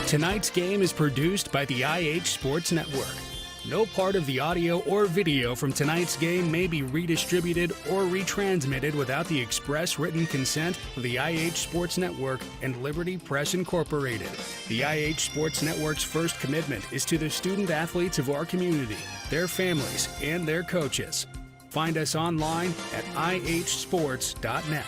Tonight's game is produced by the IH Sports Network. No part of the audio or video from tonight's game may be redistributed or retransmitted without the express written consent of the IH Sports Network and Liberty Press Incorporated. The IH Sports Network's first commitment is to the student athletes of our community, their families, and their coaches. Find us online at ihsports.net.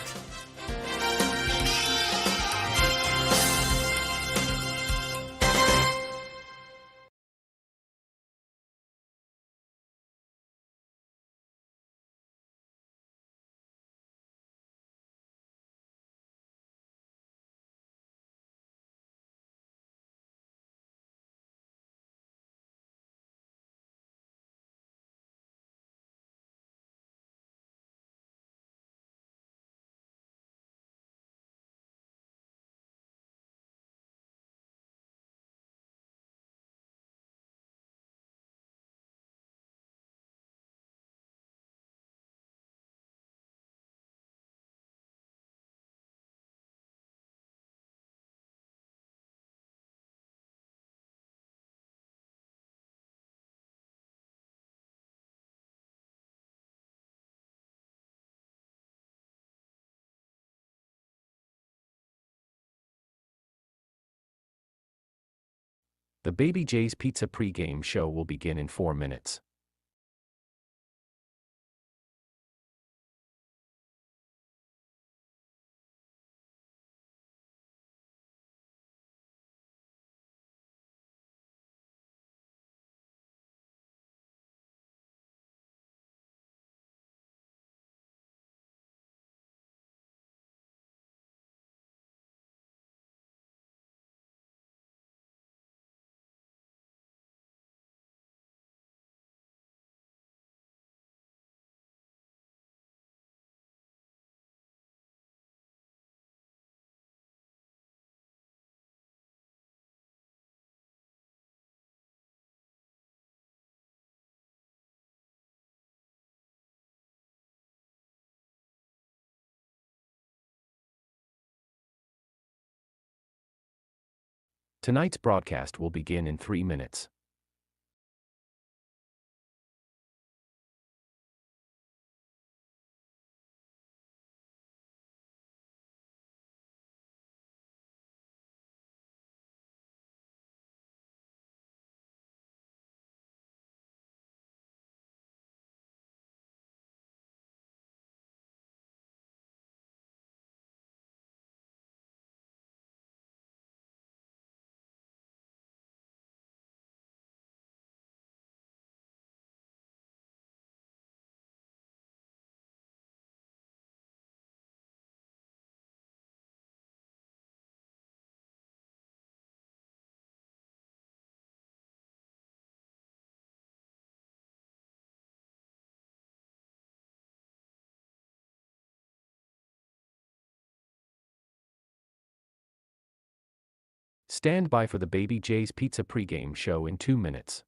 The Baby J's Pizza pregame show will begin in 4 minutes. Tonight's broadcast will begin in 3 minutes. Stand by for the Baby J's Pizza pregame show in 2 minutes.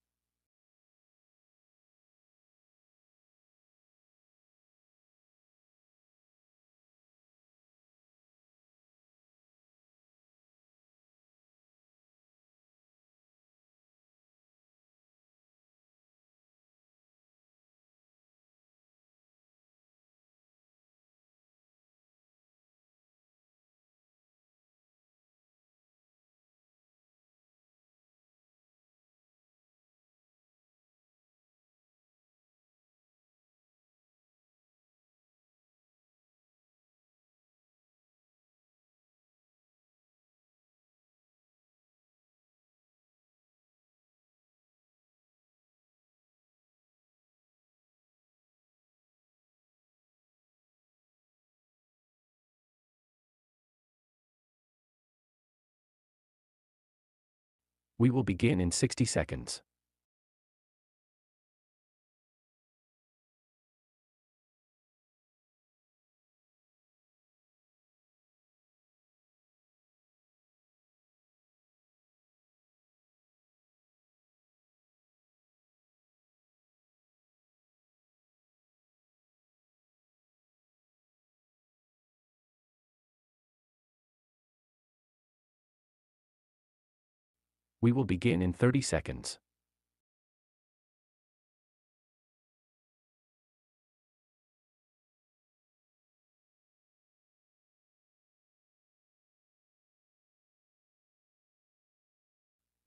We will begin in 60 seconds. We will begin in 30 seconds.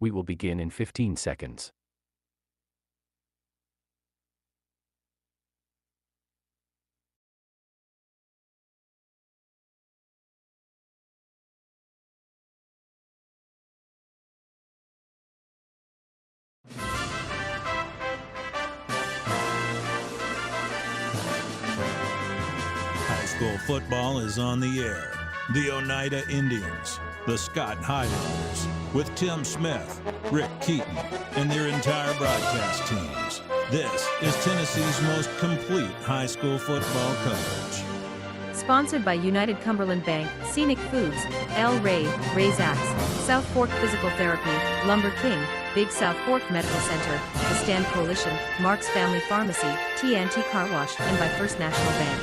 We will begin in 15 seconds. High school football is on the air. The Oneida Indians, the Scott Highlanders, with Tim Smith, Rick Keaton, and their entire broadcast teams. This is Tennessee's most complete high school football coverage. Sponsored by United Cumberland Bank, Scenic Foods, El Rey, Ray's Axe, South Fork Physical Therapy, Lumber King, Big South Fork Medical Center, The Stand Coalition, Mark's Family Pharmacy, T&T Car Wash, and by First National Bank.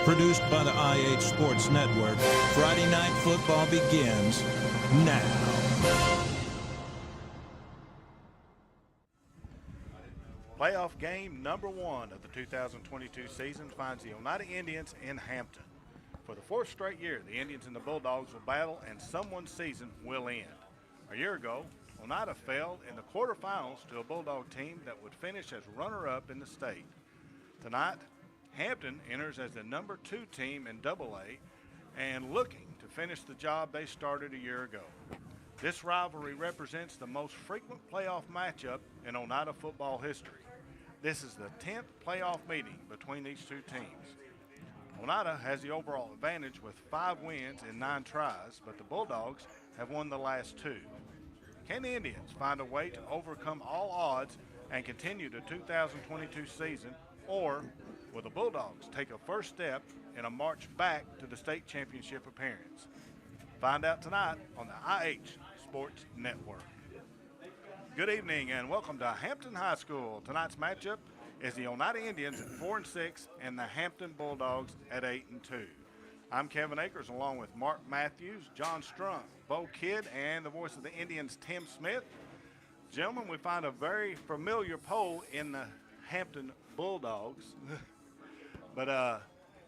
Produced by the IH Sports Network, Friday Night Football begins now. Playoff game number 1 of the 2022 season finds the Oneida Indians in Hampton. For the 4th straight year, the Indians and the Bulldogs will battle, and someone's season will end. A year ago, Oneida fell in the quarterfinals to a Bulldog team that would finish as runner-up in the state. Tonight, Hampton enters as the number 2 team in AA and looking to finish the job they started a year ago. This rivalry represents the most frequent playoff matchup in Oneida football history. This is the 10th playoff meeting between these two teams. Oneida has the overall advantage with 5 wins in 9 tries, but the Bulldogs have won the last 2. Can the Indians find a way to overcome all odds and continue the 2022 season, or will the Bulldogs take a first step in a march back to the state championship appearance? Find out tonight on the IH Sports Network. Good evening and welcome to Hampton High School. Tonight's matchup is the Oneida Indians at 4-6 and the Hampton Bulldogs at 8-2. I'm Kevin Akers along with Mark Matthews, John Strunk, Bo Kidd, and the voice of the Indians, Tim Smith. Gentlemen, we find a very familiar pole in the Hampton Bulldogs. But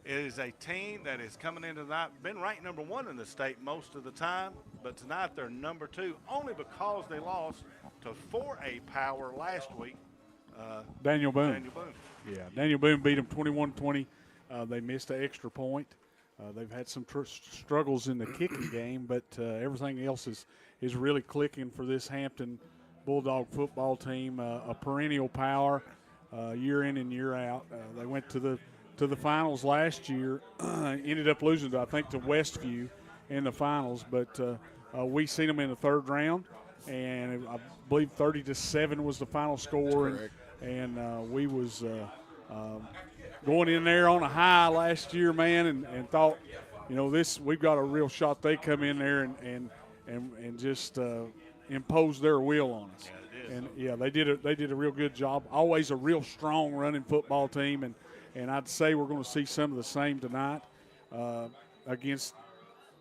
it is a team that is coming into tonight, been ranked number 1 in the state most of the time, but tonight they're number 2 only because they lost to 4A Power last week. Daniel Boone. Daniel Boone. Yeah, Daniel Boone beat them 21-20. They missed an extra point. They've had some struggles in the kicking game, but everything else is really clicking for this Hampton Bulldog football team. A perennial power, year in and year out. They went to the finals last year. Ended up losing, I think, to Westview in the finals, but we seen them in the 3rd round, and I believe 30-7 was the final score. And we was going in there on a high last year, man, and thought, you know, we've got a real shot. They come in there and just impose their will on us. Yeah, and yeah, they did a real good job. Always a real strong running football team, and I'd say we're going to see some of the same tonight against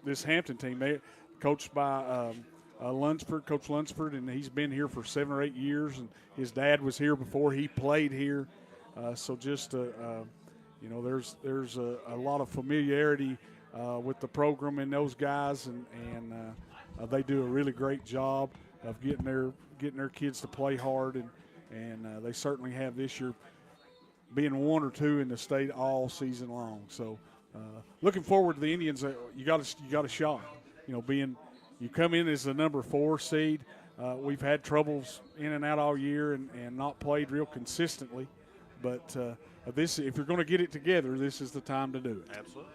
this Hampton team. They coached by Coach Lunsford, and he's been here for 7 or 8 years, and his dad was here before he played here. So just, you know, there's a lot of familiarity with the program and those guys, and they do a really great job of getting their kids to play hard, and they certainly have this year, being 1 or 2 in the state all season long. So looking forward to the Indians. You got a shot. You know, you come in as the number 4 seed. We've had troubles in and out all year and not played real consistently. But if you're going to get it together, this is the time to do it. Absolutely.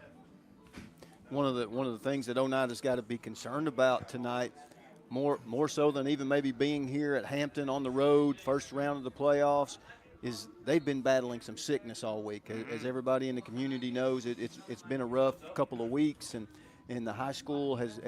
One of the things that Oneida's got to be concerned about tonight, more so than even maybe being here at Hampton on the road, first round of the playoffs, is they've been battling some sickness all week. As everybody in the community knows, it's been a rough couple of weeks, and the high school has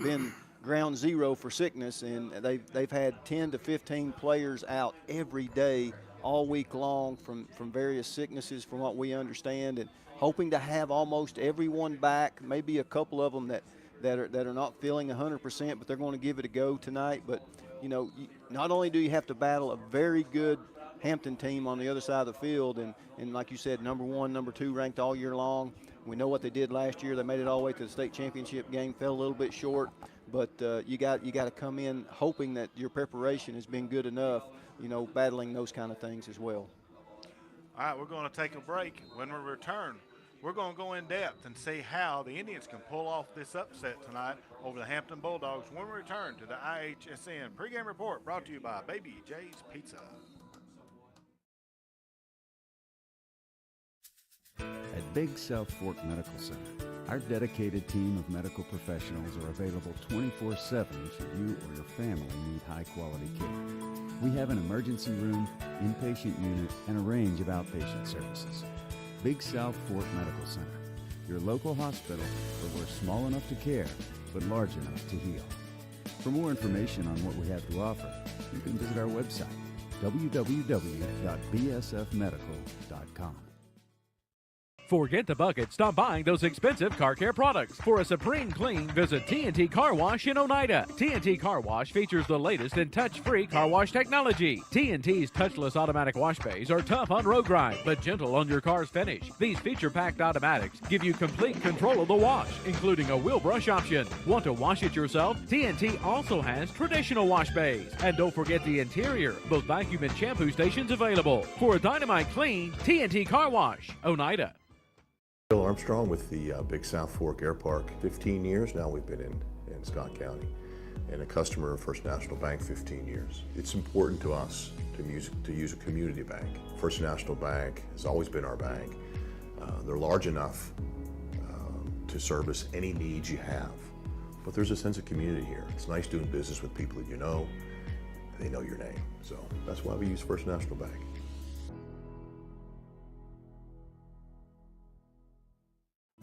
been ground zero for sickness, and they've had 10 to 15 players out every day all week long from various sicknesses, from what we understand, and hoping to have almost everyone back, maybe a couple of them that that are not feeling 100%, but they're going to give it a go tonight. But, you know, not only do you have to battle a very good Hampton team on the other side of the field, and like you said, number 1, number 2 ranked all year long. We know what they did last year. They made it all the way to the state championship game, fell a little bit short. But you got to come in hoping that your preparation has been good enough, you know, battling those kind of things as well. All right, we're going to take a break. When we return, we're going to go in depth and see how the Indians can pull off this upset tonight over the Hampton Bulldogs when we return to the IHSN pregame report brought to you by Baby J's Pizza. At Big South Fork Medical Center, our dedicated team of medical professionals are available 24/7 should you or your family need high-quality care. We have an emergency room, inpatient unit, and a range of outpatient services. Big South Fork Medical Center, your local hospital where we're small enough to care, but large enough to heal. For more information on what we have to offer, you can visit our website, www.bsfmedical.com. Forget the bucket. Stop buying those expensive car care products. For a supreme clean, visit T&T Car Wash in Oneida. T&T Car Wash features the latest in touch-free car wash technology. T&T's touchless automatic wash bays are tough on road grime, but gentle on your car's finish. These feature-packed automatics give you complete control of the wash, including a wheel brush option. Want to wash it yourself? T&T also has traditional wash bays. And don't forget the interior, both vacuum and shampoo stations available. For a dynamite clean, T&T Car Wash, Oneida. Bill Armstrong with the Big South Fork Air Park. 15 years now we've been in Scott County, and a customer of First National Bank 15 years. It's important to us to use a community bank. First National Bank has always been our bank. They're large enough to service any needs you have, but there's a sense of community here. It's nice doing business with people that you know, and they know your name. So that's why we use First National Bank.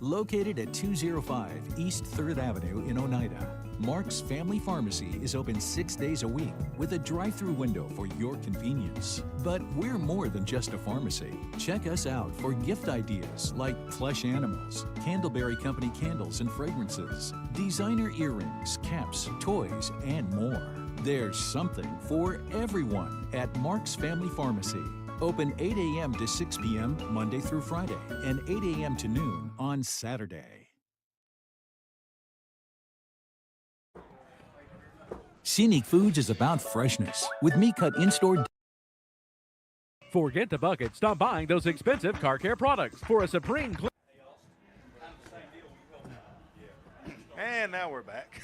Located at 205 East 3rd Avenue in Oneida, Mark's Family Pharmacy is open 6 days a week with a drive-through window for your convenience. But we're more than just a pharmacy. Check us out for gift ideas like plush animals, Candleberry Company candles and fragrances, designer earrings, caps, toys, and more. There's something for everyone at Mark's Family Pharmacy. Open 8 a.m. to 6 p.m. Monday through Friday and 8 a.m. to noon on Saturday. Scenic Foods is about freshness with meat-cut in-store. Forget the bucket. Stop buying those expensive car care products. For a supreme clean. And now we're back.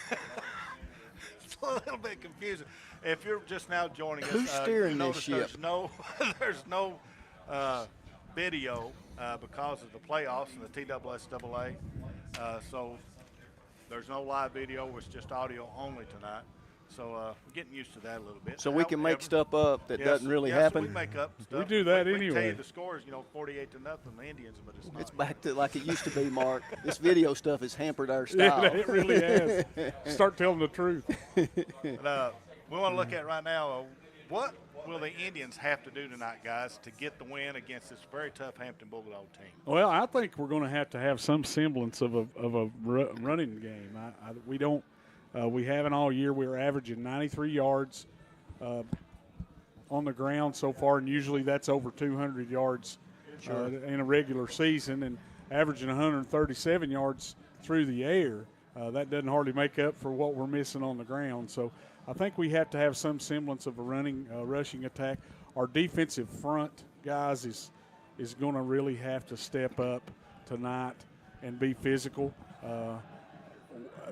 It's a little bit confusing. If you're just now joining us, who's steering this ship? There's no video because of the playoffs and the TSSAA. So there's no live video. It's just audio only tonight. So we're getting used to that a little bit. So we can make stuff up that doesn't really happen. We make up stuff. We do that we anyway. We tell you the scores, 48-0, the Indians, but it's not. It's back to like it used to be, Mark. This video stuff has hampered our style. Yeah, it really has. Start telling the truth. But, we want to look at right now, what will the Indians have to do tonight, guys, to get the win against this very tough Hampton Bulldog team? Well, I think we're going to have some semblance of a running game. We don't. We haven't all year. We're averaging 93 yards on the ground so far, and usually that's over 200 yards in a regular season, and averaging 137 yards through the air. That doesn't hardly make up for what we're missing on the ground. So I think we have to have some semblance of a rushing attack. Our defensive front, guys, is going to really have to step up tonight and be physical.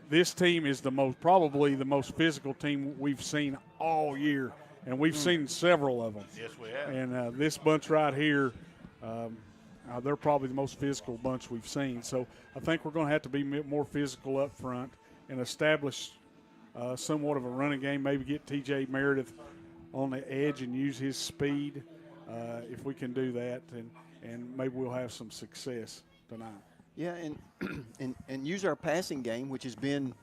This team is probably the most physical team we've seen all year, and we've seen several of them. Yes, we have. And this bunch right here, they're probably the most physical bunch we've seen. So I think we're going to have to be more physical up front and establish somewhat of a running game, maybe get T.J. Meredith on the edge and use his speed. If we can do that, and maybe we'll have some success tonight. Yeah, and use our passing game, which has been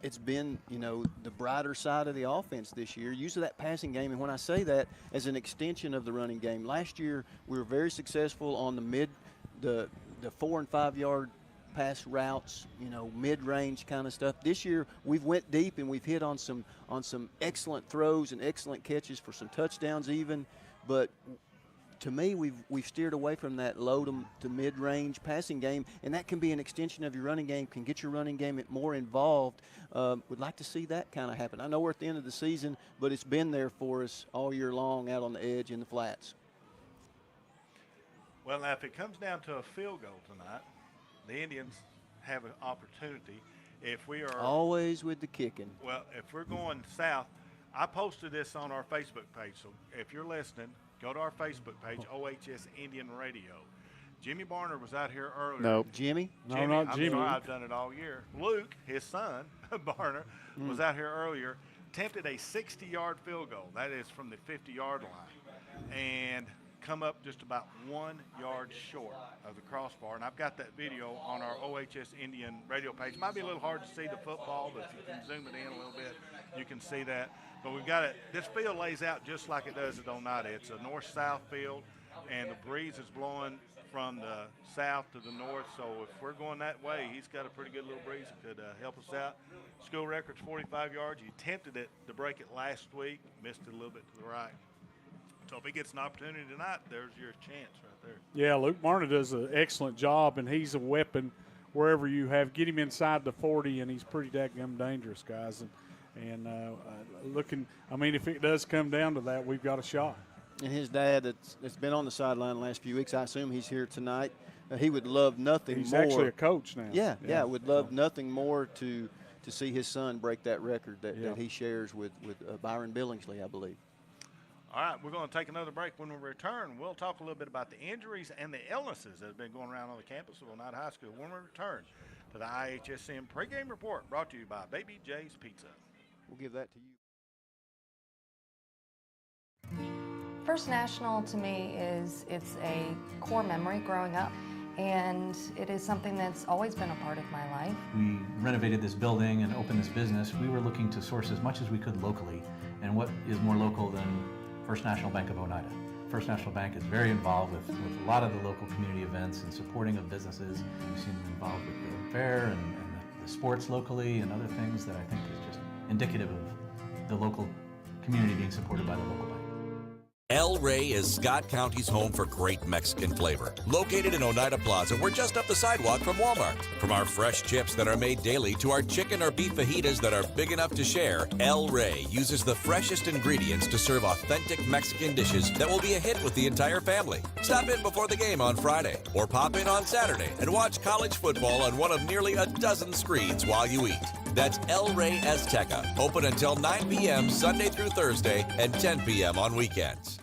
the brighter side of the offense this year. Use that passing game, and when I say that, as an extension of the running game. Last year we were very successful on the 4 and 5 yard pass routes, mid-range kind of stuff. This year we've went deep and we've hit on some excellent throws and excellent catches for some touchdowns even, but to me, we've steered away from that low to mid-range passing game, and that can be an extension of your running game, can get your running game more involved. Would like to see that kind of happen. I know we're at the end of the season, but it's been there for us all year long out on the edge in the flats. Well, now, if it comes down to a field goal tonight, the Indians have an opportunity. If we are always with the kicking. Well, if we're going south, I posted this on our Facebook page, so if you're listening, go to our Facebook page, OHS Indian Radio. Jimmy Barner was out here earlier. No. Jimmy? No, not Jimmy. I'm sorry, I've done it all year. Luke, his son, Barner, was out here earlier, attempted a 60-yard field goal. That is from the 50-yard line. And come up just about 1 yard short of the crossbar. And I've got that video on our OHS Indian Radio page. Might be a little hard to see the football, but if you can zoom it in a little bit, you can see that. But we've got it. This field lays out just like it does at Oneida. It's a north-south field, and the breeze is blowing from the south to the north. So if we're going that way, he's got a pretty good little breeze that could help us out. School record's 45 yards. He attempted it to break it last week, missed it a little bit to the right. So if he gets an opportunity tonight, there's your chance right there. Yeah, Luke Barner does an excellent job, and he's a weapon wherever you have. Get him inside the 40, and he's pretty dadgum dangerous, guys. And looking, I mean, if it does come down to that, we've got a shot. And his dad that's been on the sideline the last few weeks, I assume he's here tonight. He would love nothing more. He's actually a coach now. Yeah, would love nothing more to see his son break that record that he shares with Byron Billingsley, I believe. All right, we're going to take another break. When we return, we'll talk a little bit about the injuries and the illnesses that have been going around on the campus of Oneida High School when we return to the IHSM pregame report brought to you by Baby J's Pizza. We'll give that to you. First National to me it's a core memory growing up, and it is something that's always been a part of my life. We renovated this building and opened this business. We were looking to source as much as we could locally, and what is more local than First National Bank of Oneida. First National Bank is very involved with a lot of the local community events and supporting of businesses. We've seen them involved with the fair and the sports locally and other things that I think is just indicative of the local community being supported by the local bank. El Rey is Scott County's home for great Mexican flavor. Located in Oneida Plaza, we're just up the sidewalk from Walmart. From our fresh chips that are made daily to our chicken or beef fajitas that are big enough to share, El Rey uses the freshest ingredients to serve authentic Mexican dishes that will be a hit with the entire family. Stop in before the game on Friday or pop in on Saturday and watch college football on one of nearly a dozen screens while you eat. That's El Rey Azteca, open until 9 p.m. Sunday through Thursday and 10 p.m. on weekends.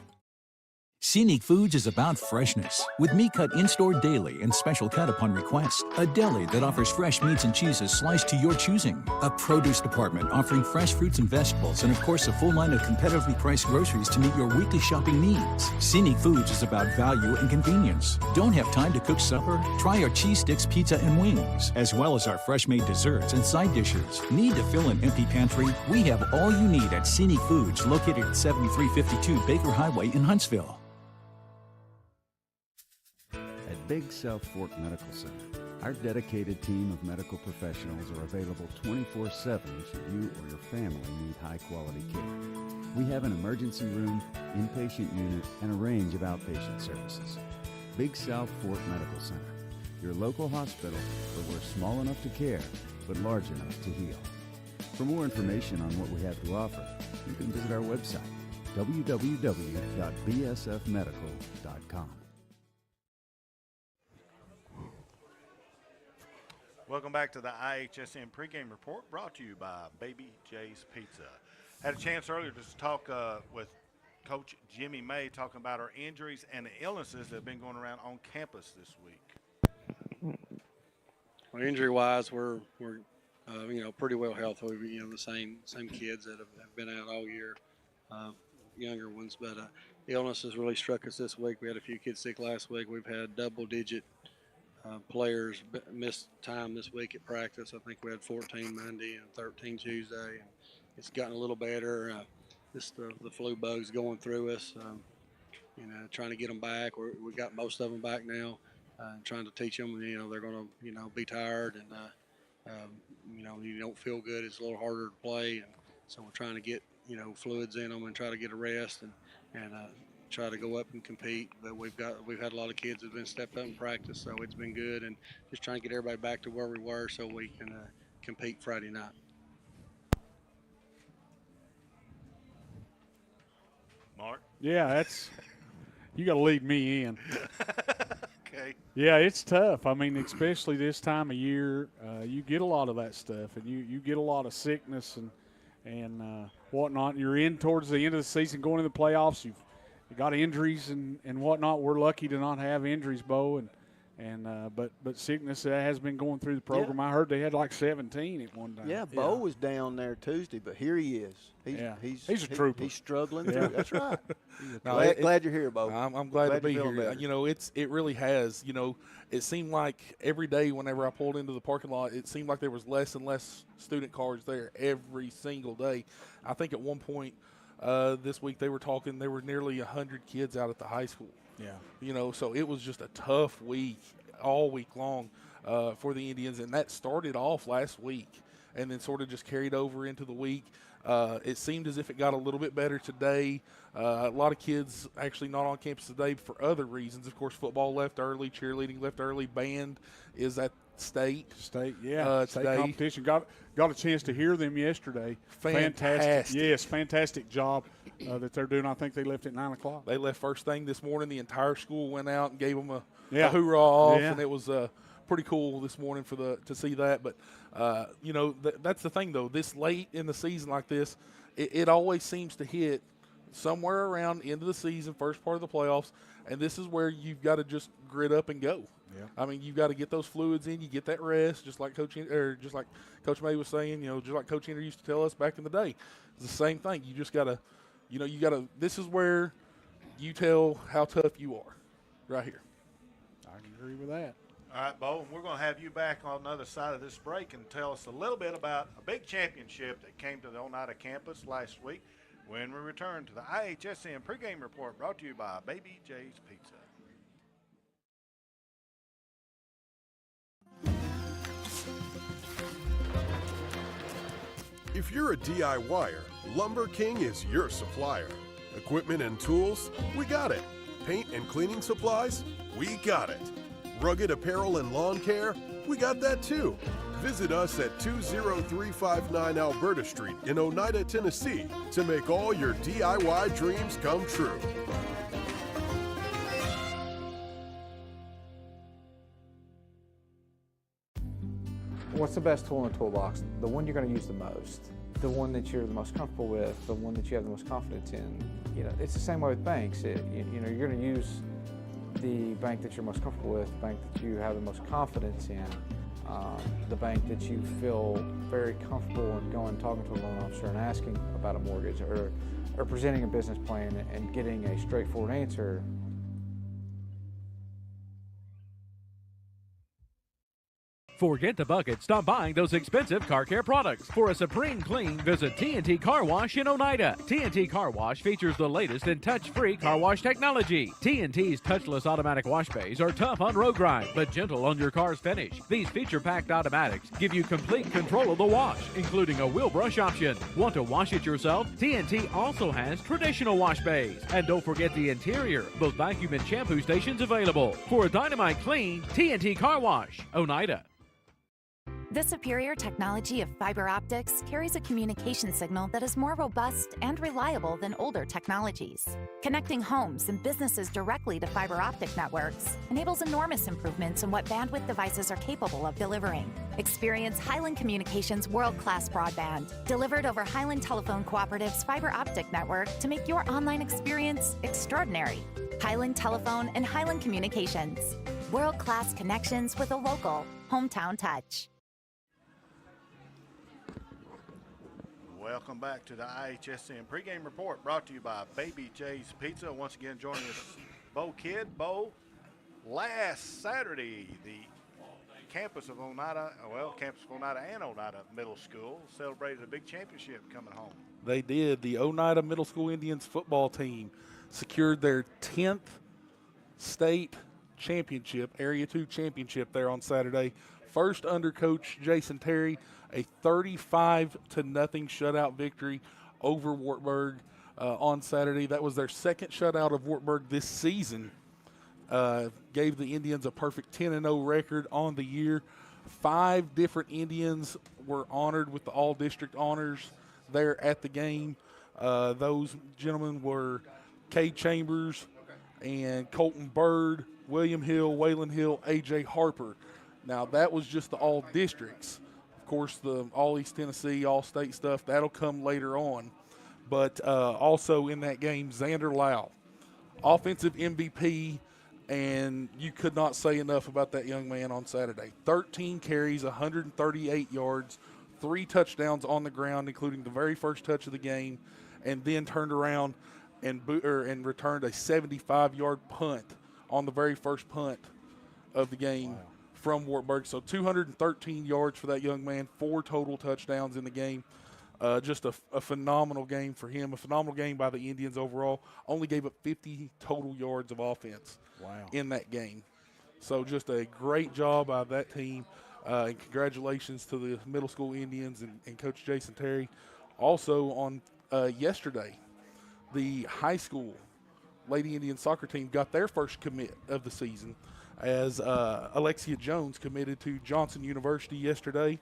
Scenic Foods is about freshness, with meat cut in-store daily and special cut upon request. A deli that offers fresh meats and cheeses sliced to your choosing. A produce department offering fresh fruits and vegetables, and of course a full line of competitively priced groceries to meet your weekly shopping needs. Scenic Foods is about value and convenience. Don't have time to cook supper? Try our cheese sticks, pizza, and wings, as well as our fresh-made desserts and side dishes. Need to fill an empty pantry? We have all you need at Scenic Foods, located at 7352 Baker Highway in Huntsville. At Big South Fork Medical Center, our dedicated team of medical professionals are available 24/7 should you or your family need high-quality care. We have an emergency room, inpatient unit, and a range of outpatient services. Big South Fork Medical Center, your local hospital where we're small enough to care, but large enough to heal. For more information on what we have to offer, you can visit our website, www.bsfmedical.com. Welcome back to the IHSM pregame report brought to you by Baby J's Pizza. Had a chance earlier to talk with Coach Jimmy May, talking about our injuries and the illnesses that have been going around on campus this week. Well, injury-wise, we're pretty well healthy. The same kids that have been out all year, younger ones. But illness has really struck us this week. We had a few kids sick last week. We've had double-digit players missed time this week at practice. I think we had 14 Monday and 13 Tuesday, and it's gotten a little better. The flu bug's going through us. Trying to get them back. We got most of them back now. trying to teach them, they're going to, be tired and, you don't feel good. It's a little harder to play. And so we're trying to get, fluids in them and try to get a rest and try to go up and compete. But we've had a lot of kids that have been stepped up in practice, so it's been good. And just trying to get everybody back to where we were so we can compete Friday night. Mark? Yeah, you got to lead me in. Okay. Yeah, it's tough. I mean, especially this time of year, you get a lot of that stuff, and you get a lot of sickness and whatnot. You're in towards the end of the season, going into the playoffs. You've got injuries and whatnot. We're lucky to not have injuries, Bo, but sickness has been going through the program. Yeah. I heard they had like 17 at one time. Yeah, Bo was down there Tuesday, but here he is. He's a trooper. He's struggling through. That's right. No, glad you're here, Bo. I'm glad to be here. Better. It really has. It seemed like every day whenever I pulled into the parking lot, it seemed like there was less and less student cars there every single day. I think at one point this week they were talking there were nearly 100 kids out at the high school. Yeah. So it was just a tough week all week long for the Indians, and that started off last week and then sort of just carried over into the week. It seemed as if it got a little bit better today. A lot of kids actually not on campus today for other reasons. Of course, football left early, cheerleading left early, band is at state. State today. Competition. Got a chance to hear them yesterday. Fantastic. Yes, fantastic job that they're doing. I think they left at 9 o'clock. They left first thing this morning. The entire school went out and gave them a hoorah off, and it was pretty cool this morning to see that. But that's the thing though. This late in the season like this, it always seems to hit somewhere around the end of the season, first part of the playoffs, and this is where you've got to just grit up and go. Yeah. I mean, you've got to get those fluids in. You get that rest, just like Coach May was saying. Just like Coach Ender used to tell us back in the day. It's the same thing. You just got to, you got to. This is where you tell how tough you are, right here. I can agree with that. All right, Bo, we're going to have you back on the other side of this break and tell us a little bit about a big championship that came to the Oneida campus last week when we return to the IHSN pregame report brought to you by Baby J's Pizza. If you're a DIYer, Lumber King is your supplier. Equipment and tools, we got it. Paint and cleaning supplies, we got it. Rugged apparel and lawn care, we got that too. Visit us at 20359 Alberta Street in Oneida, Tennessee to make all your DIY dreams come true. What's the best tool in the toolbox? The one you're going to use the most, the one that you're the most comfortable with, the one that you have the most confidence in. It's the same way with banks. You're going to use the bank that you're most comfortable with, the bank that you have the most confidence in, the bank that you feel very comfortable in going talking to a loan officer and asking about a mortgage or presenting a business plan and getting a straightforward answer. Forget the bucket. Stop buying those expensive car care products. For a supreme clean, visit TNT Car Wash in Oneida. TNT Car Wash features the latest in touch-free car wash technology. TNT's touchless automatic wash bays are tough on road grind, but gentle on your car's finish. These feature-packed automatics give you complete control of the wash, including a wheel brush option. Want to wash it yourself? TNT also has traditional wash bays. And don't forget the interior, both vacuum and shampoo stations available. For a dynamite clean, TNT Car Wash, Oneida. The superior technology of fiber optics carries a communication signal that is more robust and reliable than older technologies. Connecting homes and businesses directly to fiber optic networks enables enormous improvements in what bandwidth devices are capable of delivering. Experience Highland Communications' world-class broadband, delivered over Highland Telephone Cooperative's fiber optic network to make your online experience extraordinary. Highland Telephone and Highland Communications. World-class connections with a local, hometown touch. Welcome back to the IHSN pregame report brought to you by Baby J's Pizza. Once again, joining us, Bo Kidd. Bo, last Saturday, the campus of Oneida and Oneida Middle School celebrated a big championship coming home. They did. The Oneida Middle School Indians football team secured their 10th state championship, Area 2 championship there on Saturday. First under Coach Jason Terry, a 35-0 shutout victory over Wartburg on Saturday. That was their second shutout of Wartburg this season. Gave the Indians a perfect 10-0 record on the year. 5 different Indians were honored with the all-district honors there at the game. Those gentlemen were Cade Chambers and Colton Bird, William Hill, Waylon Hill, A.J. Harper. Now, that was just the all-districts. Of course, the all-East Tennessee, all-state stuff, that'll come later on. But also in that game, Xander Lau, offensive MVP, and you could not say enough about that young man on Saturday. 13 carries, 138 yards, 3 touchdowns on the ground, including the very first touch of the game, and then turned around and returned a 75-yard punt on the very first punt of the game from Wartburg. So 213 yards for that young man, 4 total touchdowns in the game. Just a phenomenal game for him, a phenomenal game by the Indians overall. Only gave up 50 total yards of offense in that game. So just a great job by that team, and congratulations to the middle school Indians and Coach Jason Terry. Also on yesterday, the high school Lady Indian soccer team got their first commit of the season as Alexia Jones committed to Johnson University yesterday.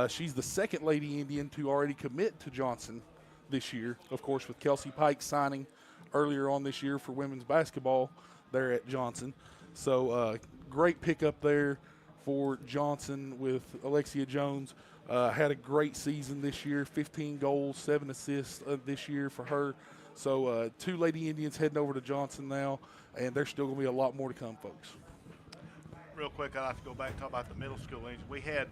She's the second Lady Indian to already commit to Johnson this year, of course, with Kelsey Pike signing earlier on this year for women's basketball there at Johnson. So great pickup there for Johnson with Alexia Jones. Had a great season this year, 15 goals, 7 assists this year for her. So 2 Lady Indians heading over to Johnson now, and there's still going to be a lot more to come, folks. Real quick, I'd like to go back and talk about the middle school Indians. We had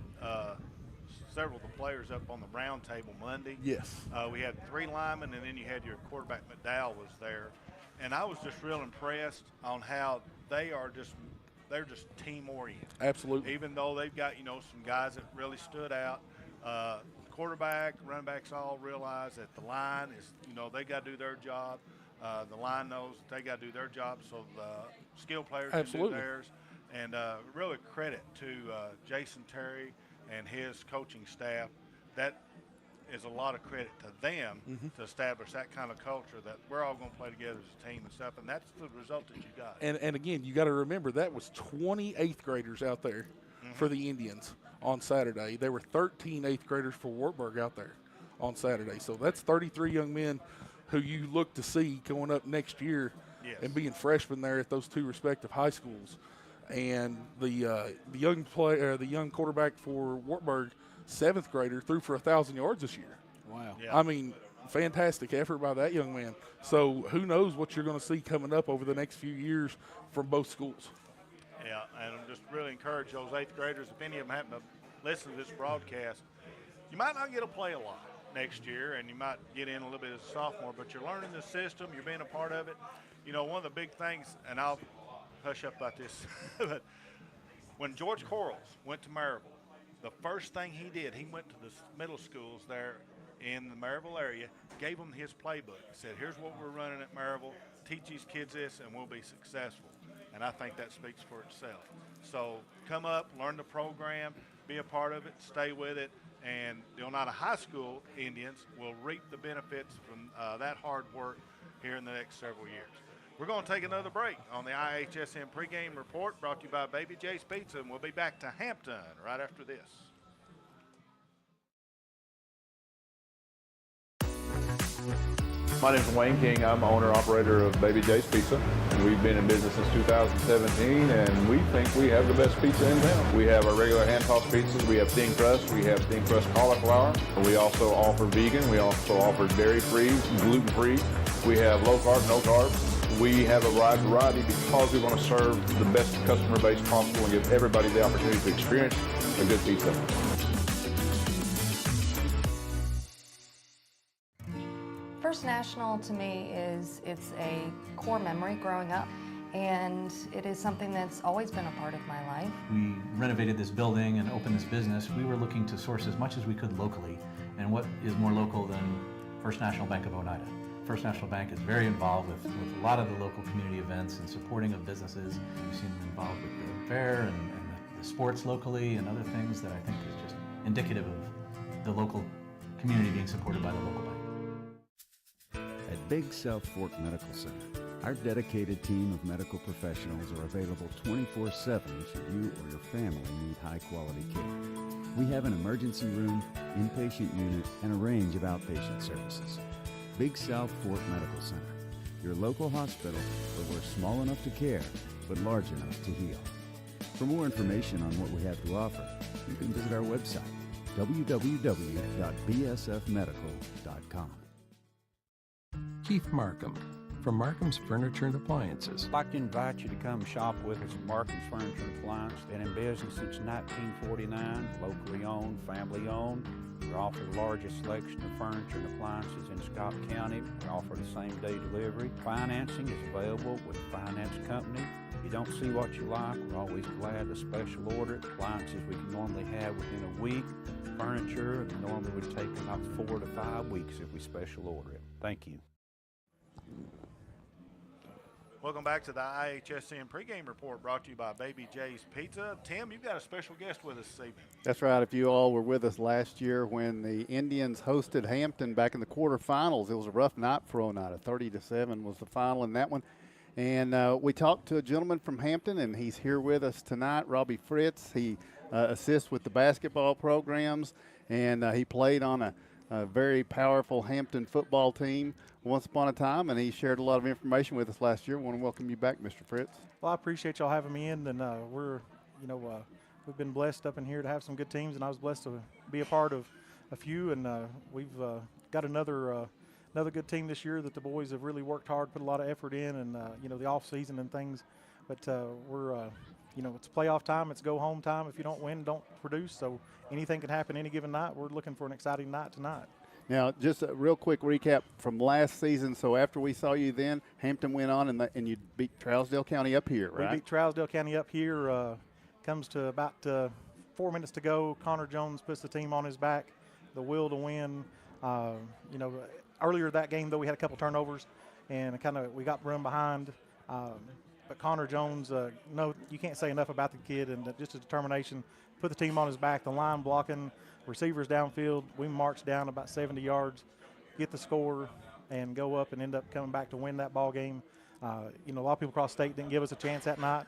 several of the players up on the round table Monday. Yes. We had 3 linemen, and then you had your quarterback McDowell was there. And I was just real impressed on how they're just team-oriented. Absolutely. Even though they've got, some guys that really stood out. Quarterback, running backs all realize that the line is, they got to do their job. The line knows they got to do their job, so the skill players can do theirs. And really credit to Jason Terry and his coaching staff. That is a lot of credit to them to establish that kind of culture that we're all going to play together as a team and stuff, and that's the result that you got. And again, you got to remember that was 20 8th graders out there for the Indians on Saturday. There were 13 8th graders for Wartburg out there on Saturday. So that's 33 young men who you look to see going up next year and being freshmen there at those 2 respective high schools. And the young quarterback for Wartburg, 7th grader, threw for 1,000 yards this year. Wow. Yeah. I mean, fantastic effort by that young man. So who knows what you're going to see coming up over the next few years from both schools. Yeah, and I'm just really encourage those 8th graders, if any of them happen to listen to this broadcast, you might not get to play a lot next year, and you might get in a little bit as a sophomore, but you're learning the system, you're being a part of it. One of the big things, and I'll hush up about this, but when George Quarles went to Maryville, the first thing he did, he went to the middle schools there in the Maryville area, gave them his playbook, said, here's what we're running at Maryville, teach these kids this, and we'll be successful. And I think that speaks for itself. So come up, learn the program, be a part of it, stay with it, and the Oneida High School Indians will reap the benefits from that hard work here in the next several years. We're going to take another break on the IHSM pregame report brought to you by Baby J's Pizza, and we'll be back to Hampton right after this. My name is Wayne King. I'm owner-operator of Baby J's Pizza. We've been in business since 2017, and we think we have the best pizza in town. We have our regular hand-tossed pizzas. We have thin crust. We have thin crust cauliflower. We also offer vegan. We also offer dairy-free, gluten-free. We have low-carb, no-carb. We have a wide variety because we want to serve the best customer base possible and give everybody the opportunity to experience a good pizza. First National to me it's a core memory growing up, and it is something that's always been a part of my life. We renovated this building and opened this business. We were looking to source as much as we could locally, and what is more local than First National Bank of Oneida? First National Bank is very involved with a lot of the local community events and supporting of businesses. We've seen them involved with the fair and the sports locally and other things that I think is just indicative of the local community being supported by the local bank. At Big South Fork Medical Center, our dedicated team of medical professionals are available 24/7 should you or your family need high-quality care. We have an emergency room, inpatient unit, and a range of outpatient services. Big South Fork Medical Center, your local hospital where we're small enough to care, but large enough to heal. For more information on what we have to offer, you can visit our website, www.bsfmedical.com. Keith Markham from Markham's Furniture and Appliances. I'd like to invite you to come shop with us at Markham's Furniture and Appliances. Been in business since 1949, locally owned, family owned. We offer the largest selection of furniture and appliances in Scott County. We offer the same-day delivery. Financing is available with a finance company. If you don't see what you like, we're always glad to special order it. Appliances we can normally have within a week. Furniture normally would take about 4 to 5 weeks if we special order it. Thank you. Welcome back to the IHSN pregame report brought to you by Baby J's Pizza. Tim, you've got a special guest with us this evening. That's right. If you all were with us last year when the Indians hosted Hampton back in the quarterfinals, it was a rough night for Oneida. 30-7 was the final in that one. And we talked to a gentleman from Hampton, and he's here with us tonight, Robbie Fritz. He assists with the basketball programs, and he played on a very powerful Hampton football team once upon a time, and he shared a lot of information with us last year. I want to welcome you back, Mr. Fritz. Well, I appreciate y'all having me in, and we've been blessed up in here to have some good teams, and I was blessed to be a part of a few, and we've got another good team this year that the boys have really worked hard, put a lot of effort in, and the off season and things. But it's playoff time, it's go home time. If you don't win, don't produce. So anything can happen any given night. We're looking for an exciting night tonight. Now, just a real quick recap from last season. So after we saw you then, Hampton went on and you beat Trousdale County up here, right? We beat Trousdale County up here. Comes to about 4 minutes to go. Connor Jones puts the team on his back, the will to win. Earlier that game, though, we had a couple turnovers, and we got run behind. But Connor Jones, no, you can't say enough about the kid, and just a determination. Put the team on his back, the line blocking, receivers downfield. We marched down about 70 yards, get the score, and go up and end up coming back to win that ball game. A lot of people across state didn't give us a chance that night.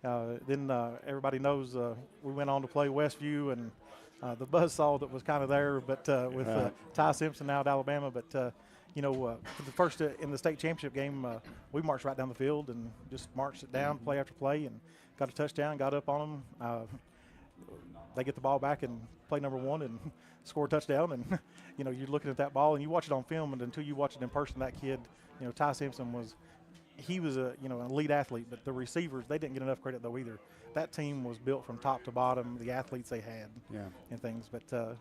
Then everybody knows we went on to play Westview, and the buzzsaw that was kind of there, but with Ty Simpson now at Alabama. But for the first in the state championship game, we marched right down the field and just marched it down play after play and got a touchdown, got up on them. They get the ball back and play number one and score a touchdown. And, you're looking at that ball and you watch it on film, and until you watch it in person, that kid, Ty Simpson was an elite athlete, but the receivers, they didn't get enough credit though either. That team was built from top to bottom, the athletes they had and things. But,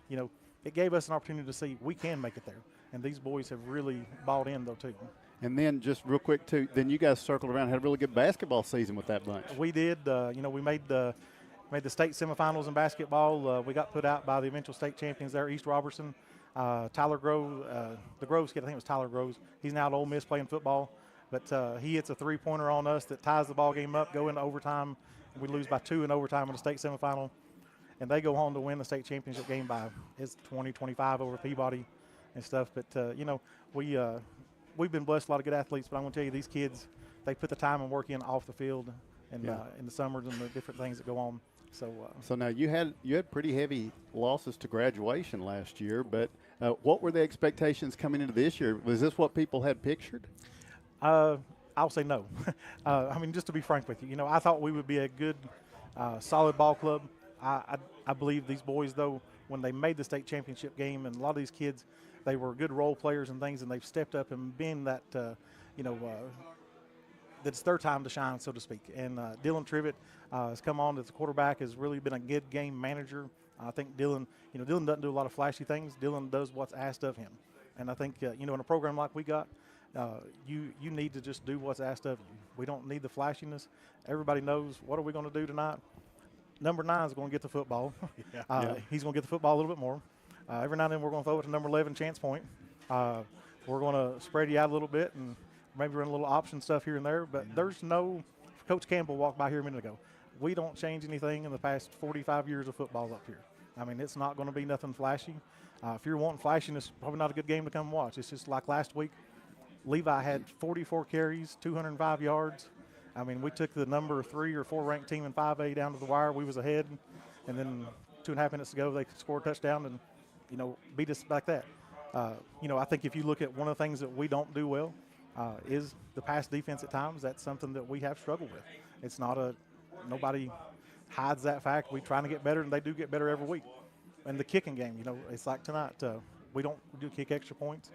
it gave us an opportunity to see we can make it there. And these boys have really bought in though too. And then just real quick too, then you guys circled around and had a really good basketball season with that bunch. We did. We made the state semifinals in basketball. We got put out by the eventual state champions there, East Robertson. Tyler Grove, the Groves kid, I think it was Tyler Groves. He's now at Ole Miss playing football. But he hits a three-pointer on us that ties the ball game up, go into overtime. And we lose by 2 in overtime in the state semifinal. And they go on to win the state championship game by 20-25 over Peabody and stuff. But, we've been blessed with a lot of good athletes. But I'm going to tell you, these kids, they put the time and work in off the field and in the summers and the different things that go on. So now you had pretty heavy losses to graduation last year, but what were the expectations coming into this year? Was this what people had pictured? I'll say no. Just to be frank with you, I thought we would be a good, solid ball club. I believe these boys, though, when they made the state championship game, and a lot of these kids, they were good role players and things, and they've stepped up and been that, that's their time to shine, so to speak. And Dylan Trivett has come on as a quarterback, has really been a good game manager. I think Dylan doesn't do a lot of flashy things. Dylan does what's asked of him. And I think, in a program like we got, you need to just do what's asked of you. We don't need the flashiness. Everybody knows what are we going to do tonight. Number 9 is going to get the football. He's going to get the football a little bit more. Every now and then we're going to throw it to number 11, Chance Point. we're going to spread you out a little bit and maybe run a little option stuff here and there. But there's no – Coach Campbell walked by here a minute ago. We don't change anything in the past 45 years of football up here. I mean, it's not going to be nothing flashy. If you're wanting flashiness, it's probably not a good game to come watch. It's just like last week. Levi had 44 carries, 205 yards. I mean, we took the number 3 or 4 ranked team in 5A down to the wire. We was ahead, and then 2.5 minutes ago they scored a touchdown and, beat us like that. I think if you look at one of the things that we don't do well is the pass defense at times. That's something that we have struggled with. It's not nobody hides that fact. We're trying to get better, and they do get better every week. And the kicking game, it's like tonight. We do kick extra points.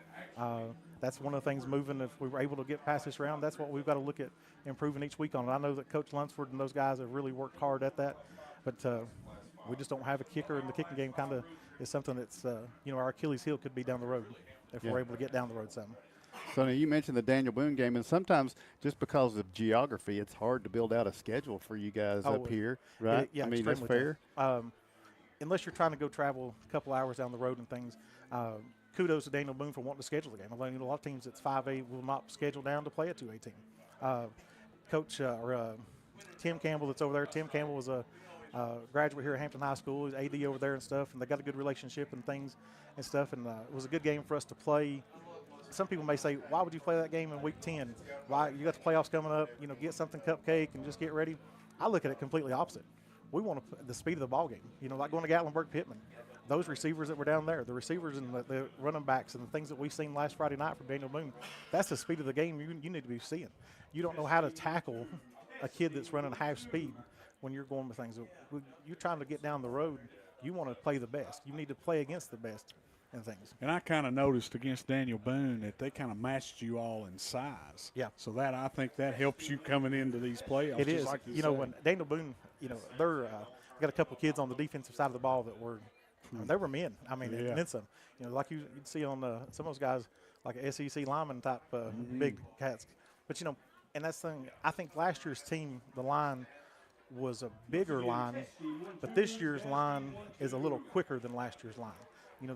That's one of the things moving. If we were able to get past this round, that's what we've got to look at improving each week on. I know that Coach Lunsford and those guys have really worked hard at that, but we just don't have a kicker, and the kicking game kind of is something that's, our Achilles heel could be down the road if we're able to get down the road some. So now you mentioned the Daniel Boone game, and sometimes just because of geography, it's hard to build out a schedule for you guys up here, right? Yeah, I mean, that's fair. Unless you're trying to go travel a couple hours down the road and things, kudos to Daniel Boone for wanting to schedule the game. I mean, a lot of teams that's 5A will not schedule down to play a 2A team. Coach Tim Campbell that's over there. Tim Campbell was a graduate here at Hampton High School. He's AD over there and stuff, and they got a good relationship and things and stuff. And it was a good game for us to play. Some people may say, why would you play that game in week 10? Why you got the playoffs coming up? Get something cupcake and just get ready. I look at it completely opposite. We want the speed of the ball game. Like going to Gatlinburg-Pittman. Those receivers that were down there, the receivers and the running backs and the things that we've seen last Friday night from Daniel Boone, that's the speed of the game you need to be seeing. You don't know how to tackle a kid that's running half speed when you're going with things. You're trying to get down the road. You want to play the best. You need to play against the best and things. And I kind of noticed against Daniel Boone that they kind of matched you all in size. Yeah. So I think that helps you coming into these playoffs. It is. Like when Daniel Boone, they're got a couple of kids on the defensive side of the ball that were, they were men. I mean, and then some. Like you'd see on some of those guys, like a SEC lineman type big cats. But and that's the thing. I think last year's team, the line was a bigger line, but this year's line is a little quicker than last year's line.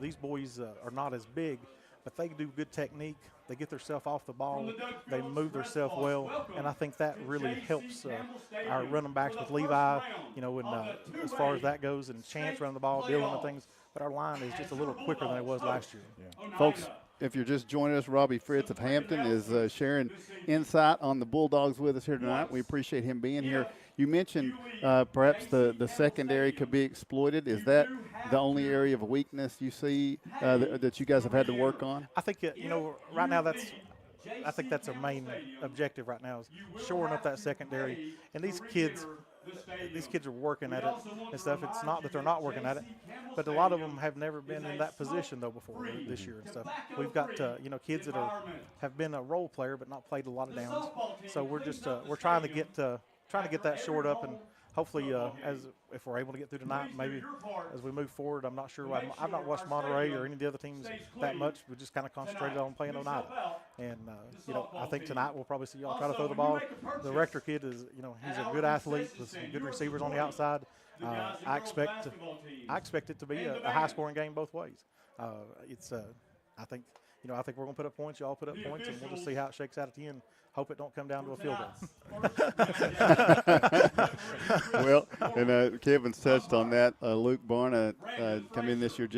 These boys are not as big, but they do good technique. They get themselves off the ball. They move themselves well, and I think that really helps our running backs with Levi, as far as that goes, and Chance running the ball, Dylan and things. But our line is just a little quicker than it was last year. Yeah. Folks, if you're just joining us, Robbie Fritz of Hampton is sharing insight on the Bulldogs with us here tonight. We appreciate him being here. You mentioned perhaps the secondary could be exploited. Is that the only area of weakness you see that you guys have had to work on? I think, right now I think that's our main objective right now is shoring up that secondary. And these kids are working at it and stuff. It's not that they're not working at it, but a lot of them have never been in that position though before this year and stuff. We've got kids that have been a role player but not played a lot of downs. So we're just we're trying to get that shored up, and hopefully if we're able to get through tonight, maybe as we move forward. I'm not sure. I've not watched Monterey or any of the other teams that much. We just kind of concentrated on playing Oneida, and I think tonight we'll probably see y'all try to throw the ball. The Rector kid is he's a good athlete with some good receivers on the outside. I expect it to be a high scoring game both ways. I think we're going to put up points. Y'all put up points, and we'll just see how it shakes out at the end. Hope it don't come down to a field goal. Well, and Kevin's touched on that. Luke Barna come in this year.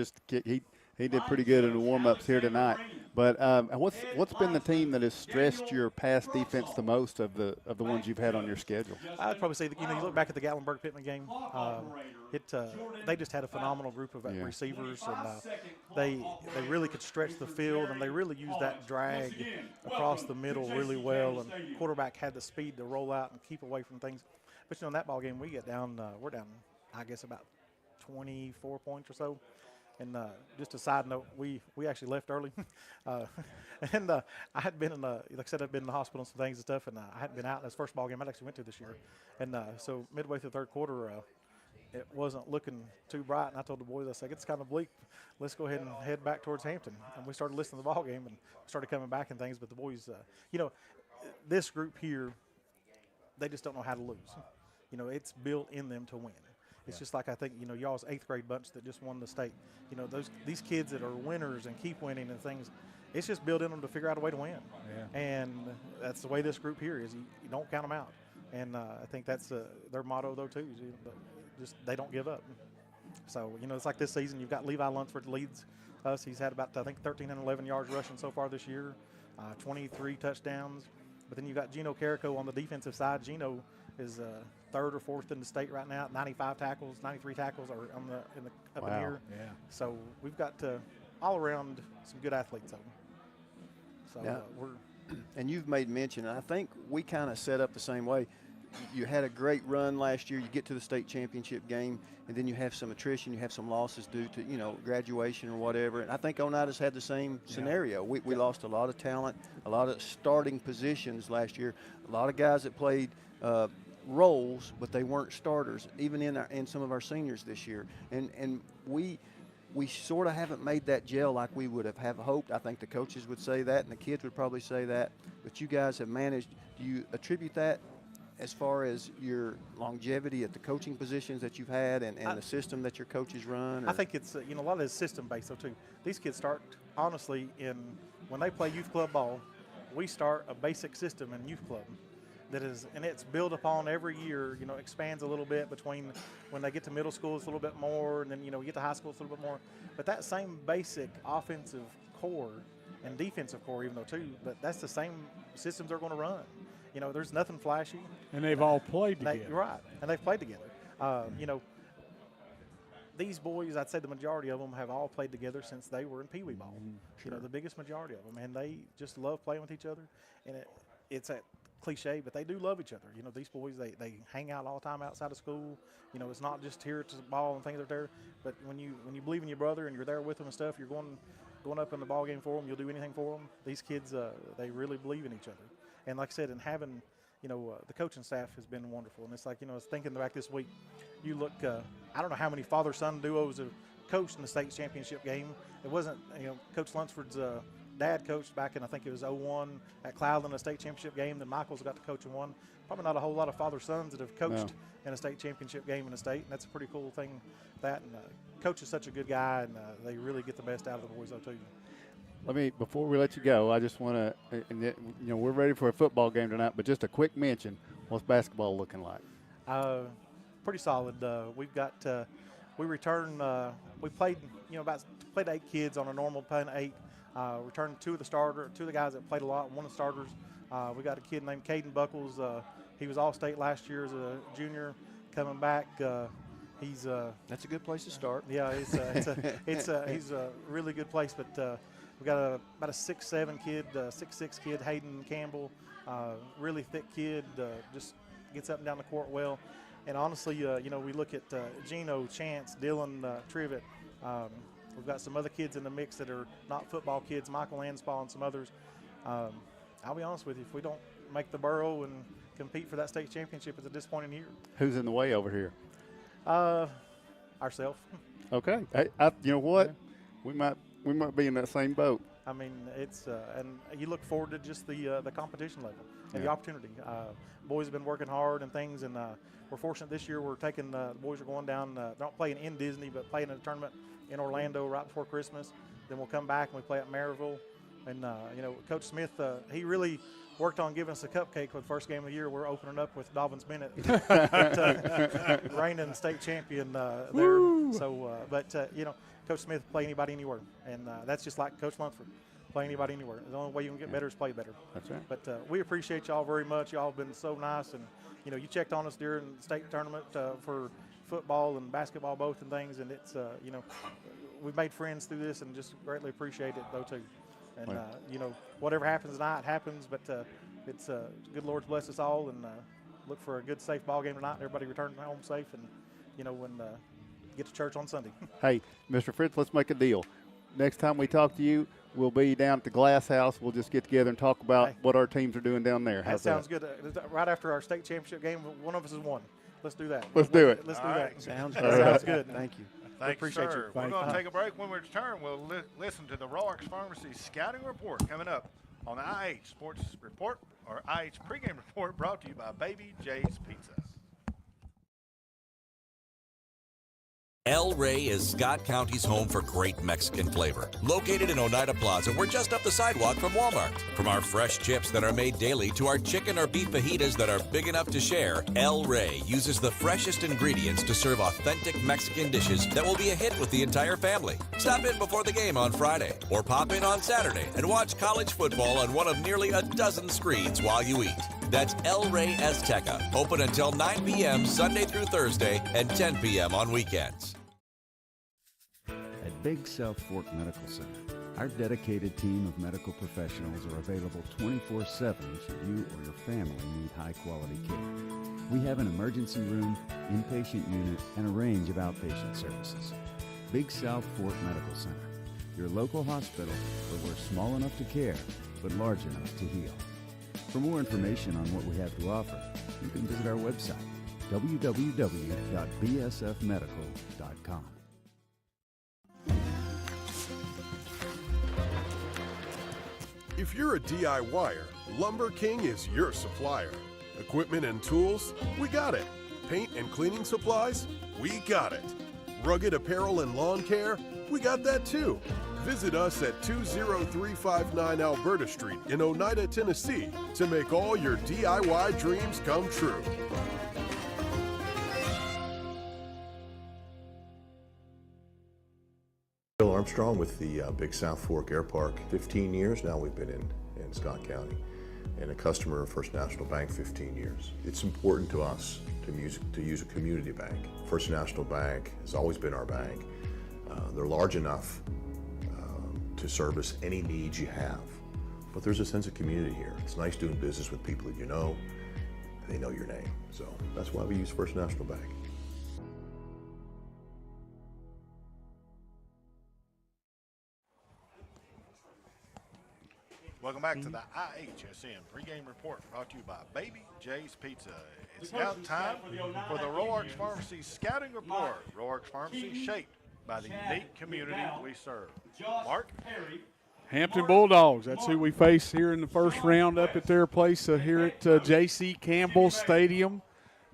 He did pretty good in the warm-ups here tonight. But what's been the team that has stressed your pass defense the most of the ones you've had on your schedule? I'd probably say that you look back at the Gatlinburg-Pittman game. They just had a phenomenal group of receivers, and they really could stretch the field, and they really used that drag across the middle really well. And quarterback had the speed to roll out and keep away from things. But in that ball game, we get down. We're down, I guess, about 24 points or so. And just a side note, we actually left early, and I had been like I said, I'd been in the hospital and some things and stuff, and I hadn't been out in this first ball game I actually went to this year, and so midway through the third quarter, it wasn't looking too bright, and I told the boys, I said, it's kind of bleak. Let's go ahead and head back towards Hampton, and we started listening to the ball game and started coming back and things. But the boys, this group here, they just don't know how to lose. It's built in them to win. It's just like I think y'all's 8th grade bunch that just won the state. These kids that are winners and keep winning and things. It's just building them to figure out a way to win. Yeah. And that's the way this group here is. You don't count them out. And I think that's their motto though too. Just they don't give up. So it's like this season. You've got Levi Lunsford leads us. He's had about I think 1,311 yards rushing so far this year, 23 touchdowns. But then you've got Gino Carrico on the defensive side. Gino is 3rd or 4th in the state right now. 95 tackles, 93 tackles are up in here. Yeah. So we've got all around some good athletes. So Yeah. we're. And you've made mention, and I think we kind of set up the same way. You had a great run last year. You get to the state championship game, and then you have some attrition. You have some losses due to, graduation or whatever. And I think Oneida's had the same scenario. We lost a lot of talent, a lot of starting positions last year. A lot of guys that played roles, but they weren't starters, even in some of our seniors this year. And we sort of haven't made that gel like we would have hoped. I think the coaches would say that, and the kids would probably say that. But you guys have managed. Do you attribute that as far as your longevity at the coaching positions that you've had and the system that your coaches run? Or? I think it's, a lot of it's system-based, though, too. These kids start, honestly, when they play youth club ball, we start a basic system in youth club. And it's built upon every year, expands a little bit between when they get to middle school, it's a little bit more, and then, we get to high school, it's a little bit more. But that same basic offensive core and defensive core, even though, too, but that's the same systems they're going to run. There's nothing flashy. And they've all played together. Right, and they've played together. These boys, I'd say the majority of them have all played together since they were in Pee Wee ball. Sure. The biggest majority of them, and they just love playing with each other. And it's a cliche, but they do love each other. These boys, they hang out all the time outside of school. It's not just here to the ball and things are there, but when you believe in your brother and you're there with them and stuff, you're going up in the ball game for them. You'll do anything for them. These kids, they really believe in each other. And like I said, and having, the coaching staff has been wonderful. And it's like, I was thinking back this week, you look, I don't know how many father-son duos have coached in the state championship game. It wasn't, Coach Lunsford's dad coached back in, I think it was 01 at Cloudland, a state championship game. Then Michael's got to coach in one. Probably not a whole lot of father-sons that have coached in a state championship game in the state. And that's a pretty cool thing, that. And Coach is such a good guy, and they really get the best out of the boys, though, too. Before we let you go, I just want to, we're ready for a football game tonight, but just a quick mention, what's basketball looking like? Pretty solid. We've got, we returned, we played, played 8 kids on a normal playing 8. Returned 2 of the guys that played a lot, one of the starters. We got a kid named Caden Buckles. He was All-State last year as a junior, coming back. He's that's a good place to start. Yeah, he's a really good place. But we got about a 6'7" kid, 6'6" kid, Hayden Campbell, really thick kid, just gets up and down the court well. And honestly, we look at Gino, Chance, Dylan, Trivet. We've got some other kids in the mix that are not football kids, Michael Anspaugh and some others. I'll be honest with you, if we don't make the borough and compete for that state championship, it's a disappointing year. Who's in the way over here? Ourselves. Okay. You know what? We might be in that same boat. I mean, it's and you look forward to just the competition level and the opportunity. Boys have been working hard and things, and we're fortunate this year. We're taking the boys are going down. They're not playing in Disney, but playing in a tournament in Orlando right before Christmas. Then we'll come back and we play at Maryville. And Coach Smith, he really worked on giving us a cupcake for the first game of the year. We're opening up with Dobbins Bennett, reigning state champion there. So, Coach Smith play anybody anywhere, and that's just like Coach Lunsford. Play anybody anywhere. The only way you can get better is play better. That's right. But we appreciate y'all very much. Y'all have been so nice, and you checked on us during the state tournament for football and basketball both and things, and it's we've made friends through this and just greatly appreciate it though too. And whatever happens tonight happens, but it's good Lord's bless us all, and look for a good safe ball game tonight. Everybody return home safe, and get to church on Sunday. Hey, Mr. Fritz, let's make a deal. Next time we talk to you, we'll be down at the Glass House. We'll just get together and talk about what our teams are doing down there. That sounds good. Right after our state championship game, one of us has won. Let's do that. Let's do it. Let's do All that. right. Sounds good. Thank you. Thank you, appreciate sir. you. We're going to take a break. When we return, we'll listen to the Roarks Pharmacy Scouting Report coming up on the IH Sports Report, or IH Pregame Report, brought to you by Baby J's Pizza. El Rey is Scott County's home for great Mexican flavor. Located in Oneida Plaza, we're just up the sidewalk from Walmart. From our fresh chips that are made daily to our chicken or beef fajitas that are big enough to share, El Rey uses the freshest ingredients to serve authentic Mexican dishes that will be a hit with the entire family. Stop in before the game on Friday or pop in on Saturday and watch college football on one of nearly a dozen screens while you eat. That's El Rey Azteca, open until 9 p.m. Sunday through Thursday and 10 p.m. on weekends. At Big South Fork Medical Center, our dedicated team of medical professionals are available 24/7 should you or your family need high-quality care. We have an emergency room, inpatient unit, and a range of outpatient services. Big South Fork Medical Center, your local hospital where we're small enough to care, but large enough to heal. For more information on what we have to offer, you can visit our website, www.bsfmedical.com. If you're a DIYer, Lumber King is your supplier. Equipment and tools, we got it. Paint and cleaning supplies, we got it. Rugged apparel and lawn care, we got that too. Visit us at 20359 Alberta Street in Oneida, Tennessee to make all your DIY dreams come true. Bill Armstrong with the Big South Fork Air Park. 15 years now we've been in Scott County, and a customer of First National Bank 15 years. It's important to us to use a community bank. First National Bank has always been our bank. They're large enough to service any needs you have, but there's a sense of community here. It's nice doing business with people that you know, and they know your name. So that's why we use First National Bank. Welcome back to the IHSN pregame report brought to you by Baby J's Pizza. It's now time for the Roarks Pharmacy Scouting Report. Roarks Pharmacy, shaped by the unique community we serve. Mark? Hampton Bulldogs, that's who we face here in the first round up at their place here at J.C. Campbell Stadium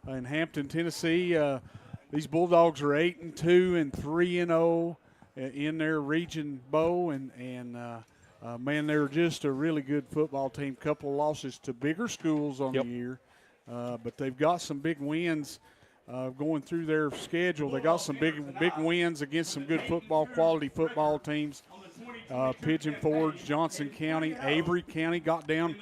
in Hampton, Tennessee. These Bulldogs are 8-2 and 3-0 in their region bowl, and man, they're just a really good football team. Couple of losses to bigger schools on the year, but they've got some big wins going through their schedule. They got some big wins against some good quality football teams. Pigeon Forge, Johnson County, Avery County got down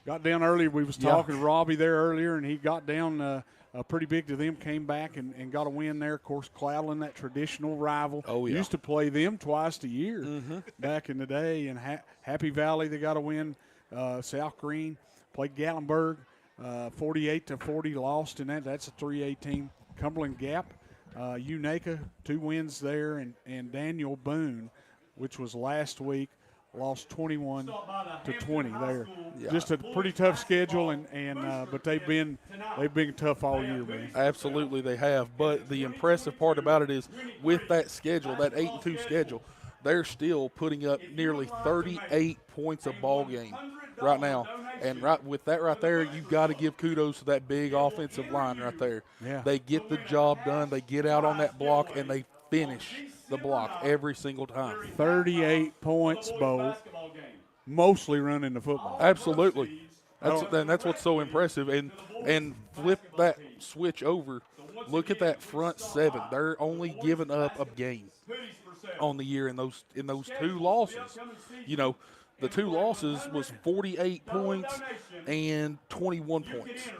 early. We was talking to Robbie there earlier, and he got down pretty big to them, came back and got a win there. Of course, Cloudland, that traditional rival. Oh, yeah. Used to play them twice a year back in the day. And Happy Valley, they got a win. South Green played Gatlinburg, 48-40, lost in that. That's a 3A team. Cumberland Gap, Unaka, 2 wins there. And Daniel Boone, which was last week, lost 21-20 there. Yeah. Just a pretty tough schedule, but they've been tough all year, man. Absolutely, they have. But the impressive part about it is, with that schedule, that 8-2 schedule, they're still putting up nearly 38 points a ball game right now. And with that right there, you've got to give kudos to that big offensive line right there. Yeah. They get the job done. They get out on that block, and they finish the block every single time. 38 points, Bo, mostly running the football. Absolutely. That's what's so impressive. And flip that switch over. Look at that front 7. They're only giving up a game on the year in those 2 losses. You know, the 2 losses was 48 points and 21 points.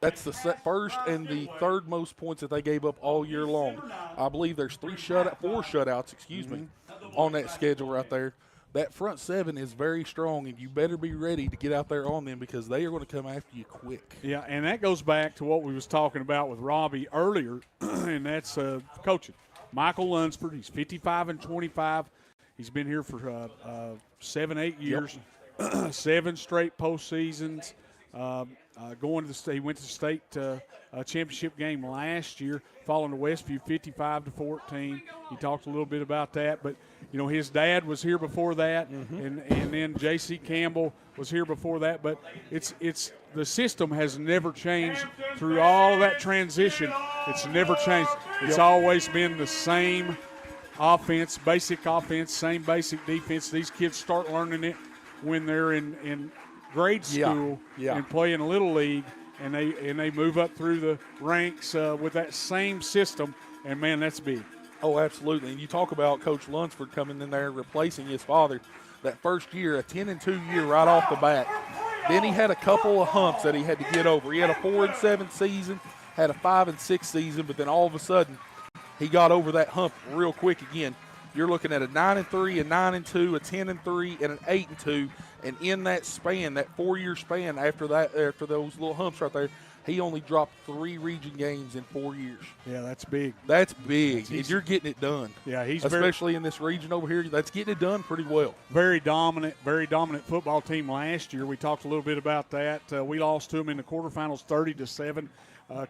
That's the first and the third most points that they gave up all year long. I believe there's 4 shutouts, on that schedule right there. That front 7 is very strong, and you better be ready to get out there on them because they are going to come after you quick. Yeah, and that goes back to what we was talking about with Robbie earlier, and that's coaching. Michael Lunsford, he's 55-25. He's been here for 7-8 years, 7 straight postseasons. going to the state. He went to the state championship game last year, falling to Westview 55-14. He talked a little bit about that, but his dad was here before that, and then J.C. Campbell was here before that. But it's the system has never changed through all of that transition. It's never changed. It's always been the same offense, basic offense, same basic defense. These kids start learning it when they're in grade school and play in a little league, and they move up through the ranks with that same system, and man, that's big. Oh, absolutely. And you talk about Coach Lunsford coming in there replacing his father that first year, a 10-2 year right off the bat. Then he had a couple of humps that he had to get over. He had a 4-7 season, had a 5-6 season, but then all of a sudden he got over that hump real quick again. You're looking at a 9-3, a 9-2, a 10-3, and an 8-2. And in that span, that 4-year span after those little humps right there, he only dropped 3 region games in 4 years. Yeah, that's big. That's big. And you're getting it done. Yeah, he's especially in this region over here. That's getting it done pretty well. Very dominant football team last year. We talked a little bit about that. We lost to them in the quarterfinals 30-7.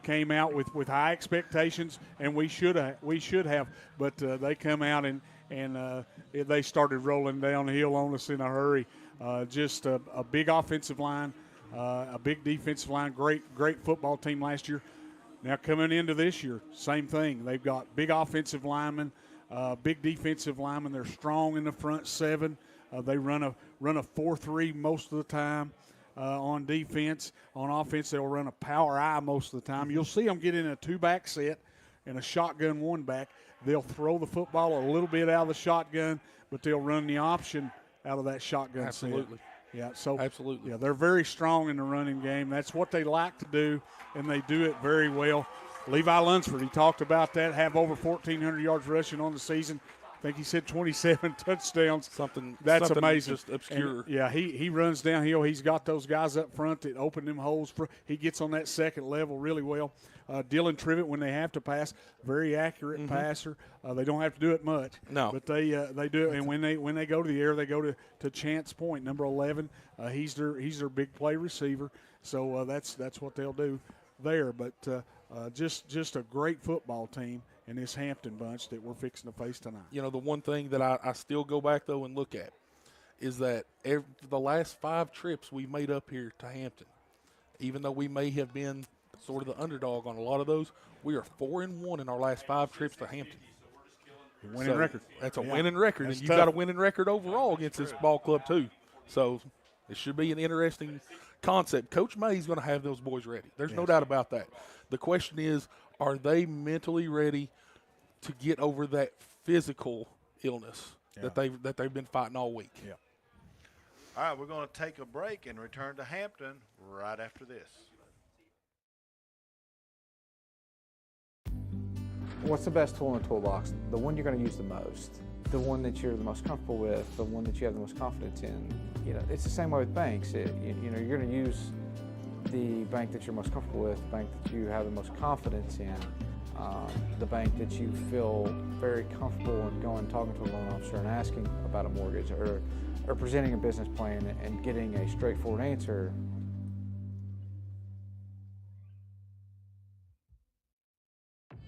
Came out with high expectations, and we should have. But they come out and they started rolling downhill on us in a hurry. Just a big offensive line, a big defensive line, great football team last year. Now coming into this year, same thing. They've got big offensive linemen, big defensive linemen. They're strong in the front seven. They run a 4-3 most of the time. On defense. On offense, they'll run a power I most of the time. You'll see them get in a 2-back set and a shotgun 1-back. They'll throw the football a little bit out of the shotgun, but they'll run the option out of that shotgun Absolutely. set. Yeah, so absolutely. Yeah, they're very strong in the running game. That's what they like to do, and they do it very well. Levi Lunsford, he talked about that, have over 1,400 yards rushing on the season. I think he said 27 touchdowns. That's amazing. Just obscure. And, he runs downhill. He's got those guys up front that open them holes. He gets on that second level really well. Dylan Trivet, when they have to pass, very accurate passer. They don't have to do it much. No. But they do it. And when they go to the air, they go to Chance Point, number 11. He's their big play receiver. So that's what they'll do there. But just a great football team in this Hampton bunch that we're fixing to face tonight. The one thing that I still go back, though, and look at is that the last 5 trips we've made up here to Hampton, even though we may have been sort of the underdog on a lot of those, we are 4-1 in our last 5 trips to Hampton. Winning record. That's a winning record, and you've got a winning record overall against this ball club, too. So it should be an interesting concept. Coach May's going to have those boys ready. There's no doubt about that. The question is, are they mentally ready to get over that physical illness that they've been fighting all week? Yeah. All right, we're going to take a break and return to Hampton right after this. What's the best tool in the toolbox? The one you're going to use the most, the one that you're the most comfortable with, the one that you have the most confidence in. It's the same way with banks. You're going to use the bank that you're most comfortable with, the bank that you have the most confidence in, the bank that you feel very comfortable in going talking to a loan officer and asking about a mortgage or presenting a business plan and getting a straightforward answer.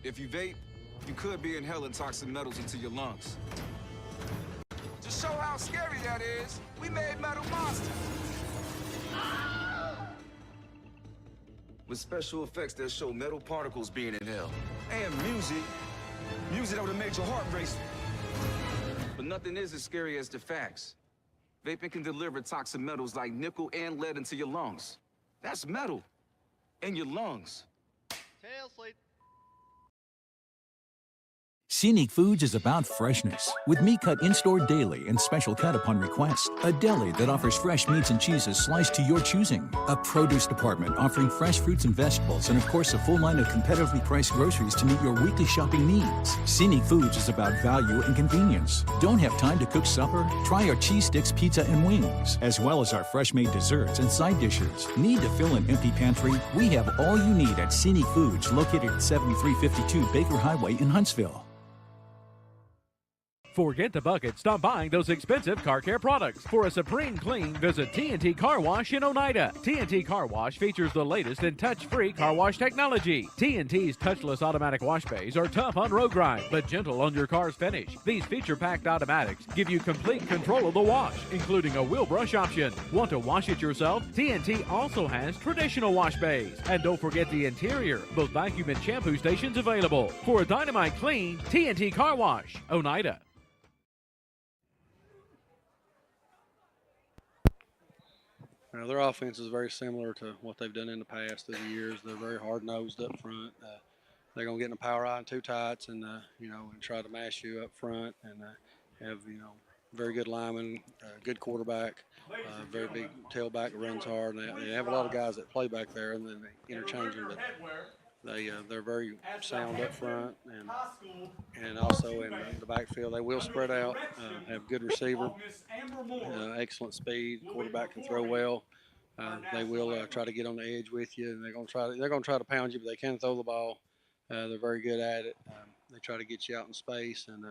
If you vape, you could be inhaling toxic metals into your lungs. To show how scary that is, we made Metal Monster. With special effects that show metal particles being inhaled. And music that would have made your heart race. But nothing is as scary as the facts. Vaping can deliver toxic metals like nickel and lead into your lungs. That's metal in your lungs. Tail slate. Scenic Foods is about freshness, with meat cut in-store daily and special cut upon request. A deli that offers fresh meats and cheeses sliced to your choosing. A produce department offering fresh fruits and vegetables, and of course a full line of competitively priced groceries to meet your weekly shopping needs. Scenic Foods is about value and convenience. Don't have time to cook supper? Try our cheese sticks, pizza, and wings, as well as our fresh-made desserts and side dishes. Need to fill an empty pantry? We have all you need at Scenic Foods, located at 7352 Baker Highway in Huntsville. Forget the bucket. Stop buying those expensive car care products. For a supreme clean, visit T&T Car Wash in Oneida. T&T Car Wash features the latest in touch-free car wash technology. T&T's touchless automatic wash bays are tough on road grime, but gentle on your car's finish. These feature-packed automatics give you complete control of the wash, including a wheel brush option. Want to wash it yourself? T&T also has traditional wash bays. And don't forget the interior, both vacuum and shampoo stations available. For a dynamite clean, T&T Car Wash, Oneida. Their offense is very similar to what they've done in the past through the years. They're very hard-nosed up front. They're going to get in the power eye and two tights and, and try to mash you up front and have, very good linemen, good quarterback, very big tailback that runs hard. And they have a lot of guys that play back there, and then they interchange them. But they're very sound up front and also in the backfield. They will spread out, have good receiver, excellent speed. Quarterback can throw well. They will try to get on the edge with you, and they're going to try to pound you, but they can throw the ball. They're very good at it. They try to get you out in space, and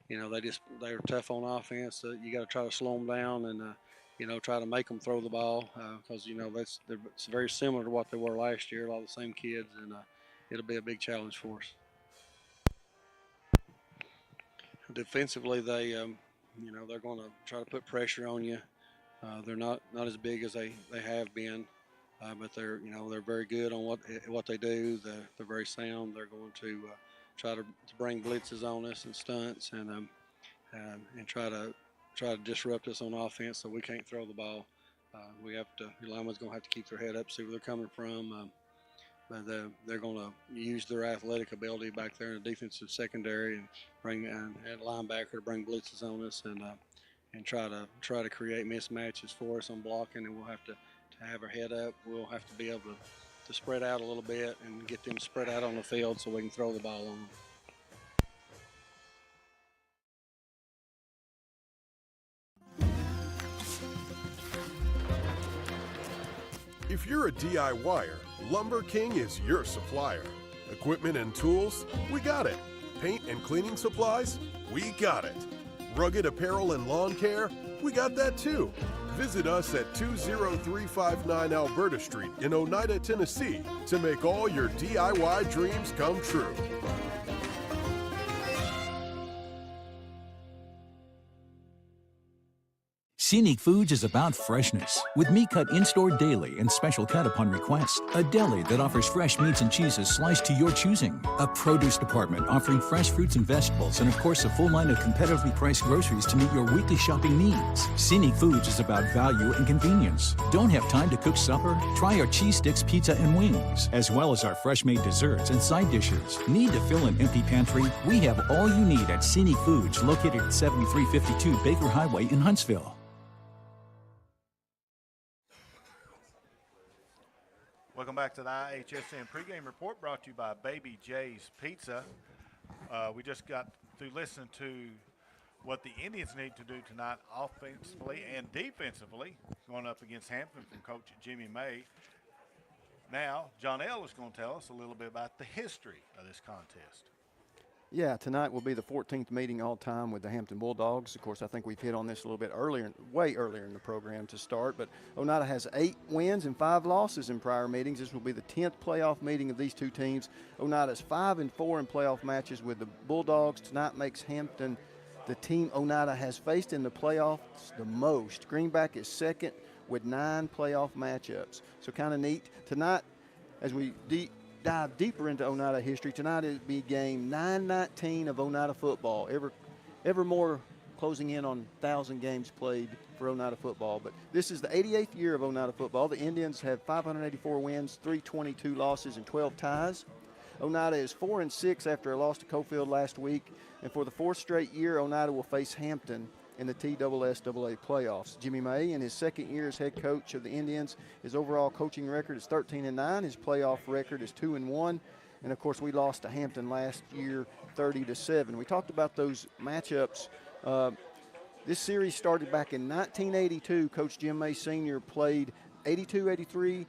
they're tough on offense. So you got to try to slow them down and try to make them throw the ball because it's very similar to what they were last year. A lot of the same kids, and it'll be a big challenge for us. Defensively, they're going to try to put pressure on you. They're not as big as they have been, but they're very good on what they do. They're very sound. They're going to try to bring blitzes on us and stunts and try to disrupt us on offense so we can't throw the ball. Your lineman's going to have to keep their head up, see where they're coming from. But they're going to use their athletic ability back there in the defensive secondary and bring a linebacker to bring blitzes on us and try to create mismatches for us on blocking. And we'll have to have our head up. We'll have to be able to spread out a little bit and get them spread out on the field so we can throw the ball on them. If you're a DIYer, Lumber King is your supplier. Equipment and tools, we got it. Paint and cleaning supplies, we got it. Rugged apparel and lawn care, we got that too. Visit us at 20359 Alberta Street in Oneida, Tennessee to make all your DIY dreams come true. Scenic Foods is about freshness, with meat cut in-store daily and special cut upon request. A deli that offers fresh meats and cheeses sliced to your choosing. A produce department offering fresh fruits and vegetables, and of course a full line of competitively priced groceries to meet your weekly shopping needs. Scenic Foods is about value and convenience. Don't have time to cook supper? Try our cheese sticks, pizza, and wings, as well as our fresh-made desserts and side dishes. Need to fill an empty pantry? We have all you need at Scenic Foods, located at 7352 Baker Highway in Huntsville. Welcome back to the IHSN pregame report brought to you by Baby J's Pizza. We just got through listening to what the Indians need to do tonight offensively and defensively going up against Hampton from Coach Jimmy May. Now, John L. is going to tell us a little bit about the history of this contest. Yeah, tonight will be the 14th meeting all time with the Hampton Bulldogs. Of course, I think we've hit on this a little bit earlier, way earlier in the program to start, but Oneida has 8 wins and 5 losses in prior meetings. This will be the 10th playoff meeting of these two teams. Oneida's 5-4 in playoff matches with the Bulldogs. Tonight makes Hampton the team Oneida has faced in the playoffs the most. Greenback is second with 9 playoff matchups. So kind of neat. Tonight, as we dive deeper into Oneida history, tonight will be game 919 of Oneida football. Ever more closing in on 1,000 games played for Oneida football. But this is the 88th year of Oneida football. The Indians have 584 wins, 322 losses, and 12 ties. Oneida is 4-6 after a loss to Cofield last week. And for the 4th straight year, Oneida will face Hampton in the TSSAA playoffs. Jimmy May, in his 2nd year as head coach of the Indians, his overall coaching record is 13-9. His playoff record is 2-1. And of course, we lost to Hampton last year, 30-7. We talked about those matchups. This series started back in 1982. Coach Jim May Sr. played 82-83.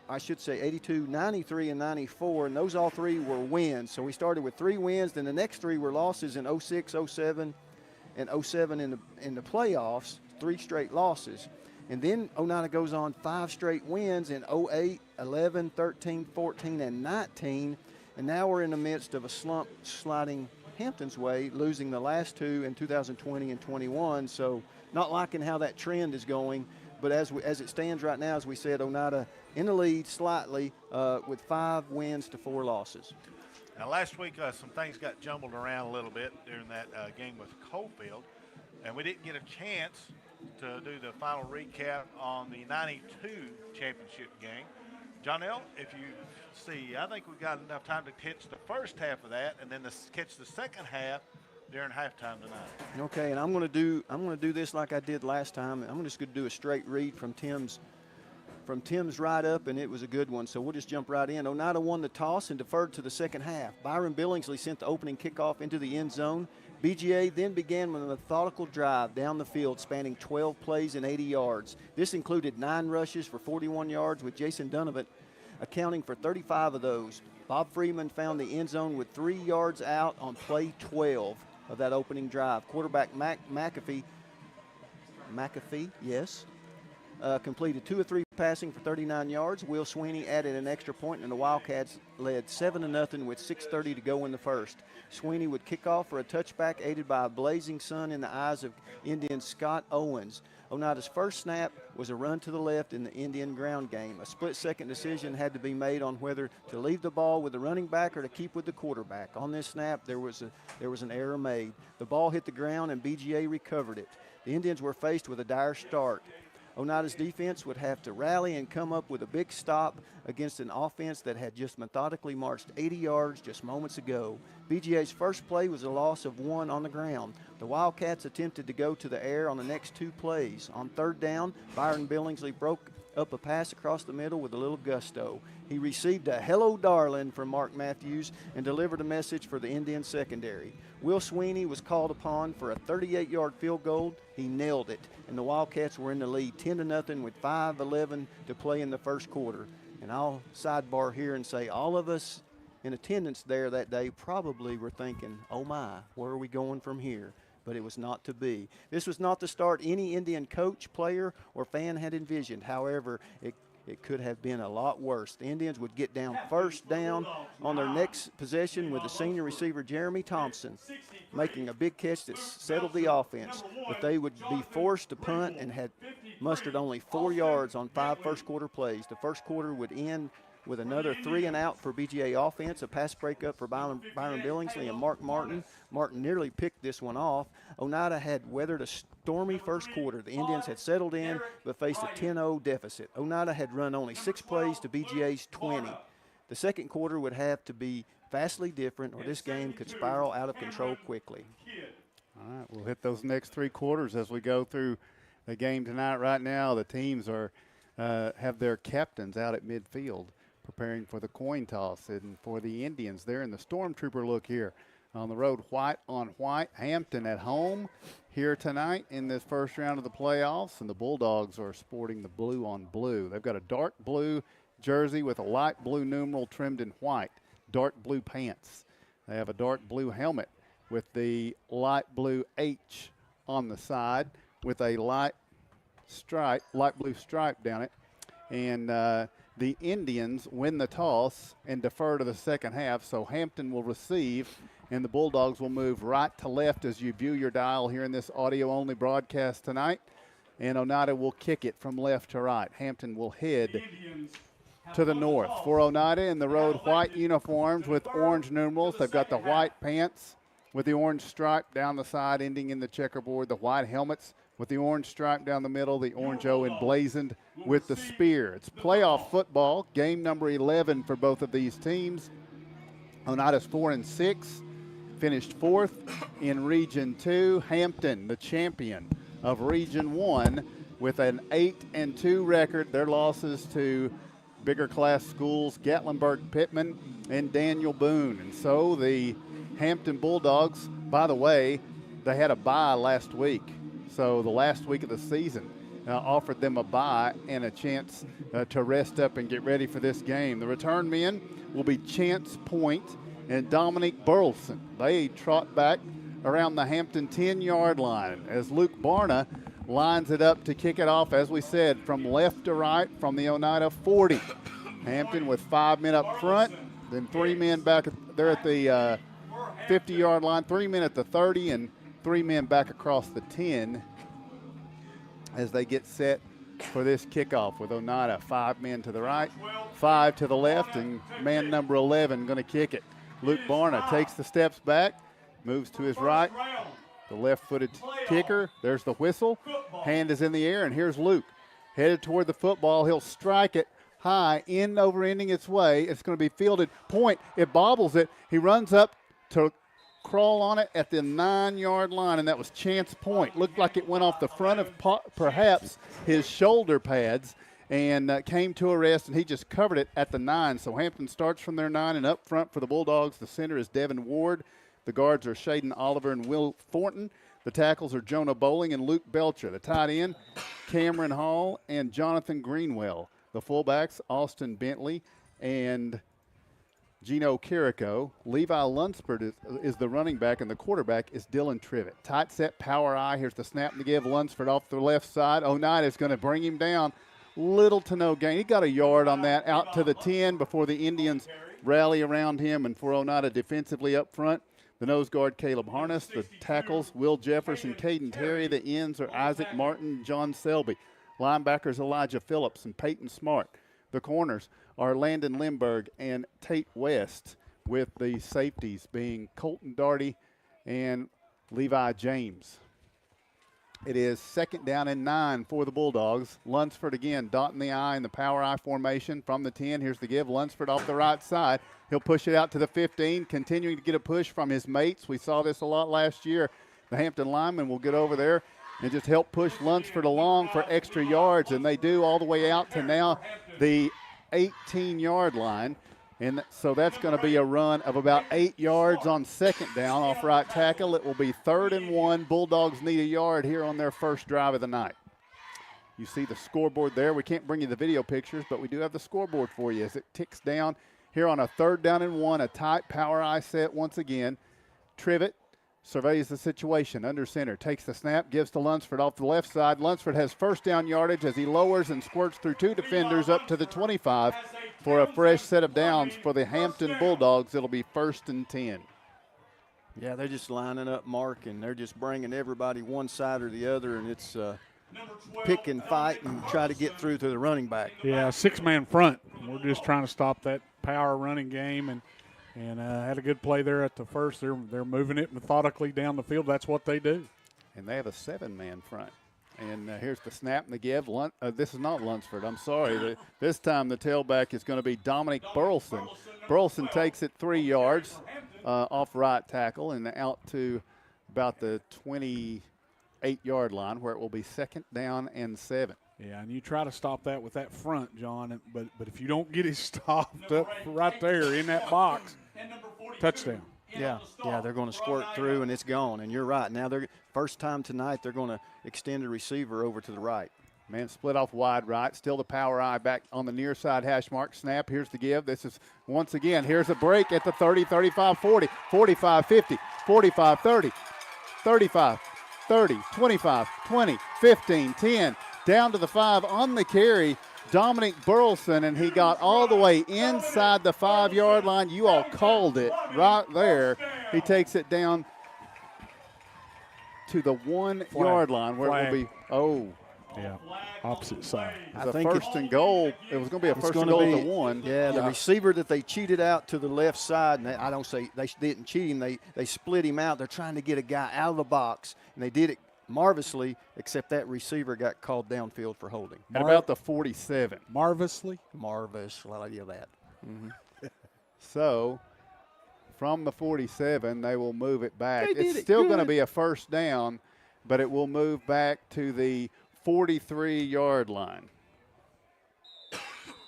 I should say 82, 93, and 94, and those all 3 were wins. So we started with 3 wins, then the next 3 were losses in 06, 07, and 07 in the playoffs, 3 straight losses. And then Oneida goes on 5 straight wins in 08, 11, 13, 14, and 19. And now we're in the midst of a slump sliding Hampton's way, losing the last 2 in 2020 and 21. So not liking how that trend is going. But as it stands right now, as we said, Oneida in the lead slightly with 5 wins to 4 losses. Now, last week, some things got jumbled around a little bit during that game with Coalfield, and we didn't get a chance to do the final recap on the 92 championship game. Jonell, if you see, I think we've got enough time to catch the first half of that, and then catch the second half during halftime tonight. Okay, and I'm going to do this like I did last time. I'm just going to do a straight read from Tim's write-up, and it was a good one, so we'll just jump right in. Oneida won the toss and deferred to the second half. Byron Billingsley sent the opening kickoff into the end zone. BGA then began with a methodical drive down the field spanning 12 plays and 80 yards. This included 9 rushes for 41 yards, with Jason Donovan accounting for 35 of those. Bob Freeman found the end zone with 3 yards out on play 12 of that opening drive. Quarterback McAfee, yes, completed 2 of 3 passing for 39 yards. Will Sweeney added an extra point, and the Wildcats led 7-0 with 6:30 to go in the first. Sweeney would kick off for a touchback, aided by a blazing sun in the eyes of Indian Scott Owens. Oneida's first snap was a run to the left in the Indian ground game. A split-second decision had to be made on whether to leave the ball with the running back or to keep with the quarterback. On this snap, there was an error made. The ball hit the ground, and BGA recovered it. The Indians were faced with a dire start. Oneida's defense would have to rally and come up with a big stop against an offense that had just methodically marched 80 yards just moments ago. BGA's first play was a loss of 1 on the ground. The Wildcats attempted to go to the air on the next 2 plays. On third down, Byron Billingsley broke up a pass across the middle with a little gusto. He received a hello darling from Mark Matthews and delivered a message for the Indian secondary. Will Sweeney was called upon for a 38-yard field goal. He nailed it, and the Wildcats were in the lead 10-0 with 5:11 to play in the first quarter. And I'll sidebar here and say all of us in attendance there that day probably were thinking, oh my, where are we going from here? But it was not to be. This was not the start any Indian coach, player, or fan had envisioned. However, it could have been a lot worse. The Indians would get down first down on their next possession with the senior receiver Jeremy Thompson making a big catch that settled the offense. But they would be forced to punt and had mustered only 4 yards on 5 first-quarter plays. The first quarter would end with another 3 and out for BGA offense, a pass breakup for Byron Billingsley and Mark Martin. Martin nearly picked this one off. Oneida had weathered a stormy first quarter. The Indians had settled in but faced a 10-0 deficit. Oneida had run only 6 plays to BGA's 20. The second quarter would have to be vastly different, or this game could spiral out of control quickly. All right, we'll hit those next 3 quarters as we go through the game tonight. Right now, the teams have their captains out at midfield, preparing for the coin toss. And for the Indians, they're in the Stormtrooper look here. On the road, white on white. Hampton at home here tonight in this first round of the playoffs. And the Bulldogs are sporting the blue on blue. They've got a dark blue jersey with a light blue numeral trimmed in white. Dark blue pants. They have a dark blue helmet with the light blue H on the side with a light blue stripe down it. And the Indians win the toss and defer to the second half, so Hampton will receive, and the Bulldogs will move right to left as you view your dial here in this audio-only broadcast tonight, and Oneida will kick it from left to right. Hampton will head to the north. For Oneida in the road, white uniforms with orange numerals. They've got the white pants with the orange stripe down the side ending in the checkerboard, the white helmets with the orange stripe down the middle, the orange O emblazoned with the spear. It's playoff football, game number 11 for both of these teams. Oneida's 4-6, finished 4th in Region 2. Hampton, the champion of Region 1, with an 8-2 record. Their losses to bigger class schools, Gatlinburg-Pittman and Daniel Boone. And so the Hampton Bulldogs, by the way, they had a bye last week. So the last week of the season offered them a bye and a chance to rest up and get ready for this game. The return men will be Chance Point and Dominic Burleson. They trot back around the Hampton 10-yard line as Luke Barna lines it up to kick it off, as we said, from left to right from the Oneida 40. Hampton with 5 men up front, then 3 men back there at the 50-yard line, 3 men at the 30, and 3 men back across the 10 as they get set for this kickoff with Oneida. 5 men to the right, 5 to the left, and man number 11 going to kick it. Luke Barna takes the steps back, moves to his right. The left-footed kicker, there's the whistle. Hand is in the air, and here's Luke. Headed toward the football. He'll strike it high, end over ending its way. It's going to be fielded. Point, it bobbles it. He runs up to crawl on it at the 9-yard line, and that was Chance Point. Looked like it went off the front of perhaps his shoulder pads and came to a rest, and he just covered it at the 9. So Hampton starts from their 9, and up front for the Bulldogs, the center is Devin Ward. The guards are Shaden Oliver and Will Thornton. The tackles are Jonah Bowling and Luke Belcher. The tight end, Cameron Hall and Jonathan Greenwell. The fullbacks, Austin Bentley and Gino Carrico. Levi Lunsford is the running back, and the quarterback is Dylan Trivett. Tight set, power eye. Here's the snap to give Lunsford off the left side. Oneida is going to bring him down. Little to no gain. He got a yard on that out to the 10 before the Indians rally around him, and for Oneida defensively up front, the nose guard, Caleb Harness. The tackles, Will Jefferson, Caden Terry. The ends are Isaac Martin, John Selby. Linebackers, Elijah Phillips and Peyton Smart. The corners are Landon Lindbergh and Tate West, with the safeties being Colton Darty and Levi James. It is 2nd down and 9 for the Bulldogs. Lunsford again dotting the I in the power I formation from the 10. Here's the give. Lunsford off the right side. He'll push it out to the 15, continuing to get a push from his mates. We saw this a lot last year. The Hampton linemen will get over there and just help push Lunsford along for extra yards, and they do all the way out to now the 18-yard line. And so that's going to be a run of about 8 yards on 2nd down off right tackle. It will be 3rd and 1. Bulldogs need a yard here on their first drive of the night. You see the scoreboard there. We can't bring you the video pictures, but we do have the scoreboard for you as it ticks down here on a 3rd down and 1, a tight power eye set once again. Trivett surveys the situation under center, takes the snap, gives to Lunsford off the left side. Lunsford has 1st down yardage as he lowers and squirts through 2 defenders up to the 25 for a fresh set of downs for the Hampton Bulldogs. It'll be 1st and 10. Yeah, they're just lining up, Mark, and they're just bringing everybody one side or the other, and it's pick and fight and try to get through to the running back. Yeah, 6-man front. We're just trying to stop that power running game, and had a good play there at the first. They're moving it methodically down the field. That's what they do. And they have a 7-man front. And here's the snap and the give. This is not Lunsford. I'm sorry. This time the tailback is going to be Dominic Burleson. Burleson takes it 3 yards off right tackle and out to about the 28-yard line, where it will be 2nd down and 7. Yeah, and you try to stop that with that front, John. But if you don't get it stopped up right there in that box, touchdown. Yeah, they're going to squirt through, and it's gone. And you're right. Now, first time tonight, they're going to extend the receiver over to the right. Man split off wide right. Still the power eye back on the near side hash mark. Snap. Here's the give. This is once again. Here's a break at the 30, 35, 40, 45, 50, 45, 30, 35, 30, 25, 20, 15, 10. Down to the 5 on the carry. Dominic Burleson, and he got all the way inside the 5-yard line. You all called it right there. He takes it down to the 1-yard line where it will be, yeah, opposite side. I think 1st and goal. It was going to be a 1st and goal to 1. Yeah, the receiver that they cheated out to the left side, and I don't say they didn't cheat him. They split him out. They're trying to get a guy out of the box, and they did it marvelously, except that receiver got called downfield for holding. At about the 47. Marvelously? Marvelous. I like that. Mm-hmm. So, from the 47, they will move it back. It's still going to be a 1st down, but it will move back to the 43-yard line.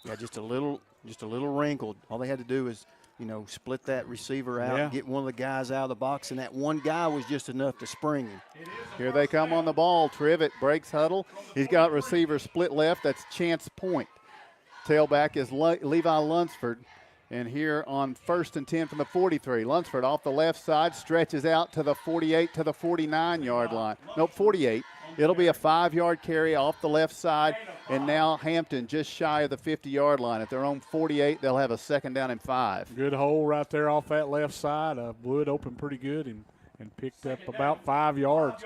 Yeah, just a little wrinkled. All they had to do is, split that receiver out, get one of the guys out of the box, and that one guy was just enough to spring him. Here they come on the ball. Trivett breaks huddle. He's got receiver split left. That's Chance Point. Tailback is Levi Lunsford. And here on 1st and 10 from the 43, Lunsford off the left side, stretches out to the 48 to the 49-yard line. Nope, 48. It'll be a 5-yard carry off the left side, and now Hampton just shy of the 50-yard line. At their own 48, they'll have a 2nd down and 5. Good hole right there off that left side. Blew it open pretty good and picked up about 5 yards.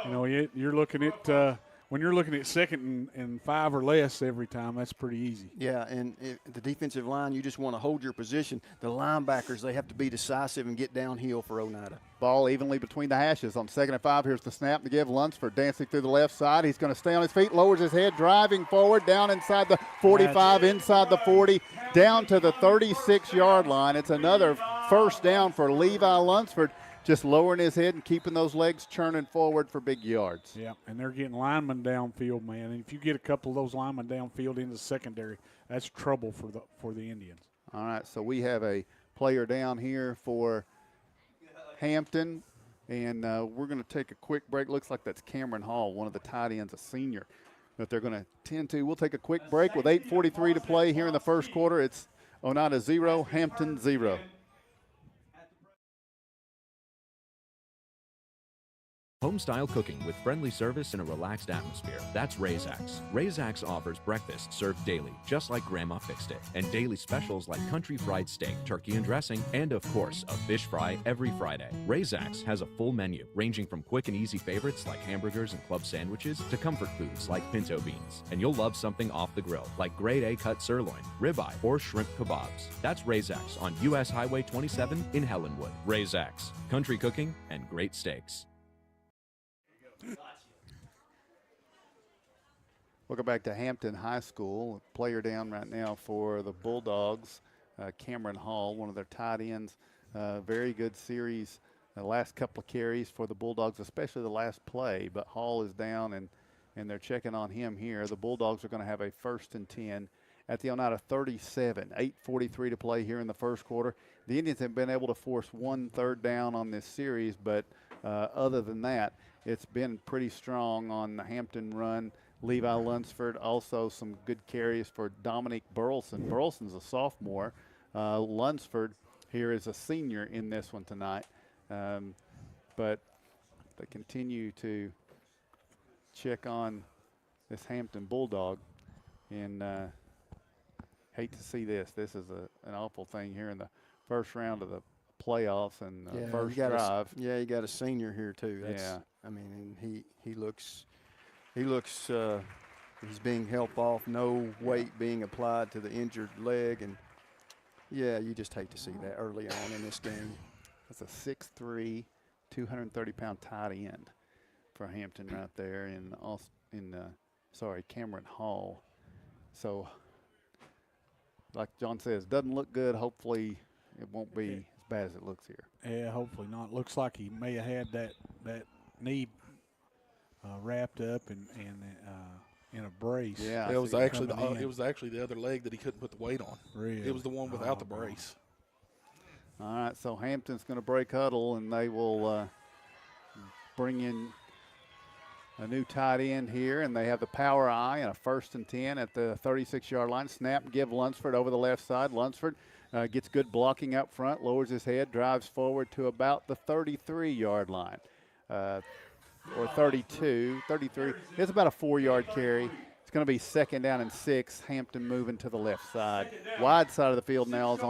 You know, you're looking at when you're looking at 2nd and 5 or less every time, that's pretty easy. Yeah, and the defensive line, you just want to hold your position. The linebackers, they have to be decisive and get downhill for Oneida. Ball evenly between the hashes on 2nd and 5. Here's the snap to give. Lunsford dancing through the left side. He's going to stay on his feet, lowers his head, driving forward, down inside the 45, inside the 40, down to the 36-yard line. It's another 1st down for Levi Lunsford, just lowering his head and keeping those legs churning forward for big yards. Yeah, and they're getting linemen downfield, man. And if you get a couple of those linemen downfield in the secondary, that's trouble for the Indians. All right, so we have a player down here for Hampton, and we're going to take a quick break. Looks like that's Cameron Hall, one of the tight ends, a senior, that they're going to tend to. We'll take a quick break with 8:43 to play here in the first quarter. It's Oneida 0, Hampton 0. Home-style cooking with friendly service and a relaxed atmosphere. That's Ray's-X. Ray's-X offers breakfast served daily, just like Grandma fixed it, and daily specials like country fried steak, turkey and dressing, and of course, a fish fry every Friday. Ray's-X has a full menu, ranging from quick and easy favorites like hamburgers and club sandwiches to comfort foods like pinto beans. And you'll love something off the grill, like grade A cut sirloin, ribeye, or shrimp kebabs. That's Ray's-X on U.S. Highway 27 in Helenwood. Ray's-X, country cooking and great steaks. Welcome back to Hampton High School. A player down right now for the Bulldogs, Cameron Hall, one of their tight ends. Very good series. The last couple of carries for the Bulldogs, especially the last play. But Hall is down, and they're checking on him here. The Bulldogs are going to have a 1st and 10 at the Oneida 37. 8:43 to play here in the first quarter. The Indians have been able to force 1 3rd down on this series, but other than that, it's been pretty strong on the Hampton run. Levi Lunsford, also some good carries for Dominic Burleson. Burleson's a sophomore. Lunsford here is a senior in this one tonight. But they continue to check on this Hampton Bulldog. And hate to see this. This is an awful thing here in the first round of the playoffs and first drive. You got a senior here too. That's, I mean, he looks he's being helped off, no weight being applied to the injured leg, and you just hate to see that early on in this game. That's a 6'3", 230-pound tight end for Hampton right there, Cameron Hall. So, like John says, doesn't look good. Hopefully, it won't be as bad as it looks here. Yeah, hopefully not. Looks like he may have had that knee wrapped up and in a brace. Yeah, it was actually the other leg that he couldn't put the weight on. Really? It was the one without the brace. All right, so Hampton's going to break huddle, and they will bring in a new tight end here, and they have the power eye and a 1st and 10 at the 36-yard line. Snap and give Lunsford over the left side. Lunsford gets good blocking up front, lowers his head, drives forward to about the 33-yard line. Or 32, 33. It's about a 4-yard carry. It's going to be 2nd down and 6. Hampton moving to the left side. Wide side of the field now is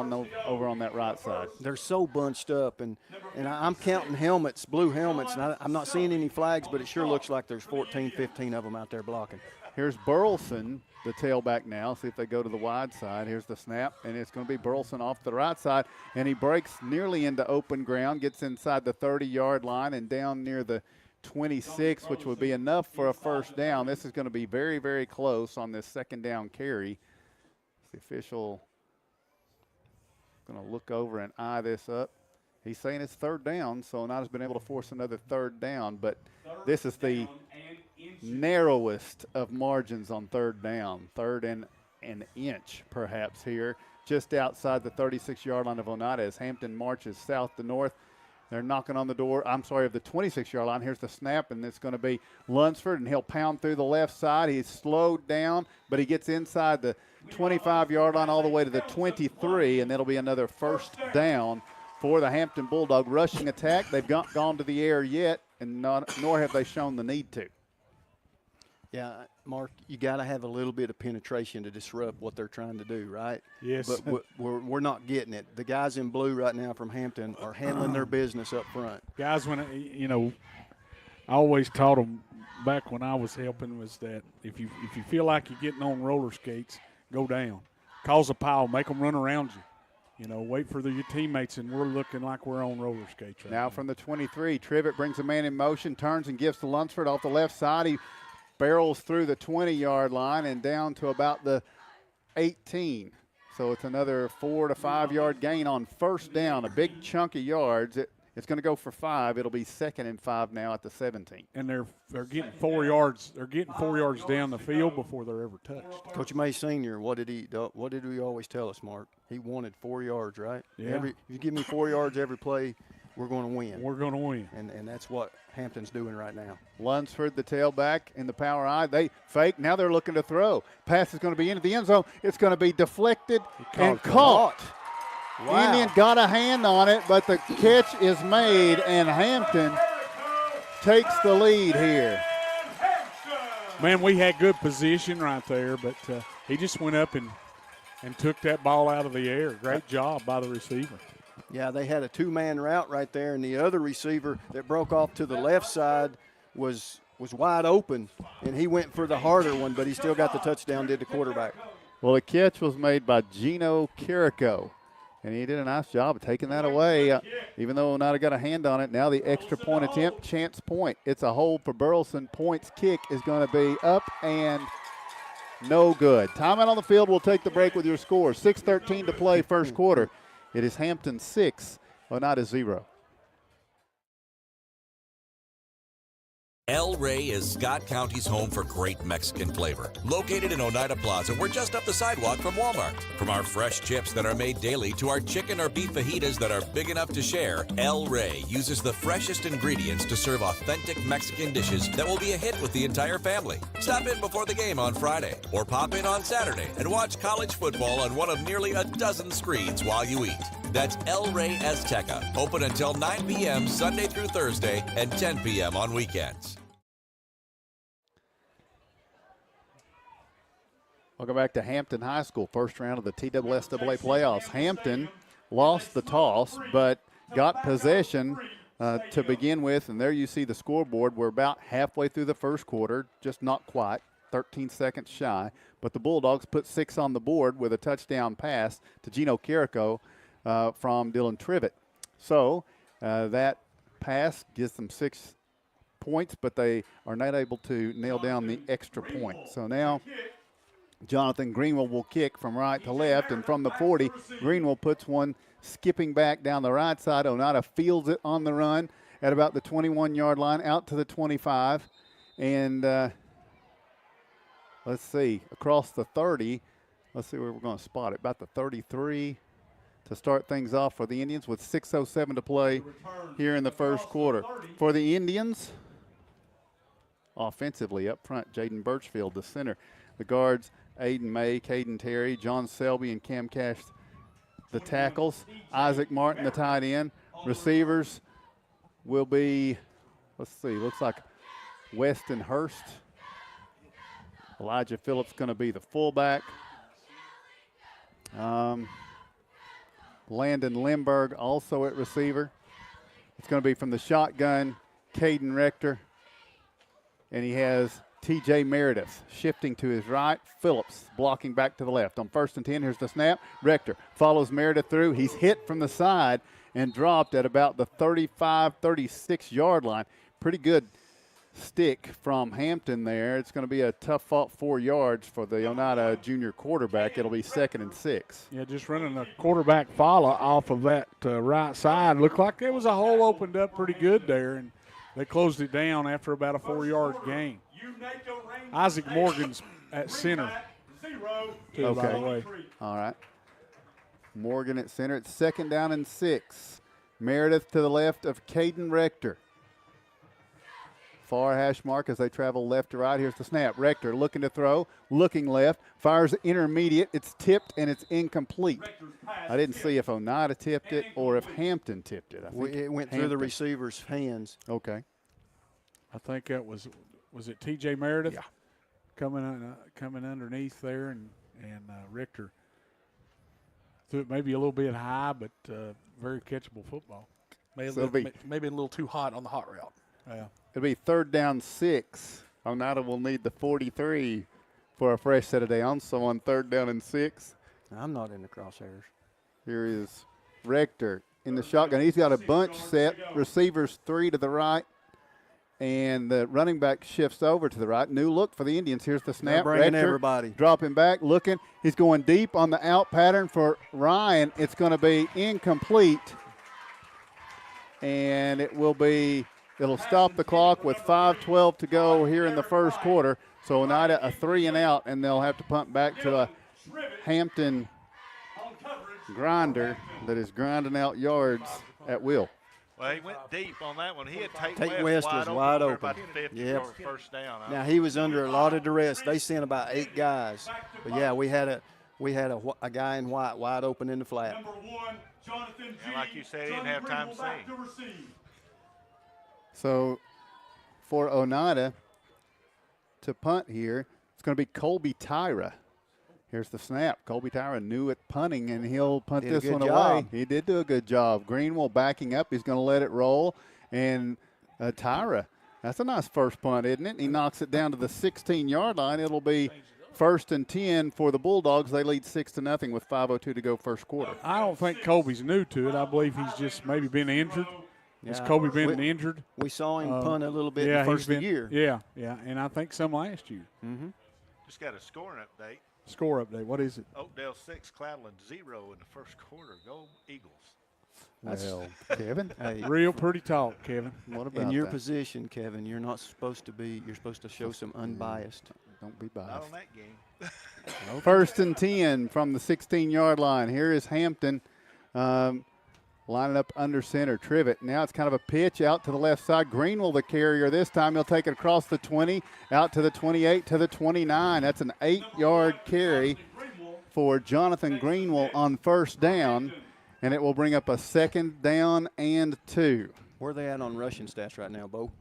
over on that right side. They're so bunched up, and I'm counting helmets, blue helmets, and I'm not seeing any flags, but it sure looks like there's 14, 15 of them out there blocking. Here's Burleson, the tailback now. See if they go to the wide side. Here's the snap, and it's going to be Burleson off the right side, and he breaks nearly into open ground, gets inside the 30-yard line and down near the 26, which would be enough for a 1st down. This is going to be very, very close on this 2nd down carry. The official going to look over and eye this up. He's saying it's 3rd down, so Oneida's been able to force another 3rd down, but this is the narrowest of margins on 3rd down. 3rd and an inch perhaps here, just outside the 36-yard line of Oneida as Hampton marches south to north. They're knocking on the door, of the 26-yard line. Here's the snap, and it's going to be Lunsford, and he'll pound through the left side. He's slowed down, but he gets inside the 25-yard line all the way to the 23, and that'll be another first down for the Hampton Bulldog. Rushing attack, they've not gone to the air yet, and nor have they shown the need to. Yeah, Mark, you got to have a little bit of penetration to disrupt what they're trying to do, right? Yes. But we're not getting it. The guys in blue right now from Hampton are handling their business up front. Guys, I always taught them back when I was helping was that if you feel like you're getting on roller skates, go down. Cause a pile, make them run around you. Wait for your teammates, and we're looking like we're on roller skates right now. From the 23, Trivett brings a man in motion, turns and gives to Lunsford off the left side. He barrels through the 20-yard line and down to about the 18. So it's another 4 to 5 yard gain on first down, a big chunk of yards. It's going to go for 5. It'll be 2nd and 5 now at the 17. And they're getting 4 yards. They're getting 4 yards down the field before they're ever touched. Coach May Sr., what did he always tell us, Mark? He wanted 4 yards, right? Yeah. If you give me 4 yards every play, we're going to win. We're going to win. And that's what Hampton's doing right now. Lunsford, the tailback, in the power eye. They fake. Now they're looking to throw. Pass is going to be into the end zone. It's going to be deflected and caught. Wow. Indian got a hand on it, but the catch is made, and Hampton takes the lead here. Man, we had good position right there, but he just went up and took that ball out of the air. Great job by the receiver. Yeah, they had a 2-man route right there, and the other receiver that broke off to the left side was wide open, and he went for the harder one, but he still got the touchdown, did the quarterback. Well, the catch was made by Gino Carrico, and he did a nice job of taking that away, even though Oneida got a hand on it. Now the extra point attempt, chance point. It's a hold for Burleson. Points kick is going to be up and no good. Timeout on the field. We'll take the break with your score. 6:13 to play first quarter. It is Hampton 6, Oneida 0. El Rey is Scott County's home for great Mexican flavor. Located in Oneida Plaza, we're just up the sidewalk from Walmart. From our fresh chips that are made daily to our chicken or beef fajitas that are big enough to share, El Rey uses the freshest ingredients to serve authentic Mexican dishes that will be a hit with the entire family. Stop in before the game on Friday or pop in on Saturday and watch college football on one of nearly a dozen screens while you eat. That's El Rey Azteca, open until 9 p.m. Sunday through Thursday and 10 p.m. on weekends. Welcome back to Hampton High School, first round of the TSSAA playoffs. Hampton lost the toss, but got possession to begin with, and there you see the scoreboard. We're about halfway through the first quarter, just not quite, 13 seconds shy, but the Bulldogs put 6 on the board with a touchdown pass to Gino Carrico from Dylan Trivett. So that pass gives them 6 points, but they are not able to nail down the extra point. So now Jonathan Greenwell will kick from right to left, and from the 40, Greenwell puts one skipping back down the right side. Oneida fields it on the run at about the 21-yard line, out to the 25. And let's see, across the 30, let's see where we're going to spot it, about the 33 to start things off for the Indians with 6:07 to play here in the first quarter. For the Indians, offensively up front, Jaden Birchfield, the center. The guards, Aiden May, Caden Terry, John Selby, and Cam Cash, the tackles. Isaac Martin, the tight end. Receivers will be, let's see, looks like Weston Hurst. Elijah Phillips going to be the fullback. Landon Limberg also at receiver. It's going to be from the shotgun, Caden Rector. And he has T.J. Meredith shifting to his right. Phillips blocking back to the left. On 1st and 10, here's the snap. Rector follows Meredith through. He's hit from the side and dropped at about the 35, 36-yard line. Pretty good stick from Hampton there. It's going to be a tough fought 4 yards for the Oneida junior quarterback. It'll be 2nd and 6. Yeah, just running a quarterback follow off of that right side. Looked like there was a hole opened up pretty good there, and they closed it down after about a 4-yard gain. Isaac Morgan's at center, too, by the way. All right. Morgan at center. It's 2nd down and 6 Meredith to the left of Caden Rector. Far hash mark as they travel left to right. Here's the snap. Rector looking to throw, looking left, fires intermediate. It's tipped and it's incomplete. I didn't see if Oneida tipped it or if Hampton tipped it. I think It went through the receiver's hands. Okay. I think that was it T.J. Meredith? Yeah. Coming underneath there, and Richter threw it maybe a little bit high, but very catchable football. Maybe a little too hot on the hot route. Yeah. It'll be 3rd down 6. Oneida will need the 43 for a fresh set of downs. So on 3rd down and 6. I'm not in the crosshairs. Here is Rector in the shotgun. He's got a bunch set. Receivers 3 to the right. And the running back shifts over to the right. New look for the Indians. Here's the snap. They're bringing Rector everybody. dropping back, looking. He's going deep on the out pattern for Ryan. It's going to be incomplete. And it'll stop the clock with 5:12 to go here in the first quarter. So Oneida a 3 and out, and they'll have to punt back to a Hampton grinder that is grinding out yards at will. Well, he went deep on that one. He had Tate West was wide open. About 50 Yep. for first down. Now he was under a lot of duress. They sent about 8 guys, but yeah, we had a guy in white wide open in the flat. And like you said, he didn't have time to see. So for Oneida to punt here, it's going to be Colby Tyra. Here's the snap. Colby Tyra knew it punting, and he'll punt this one away. He did do a good job. Greenwell backing up. He's going to let it roll. And Tyra, that's a nice first punt, isn't it? He knocks it down to the 16-yard line. It'll be 1st and 10 for the Bulldogs. They lead 6-0 with 5:02 to go first quarter. I don't think Colby's new to it. I believe he's just maybe been injured. Has Colby been injured? We saw him punt a little bit yeah, the first of the year. Yeah, and I think some last year. Mm-hmm. Just got a scoring update. Score update. What is it? Oakdale 6, Cloudland 0 in the first quarter. Go Eagles. Well, Kevin. Hey, real pretty talk, Kevin. What about in your that? position, Kevin, you're not supposed to be. You're supposed to show some unbiased. Don't be biased. Not on that game. 1st and 10 from the 16-yard line. Here is Hampton lining up under center. Trivet. Now it's kind of a pitch out to the left side. Greenwell, the carrier this time. He'll take it across the 20, out to the 28, to the 29. That's an 8-yard carry for Jonathan Greenwell on 1st down, and it will bring up a 2nd down and 2. Where are they at on rushing stats right now, Bo?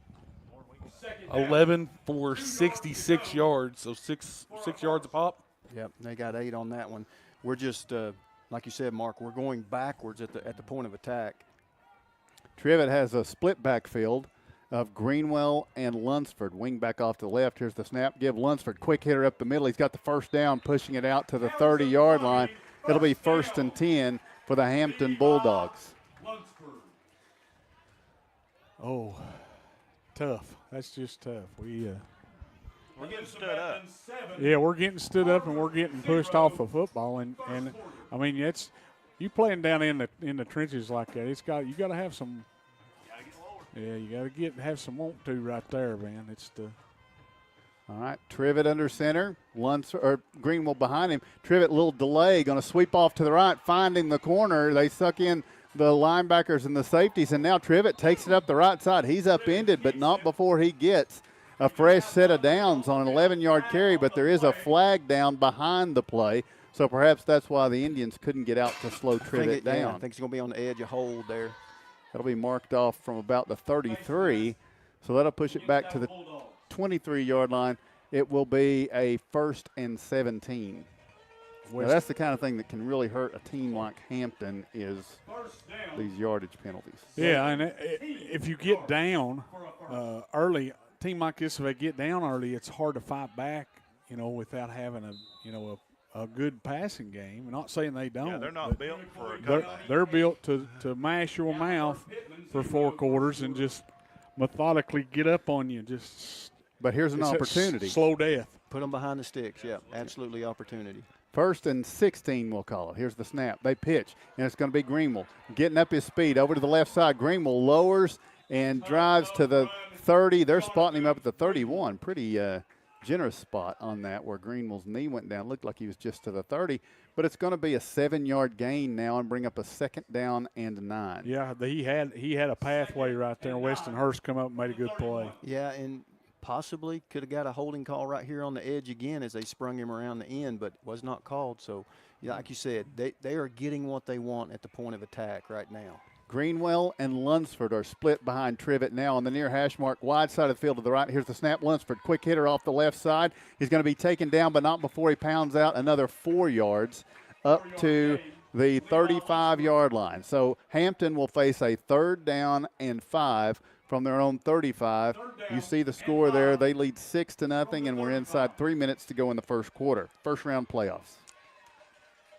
11 for 66 yards, so six yards a pop. Yep, they got 8 on that one. We're just like you said, Mark, we're going backwards at the point of attack. Trivet has a split backfield of Greenwell and Lunsford. Wing back off to the left. Here's the snap. Give Lunsford quick hitter up the middle. He's got the 1st down, pushing it out to the 30-yard line. It'll be 1st and 10 for the Hampton Bulldogs. Oh, tough. That's just tough. We're getting stood up. Yeah, we're getting stood up and we're getting pushed off of football, and I mean it's you playing down in the trenches like that. You got to have some. Yeah, you got to have some want to right there, man. It's the. All right, Trivet under center. Greenwell behind him. Trivet, little delay, going to sweep off to the right, finding the corner. They suck in the linebackers and the safeties, and now Trivet takes it up the right side. He's upended, but not before he gets a fresh set of downs on an 11-yard carry, but there is a flag down behind the play, so perhaps that's why the Indians couldn't get out to slow Trivet down. Yeah, I think it's going to be on the edge of hold there. That'll be marked off from about the 33, so that'll push it back to the 23-yard line. It will be a 1st and 17. Now, that's the kind of thing that can really hurt a team like Hampton is these yardage penalties. Yeah, and if you get down early, a team like this, if they get down early, it's hard to fight back, without having a good passing game. I'm not saying they don't. Yeah, they're not built for a comeback. They're built to mash your mouth for 4 quarters and just methodically get up on you. But here's an opportunity. Slow death. Put them behind the sticks. Yeah, absolutely opportunity. 1st and 16, we'll call it. Here's the snap. They pitch, and it's going to be Greenwell getting up his speed over to the left side. Greenwell lowers and drives to the 30. They're spotting him up at the 31. Pretty generous spot on that where Greenwell's knee went down. Looked like he was just to the 30, but it's going to be a 7-yard gain now and bring up a 2nd down and 9. Yeah, he had a pathway right there. Weston Hurst come up and made a good play. Yeah, and possibly could have got a holding call right here on the edge again as they sprung him around the end, but was not called. So, yeah, like you said, they are getting what they want at the point of attack right now. Greenwell and Lunsford are split behind Trivett now on the near hash mark, wide side of the field to the right. Here's the snap. Lunsford, quick hitter off the left side. He's going to be taken down, but not before he pounds out another 4 yards up to the 35-yard line. So Hampton will face a 3rd down and 5 from their own 35. You see the score there. They lead 6-0, and we're inside 3 minutes to go in the first quarter. First round playoffs.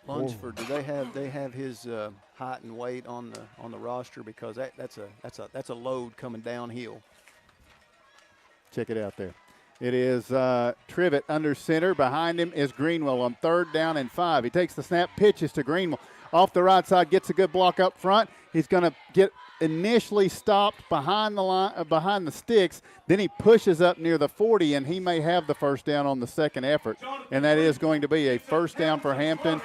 Lunsford, do they have his height and weight on the roster, because that's a load coming downhill. Check it out there. It is Trivett under center. Behind him is Greenwell on 3rd down and 5. He takes the snap, pitches to Greenwell off the right side, gets a good block up front. He's going to get initially stopped behind the line, behind the sticks. Then he pushes up near the 40, and he may have the first down on the second effort, and that is going to be a first down for Hampton,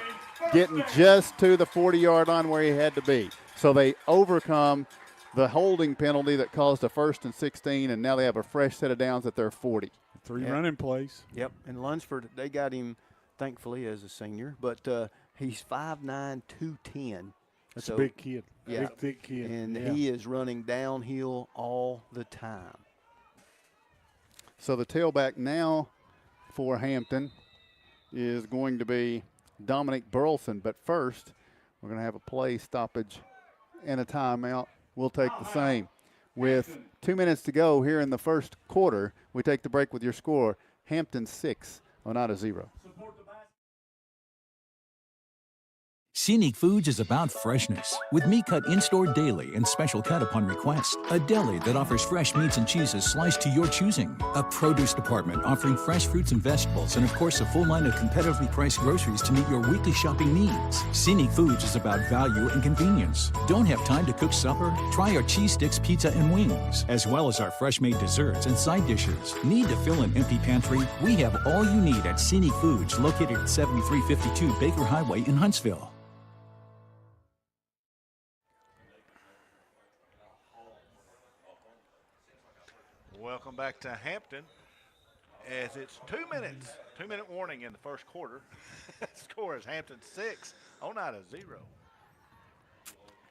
getting just to the 40-yard line where he had to be. So they overcome the holding penalty that caused a 1st and 16, and now they have a fresh set of downs at their 40. 3 running plays. Yep, and Lunsford, they got him, thankfully, as a senior, but he's 5'9", 210. That's a big kid. Yeah, big, thick kid. And he is running downhill all the time. So the tailback now for Hampton is going to be Dominic Burleson. But first, we're going to have a play stoppage and a timeout. We'll take the same. With 2 minutes to go here in the first quarter, we take the break with your score. Hampton 6, Oneida 0. Scenic Foods is about freshness, with meat cut in-store daily and special cut upon request. A deli that offers fresh meats and cheeses sliced to your choosing. A produce department offering fresh fruits and vegetables, and of course a full line of competitively priced groceries to meet your weekly shopping needs. Scenic Foods is about value and convenience. Don't have time to cook supper? Try our cheese sticks, pizza, and wings, as well as our fresh-made desserts and side dishes. Need to fill an empty pantry? We have all you need at Scenic Foods, located at 7352 Baker Highway in Huntsville. Welcome back to Hampton, as it's 2 minutes, 2-minute warning in the first quarter. Score is Hampton 6, Oneida 0.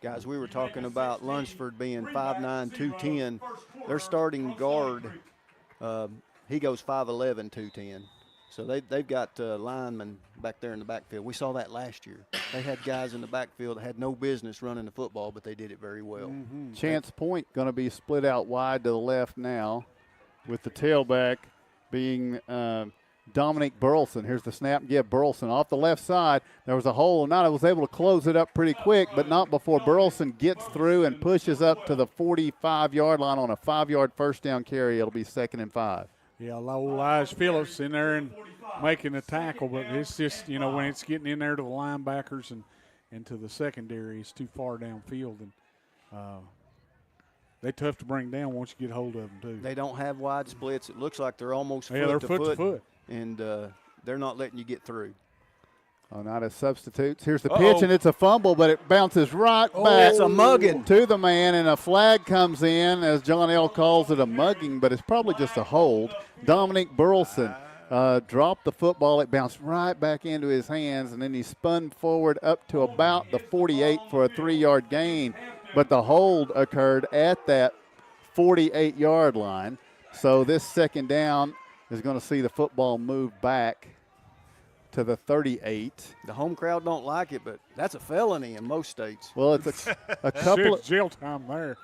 Guys, we were talking about Lunsford being 5'9", 210. Their starting guard, he goes 5'11", 210. So they've got linemen back there in the backfield. We saw that last year. They had guys in the backfield that had no business running the football, but they did it very well. Mm-hmm. Chance point going to be split out wide to the left now, with the tailback being Dominic Burleson. Here's the snap. Yeah, Burleson off the left side. There was a hole. Oneida was able to close it up pretty quick, but not before Burleson gets through and pushes up to the 45-yard line on a 5-yard first down carry. It'll be 2nd and 5. Yeah, old Elijah Phillips in there and making a tackle, but it's just, when it's getting in there to the linebackers and to the secondary, it's too far downfield. And they're tough to bring down once you get hold of them, too. They don't have wide splits. It looks like they're almost foot to foot. And they're not letting you get through. Oneida substitutes. Here's the pitch, and it's a fumble, but it bounces right back. It's a mugging to the man, and a flag comes in, as John L. calls it a mugging, but it's probably just a hold. Dominic Burleson dropped the football. It bounced right back into his hands, and then he spun forward up to about the 48 for a 3-yard gain. But the hold occurred at that 48-yard line. So this 2nd down is going to see the football move back to the 38. The home crowd don't like it, but that's a felony in most states. Well, it's a couple of jail time there.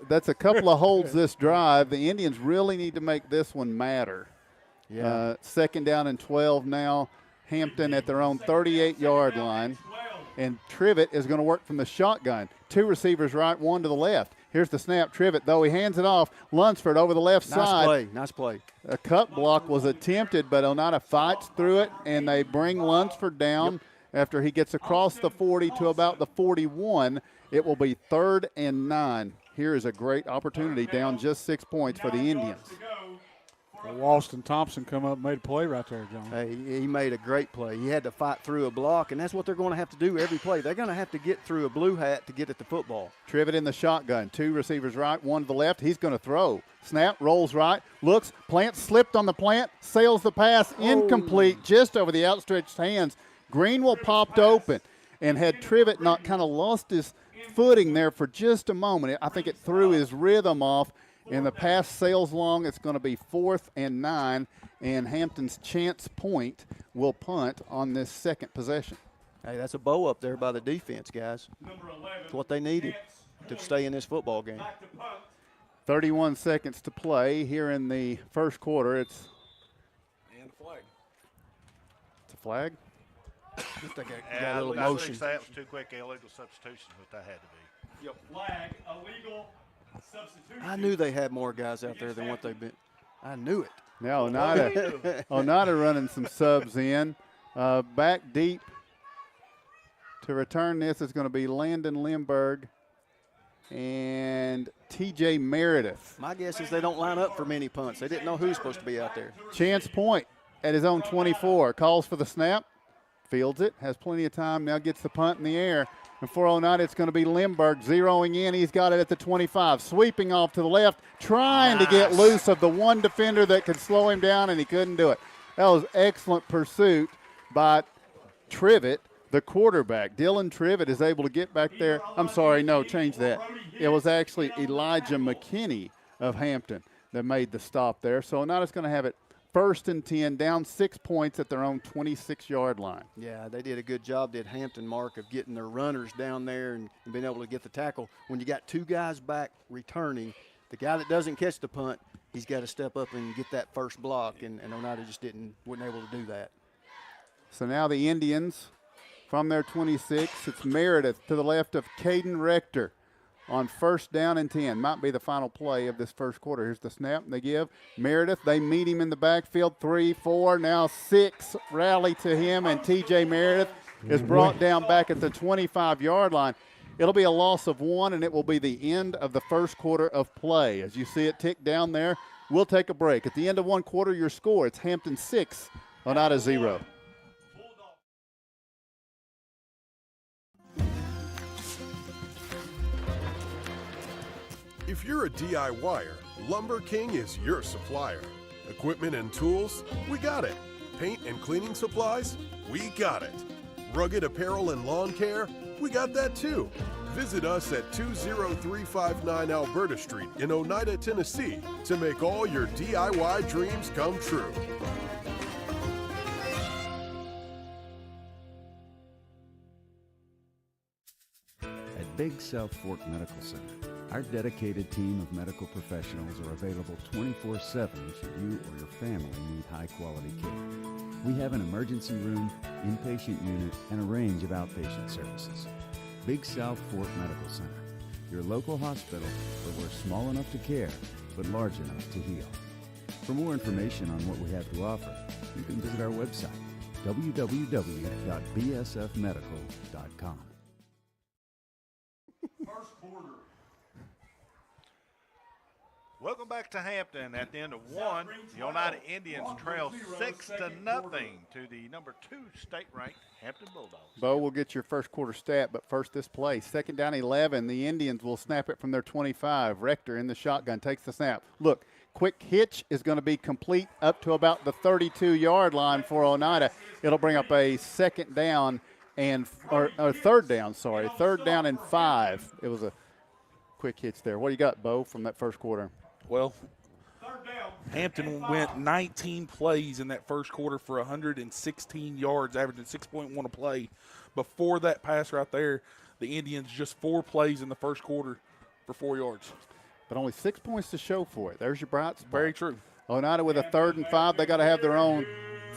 That's a couple of holds this drive. The Indians really need to make this one matter. Yeah. 2nd down and 12 now. Hampton at their own 38-yard line. And Trivett is going to work from the shotgun. 2 receivers right, 1 to the left. Here's the snap. Trivett, though, he hands it off. Lunsford over the left side. Nice play. A cut block was attempted, but Oneida fights through it, and they bring Lunsford down after he gets across the 40 to about the 41. It will be 3rd and 9. Here is a great opportunity, down just 6 points for the Indians. Well, Austin Thompson come up and made a play right there, John. Hey, he made a great play. He had to fight through a block, and that's what they're going to have to do every play. They're going to have to get through a blue hat to get at the football. Trivet in the shotgun. 2 receivers right, 1 to the left. He's going to throw. Snap, rolls right, looks, plant, slipped on the plant, sails the pass, incomplete, just over the outstretched hands. Greenwell popped open, and had Trivet not kind of lost his footing there for just a moment, I think it threw his rhythm off, and the pass sails long. It's going to be 4th and 9, and Hampton's Chance Point will punt on this second possession. Hey, that's a bow up there by the defense, guys. It's what they needed to stay in this football game. 31 seconds to play here in the first quarter. It's And a flag. a flag. Just like Yeah, a little I motion. that was too quick. Illegal substitution, what that had to be. Flag, illegal substitution. I knew they had more guys out there than what they've been. I knew it. Now Oneida running some subs in. Back deep to return this is going to be Landon Lindbergh and TJ Meredith. My guess is they don't line up for many punts. They didn't know who's supposed to be out there. Chance Point at his own 24. Calls for the snap. Fields it. Has plenty of time. Now gets the punt in the air. And for Oneida, it's going to be Lindbergh zeroing in. He's got it at the 25. Sweeping off to the left. Trying to get loose of the one defender that could slow him down, and he couldn't do it. That was excellent pursuit by Trivet, the quarterback. Dylan Trivet is able to get back there. I'm sorry, no, change that. It was actually Elijah McKinney of Hampton that made the stop there. So Oneida's going to have it 1st and 10, down 6 points at their own 26-yard line. Yeah, they did a good job, did Hampton, Mark, of getting their runners down there and being able to get the tackle. When you got 2 guys back returning, the guy that doesn't catch the punt, he's got to step up and get that first block, and Oneida just wasn't able to do that. So now the Indians from their 26, it's Meredith to the left of Caden Rector on 1st down and 10. Might be the final play of this first quarter. Here's the snap they give. Meredith, they meet him in the backfield. 3, 4, now 6 rally to him, and TJ Meredith is brought down back at the 25-yard line. It'll be a loss of 1, and it will be the end of the first quarter of play. As you see it tick down there, we'll take a break. At the end of one quarter, your score, it's Hampton 6, Oneida 0. If you're a DIYer, Lumber King is your supplier. Equipment and tools, we got it. Paint and cleaning supplies, we got it. Rugged apparel and lawn care, we got that too. Visit us at 20359 Alberta Street in Oneida, Tennessee to make all your DIY dreams come true. At Big South Fork Medical Center, our dedicated team of medical professionals are available 24/7 should you or your family need high-quality care. We have an emergency room, inpatient unit, and a range of outpatient services. Big South Fork Medical Center, your local hospital where we're small enough to care, but large enough to heal. For more information on what we have to offer, you can visit our website, www.bsfmedical.com. Welcome back to Hampton. At the end of one, the Oneida Indians trail 6-0 to the number 2 state-ranked Hampton Bulldogs. Bo will get your first quarter stat, but first this play. 2nd down 11. The Indians will snap it from their 25. Rector in the shotgun takes the snap. Look, quick hitch is going to be complete up to about the 32-yard line for Oneida. It'll bring up a 2nd down and or 3rd down, sorry. 3rd down and 5. It was a quick hitch there. What do you got, Bo, from that first quarter? Well, Hampton went 19 plays in that first quarter for 116 yards, averaging 6.1 a play. Before that pass right there, the Indians just 4 plays in the first quarter for 4 yards. But only 6 points to show for it. There's your bright spot. Very true. Oneida with a 3rd and 5. They got to have their own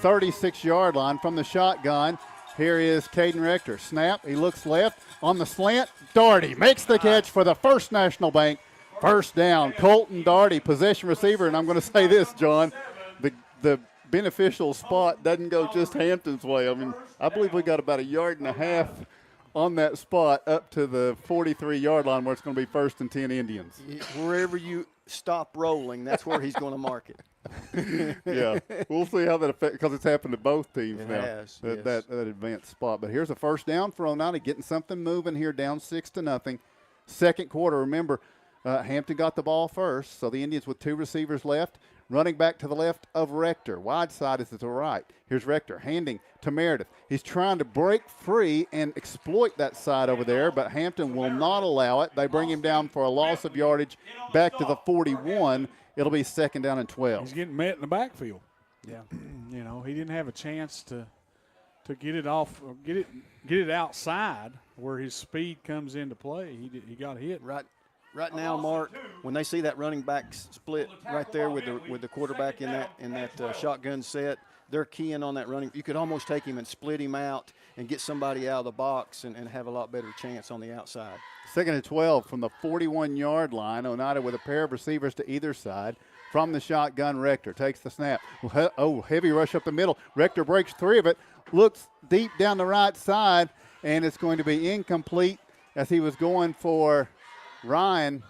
36-yard line from the shotgun. Here is Caden Rector. Snap. He looks left on the slant. Daugherty makes the catch for the First National Bank. 1st down. Colton Daugherty, possession receiver. And I'm going to say this, John. The beneficial spot doesn't go just Hampton's way. I mean, I believe we got about 1.5 yards on that spot up to the 43-yard line where it's going to be 1st and 10 Indians. Wherever you stop rolling, that's where he's going to mark it. Yeah, we'll see how that affects, because it's happened to both teams It now. has, that, yes. that advanced spot. But here's a first down for Oneida, getting something moving here, down 6-0. Second quarter, remember, Hampton got the ball first, so the Indians with 2 receivers left. Running back to the left of Rector. Wide side is to the right. Here's Rector handing to Meredith. He's trying to break free and exploit that side over there, but Hampton will not allow it. They bring him down for a loss of yardage back to the 41. It'll be 2nd down and 12. He's getting met in the backfield. Yeah. You know, he didn't have a chance to get it off, get it outside where his speed comes into play. He got hit. Right now, Mark, when they see that running back split right there with the quarterback in that shotgun set, they're keying on that running. You could almost take him and split him out and get somebody out of the box and have a lot better chance on the outside. 2nd and 12 from the 41-yard line. Oneida with a pair of receivers to either side. From the shotgun, Rector takes the snap. Oh, heavy rush up the middle. Rector breaks 3 of it, looks deep down the right side, and it's going to be incomplete as he was going for Ryan,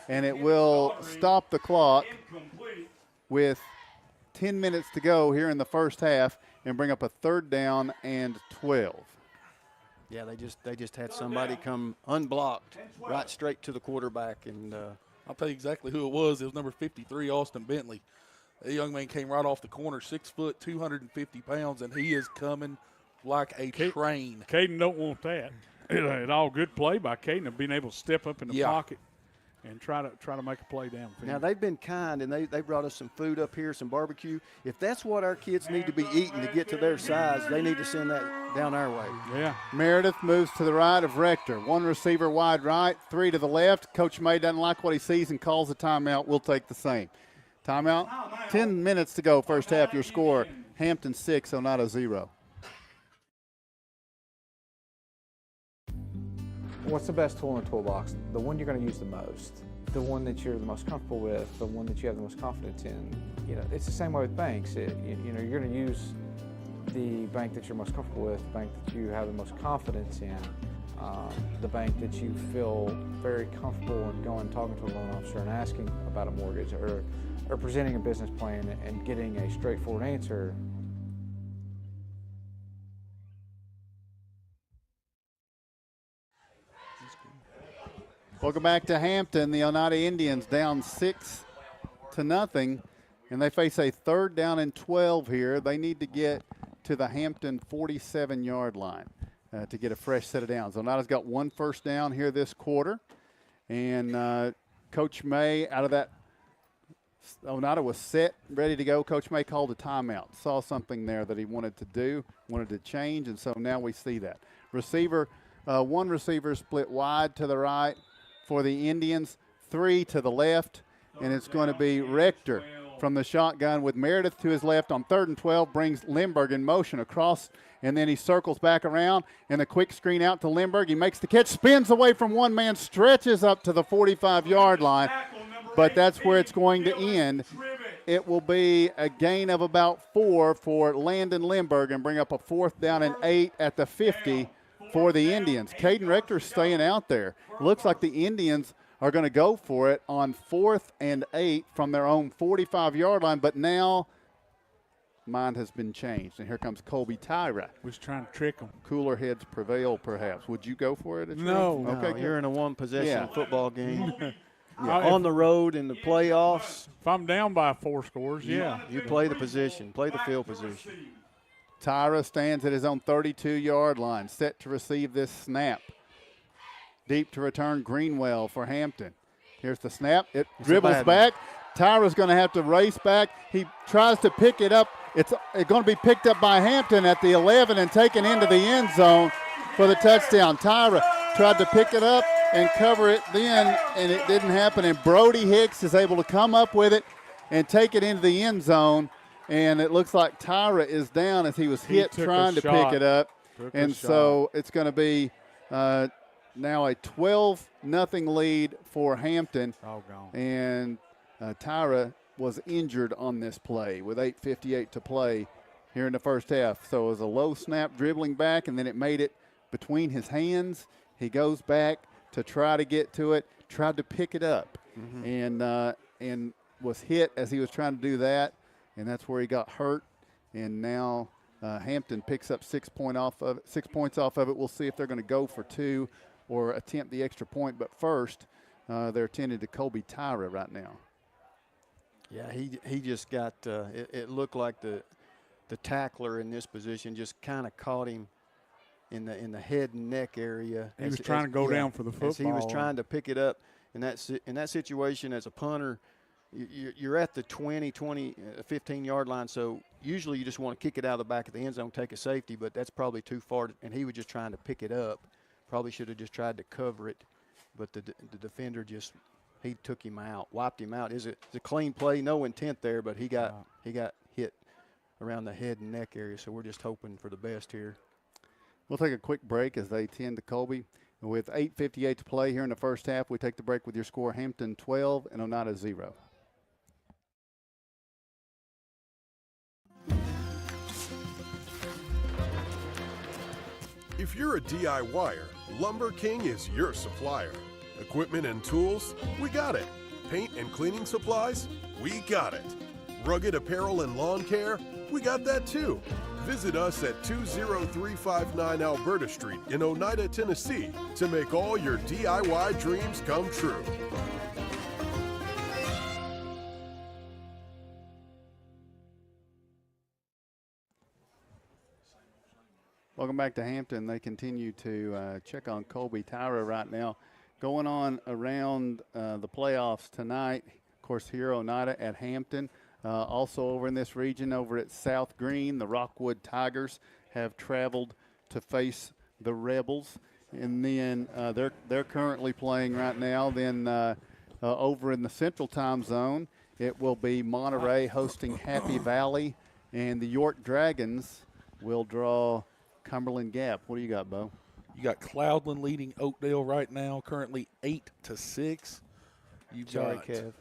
and it will stop the clock with 10 minutes to go here in the first half and bring up a 3rd down and 12. Yeah, they just had somebody come unblocked right straight to the quarterback, and I'll tell you exactly who it was. It was number 53, Austin Bentley. That young man came right off the corner, 6 foot, 250 pounds, and he is coming like a train. Caden don't want that. It all good play by Caden of being able to step up in the pocket and try to make a play downfield. Now, they've been kind, and they brought us some food up here, some barbecue. If that's what our kids need to be eating to get to their size, they need to send that down our way. Yeah. Meredith moves to the right of Rector. 1 receiver wide right, 3 to the left. Coach May doesn't like what he sees and calls a timeout. We'll take the same. Timeout. 10 minutes to go, first half. Your score, Hampton 6, Oneida 0. What's the best tool in the toolbox? The one you're going to use the most, the one that you're the most comfortable with, the one that you have the most confidence in. You know, it's the same way with banks. You know, you're going to use the bank that you're most comfortable with, the bank that you have the most confidence in, the bank that you feel very comfortable in going talking to a loan officer and asking about a mortgage, or presenting a business plan and getting a straightforward answer. Welcome back to Hampton. The Oneida Indians down 6-0, and they face a 3rd down and 12 here. They need to get to the Hampton 47-yard line to get a fresh set of downs. Oneida's got 1 first down here this quarter, and Coach May, out of that, Oneida was set, ready to go. Coach May called a timeout, saw something there that he wanted to do, wanted to change, and so now we see that. One receiver split wide to the right for the Indians, 3 to the left, and it's going to be Rector from the shotgun with Meredith to his left on 3rd and 12, brings Lindbergh in motion across, and then he circles back around, and a quick screen out to Lindbergh. He makes the catch, spins away from one man, stretches up to the 45-yard line, but that's where it's going to end. It will be a gain of about 4 for Landon Lindbergh and bring up a 4th down and 8 at the 50 for the Indians. Caden Rector's staying out there. Looks like the Indians are going to go for it on 4th and 8 from their own 45-yard line, but now mind has been changed, and here comes Colby Tyra. Was trying to trick them. Cooler heads prevail, perhaps. Would you go for it? No. Okay, you're in a one-possession football game. Yeah, on the road in the playoffs. If I'm down by 4 scores, yeah. You play the position, play the field position. Tyra stands at his own 32-yard line, set to receive this snap. Deep to return Greenwell for Hampton. Here's the snap. It dribbles back. Tyra's going to have to race back. He tries to pick it up. It's going to be picked up by Hampton at the 11 and taken into the end zone for the touchdown. Tyra tried to pick it up and cover it then, and it didn't happen. And Brody Hicks is able to come up with it and take it into the end zone. And it looks like Tyra is down as he was hit trying to pick it up. And so it's going to be now a 12-0 lead for Hampton. All gone. And Tyra was injured on this play with 8:58 to play here in the first half. So it was a low snap dribbling back, and then it made it between his hands. He goes back to try to get to it, tried to pick it up. And was hit as he was trying to do that, and that's where he got hurt. And now Hampton picks up 6 points off of it. We'll see if they're going to go for 2 or attempt the extra point. But first, they're attending to Colby Tyra right now. Yeah, he just got it looked like the tackler in this position just kind of caught him in the head and neck area. He was trying to go down for the football. As he was trying to pick it up. In that situation as a punter, you're at the 15-yard line, so usually you just want to kick it out of the back of the end zone, take a safety, but that's probably too far, and he was just trying to pick it up. Probably should have just tried to cover it, but the defender he took him out, wiped him out. It's a clean play, no intent there, but he got hit around the head and neck area, so we're just hoping for the best here. We'll take a quick break as they tend to Colby. With 8:58 to play here in the first half, we take the break with your score: Hampton 12 and Oneida 0. If you're a DIYer, Lumber King is your supplier. Equipment and tools, we got it. Paint and cleaning supplies, we got it. Rugged apparel and lawn care, we got that too. Visit us at 20359 Alberta Street in Oneida, Tennessee to make all your DIY dreams come true. Welcome back to Hampton. They continue to check on Colby Tyra right now. Going on around the playoffs tonight, of course, here Oneida at Hampton. Also over in this region, over at South Green, the Rockwood Tigers have traveled to face the Rebels. And then they're currently playing right now. Then over in the Central Time Zone, it will be Monterey hosting Happy Valley, and the York Dragons will draw Cumberland Gap. What do you got, Bo? You got Cloudland leading Oakdale right now, currently 8-6. Sorry, Kev.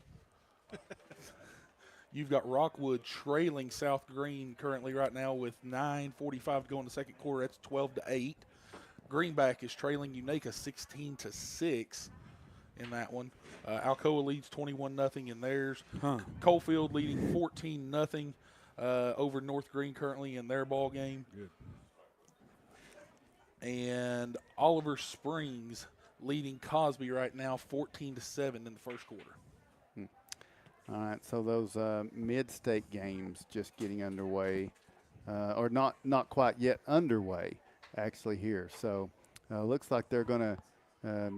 You've got Rockwood trailing South Green currently right now with 9:45 to go in the second quarter. That's 12-8. Greenback is trailing Unaka 16-6 in that one. Alcoa leads 21-0 in theirs. Coalfield leading 14-0 over North Green currently in their ball game. Good. And Oliver Springs leading Cosby right now 14-7 in the first quarter. All right, so those mid-state games just getting underway, or not quite yet underway, actually here. So looks like they're going to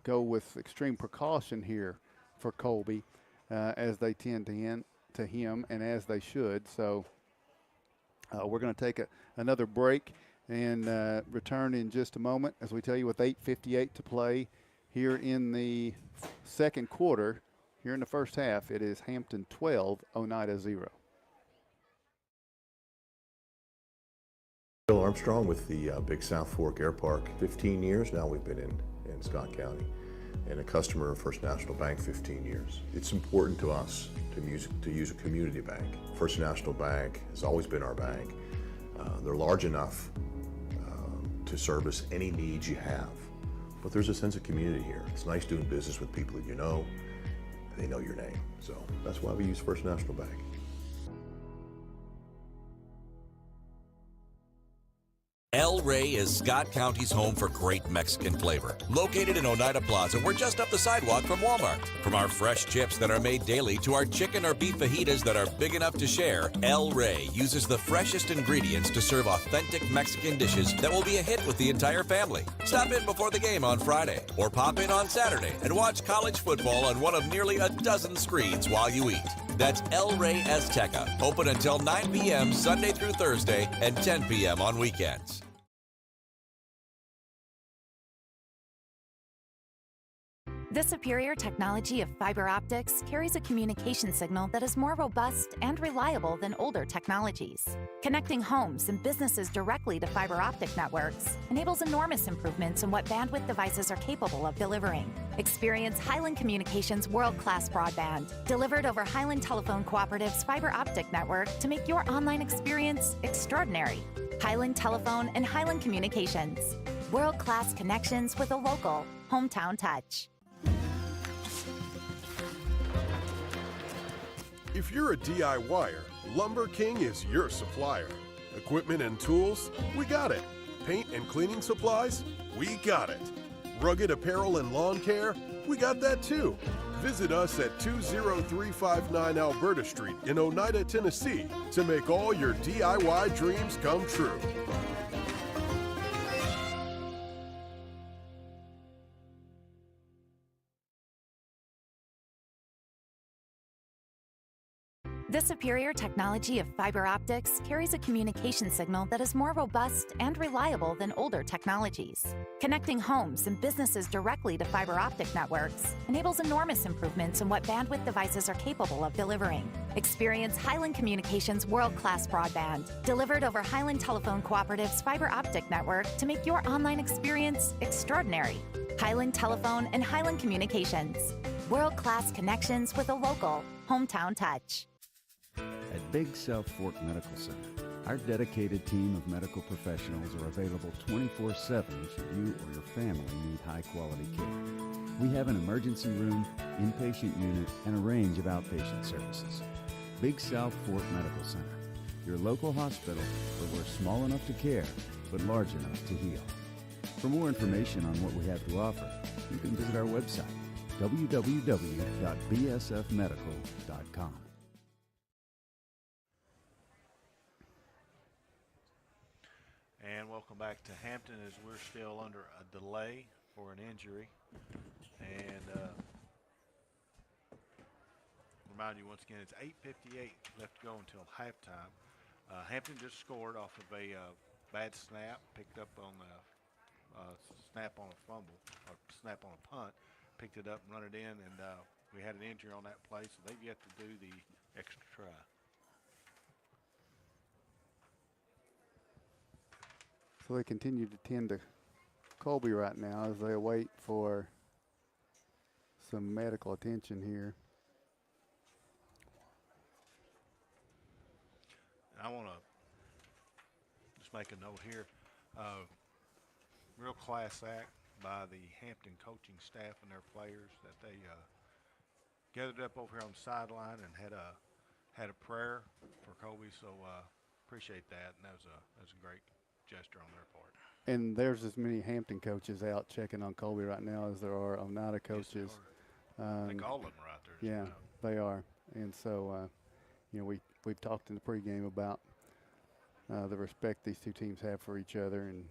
go with extreme precaution here for Colby, as they tend to him, and as they should. So we're going to take another break and return in just a moment as we tell you with 8:58 to play here in the second quarter. Here in the first half, it is Hampton 12, Oneida 0. Bill Armstrong with the Big South Fork Air Park. 15 years now we've been in Scott County, and a customer of First National Bank 15 years. It's important to us to use a community bank. First National Bank has always been our bank. They're large enough to service any needs you have, but there's a sense of community here. It's nice doing business with people that you know. They know your name. So that's why we use First National Bank. El Rey is Scott County's home for great Mexican flavor. Located in Oneida Plaza, we're just up the sidewalk from Walmart. From our fresh chips that are made daily to our chicken or beef fajitas that are big enough to share, El Rey uses the freshest ingredients to serve authentic Mexican dishes that will be a hit with the entire family. Stop in before the game on Friday, or pop in on Saturday and watch college football on one of nearly a dozen screens while you eat. That's El Rey Azteca, open until 9 p.m. Sunday through Thursday and 10 p.m. on weekends. The superior technology of fiber optics carries a communication signal that is more robust and reliable than older technologies. Connecting homes and businesses directly to fiber optic networks enables enormous improvements in what bandwidth devices are capable of delivering. Experience Highland Communications' world-class broadband, delivered over Highland Telephone Cooperative's fiber optic network to make your online experience extraordinary. Highland Telephone and Highland Communications. World-class connections with a local, hometown touch. If you're a DIYer, Lumber King is your supplier. Equipment and tools, we got it. Paint and cleaning supplies, we got it. Rugged apparel and lawn care, we got that too. Visit us at 20359 Alberta Street in Oneida, Tennessee to make all your DIY dreams come true. The superior technology of fiber optics carries a communication signal that is more robust and reliable than older technologies. Connecting homes and businesses directly to fiber optic networks enables enormous improvements in what bandwidth devices are capable of delivering. Experience Highland Communications' world-class broadband, delivered over Highland Telephone Cooperative's fiber optic network to make your online experience extraordinary. Highland Telephone and Highland Communications. World-class connections with a local, hometown touch. At Big South Fork Medical Center, our dedicated team of medical professionals are available 24/7 should you or your family need high-quality care. We have an emergency room, inpatient unit, and a range of outpatient services. Big South Fork Medical Center, your local hospital where we're small enough to care, but large enough to heal. For more information on what we have to offer, you can visit our website, www.bsfmedical.com. And welcome back to Hampton as we're still under a delay for an injury. And remind you once again, it's 8:58 left to go until halftime. Hampton just scored off of a bad snap, picked up on a snap on a fumble, or snap on a punt, picked it up and run it in, and we had an injury on that play, so they've yet to do the extra try. So they continue to tend to Colby right now as they wait for some medical attention here. I want to just make a note here. Real class act by the Hampton coaching staff and their players that they gathered up over here on the sideline and had a prayer for Colby. So appreciate that, and that was a great gesture on their part. And there's as many Hampton coaches out checking on Colby right now as there are Oneida coaches. I think all of them are out there. Yeah, they are. And so, we've talked in the pregame about the respect these two teams have for each other, and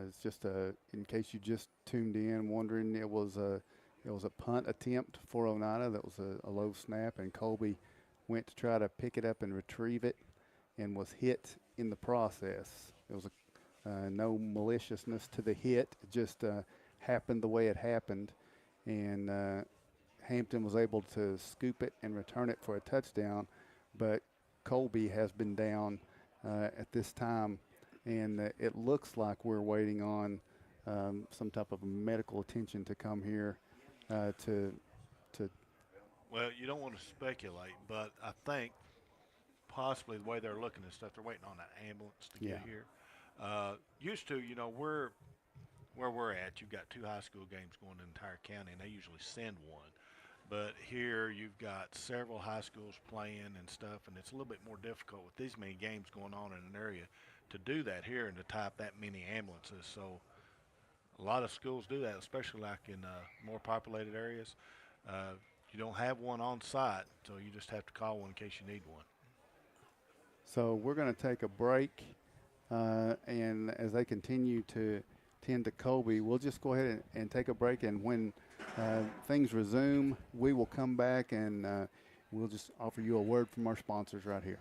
it's just in case you just tuned in wondering, it was a punt attempt for Oneida. That was a low snap, and Colby went to try to pick it up and retrieve it, and was hit in the process. It was no maliciousness to the hit. It just happened the way it happened, and Hampton was able to scoop it and return it for a touchdown, but Colby has been down at this time, and it looks like we're waiting on some type of medical attention to come here to. Well, you don't want to speculate, but I think possibly the way they're looking at stuff, they're waiting on an ambulance to get here. Used to, where we're at, you've got 2 high school games going in the entire county, and they usually send one. But here you've got several high schools playing and stuff, and it's a little bit more difficult with these many games going on in an area to do that here and to type that many ambulances. So a lot of schools do that, especially like in more populated areas. You don't have one on site, so you just have to call one in case you need one. So we're going to take a break, and as they continue to tend to Colby, we'll just go ahead and take a break, and when things resume, we will come back and we'll just offer you a word from our sponsors right here.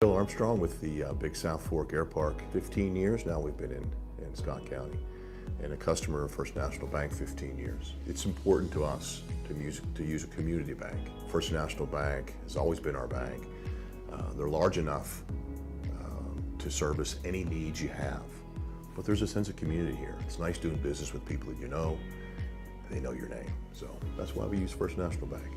Bill Armstrong with the Big South Fork Air Park. 15 years now we've been in Scott County, and a customer of First National Bank 15 years. It's important to us to use a community bank. First National Bank has always been our bank. They're large enough to service any needs you have, but there's a sense of community here. It's nice doing business with people that you know, and they know your name. So that's why we use First National Bank.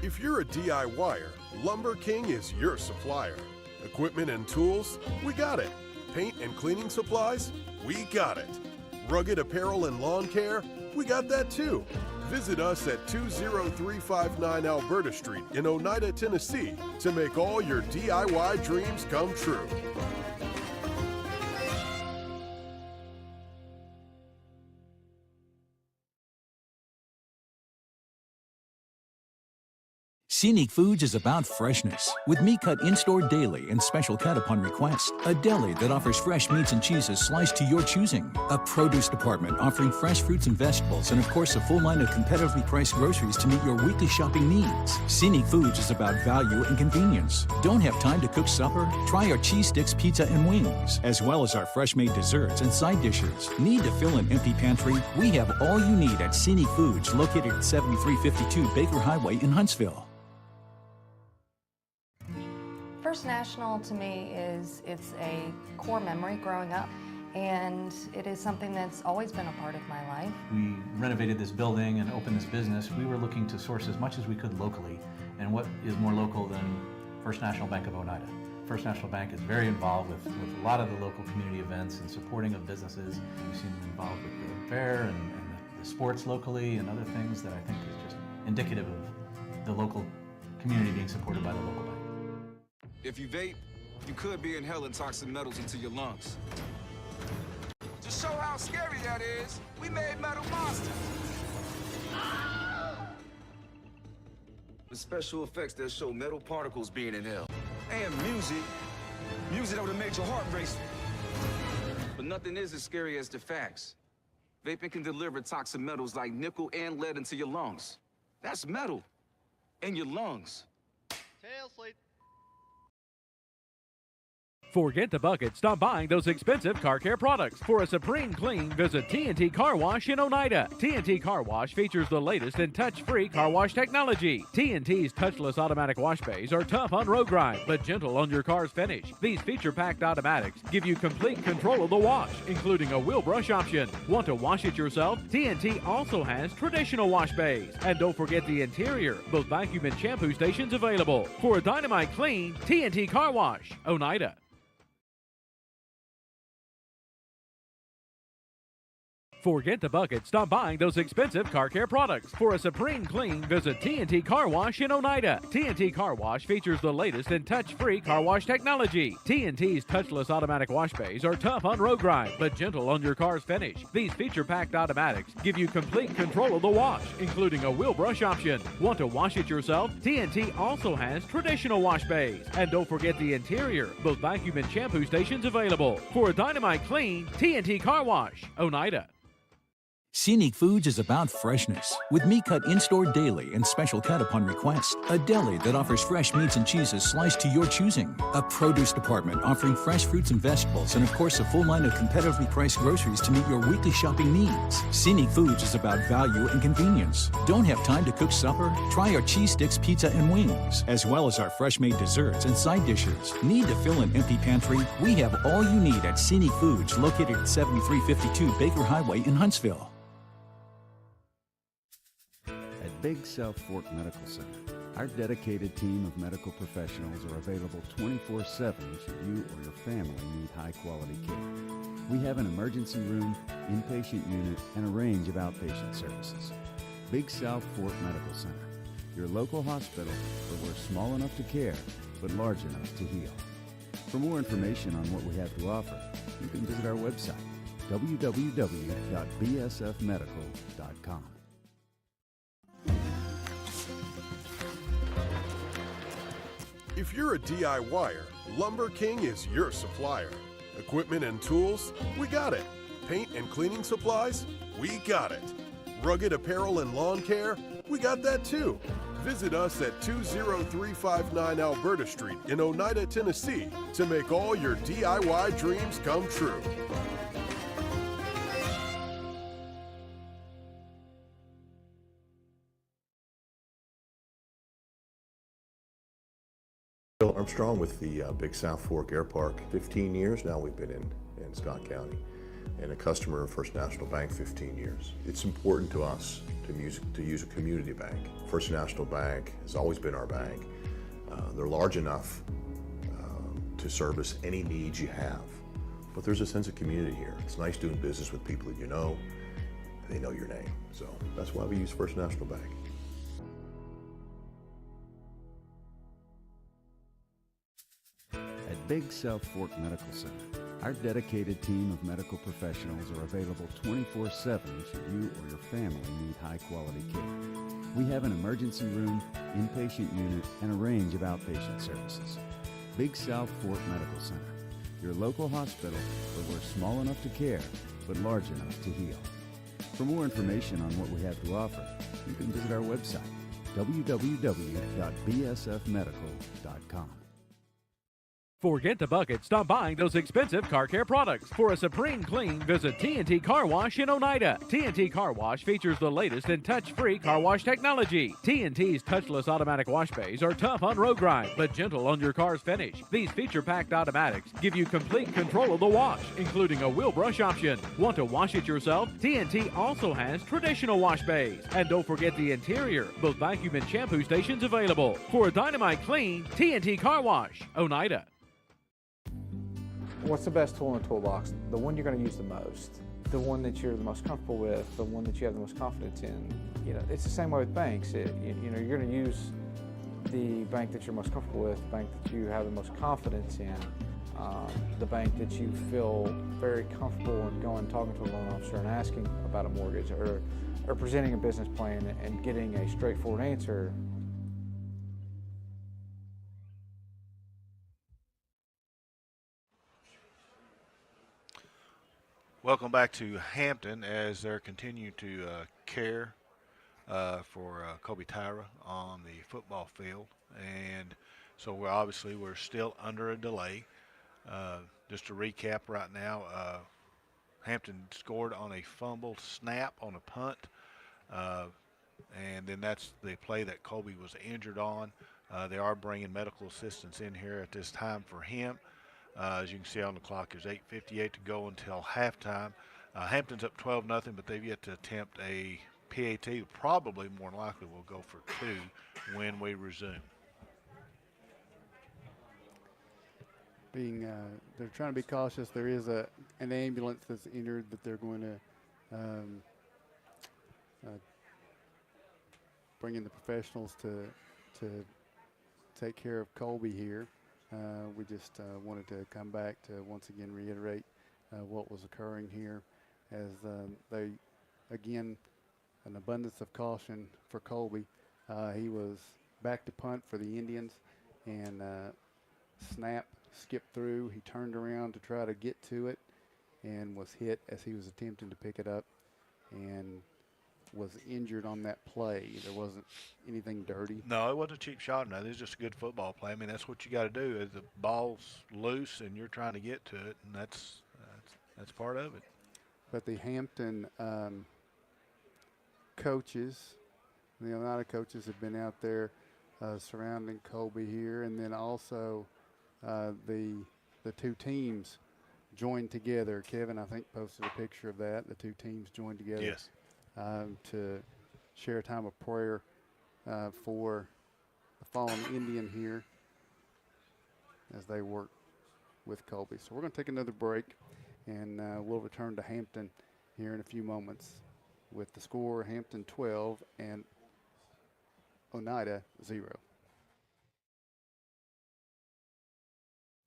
If you're a DIYer, Lumber King is your supplier. Equipment and tools? We got it. Paint and cleaning supplies? We got it. Rugged apparel and lawn care? We got that too. Visit us at 20359 Alberta Street in Oneida, Tennessee to make all your DIY dreams come true. Scenic Foods is about freshness, with meat cut in-store daily and special cut upon request. A deli that offers fresh meats and cheeses sliced to your choosing. A produce department offering fresh fruits and vegetables, and of course a full line of competitively priced groceries to meet your weekly shopping needs. Scenic Foods is about value and convenience. Don't have time to cook supper? Try our cheese sticks, pizza, and wings, as well as our fresh-made desserts and side dishes. Need to fill an empty pantry? We have all you need at Scenic Foods, located at 7352 Baker Highway in Huntsville. First National to me it's a core memory growing up, and it is something that's always been a part of my life. We renovated this building and opened this business. We were looking to source as much as we could locally, and what is more local than First National Bank of Oneida? First National Bank is very involved with a lot of the local community events and supporting of businesses. We've seen them involved with the fair and the sports locally and other things that I think is just indicative of the local community being supported by the local bank. If you vape, you could be inhaling toxic metals into your lungs. To show how scary that is, we made metal monsters. With special effects that show metal particles being inhaled. And music that would make your heart race. But nothing is as scary as the facts. Vaping can deliver toxic metals like nickel and lead into your lungs. That's metal in your lungs. Tail sleep. Forget the bucket. Stop buying those expensive car care products. For a supreme clean, visit T&T Car Wash in Oneida. T&T Car Wash features the latest in touch-free car wash technology. T&T's touchless automatic wash bays are tough on road grime, but gentle on your car's finish. These feature-packed automatics give you complete control of the wash, including a wheel brush option. Want to wash it yourself? T&T also has traditional wash bays. And don't forget the interior, both vacuum and shampoo stations available. For a dynamite clean, T&T Car Wash, Oneida. Forget the bucket. Stop buying those expensive car care products. For a supreme clean, visit T&T Car Wash in Oneida. T&T Car Wash features the latest in touch-free car wash technology. T&T's touchless automatic wash bays are tough on road grime, but gentle on your car's finish. These feature-packed automatics give you complete control of the wash, including a wheel brush option. Want to wash it yourself? T&T also has traditional wash bays. And don't forget the interior, both vacuum and shampoo stations available. For a dynamite clean, T&T Car Wash, Oneida. Scenic Foods is about freshness, with meat cut in-store daily and special cut upon request. A deli that offers fresh meats and cheeses sliced to your choosing. A produce department offering fresh fruits and vegetables, and of course a full line of competitively priced groceries to meet your weekly shopping needs. Scenic Foods is about value and convenience. Don't have time to cook supper? Try our cheese sticks, pizza, and wings, as well as our fresh-made desserts and side dishes. Need to fill an empty pantry? We have all you need at Scenic Foods, located at 7352 Baker Highway in Huntsville. Big South Fork Medical Center. Our dedicated team of medical professionals are available 24/7 should you or your family need high-quality care. We have an emergency room, inpatient unit, and a range of outpatient services. Big South Fork Medical Center, your local hospital where we're small enough to care, but large enough to heal. For more information on what we have to offer, you can visit our website, www.bsfmedical.com. If you're a DIYer, Lumber King is your supplier. Equipment and tools? We got it. Paint and cleaning supplies? We got it. Rugged apparel and lawn care? We got that too. Visit us at 20359 Alberta Street in Oneida, Tennessee to make all your DIY dreams come true. Bill Armstrong with the Big South Fork Air Park. 15 years now we've been in Scott County, and a customer of First National Bank 15 years. It's important to us to use a community bank. First National Bank has always been our bank. They're large enough to service any needs you have. But there's a sense of community here. It's nice doing business with people that you know, and they know your name. So that's why we use First National Bank. At Big South Fork Medical Center, our dedicated team of medical professionals are available 24/7 should you or your family need high-quality care. We have an emergency room, inpatient unit, and a range of outpatient services. Big South Fork Medical Center, your local hospital where we're small enough to care, but large enough to heal. For more information on what we have to offer, you can visit our website, www.bsfmedical.com. Forget the bucket. Stop buying those expensive car care products. For a supreme clean, visit T&T Car Wash in Oneida. T&T Car Wash features the latest in touch-free car wash technology. T&T's touchless automatic wash bays are tough on road grime, but gentle on your car's finish. These feature-packed automatics give you complete control of the wash, including a wheel brush option. Want to wash it yourself? T&T also has traditional wash bays. And don't forget the interior, both vacuum and shampoo stations available. For a dynamite clean, T&T Car Wash, Oneida. What's the best tool in the toolbox? The one you're going to use the most, the one that you're the most comfortable with, the one that you have the most confidence in. You know, it's the same way with banks. You know, you're going to use the bank that you're most comfortable with, the bank that you have the most confidence in, the bank that you feel very comfortable in going talking to a loan officer and asking about a mortgage, or presenting a business plan and getting a straightforward answer. Welcome back to Hampton as they're continuing to care for Kobe Tyra on the football field. And so we're still under a delay. Just to recap right now, Hampton scored on a fumbled snap on a punt. And then that's the play that Kobe was injured on. They are bringing medical assistance in here at this time for him. As you can see on the clock, there's 8:58 to go until halftime. Hampton's up 12-0, but they've yet to attempt a PAT. Probably more than likely will go for 2 when we resume. They're trying to be cautious. There is an ambulance that's injured that they're going to bring in the professionals to take care of Colby here. We just wanted to come back to once again reiterate what was occurring here, as they, again, an abundance of caution for Colby. He was back to punt for the Indians, and snap skipped through. He turned around to try to get to it and was hit as he was attempting to pick it up, and was injured on that play. There wasn't anything dirty. No, it wasn't a cheap shot. No, this is just a good football play. I mean, that's what you got to do. Is the ball's loose and you're trying to get to it, and that's part of it. But the Hampton coaches, the Oneida coaches, have been out there surrounding Colby here, and then also the two teams joined together. Kevin, I think, posted a picture of that. The two teams joined together. Yes. To share a time of prayer for the fallen Indian here as they work with Colby. So we're going to take another break, and we'll return to Hampton here in a few moments with the score: Hampton 12 and Oneida 0.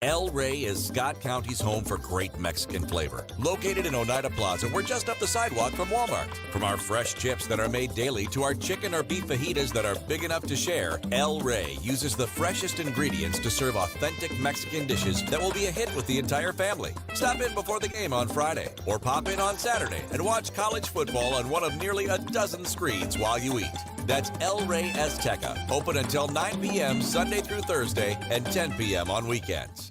El Rey is Scott County's home for great Mexican flavor. Located in Oneida Plaza, we're just up the sidewalk from Walmart. From our fresh chips that are made daily to our chicken or beef fajitas that are big enough to share, El Rey uses the freshest ingredients to serve authentic Mexican dishes that will be a hit with the entire family. Stop in before the game on Friday, or pop in on Saturday and watch college football on one of nearly a dozen screens while you eat. That's El Rey Azteca, open until 9 p.m. Sunday through Thursday and 10 p.m. on weekends.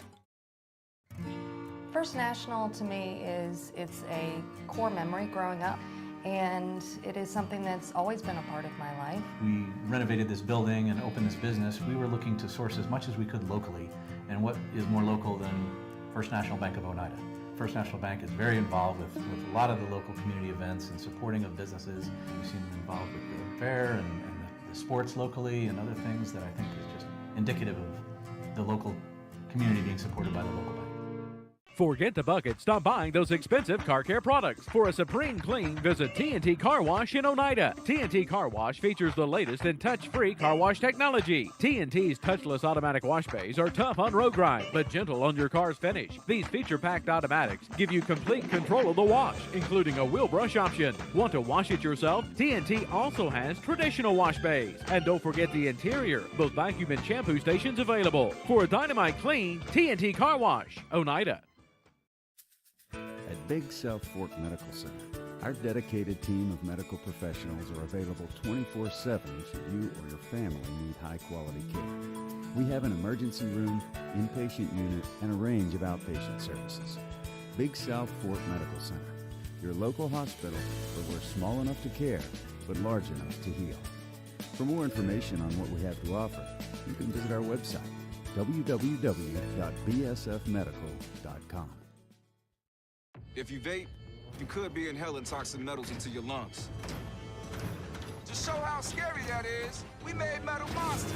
First National to me it's a core memory growing up, and it is something that's always been a part of my life. We renovated this building and opened this business. We were looking to source as much as we could locally, and what is more local than First National Bank of Oneida? First National Bank is very involved with a lot of the local community events and supporting of businesses. We've seen them involved with the fair and the sports locally and other things that I think is just indicative of the local community being supported by the local bank. Forget the bucket. Stop buying those expensive car care products. For a supreme clean, visit T&T Car Wash in Oneida. T&T Car Wash features the latest in touch-free car wash technology. T&T's touchless automatic wash bays are tough on road grime, but gentle on your car's finish. These feature-packed automatics give you complete control of the wash, including a wheel brush option. Want to wash it yourself? T&T also has traditional wash bays. And don't forget the interior, both vacuum and shampoo stations available. For a dynamite clean, T&T Car Wash, Oneida. At Big South Fork Medical Center, our dedicated team of medical professionals are available 24/7 should you or your family need high-quality care. We have an emergency room, inpatient unit, and a range of outpatient services. Big South Fork Medical Center, your local hospital where we're small enough to care, but large enough to heal. For more information on what we have to offer, you can visit our website, www.bsfmedical.com. If you vape, you could be inhaling toxic metals into your lungs. To show how scary that is, we made metal monsters.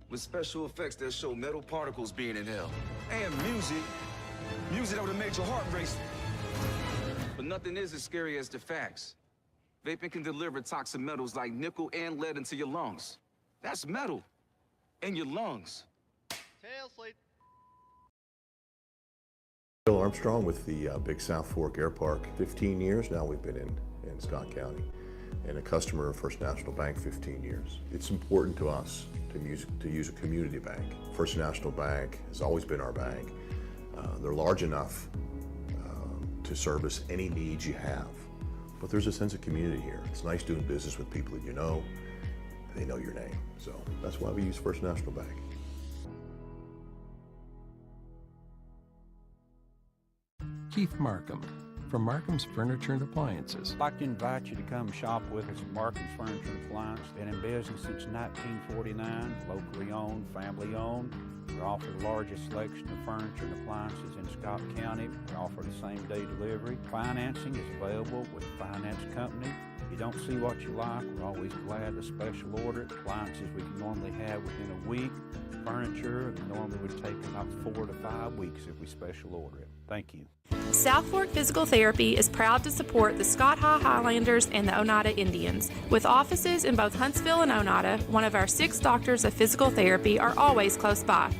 With special effects that show metal particles being inhaled. And music that would make your heart race. But nothing is as scary as the facts. Vaping can deliver toxic metals like nickel and lead into your lungs. That's metal in your lungs. Tail sleep. Bill Armstrong with the Big South Fork Air Park. 15 years now we've been in Scott County, and a customer of First National Bank 15 years. It's important to us to use a community bank. First National Bank has always been our bank. They're large enough to service any needs you have, but there's a sense of community here. It's nice doing business with people that you know, and they know your name. So that's why we use First National Bank. Keith Markham from Markham's Furniture and Appliances. I'd like to invite you to come shop with us at Markham's Furniture and Appliances. Been in business since 1949, locally owned, family owned. We offer the largest selection of furniture and appliances in Scott County. We offer the same-day delivery. Financing is available with a finance company. If you don't see what you like, we're always glad to special order it. Appliances we can normally have within a week. Furniture normally would take about 4 to 5 weeks if we special order it. Thank you. South Fork Physical Therapy is proud to support the Scott High Highlanders and the Oneida Indians. With offices in both Huntsville and Oneida, one of our 6 doctors of physical therapy are always close by.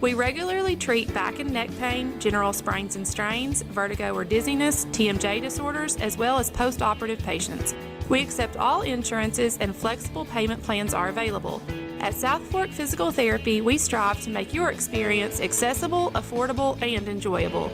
We regularly treat back and neck pain, general sprains and strains, vertigo or dizziness, TMJ disorders, as well as post-operative patients. We accept all insurances and flexible payment plans are available. At South Fork Physical Therapy, we strive to make your experience accessible, affordable, and enjoyable.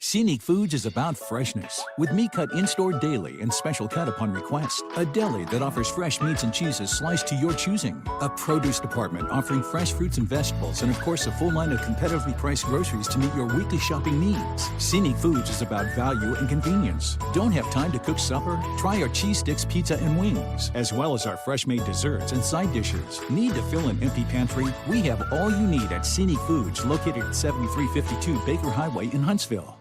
Scenic Foods is about freshness, with meat cut in-store daily and special cut upon request. A deli that offers fresh meats and cheeses sliced to your choosing. A produce department offering fresh fruits and vegetables, and of course a full line of competitively priced groceries to meet your weekly shopping needs. Scenic Foods is about value and convenience. Don't have time to cook supper? Try our cheese sticks, pizza, and wings, as well as our fresh-made desserts and side dishes. Need to fill an empty pantry? We have all you need at Scenic Foods, located at 7352 Baker Highway in Huntsville.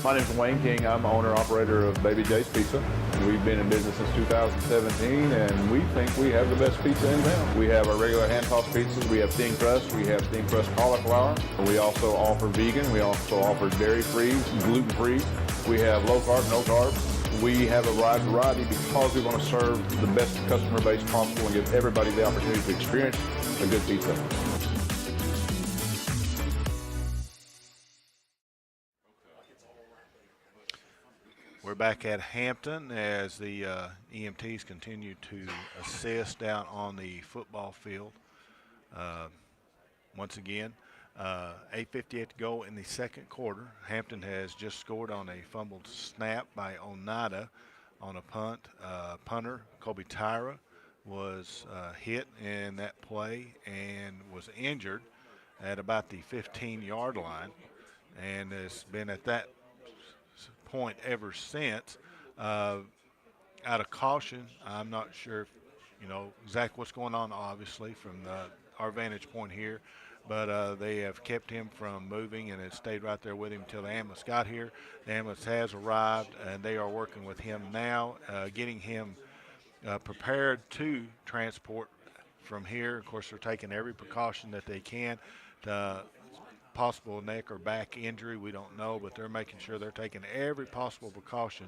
My name is Wayne King. I'm owner-operator of Baby J's Pizza. We've been in business since 2017, and we think we have the best pizza in town. We have our regular hand-tossed pizzas. We have thin crust. We have thin crust cauliflower. We also offer vegan. We also offer dairy-free, gluten-free. We have low-carb, no-carb. We have a wide variety because we want to serve the best customer base possible and give everybody the opportunity to experience a good pizza. We're back at Hampton as the EMTs continue to assist out on the football field. Once again, 8:58 to go in the second quarter. Hampton has just scored on a fumbled snap by Oneida on a punt. Punter Kobe Tyra was hit in that play and was injured at about the 15-yard line, and has been at that point ever since. Out of caution, I'm not sure, exactly what's going on, obviously, from our vantage point here, but they have kept him from moving and has stayed right there with him until the ambulance got here. The ambulance has arrived, and they are working with him now, getting him prepared to transport from here. Of course, they're taking every precaution that they can. Possible neck or back injury, we don't know, but they're making sure they're taking every possible precaution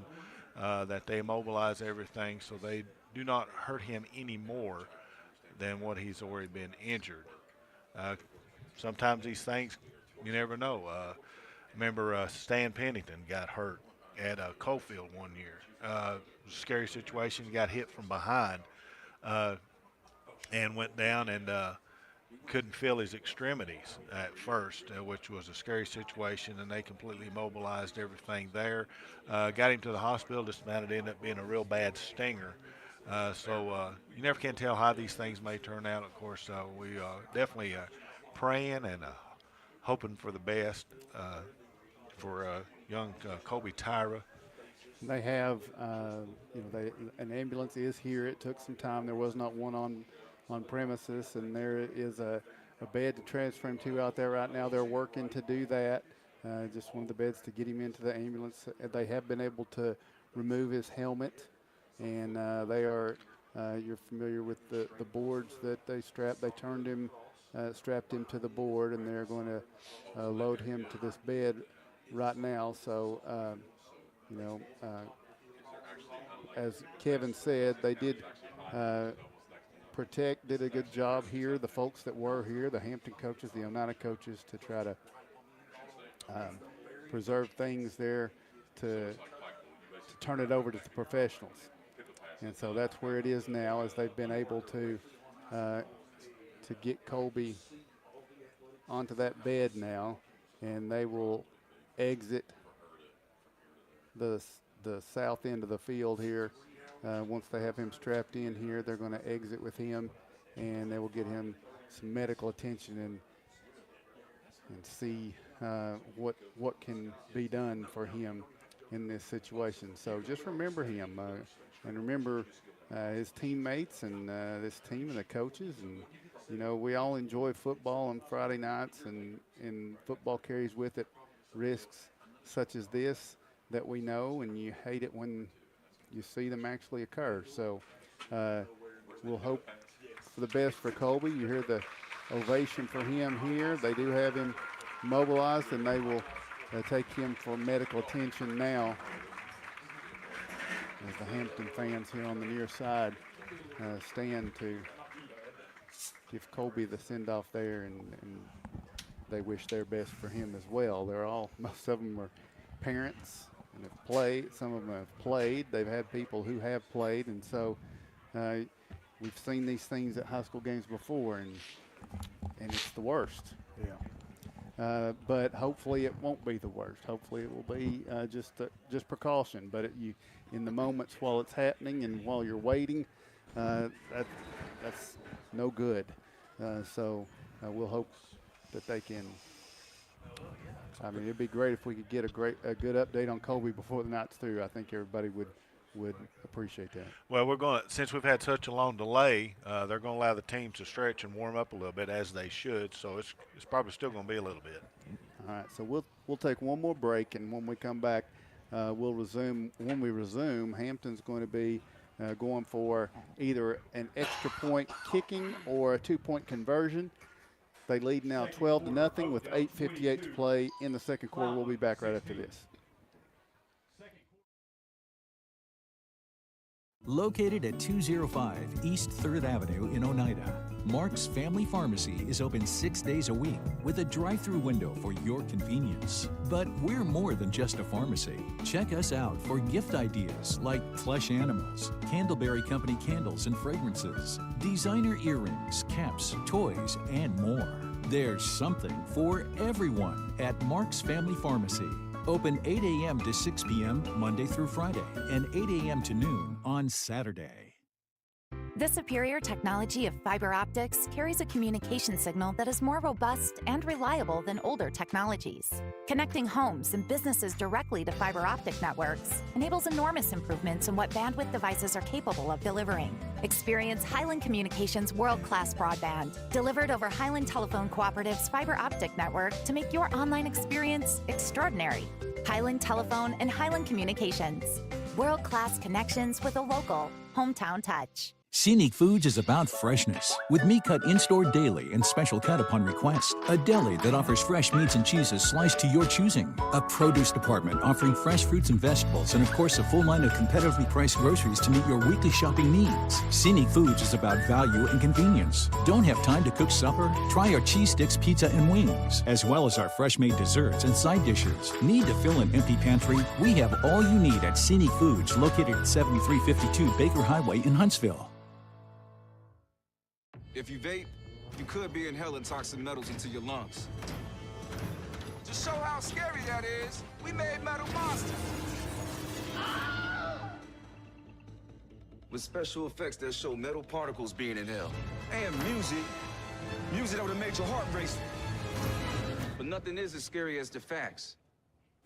that they mobilize everything so they do not hurt him any more than what he's already been injured. Sometimes these things, you never know. Remember Stan Pennington got hurt at Coalfield one year. Scary situation, got hit from behind and went down and couldn't feel his extremities at first, which was a scary situation, and they completely mobilized everything there. Got him to the hospital, just found it ended up being a real bad stinger. So you never can tell how these things may turn out. Of course, we are definitely praying and hoping for the best for young Kobe Tyra. They have, an ambulance is here. It took some time. There was not one on premises, and there is a bed to transfer him to out there right now. They're working to do that. Just one of the beds to get him into the ambulance. They have been able to remove his helmet, and they are, you're familiar with the boards that they strapped. They turned him, strapped him to the board, and they're going to load him to this bed right now. So, as Kevin said, they did did a good job here. The folks that were here, the Hampton coaches, the Oneida coaches, to try to preserve things there to turn it over to the professionals. And so that's where it is now, as they've been able to get Colby onto that bed now, and they will exit the south end of the field here. Once they have him strapped in here, they're going to exit with him, and they will get him some medical attention and see what can be done for him in this situation. So just remember him, and remember his teammates and this team and the coaches. And we all enjoy football on Friday nights, and football carries with it risks such as this that we know, and you hate it when you see them actually occur. So we'll hope for the best for Colby. You hear the ovation for him here. They do have him mobilized, and they will take him for medical attention now, as the Hampton fans here on the near side stand to give Colby the send-off there, and they wish their best for him as well. Most of them are parents and have played. Some of them have played. They've had people who have played, and so we've seen these things at high school games before, and it's the worst. Yeah. But hopefully it won't be the worst. Hopefully it will be just precaution. But in the moments while it's happening and while you're waiting, that's no good. So we'll hope that they can. I mean, it'd be great if we could get a good update on Colby before the night's through. I think everybody would appreciate that. Well, since we've had such a long delay, they're going to allow the teams to stretch and warm up a little bit, as they should. So it's probably still going to be a little bit. All right, so we'll take one more break, and when we come back, we'll resume. When we resume, Hampton's going to be going for either an extra point kicking or a 2-point conversion. They lead now 12-0 with 8:58 to play in the second quarter. We'll be back right after this. Located at 205 East 3rd Avenue in Oneida, Mark's Family Pharmacy is open 6 days a week with a drive-through window for your convenience. But we're more than just a pharmacy. Check us out for gift ideas like plush animals, Candleberry Company candles and fragrances, designer earrings, caps, toys, and more. There's something for everyone at Mark's Family Pharmacy. Open 8 a.m. to 6 p.m. Monday through Friday, and 8 a.m. to noon on Saturday. The superior technology of fiber optics carries a communication signal that is more robust and reliable than older technologies. Connecting homes and businesses directly to fiber optic networks enables enormous improvements in what bandwidth devices are capable of delivering. Experience Highland Communications' world-class broadband, delivered over Highland Telephone Cooperative's fiber optic network to make your online experience extraordinary. Highland Telephone and Highland Communications. World-class connections with a local hometown touch. Scenic Foods is about freshness, with meat cut in-store daily and special cut upon request. A deli that offers fresh meats and cheeses sliced to your choosing. A produce department offering fresh fruits and vegetables, and of course a full line of competitively priced groceries to meet your weekly shopping needs. Scenic Foods is about value and convenience. Don't have time to cook supper? Try our cheese sticks, pizza, and wings, as well as our fresh-made desserts and side dishes. Need to fill an empty pantry? We have all you need at Scenic Foods, located at 7352 Baker Highway in Huntsville. If you vape, you could be inhaling toxic metals into your lungs. To show how scary that is, we made metal monsters. With special effects that show metal particles being inhaled. And music that would have made your heart race. But nothing is as scary as the facts.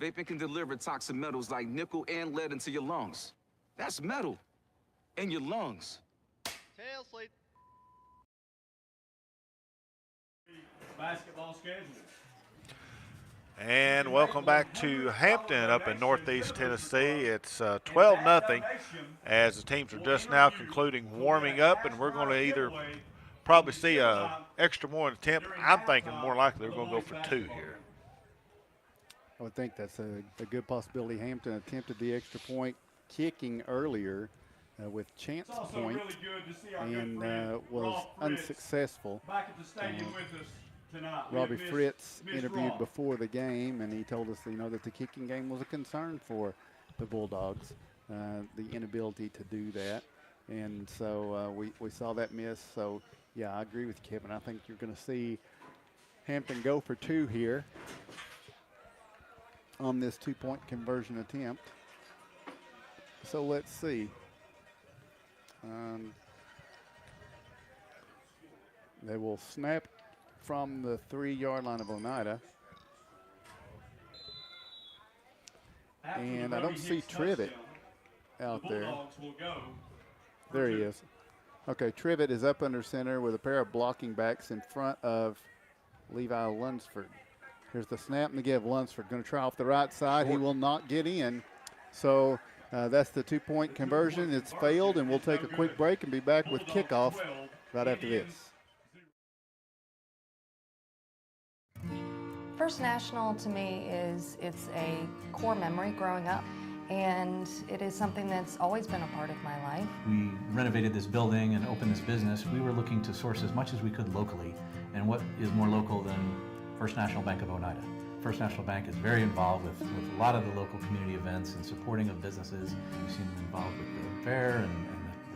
Vaping can deliver toxic metals like nickel and lead into your lungs. That's metal in your lungs. Tail sleep. Basketball schedule. And welcome back to Hampton up in northeast Tennessee. It's 12-0 as the teams are just now concluding warming up, and we're going to either probably see an extra more attempt. I'm thinking more likely they're going to go for 2 here. I would think that's a good possibility. Hampton attempted the extra point kicking earlier with chance point and was unsuccessful. Back at the stadium with us tonight. Robbie Fritz interviewed before the game, and he told us, that the kicking game was a concern for the Bulldogs, the inability to do that. And so we saw that miss. So, yeah, I agree with Kevin. I think you're going to see Hampton go for 2 here on this 2-point conversion attempt. So let's see. They will snap from the 3-yard line of Oneida. And I don't see Trivet out there. There he is. Okay, Trivet is up under center with a pair of blocking backs in front of Levi Lunsford. Here's the snap and the give. Lunsford going to try off the right side. He will not get in. So that's the 2-point conversion. It's failed, and we'll take a quick break and be back with kickoff right after this. First National to me it's a core memory growing up, and it is something that's always been a part of my life. We renovated this building and opened this business. We were looking to source as much as we could locally, and what is more local than First National Bank of Oneida? First National Bank is very involved with a lot of the local community events and supporting of businesses. We've seen them involved with the fair and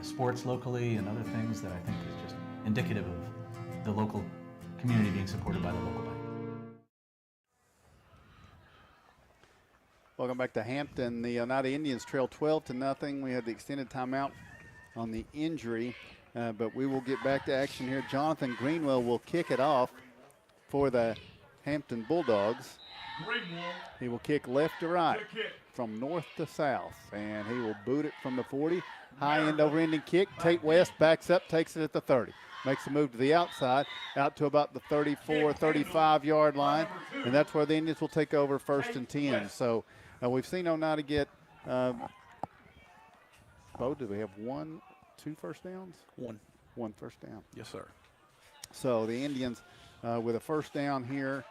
the sports locally and other things that I think is just indicative of the local community being supported by the local bank. Welcome back to Hampton. The Oneida Indians trail 12-0. We had the extended timeout on the injury, but we will get back to action here. Jonathan Greenwell will kick it off for the Hampton Bulldogs. He will kick left to right from north to south, and he will boot it from the 40. High end over ending kick. Tate West backs up, takes it at the 30. Makes a move to the outside, out to about the 34, 35-yard line, and that's where the Indians will take over 1st and 10. So we've seen Oneida get, Bo, do we have 2 first downs? One first down. Yes, sir. So the Indians with a first down here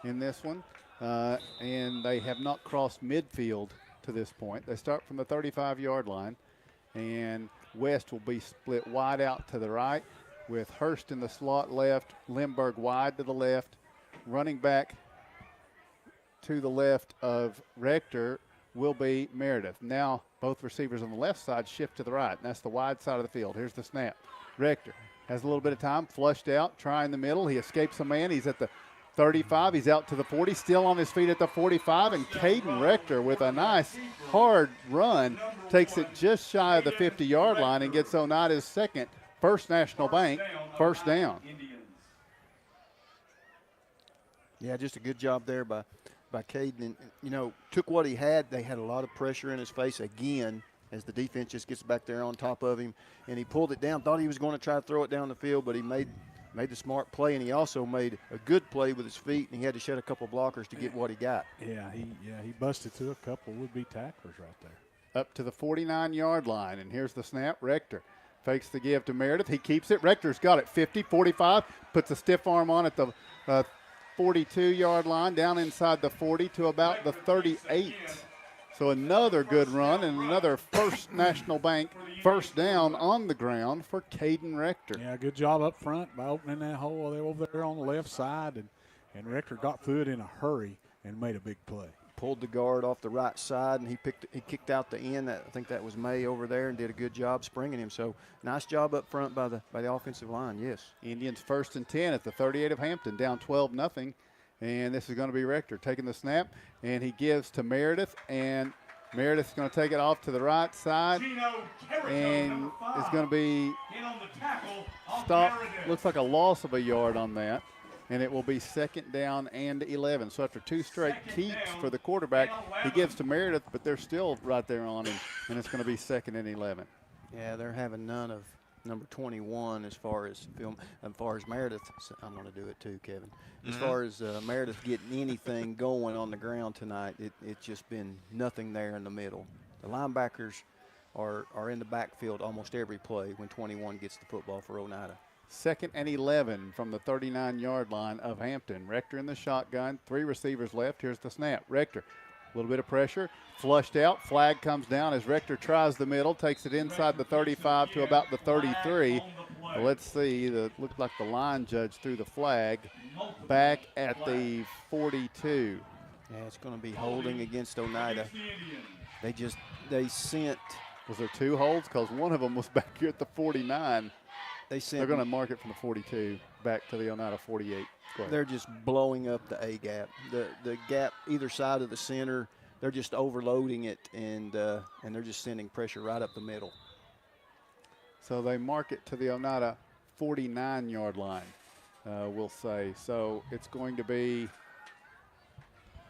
in this one, and they have not crossed midfield to this point. They start from the 35-yard line, and West will be split wide out to the right with Hurst in the slot left, Lindbergh wide to the left, running back to the left of Rector will be Meredith. Now both receivers on the left side shift to the right, and that's the wide side of the field. Here's the snap. Rector has a little bit of time, flushed out, trying the middle. He escapes a man. He's at the 35. He's out to the 40, still on his feet at the 45. And Caden Rector with a nice hard run takes it just shy of the 50-yard line and gets Oneida's second First National Bank first down. Yeah, just a good job there by Caden. And, took what he had. They had a lot of pressure in his face again as the defense just gets back there on top of him. And he pulled it down, thought he was going to try to throw it down the field, but he made the smart play, and he also made a good play with his feet, and he had to shed a couple blockers to get what he got. Yeah, he busted through a couple would-be tacklers right there. up to the 49-yard line. And here's the snap. Rector fakes the give to Meredith. He keeps it. Rector's got it. 50, 45, puts a stiff arm on at the 42-yard line, down inside the 40 to about the 38. So another good run and another First National Bank first down on the ground for Caden Rector. Yeah, good job up front by opening that hole. They were over there on the left side, and Rector got through it in a hurry and made a big play. Pulled the guard off the right side, and he kicked out the end. I think that was May over there, and did a good job springing him. So nice job up front by the offensive line. Yes. Indians 1st and 10 at the 38 of Hampton, down 12-0. And this is going to be Rector taking the snap, and he gives to Meredith, and Meredith's going to take it off to the right side, and it's going to be stopped. Looks like a loss of a yard on that. And it will be 2nd down and 11. So after 2 straight keeps for the quarterback, he gives to Meredith, but they're still right there on him, and it's going to be 2nd and 11. Yeah, they're having none of number 21 as far as Meredith. So I'm going to do it too, Kevin. As far as Meredith getting anything going on the ground tonight, it's just been nothing there in the middle. The linebackers are in the backfield almost every play when 21 gets the football for Oneida. 2nd and 11 from the 39-yard line of Hampton. Rector in the shotgun, 3 receivers left. Here's the snap. Rector, a little bit of pressure, flushed out. Flag comes down as Rector tries the middle, takes it inside the 35 to about the 33. Let's see, looked like the line judge threw the flag back at the 42. Yeah, it's going to be holding against Oneida. They sent. Was there 2 holds? Because one of them was back here at the 49. They're going to mark it from the 42 back to the Oneida 48. They're just blowing up the A gap. The gap either side of the center, they're just overloading it, and they're just sending pressure right up the middle. So they mark it to the Oneida 49-yard line, we'll say. So it's going to be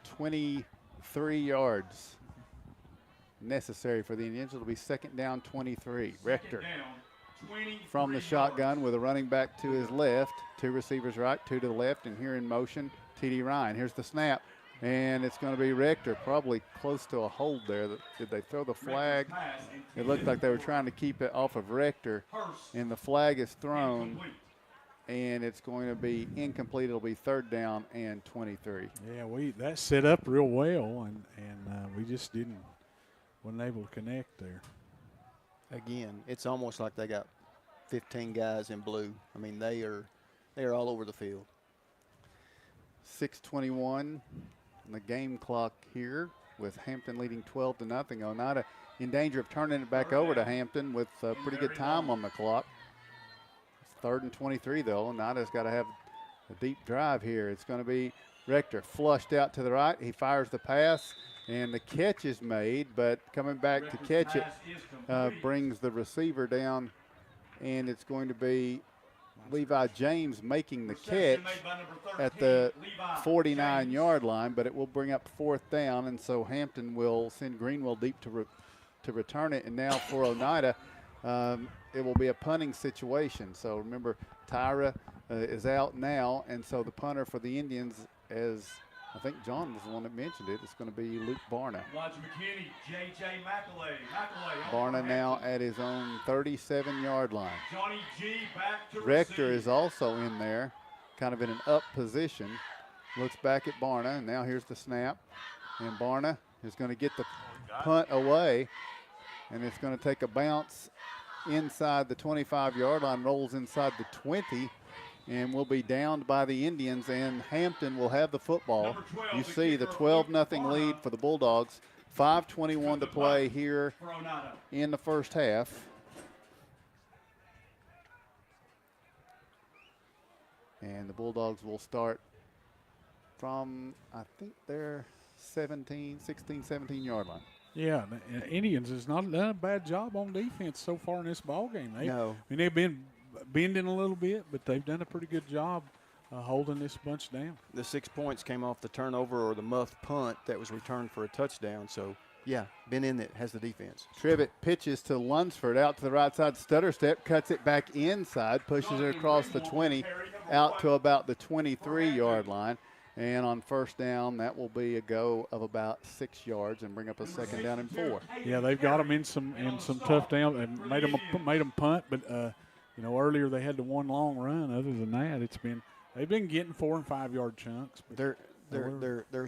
23 yards necessary for the Indians. It'll be 2nd down 23. Rector from the shotgun with a running back to his left, 2 receivers right, 2 to the left, and here in motion, T.D. Ryan. Here's the snap, and it's going to be Rector, probably close to a hold there. Did they throw the flag? It looked like they were trying to keep it off of Rector, and the flag is thrown, and it's going to be incomplete. It'll be 3rd down and 23. Yeah, that set up real well, and we just wasn't able to connect there. Again, it's almost like they got 15 guys in blue. I mean, they are all over the field. 6:21 on the game clock here, with Hampton leading 12-0. Oneida in danger of turning it back over to Hampton with pretty good time on the clock. It's 3rd and 23 though. Oneida's got to have a deep drive here. It's going to be Rector flushed out to the right. He fires the pass, and the catch is made, but coming back to catch it brings the receiver down, and it's going to be Levi James making the catch at the 49-yard line, but it will bring up 4th down, and so Hampton will send Greenwell deep to return it. And now for Oneida, it will be a punting situation. So remember, Tyra is out now, and so the punter for the Indians, as I think John was the one that mentioned it, it's going to be Luke Barna. Barna now at his own 37-yard line. Rector is also in there, kind of in an up position. Looks back at Barna, and now here's the snap. And Barna is going to get the punt away, and it's going to take a bounce inside the 25-yard line, rolls inside the 20, and will be downed by the Indians, and Hampton will have the football. You see the 12-0 lead for the Bulldogs. 5:21 to play here in the first half. And the Bulldogs will start from, I think, their 16, 17-yard line. Yeah, the Indians has not done a bad job on defense so far in this ball game. No. I mean, they've been bending a little bit, but they've done a pretty good job holding this bunch down. The 6 points came off the turnover or the muffed punt that was returned for a touchdown. So, yeah, been in it, has the defense. Trivet pitches to Lunsford out to the right side. Stutter step, cuts it back inside, pushes it across the 20, out to about the 23-yard line. And on first down, that will be a go of about 6 yards and bring up a second down and 4. Yeah, they've got them in some tough down and made them punt, but you know, earlier they had the one long run. Other than that, they've been getting 4 and 5 yard chunks. They're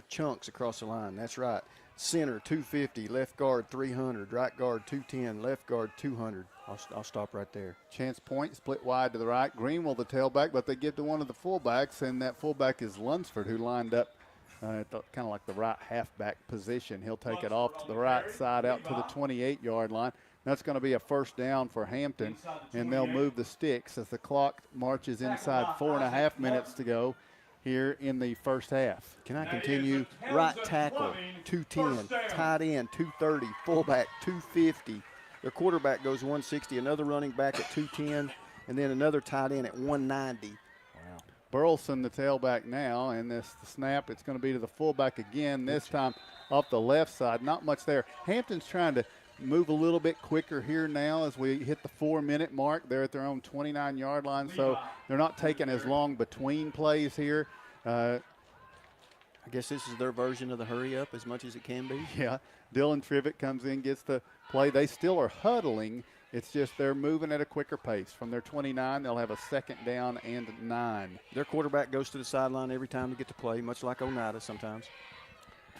chunks across the line. That's right. Center 250, left guard 300, right guard 210, left guard 200. I'll stop right there. Chance point, split wide to the right. Greenwell, the tailback, but they give to one of the fullbacks, and that fullback is Lunsford, who lined up kind of like the right halfback position. He'll take it off to the right side out to the 28-yard line. That's going to be a first down for Hampton, and they'll move the sticks as the clock marches inside 4.5 minutes to go here in the first half. Can I continue? Right tackle, 210, tight end, 230, fullback, 250. Their quarterback goes 160, another running back at 210, and then another tight end at 190. Wow. Burleson, the tailback now, and the snap, it's going to be to the fullback again, this time off the left side. Not much there. Hampton's trying to move a little bit quicker here now as we hit the 4-minute mark. They're at their own 29-yard line, so they're not taking as long between plays here. I guess this is their version of the hurry up as much as it can be. Yeah, Dylan Trivett comes in, gets the play. They still are huddling. It's just they're moving at a quicker pace. From their 29, they'll have a second down and 9. Their quarterback goes to the sideline every time to get to play, much like Oneida sometimes.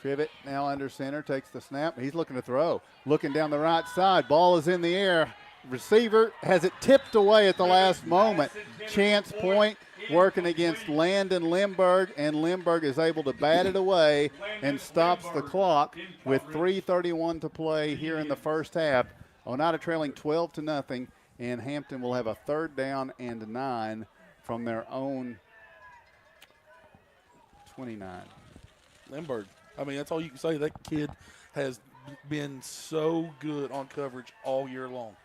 Trivett now under center, takes the snap. He's looking to throw. Looking down the right side. Ball is in the air. Receiver has it tipped away at the last moment. Chance point working against Landon Limburg, and Limburg is able to bat it away and stops the clock with 3:31 to play here in the first half. Oneida trailing 12-0, and Hampton will have a third down and 9 from their own 29. Limburg. I mean, that's all you can say. That kid has been so good on coverage all year long.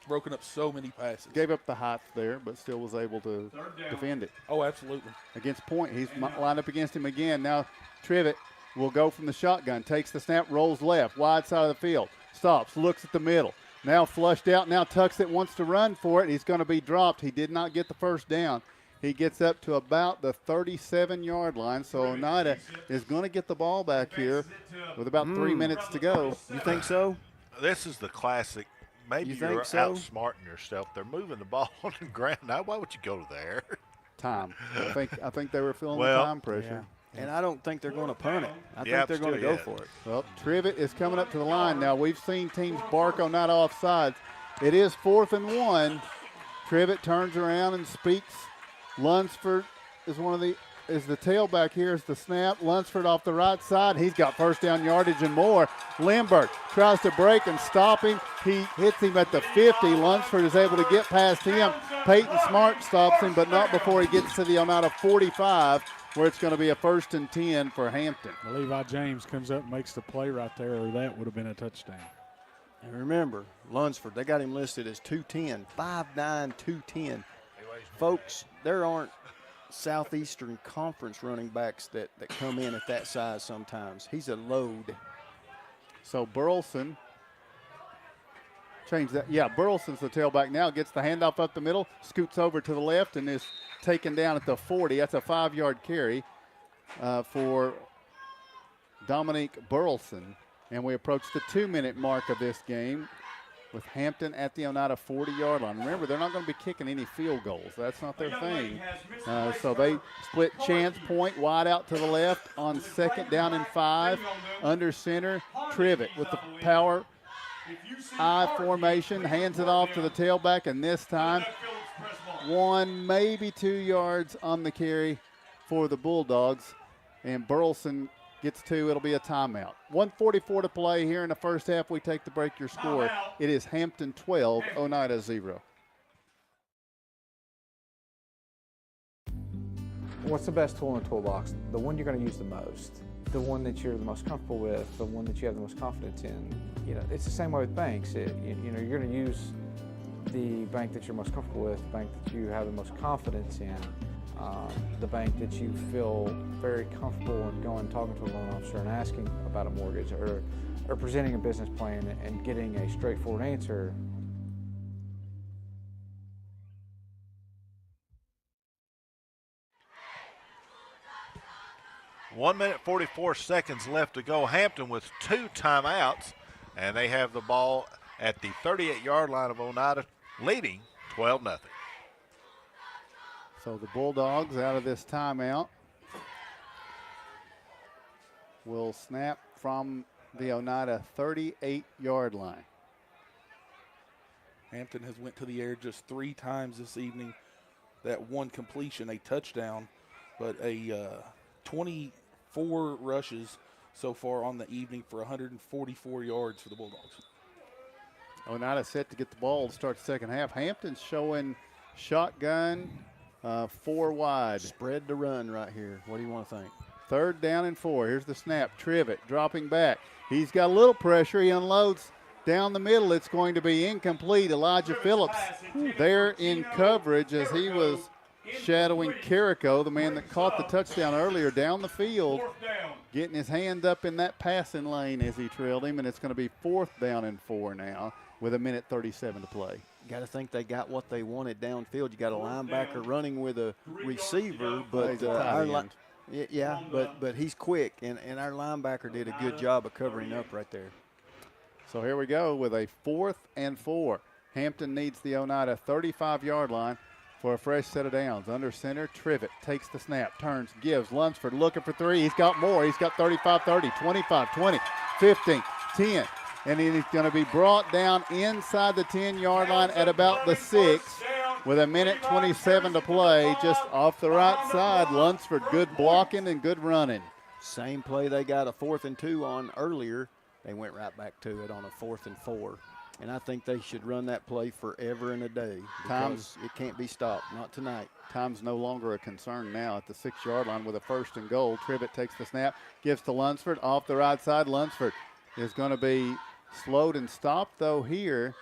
Broken up so many passes. Gave up the height there, but still was able to defend it. Oh, absolutely. Against point, he's lined up against him again. Now Trivett will go from the shotgun, takes the snap, rolls left, wide side of the field, stops, looks at the middle. Now flushed out, now tucks it, wants to run for it. He's going to be dropped. He did not get the first down. He gets up to about the 37-yard line, so Oneida is going to get the ball back here with about 3 minutes to go. You think so? This is the classic. Maybe you're outsmarting yourself. They're moving the ball on the ground. Now, why would you go there? Time. I think they were feeling the time pressure. Yeah. And I don't think they're going to punt it. I think they're going to go for it. Well, Trivett is coming up to the line now. We've seen teams bark on that offsides. It is 4th and 1. Trivett turns around and speaks. Lunsford is the tailback here is the snap. Lunsford off the right side. He's got first down yardage and more. Limburg tries to break and stop him. He hits him at the 50. Lunsford is able to get past him. Peyton Smart stops him, but not before he gets to the Oneida 45, where it's going to be a 1st and 10 for Hampton. Levi James comes up and makes the play right there, or that would have been a touchdown. And remember, Lunsford, they got him listed as 210, 5'9", 210. Folks, there aren't Southeastern Conference running backs that come in at that size sometimes. He's a load. So Burleson, change that. Yeah, Burleson's the tailback now. Gets the handoff up the middle, scoots over to the left, and is taken down at the 40. That's a 5-yard carry for Dominique Burleson. And we approach the 2-minute mark of this game with Hampton at the Oneida 40-yard line. Remember, they're not going to be kicking any field goals. That's not their thing. So they split chance point wide out to the left on 2nd down and 5. Under center, Trivett with the power I formation, hands it off to the tailback, and this time 1, maybe 2 yards on the carry for the Bulldogs. And Burleson gets 2. It'll be a timeout. 1:44 to play here in the first half. We take the break. Your score. It is Hampton 12, Oneida 0. What's the best tool in the toolbox? The one you're going to use the most. The one that you're the most comfortable with. The one that you have the most confidence in. You know, it's the same way with banks. You know, you're going to use the bank that you're most comfortable with, the bank that you have the most confidence in. The bank that you feel very comfortable in going talking to a loan officer and asking about a mortgage or presenting a business plan and getting a straightforward answer. 1 minute 44 seconds left to go. Hampton with 2 timeouts, and they have the ball at the 38-yard line of Oneida, leading 12-0. So the Bulldogs out of this timeout will snap from the Oneida 38-yard line. Hampton has went to the air just 3 times this evening. That one completion, a touchdown, but a 24 rushes so far on the evening for 144 yards for the Bulldogs. Oneida set to get the ball to start the second half. Hampton's showing shotgun 4 wide. Spread to run right here. What do you want to think? 3rd down and 4. Here's the snap. Trivet dropping back. He's got a little pressure. He unloads down the middle. It's going to be incomplete. Elijah Phillips there in coverage as he was shadowing Carrico, the man that caught the touchdown earlier, down the field, getting his hand up in that passing lane as he trailed him, and it's going to be 4th down and 4 now with 1:37 to play. You got to think they got what they wanted downfield. You got a linebacker running with a receiver, but but he's quick, and our linebacker did a good job of covering up right there. So here we go with a 4th and 4. Hampton needs the Oneida 35-yard line for a fresh set of downs. Under center, Trivet takes the snap, turns, gives. Lunsford looking for 3. He's got more. He's got 35, 30, 25, 20, 15, 10. And he's going to be brought down inside the 10-yard line at about the 6 with 1:27 to play, just off the right side. Lunsford, good blocking and good running. Same play they got a 4th and 2 on earlier. They went right back to it on a 4th and 4. And I think they should run that play forever and a day. Because it can't be stopped, not tonight. Time's no longer a concern now at the 6-yard line with a 1st and goal. Trivet takes the snap, gives to Lunsford off the right side. Lunsford is going to be slowed and stopped, though, here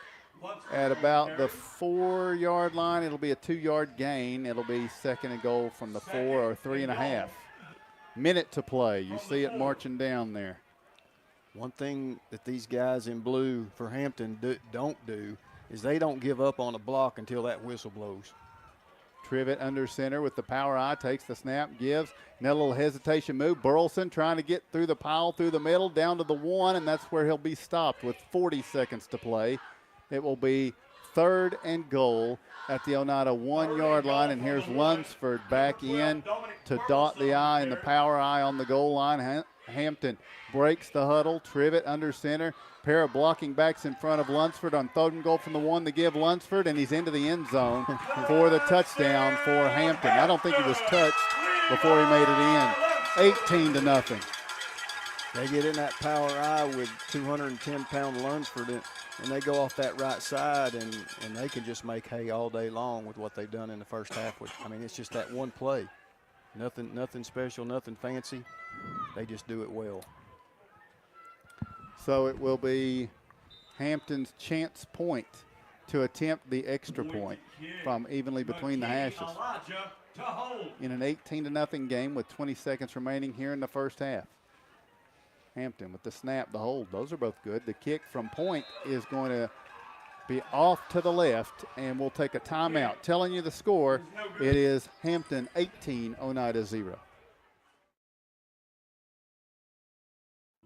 at about the 4-yard line. It'll be a 2-yard gain. It'll be 2nd and goal from the 4 or 3.5. Minute to play. You see it marching down there. One thing that these guys in blue for Hampton don't do is they don't give up on a block until that whistle blows. Trivet under center with the power eye, takes the snap, gives. Now a little hesitation move. Burleson trying to get through the pile, through the middle, down to the 1, and that's where he'll be stopped with 40 seconds to play. It will be 3rd and goal at the Oneida 1-yard line, and here's Lunsford back in to dot the I and the power eye on the goal line. Hampton breaks the huddle. Trivet under center. Pair of blocking backs in front of Lunsford on 3rd and goal from the 1 to give Lunsford, and he's into the end zone for the touchdown for Hampton. I don't think he was touched before he made it in. 18-0. They get in that power eye with 210-pound Lunsford, and they go off that right side, and they can just make hay all day long with what they've done in the first half. It's just that one play. Nothing special, nothing fancy. They just do it well. So it will be Hampton's chance point to attempt the extra point from evenly between the hashes in an 18-0 game with 20 seconds remaining here in the first half. Hampton with the snap, the hold, those are both good. The kick from point is going to be off to the left, and we'll take a timeout. Telling you the score, it is Hampton 18, Oneida 0.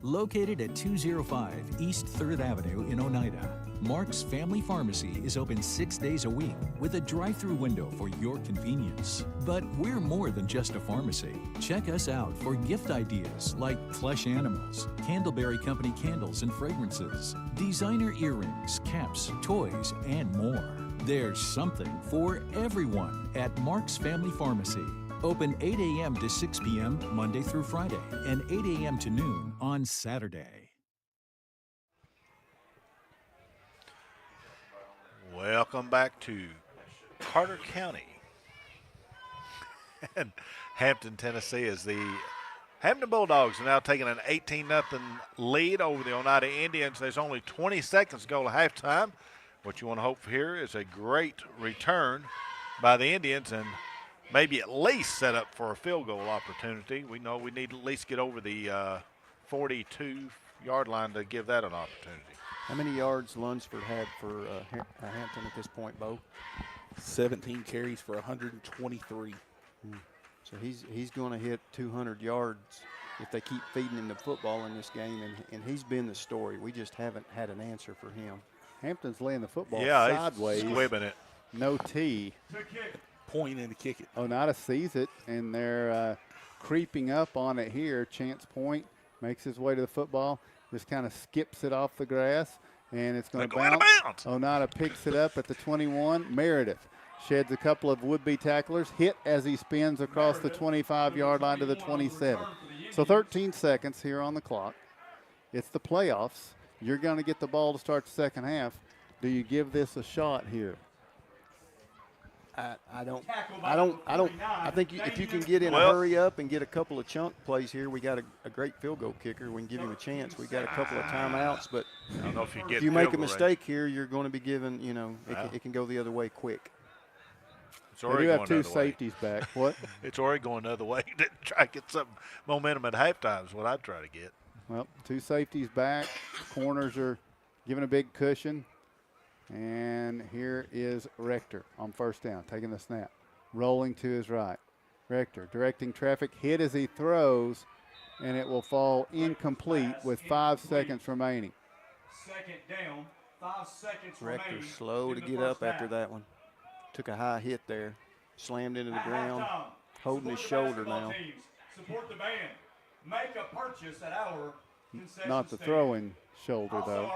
Located at 205 East 3rd Avenue in Oneida, Mark's Family Pharmacy is open 6 days a week with a drive-through window for your convenience. But we're more than just a pharmacy. Check us out for gift ideas like plush animals, Candleberry Company candles and fragrances, designer earrings, caps, toys, and more. There's something for everyone at Mark's Family Pharmacy. Open 8 a.m. to 6 p.m. Monday through Friday and 8 a.m. to noon on Saturday. Welcome back to Carter County and Hampton, Tennessee, as the Hampton Bulldogs are now taking an 18-0 lead over the Oneida Indians. There's only 20 seconds to go to halftime. What you want to hope for here is a great return by the Indians and maybe at least set up for a field goal opportunity. We know we need to at least get over the 42-yard line to give that an opportunity. How many yards Lunsford had for Hampton at this point, Bo? 17 carries for 123. So he's going to hit 200 yards if they keep feeding him the football in this game, and he's been the story. We just haven't had an answer for him. Hampton's laying the football sideways. He's squibbing it. No tee. Point in to kick it. Oneida sees it, and they're creeping up on it here. Chance Point makes his way to the football, just kind of skips it off the grass, and it's going to bounce. Oneida picks it up at the 21. Meredith sheds a couple of would-be tacklers, hit as he spins across the 25-yard line to the 27. So 13 seconds here on the clock. It's the playoffs. You're going to get the ball to start the second half. Do you give this a shot here? I think if you can get in a hurry up and get a couple of chunk plays here, we got a great field goal kicker. We can give him a chance. We got a couple of timeouts, but I don't know if you make a mistake here, you're going to be given, it can go the other way quick. They do have two safeties back. What? It's already going the other way. Try to get some momentum at halftime is what I'd try to get. Well, two safeties back. Corners are giving a big cushion. And here is Rector on first down, taking the snap. Rolling to his right. Rector directing traffic, hit as he throws, and it will fall incomplete with 5 seconds remaining. Second down, 5 seconds Rector's remaining. slow to get up after that one. Took a high hit there. Slammed into the ground. Holding his shoulder now. Support the band. Make a purchase at our concession Not the stand. throwing shoulder, though.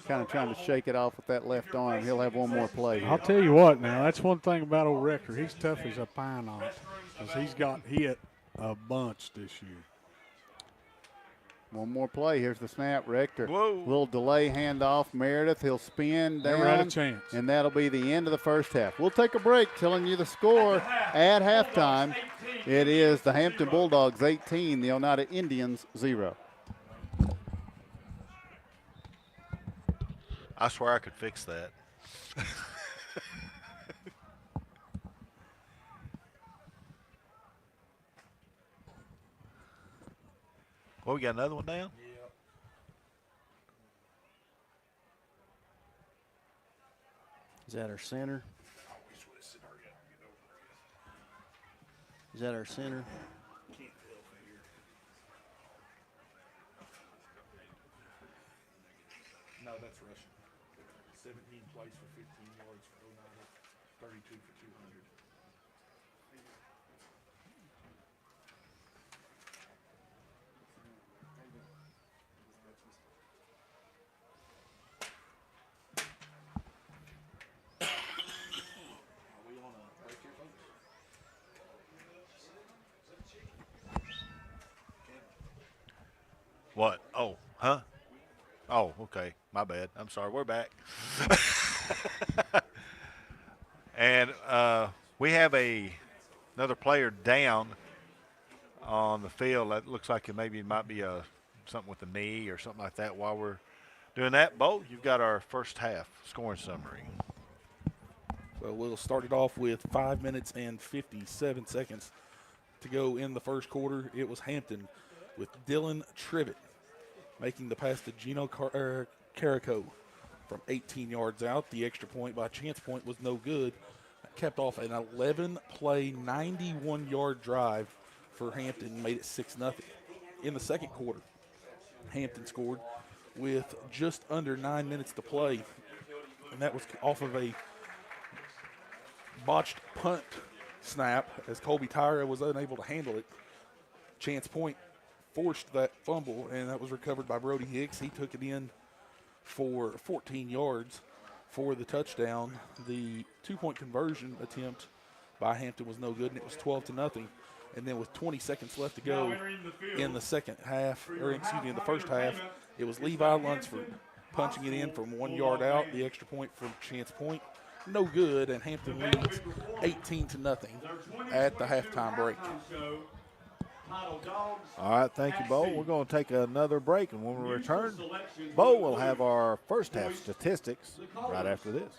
Kind of trying to shake it off with that left arm. He'll have one more play. I'll tell you what now, that's one thing about old Rector. He's tough as a pine knot because he's got hit a bunch this year. One more play. Here's the snap. Rector. Whoa. Little delay handoff. Meredith. He'll spin down. Never had a chance. And that'll be the end of the first half. We'll take a break, telling you the score at halftime. It is the Hampton Bulldogs 18, the Oneida Indians 0. I swear I could fix that. Well, we got another one down? Is that our center? Is that our center? No, that's Russian. 17 plays for 15 yards for Oneida, 32 for 200. Are we on a break here, folks? What? Oh, huh? Oh, okay. My bad. I'm sorry. We're back. And we have another player down on the field. That looks like it might be something with the knee or something like that. While we're doing that, Bo, you've got our first half scoring summary. So we'll start it off with 5 minutes and 57 seconds to go in the first quarter. It was Hampton with Dylan Tribbett making the pass to Gino Carico from 18 yards out. The extra point by Chance Point was no good. Kept off an 11-play, 91-yard drive for Hampton, made it 6-0. In the second quarter, Hampton scored with just under 9 minutes to play, and that was off of a botched punt snap as Colby Tyra was unable to handle it. Chance Point forced that fumble, and that was recovered by Brody Hicks. He took it in for 14 yards for the touchdown. The two-point conversion attempt by Hampton was no good, and it was 12-0. And then with 20 seconds left to go in the second half, or excuse me, in the first half, it was Levi Lunsford punching it in from 1 yard out. The extra point from Chance Point, no good, and Hampton leads 18-0 at the halftime break. All right, thank you, Bo. We're going to take another break, and when we return, Bo will have our first half statistics right after this.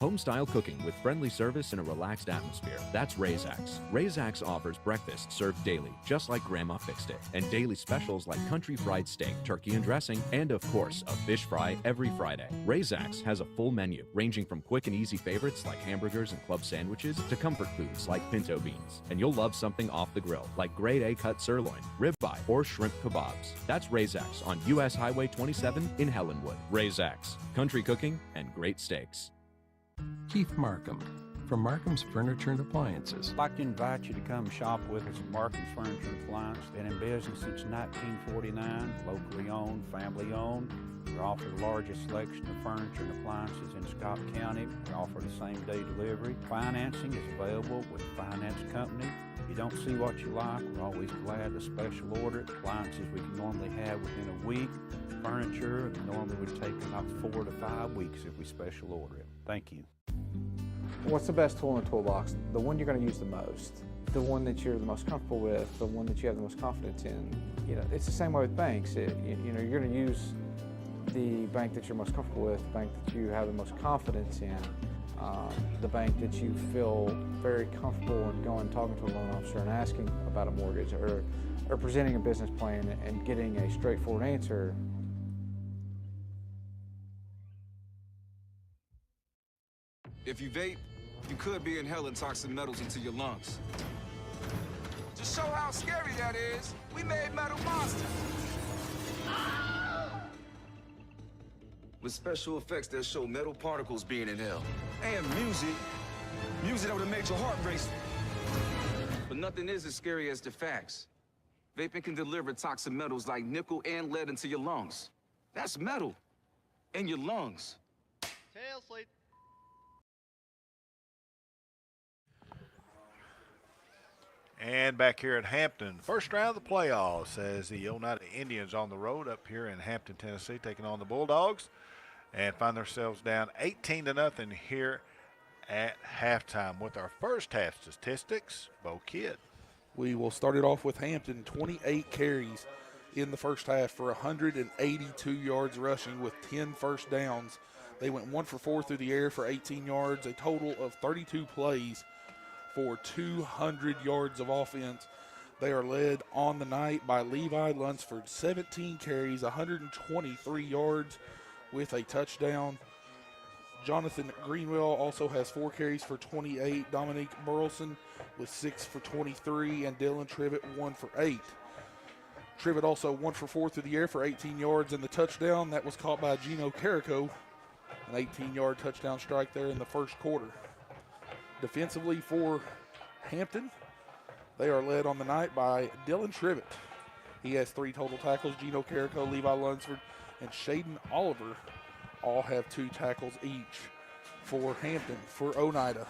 Home-style cooking with friendly service and a relaxed atmosphere. That's Ray's-Ax. Ray's-Ax offers breakfast served daily, just like Grandma fixed it, and daily specials like country fried steak, turkey and dressing, and of course, a fish fry every Friday. Ray's-Ax has a full menu, ranging from quick and easy favorites like hamburgers and club sandwiches to comfort foods like pinto beans. And you'll love something off the grill, like grade A cut sirloin, ribeye, or shrimp kebabs. That's Ray's-Ax on U.S. Highway 27 in Helenwood. Ray's-Ax, country cooking and great steaks. Keith Markham from Markham's Furniture and Appliances. I'd like to invite you to come shop with us at Markham's Furniture and Appliance. Been in business since 1949, locally owned, family owned. We offer the largest selection of furniture and appliances in Scott County. We offer the same-day delivery. Financing is available with a finance company. If you don't see what you like, we're always glad to special order it. Appliances we can normally have within a week. Furniture normally would take about 4 to 5 weeks if we special order it. Thank you. What's the best tool in the toolbox? The one you're going to use the most, the one that you're the most comfortable with, the one that you have the most confidence in. You know, it's the same way with banks. You're going to use the bank that you're most comfortable with, the bank that you have the most confidence in, the bank that you feel very comfortable in going and talking to a loan officer and asking about a mortgage or presenting a business plan and getting a straightforward answer. If you vape, you could be inhaling toxic metals into your lungs. To show how scary that is, we made metal monsters. With special effects that show metal particles being inhaled. And music that would have made your heart race. But nothing is as scary as the facts. Vaping can deliver toxic metals like nickel and lead into your lungs. That's metal in your lungs. Tail sleep. And back here at Hampton, first round of the playoffs as the Oneida Indians on the road up here in Hampton, Tennessee, taking on the Bulldogs and find themselves down 18-0 here at halftime. With our first half statistics, Bo Kidd. We will start it off with Hampton, 28 carries in the first half for 182 yards rushing with 10 first downs. They went 1 for 4 through the air for 18 yards, a total of 32 plays for 200 yards of offense. They are led on the night by Levi Lunsford, 17 carries, 123 yards with a touchdown. Jonathan Greenwell also has 4 carries for 28. Dominique Burleson with 6 for 23, and Dylan Trivet 1 for 8. Trivet also 1 for 4 through the air for 18 yards, and the touchdown that was caught by Gino Carrico, an 18-yard touchdown strike there in the first quarter. Defensively for Hampton, they are led on the night by Dylan Trivet. He has 3 total tackles. Gino Carrico, Levi Lunsford, and Shaden Oliver all have 2 tackles each for Hampton. For Oneida,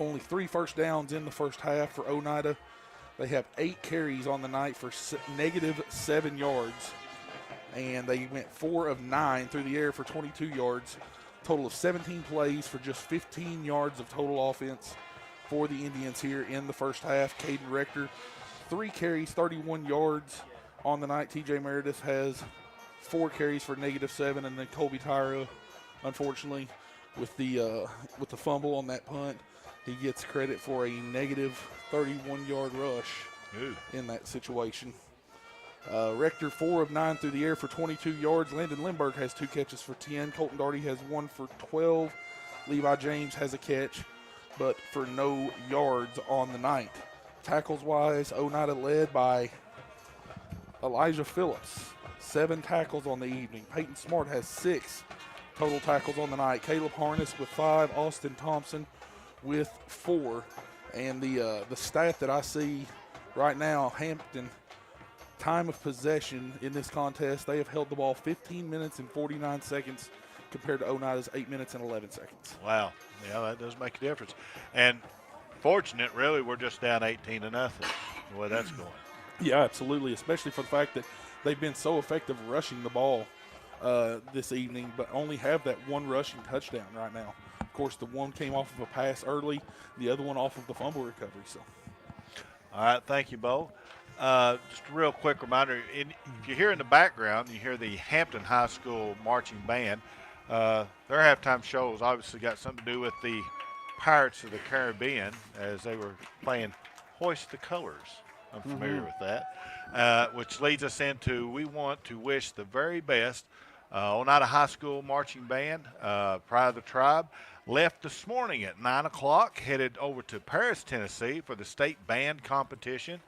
only 3 first downs in the first half for Oneida. They have 8 carries on the night for -7 yards, and they went 4 of 9 through the air for 22 yards. Total of 17 plays for just 15 yards of total offense for the Indians here in the first half. Caden Rector, 3 carries, 31 yards on the night. TJ Meredith has 4 carries for -7, and then Colby Tyra, unfortunately, with the fumble on that punt, he gets credit for a -31-yard rush in that situation. Rector 4 of 9 through the air for 22 yards. Landon Lindbergh has 2 catches for 10. Colton Darty has 1 for 12. Levi James has a catch, but for no yards on the night. Tackles-wise, Oneida led by Elijah Phillips, 7 tackles on the evening. Peyton Smart has 6 total tackles on the night. Caleb Harness with 5. Austin Thompson with 4. And the stat that I see right now, Hampton, time of possession in this contest, they have held the ball 15 minutes and 49 seconds compared to Oneida's 8 minutes and 11 seconds. Wow. Yeah, that does make a difference. And fortunate, really, we're just down 18-0, the way that's going. Yeah, absolutely, especially for the fact that they've been so effective rushing the ball this evening, but only have that 1 rushing touchdown right now. Of course, the one came off of a pass early, the other one off of the fumble recovery. So, all right, thank you, Bo. Just a real quick reminder, if you hear in the background, you hear the Hampton High School marching band. Their halftime shows obviously got something to do with the Pirates of the Caribbean as they were playing Hoist the Colors. I'm familiar with that, which leads us into we want to wish the very best. Oneida High School Marching Band, Pride of the Tribe, left this morning at 9 o'clock, headed over to Paris, Tennessee for the state band competition.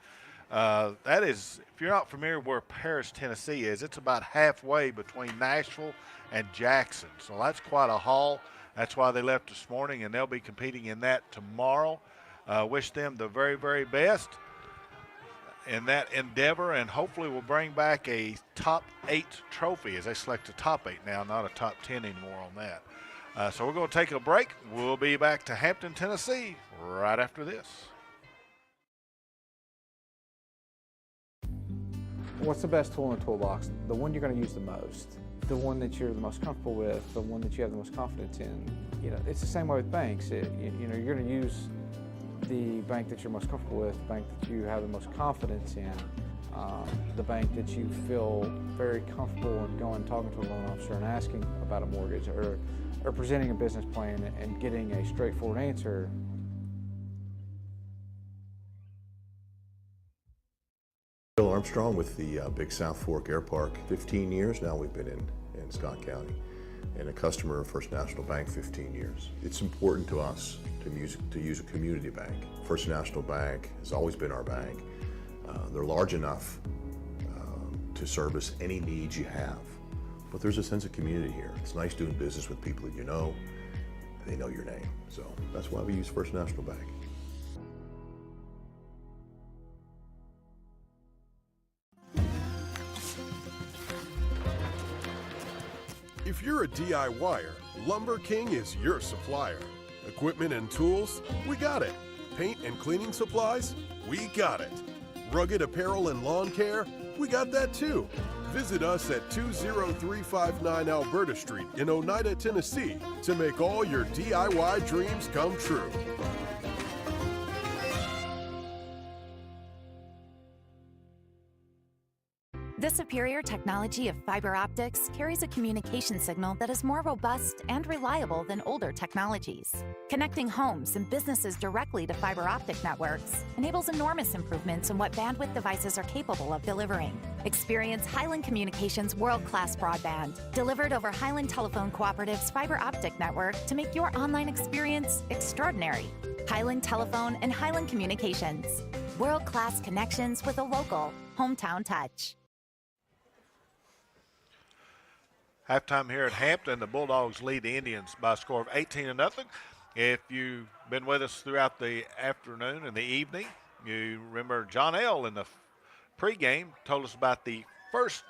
That is, if you're not familiar where Paris, Tennessee is, it's about halfway between Nashville and Jackson. So that's quite a haul. That's why they left this morning, and they'll be competing in that tomorrow. Wish them the very, very best in that endeavor, and hopefully we'll bring back a top 8 trophy as they select a top 8 now, not a top 10 anymore on that. So we're going to take a break. We'll be back to Hampton, Tennessee right after this. What's the best tool in the toolbox? The one you're going to use the most, the one that you're the most comfortable with, the one that you have the most confidence in. You know, it's the same way with banks. You know, you're going to use the bank that you're most comfortable with, the bank that you have the most confidence in, the bank that you feel very comfortable in going and talking to a loan officer and asking about a mortgage or presenting a business plan and getting a straightforward answer. Bill Armstrong with the Big South Fork Air Park. 15 years now we've been in Scott County, and a customer of First National Bank 15 years. It's important to us to use a community bank. First National Bank has always been our bank. They're large enough to service any needs you have, but there's a sense of community here. It's nice doing business with people that you know, they know your name. So that's why we use First National Bank. If you're a DIYer, Lumber King is your supplier. Equipment and tools, we got it. Paint and cleaning supplies, we got it. Rugged apparel and lawn care, we got that too. Visit us at 20359 Alberta Street in Oneida, Tennessee to make all your DIY dreams come true. The superior technology of fiber optics carries a communication signal that is more robust and reliable than older technologies. Connecting homes and businesses directly to fiber optic networks enables enormous improvements in what bandwidth devices are capable of delivering. Experience Highland Communications' world-class broadband, delivered over Highland Telephone Cooperative's fiber optic network to make your online experience extraordinary. Highland Telephone and Highland Communications. World-class connections with a local, hometown touch. Halftime here at Hampton, the Bulldogs lead the Indians by a score of 18-0. If you've been with us throughout the afternoon and the evening, you remember John L. in the pregame told us about the first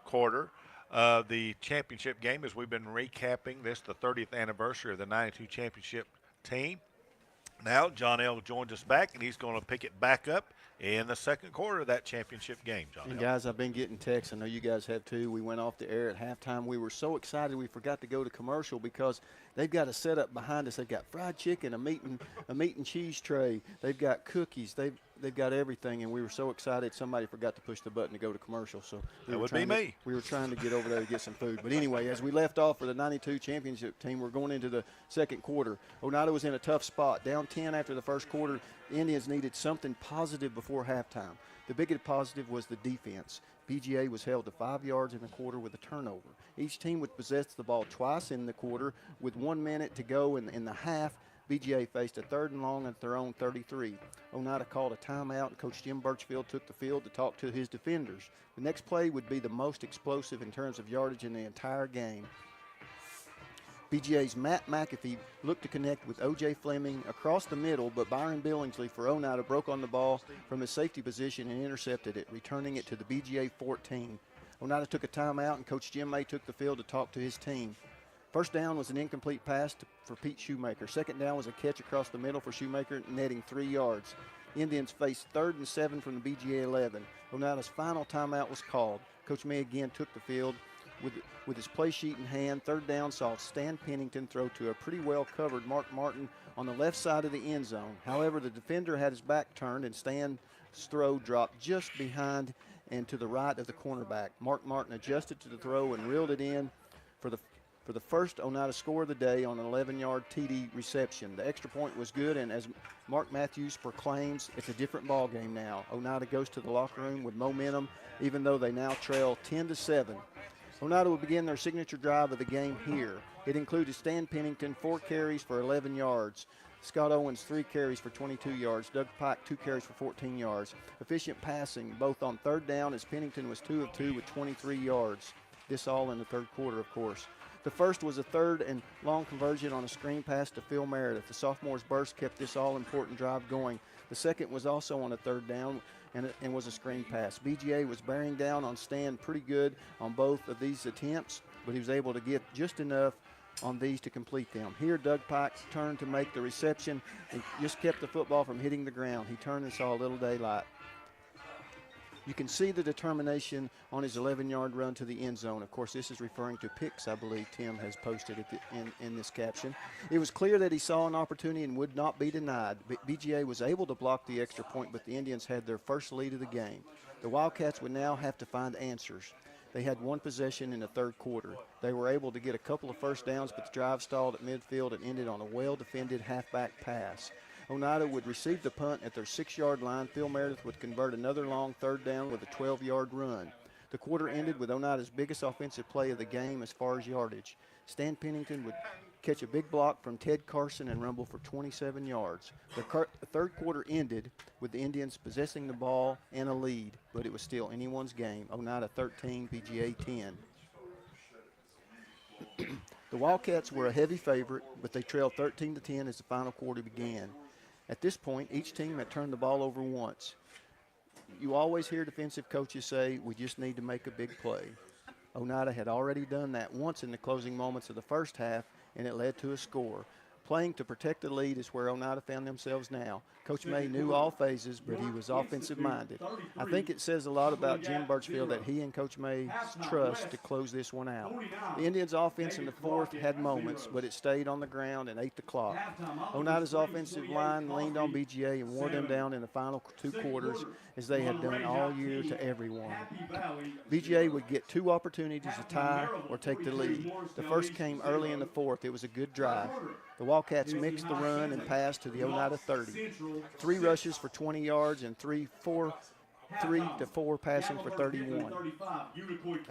quarter of the championship game as we've been recapping this, the 30th anniversary of the 92 championship team. Now John L. joins us back, and he's going to pick it back up in the second quarter of that championship game, John. And guys, I've been getting texts. I know you guys have too. We went off the air at halftime. We were so excited we forgot to go to commercial because they've got a setup behind us. They've got fried chicken, a meat and cheese tray. They've got cookies. They've got everything, and we were so excited somebody forgot to push the button to go to commercial. So that would be me. We were trying to get over there to get some food. But anyway, as we left off for the 92 championship team, we're going into the second quarter. Oneida was in a tough spot, down 10 after the first quarter. The Indians needed something positive before halftime. The biggest positive was the defense. BGA was held to 5 yards in the quarter with a turnover. Each team would possess the ball twice in the quarter. With 1 minute to go in the half, BGA faced a 3rd and long at their own 33. Oneida called a timeout, and Coach Jim Birchfield took the field to talk to his defenders. The next play would be the most explosive in terms of yardage in the entire game. BGA's Matt McAfee looked to connect with O.J. Fleming across the middle, but Byron Billingsley for Oneida broke on the ball from his safety position and intercepted it, returning it to the BGA 14. Oneida took a timeout, and Coach Jim May took the field to talk to his team. First down was an incomplete pass for Pete Shoemaker. Second down was a catch across the middle for Shoemaker, netting 3 yards. The Indians faced 3rd and 7 from the BGA 11. Oneida's final timeout was called. Coach May again took the field. With his play sheet in hand, 3rd down saw Stan Pennington throw to a pretty well-covered Mark Martin on the left side of the end zone. However, the defender had his back turned, and Stan's throw dropped just behind and to the right of the cornerback. Mark Martin adjusted to the throw and reeled it in for the for the first Oneida score of the day on an 11-yard TD reception. The extra point was good, and as Mark Matthews proclaims, it's a different ball game now. Oneida goes to the locker room with momentum, even though they now trail 10-7. Oneida will begin their signature drive of the game here. It included Stan Pennington, 4 carries for 11 yards. Scott Owens, 3 carries for 22 yards. Doug Pike, 2 carries for 14 yards. Efficient passing, both on third down, as Pennington was 2 of 2 with 23 yards. This all in the third quarter, of course. The first was a third and long conversion on a screen pass to Phil Meredith. The sophomore's burst kept this all-important drive going. The second was also on a third down and was a screen pass. BGA was bearing down on Stan pretty good on both of these attempts, but he was able to get just enough on these to complete them. Here, Doug Pike turned to make the reception and just kept the football from hitting the ground. He turned and saw a little daylight. You can see the determination on his 11-yard run to the end zone. Of course, this is referring to picks, I believe Tim has posted it in this caption. It was clear that he saw an opportunity and would not be denied. BGA was able to block the extra point, but the Indians had their first lead of the game. The Wildcats would now have to find answers. They had 1 possession in the third quarter. They were able to get a couple of first downs, but the drive stalled at midfield and ended on a well-defended halfback pass. Oneida would receive the punt at their 6-yard line. Phil Meredith would convert another long third down with a 12-yard run. The quarter ended with Oneida's biggest offensive play of the game as far as yardage. Stan Pennington would catch a big block from Ted Carson and rumble for 27 yards. The third quarter ended with the Indians possessing the ball and a lead, but it was still anyone's game. Oneida 13, BGA 10. The Wildcats were a heavy favorite, but they trailed 13-10 as the final quarter began. At this point, each team had turned the ball over once. You always hear defensive coaches say, we just need to make a big play. Oneida had already done that once in the closing moments of the first half, and it led to a score. Playing to protect the lead is where Oneida found themselves now. Coach May knew all phases, but he was offensive-minded. I think it says a lot about Jim Birchfield that he and Coach May trust to close this one out. The Indians' offense in the fourth had moments, but it stayed on the ground and ate the clock. Oneida's offensive line leaned on BGA and wore them down in the final 2 quarters, as they had done all year to everyone. BGA would get 2 opportunities to tie or take the lead. The first came early in the fourth. It was a good drive. The Wildcats mixed the run and pass to the Oneida 30. 3 rushes for 20 yards and 3 to 4 passing for 31.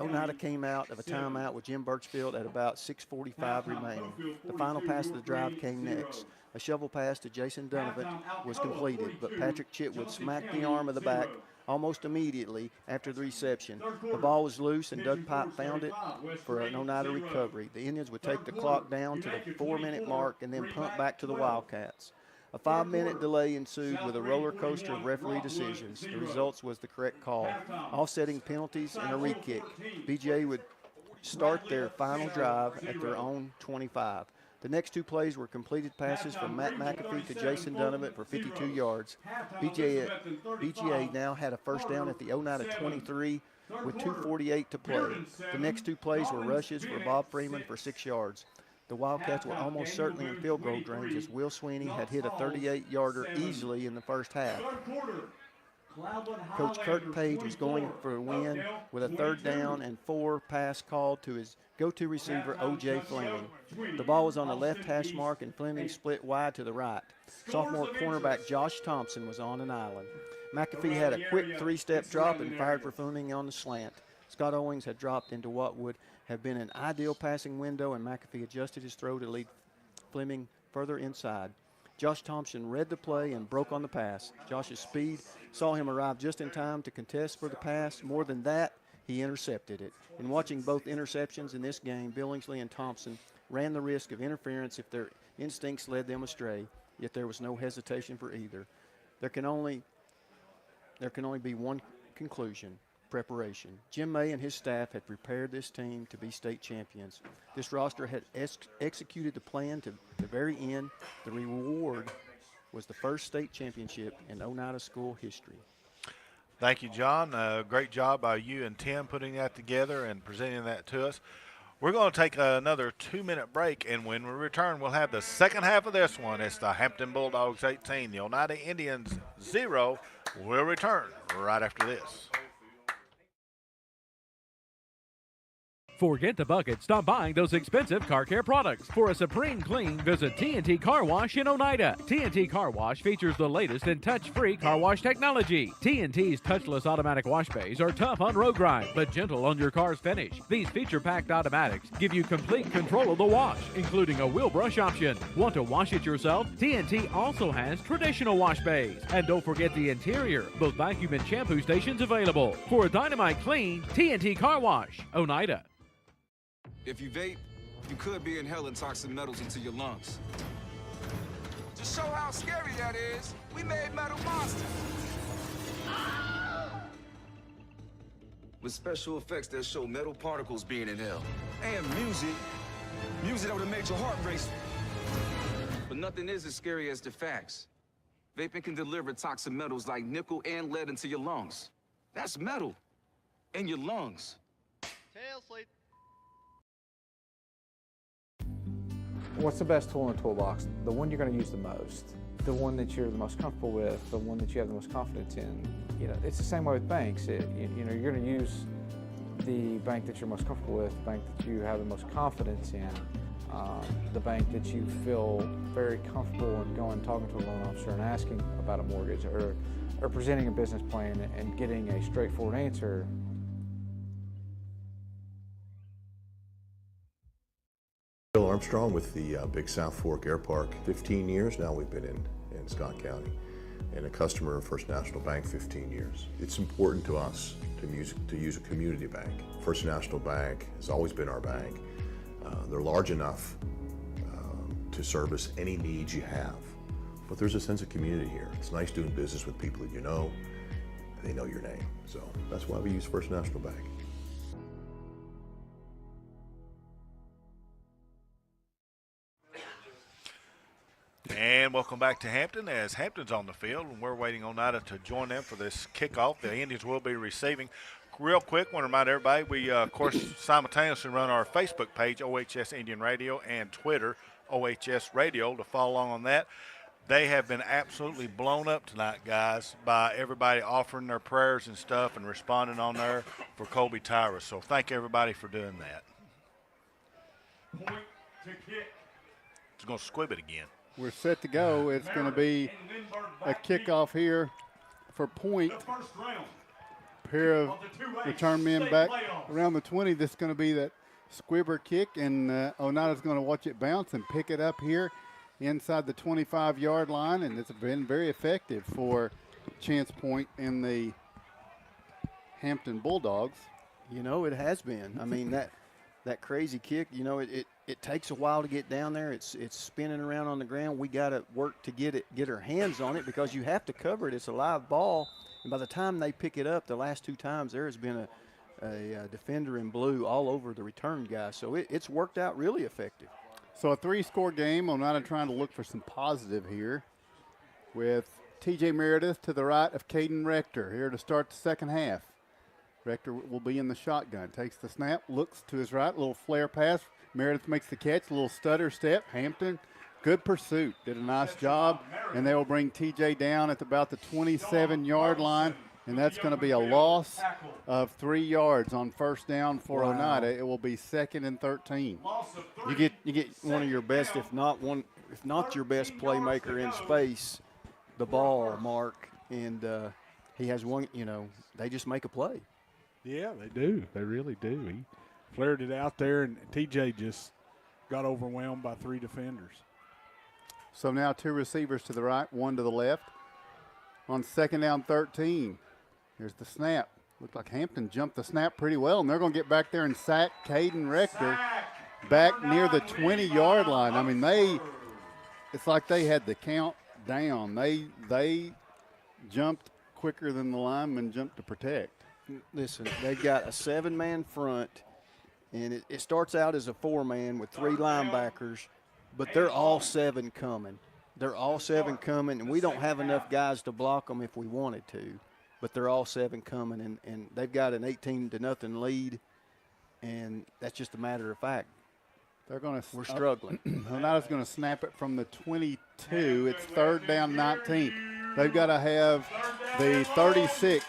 Oneida came out of a timeout with Jim Birchfield at about 6:45 remaining. The final pass of the drive came next. A shovel pass to Jason Donovan was completed, but Patrick Chitwood smacked the arm of the back almost immediately after the reception. The ball was loose, and Doug Pipe found it for an Oneida recovery. The Indians would take the clock down to the 4-minute mark and then punt back to the Wildcats. A 5-minute delay ensued with a roller coaster of referee decisions. The results was the correct call. Offsetting penalties and a re-kick. BGA would start their final drive at their own 25. The next 2 plays were completed passes from Matt McAfee to Jason Donovan for 52 yards. BGA now had a first down at the Oneida 23 with 2:48 to play. The next 2 plays were rushes for Bob Freeman for 6 yards. The Wildcats were almost certainly in field goal range as Will Sweeney had hit a 38-yarder easily in the first half. Coach Kirk Page was going for a win with a third down and 4 pass called to his go-to receiver, O.J. Fleming. The ball was on the left hash mark, and Fleming split wide to the right. Sophomore cornerback Josh Thompson was on an island. McAfee had a quick 3-step drop and fired for Fleming on the slant. Scott Owens had dropped into what would have been an ideal passing window, and McAfee adjusted his throw to lead Fleming further inside. Josh Thompson read the play and broke on the pass. Josh's speed saw him arrive just in time to contest for the pass. More than that, he intercepted it. In watching both interceptions in this game, Billingsley and Thompson ran the risk of interference if their instincts led them astray, yet there was no hesitation for either. There can only be one conclusion: preparation. Jim May and his staff had prepared this team to be state champions. This roster had executed the plan to the very end. The reward was the first state championship in Oneida school history. Thank you, John. Great job by you and Tim putting that together and presenting that to us. We're going to take another 2-minute break, and when we return, we'll have the second half of this one. It's the Hampton Bulldogs 18, the Oneida Indians 0. We'll return right after this. Forget the bucket. Stop buying those expensive car care products. For a supreme clean, visit T&T Car Wash in Oneida. T&T Car Wash features the latest in touch-free car wash technology. T&T's touchless automatic wash bays are tough on road grime, but gentle on your car's finish. These feature-packed automatics give you complete control of the wash, including a wheel brush option. Want to wash it yourself? T&T also has traditional wash bays. And don't forget the interior, both vacuum and shampoo stations available. For a dynamite clean, T&T Car Wash, Oneida. If you vape, you could be inhaling toxic metals into your lungs. To show how scary that is, we made Metal Monster. With special effects that show metal particles being inhaled. And music that would have made your heart race. But nothing is as scary as the facts. Vaping can deliver toxic metals like nickel and lead into your lungs. That's metal in your lungs. Tail sleep. What's the best tool in the toolbox? The one you're going to use the most, the one that you're the most comfortable with, the one that you have the most confidence in. You know, it's the same way with banks. You're going to use the bank that you're most comfortable with, the bank that you have the most confidence in, the bank that you feel very comfortable in going and talking to a loan officer and asking about a mortgage, or presenting a business plan and getting a straightforward answer. Bill Armstrong with the Big South Fork Air Park. 15 years now we've been in Scott County, and a customer of First National Bank 15 years. It's important to us to use a community bank. First National Bank has always been our bank. They're large enough to service any needs you have, but there's a sense of community here. It's nice doing business with people that you know, and they know your name. So that's why we use First National Bank. And welcome back to Hampton, as Hampton's on the field, and we're waiting on Oneida to join them for this kickoff. The Indians will be receiving. Real quick, want to remind everybody, we, of course, simultaneously run our Facebook page, OHS Indian Radio, and Twitter, OHS Radio, to follow along on that. They have been absolutely blown up tonight, guys, by everybody offering their prayers and stuff and responding on there for Colby Tyra. So thank everybody for doing that. Point to kick. It's going to squib it again. We're set to go. It's going to be a kickoff here for point. Pair of return men back around the 20. This is going to be that squibber kick, and Oneida's going to watch it bounce and pick it up here inside the 25-yard line, and it's been very effective for Chance Point and the Hampton Bulldogs. You know, it has been. I mean, that crazy kick, you know, it takes a while to get down there. It's spinning around on the ground. We got to work to get our hands on it, because you have to cover it. It's a live ball. And by the time they pick it up, the last two times, there has been a defender in blue all over the return guy. So it's worked out really effective. So a three-score game. Oneida trying to look for some positive here with T.J. Meredith to the right of Caden Rector here to start the second half. Rector will be in the shotgun. Takes the snap, looks to his right, a little flare pass. Meredith makes the catch, a little stutter step. Hampton, good pursuit, did a nice job, and they will bring TJ down at about the 27-yard line, and that's going to be a loss of 3 yards on first down for Oneida. It will be 2nd and 13. You get one of your best, if not your best playmaker in space, the ball, Mark, and he has one. You know, they just make a play. Yeah, they do. They really do. He flared it out there, and TJ just got overwhelmed by 3 defenders. So now 2 receivers to the right, 1 to the left. On 2nd down 13, here's the snap. Looked like Hampton jumped the snap pretty well, and they're going to get back there and sack Caden Rector back near the 20-yard line. I mean, it's like they had the count down. They jumped quicker than the linemen jumped to protect. Listen, they've got a 7-man front, and it starts out as a 4-man with 3 linebackers, but they're all 7 coming. They're all 7 coming, and we don't have enough guys to block them if we wanted to, but they're all 7 coming, and they've got an 18-0 lead, and that's just a matter of fact. We're struggling. Oneida's going to snap it from the 22. It's 3rd down 19. They've got to have the 36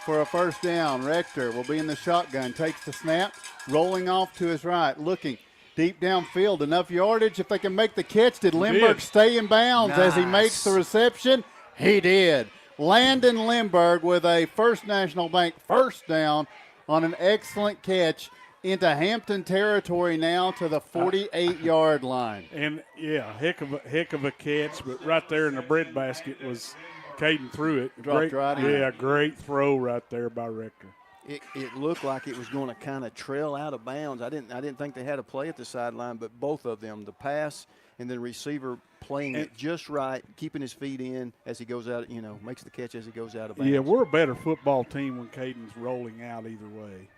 for a first down. Rector will be in the shotgun, takes the snap, rolling off to his right, looking deep downfield, enough yardage if they can make the catch. Did Lindbergh stay in bounds as he makes the reception? He did. Landon Lindbergh with a First National Bank first down on an excellent catch into Hampton territory now to the 48-yard line. And, yeah, heck of a catch, but right there in the breadbasket was Caden threw it. Dropped right in. Yeah, great throw right there by Rector. It looked like it was going to kind of trail out of bounds. I didn't think they had a play at the sideline, but both of them, the pass and the receiver playing it just right, keeping his feet in as he goes out, makes the catch as he goes out of bounds. Yeah, we're a better football team when Caden's rolling out either way.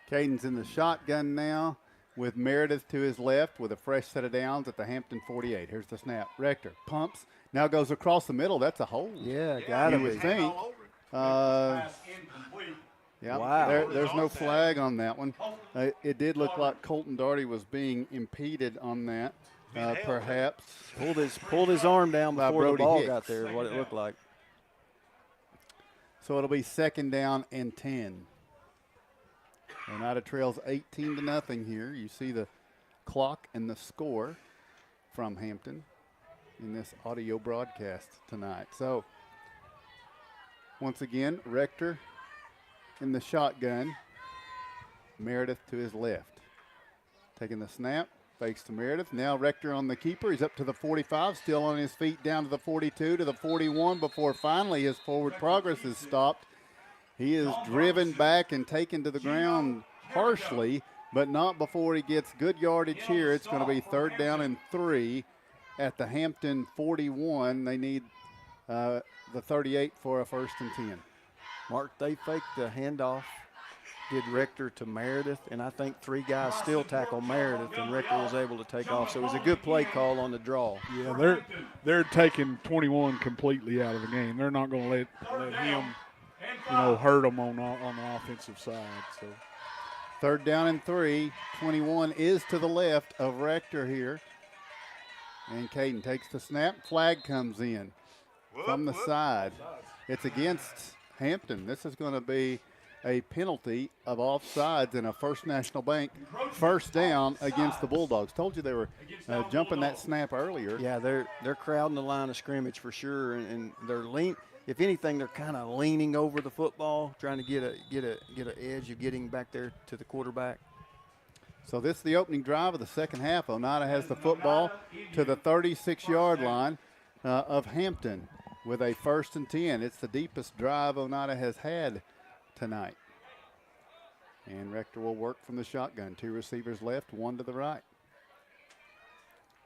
Caden's in the shotgun now with Meredith to his left with a fresh set of downs at the Hampton 48. Here's the snap. Rector pumps, now goes across the middle. That's a hold. Yeah, got it. You would think. Yeah, wow. There's no flag on that one. It did look like Colton Darty was being impeded on that, perhaps. Pulled his arm down before the Brody ball Hicks. got there, what it looked like. So it'll be 2nd down and 10. Oneida trails 18-0 here. You see the clock and the score from Hampton in this audio broadcast tonight. So once again, Rector in the shotgun, Meredith to his left. Taking the snap, fakes to Meredith. Now Rector on the keeper. He's up to the 45, still on his feet, down to the 42, to the 41 before finally his forward progress is stopped. He is driven back and taken to the ground harshly, but not before he gets good yardage here. It's going to be 3rd down and 3 at the Hampton 41. They need the 38 for a 1st and 10. Mark, they faked the handoff, did Rector to Meredith, and I think 3 guys still tackle Meredith, and Rector was able to take off. So it was a good play call on the draw. Yeah, they're taking 21 completely out of the game. They're not going to let him, hurt them on the offensive side. So 3rd down and 3. 21 is to the left of Rector here. And Caden takes the snap. Flag comes in from the side. It's against Hampton. This is going to be a penalty of offsides and a First National Bank first down against the Bulldogs. Told you they were jumping that snap earlier. Yeah, they're crowding the line of scrimmage for sure, and they're if anything, they're kind of leaning over the football, trying to get an edge of getting back there to the quarterback. So this is the opening drive of the second half. Oneida has the football to the 36-yard line of Hampton with a 1st and 10. It's the deepest drive Oneida has had tonight. And Rector will work from the shotgun. 2 receivers left, 1 to the right.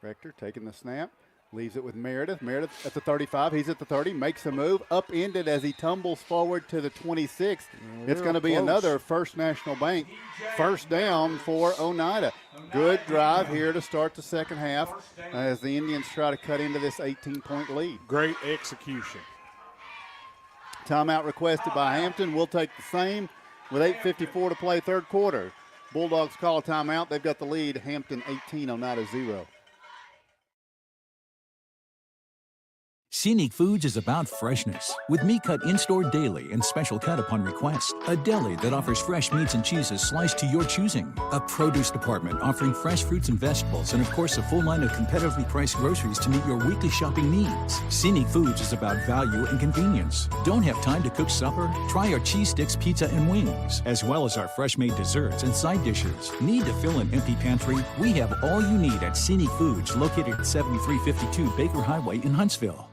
Rector taking the snap, leaves it with Meredith. Meredith at the 35. He's at the 30, makes a move, upended as he tumbles forward to the 26. It's going to be another First National Bank first down for Oneida. Good drive here to start the second half as the Indians try to cut into this 18-point lead. Great execution. Timeout requested by Hampton. We'll take the same with 8:54 to play, 3rd quarter. Bulldogs call a timeout. They've got the lead. Hampton 18, Oneida 0. Scenic Foods is about freshness, with meat cut in-store daily and special cut upon request. A deli that offers fresh meats and cheeses sliced to your choosing. A produce department offering fresh fruits and vegetables, and of course a full line of competitively priced groceries to meet your weekly shopping needs. Scenic Foods is about value and convenience. Don't have time to cook supper? Try our cheese sticks, pizza, and wings, as well as our fresh-made desserts and side dishes. Need to fill an empty pantry? We have all you need at Scenic Foods, located at 7352 Baker Highway in Huntsville.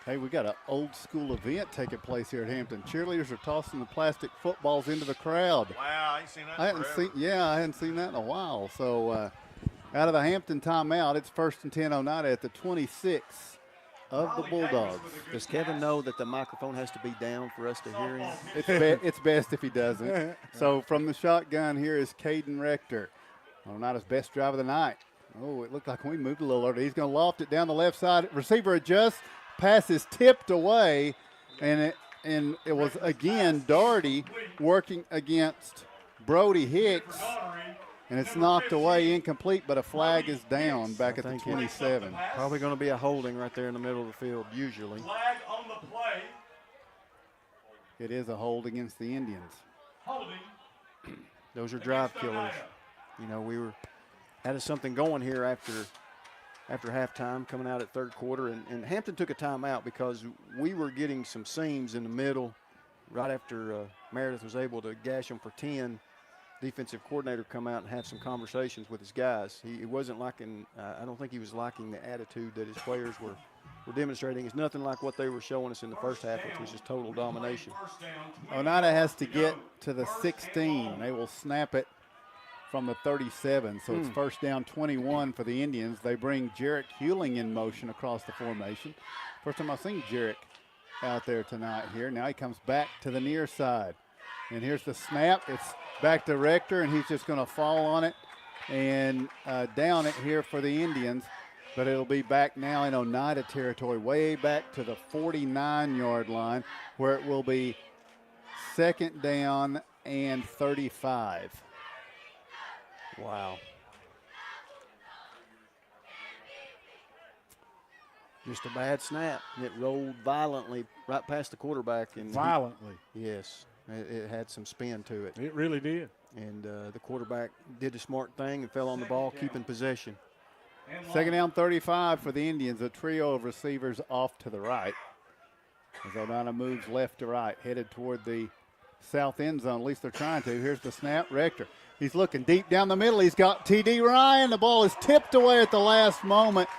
Hey, we got an old school event taking place here at Hampton. Cheerleaders are tossing the plastic footballs into the crowd. Wow, I ain't seen that I hadn't seen that in a while. So out of the Hampton timeout, it's 1st and 10 Oneida at the 26 of the Bulldogs. Does Kevin know that the microphone has to be down for us to hear him? It's best if he doesn't. So from the shotgun here is Caden Rector. Oneida's best drive of the night. Oh, it looked like we moved a little early. He's going to loft it down the left side. Receiver adjusts. Pass is tipped away, and it was again Darty working against Brody Hicks, and it's knocked away, incomplete, but a flag is down back at the 27. Probably going to be a holding right there in the middle of the field, usually. Flag on the play. It is a hold against the Indians. Holding. Those are drive killers. You know, we had something going here after halftime, coming out at third quarter, and Hampton took a timeout because we were getting some seams in the middle right after Meredith was able to gash them for 10. Defensive coordinator come out and have some conversations with his guys. He wasn't liking, I don't think he was liking the attitude that his players were demonstrating. It's nothing like what they were showing us in the first half, which was just total domination. Oneida has to get to the 16. They will snap it from the 37, so it's first down 21 for the Indians. They bring Jarek Hewling in motion across the formation. First time I've seen Jarek out there tonight here. Now he comes back to the near side. And here's the snap. It's back to Rector, and he's just going to fall on it and down it here for the Indians. But it'll be back now in Oneida territory, way back to the 49-yard line, where it will be second down and 35. Wow. Just a bad snap. It rolled violently right past the quarterback. And violently? Yes. It had some spin to it. It really did. And the quarterback did the smart thing and fell on the ball, keeping possession. Second down 35 for the Indians. A trio of receivers off to the right. As Oneida moves left to right, headed toward the south end zone. At least they're trying to. Here's the snap. Rector. He's looking deep down the middle. He's got T.D. Ryan. The ball is tipped away at the last moment.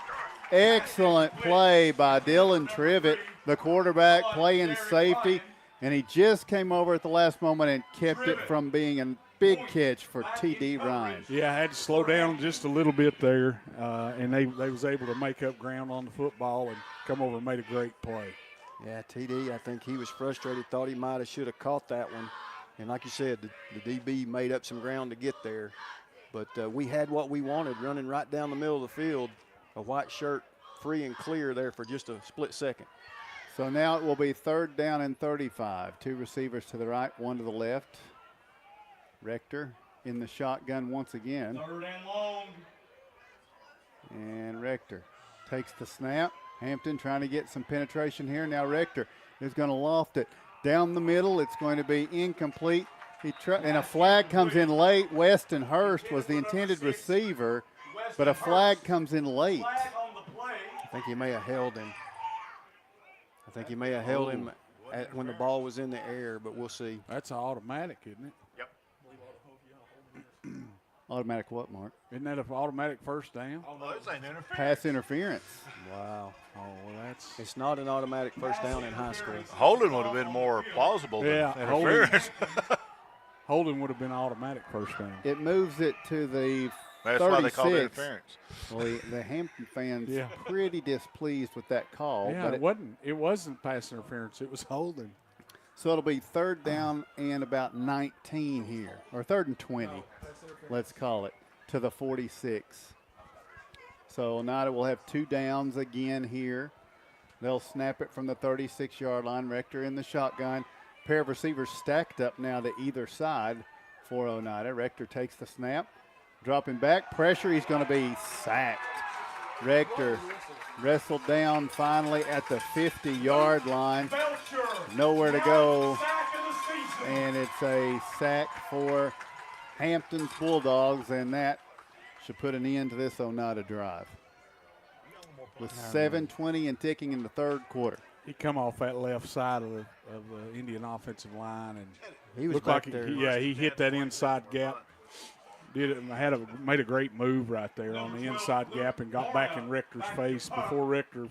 Excellent play by Dylan Trivet, the quarterback, playing safety. And he just came over at the last moment and kept it from being a big catch for T.D. Ryan. Yeah, I had to slow down just a little bit there, and they was able to make up ground on the football and come over and made a great play. Yeah, T.D., I think he was frustrated, thought he might have should have caught that one. And like you said, the DB made up some ground to get there. But we had what we wanted, running right down the middle of the field, a white shirt free and clear there for just a split second. So now it will be third down and 35. Two receivers to the right, one to the left. Rector in the shotgun once again. Third and long. And Rector takes the snap. Hampton trying to get some penetration here. Now Rector is going to loft it down the middle. It's going to be incomplete. And a flag comes in late. Weston Hurst was the intended receiver, but a flag comes in late. I think he may have held him. When the ball was in the air, but we'll see. That's automatic, isn't it? Yep. Automatic what, Mark? Isn't that an automatic first down? Oh, it's an interference. Pass interference. Wow. Oh, well, It's not an automatic first down in high school. Holding would have been more plausible than interference. Holding would have been automatic first down. It moves it to the That's 36. why they call it interference. Well, the Hampton fans pretty displeased with that call. Yeah, but it wasn't pass interference. It was holding. So it'll be third down and about 19 here, or third and 20, let's call it, to the 46. So Oneida will have two downs again here. They'll snap it from the 36-yard line. Rector in the shotgun. Pair of receivers stacked up now to either side for Oneida. Rector takes the snap. Dropping back, pressure, he's going to be sacked. Rector wrestled down finally at the 50-yard line. Nowhere to go. And it's a sack for Hampton's Bulldogs, and that should put an end to this Oneida drive. With 7:20 and ticking in the third quarter. He come off that left side of the Indian offensive line, and he was looked back like there. He hit that inside gap. Made a great move right there on the inside gap and got back in Rector's face before Rector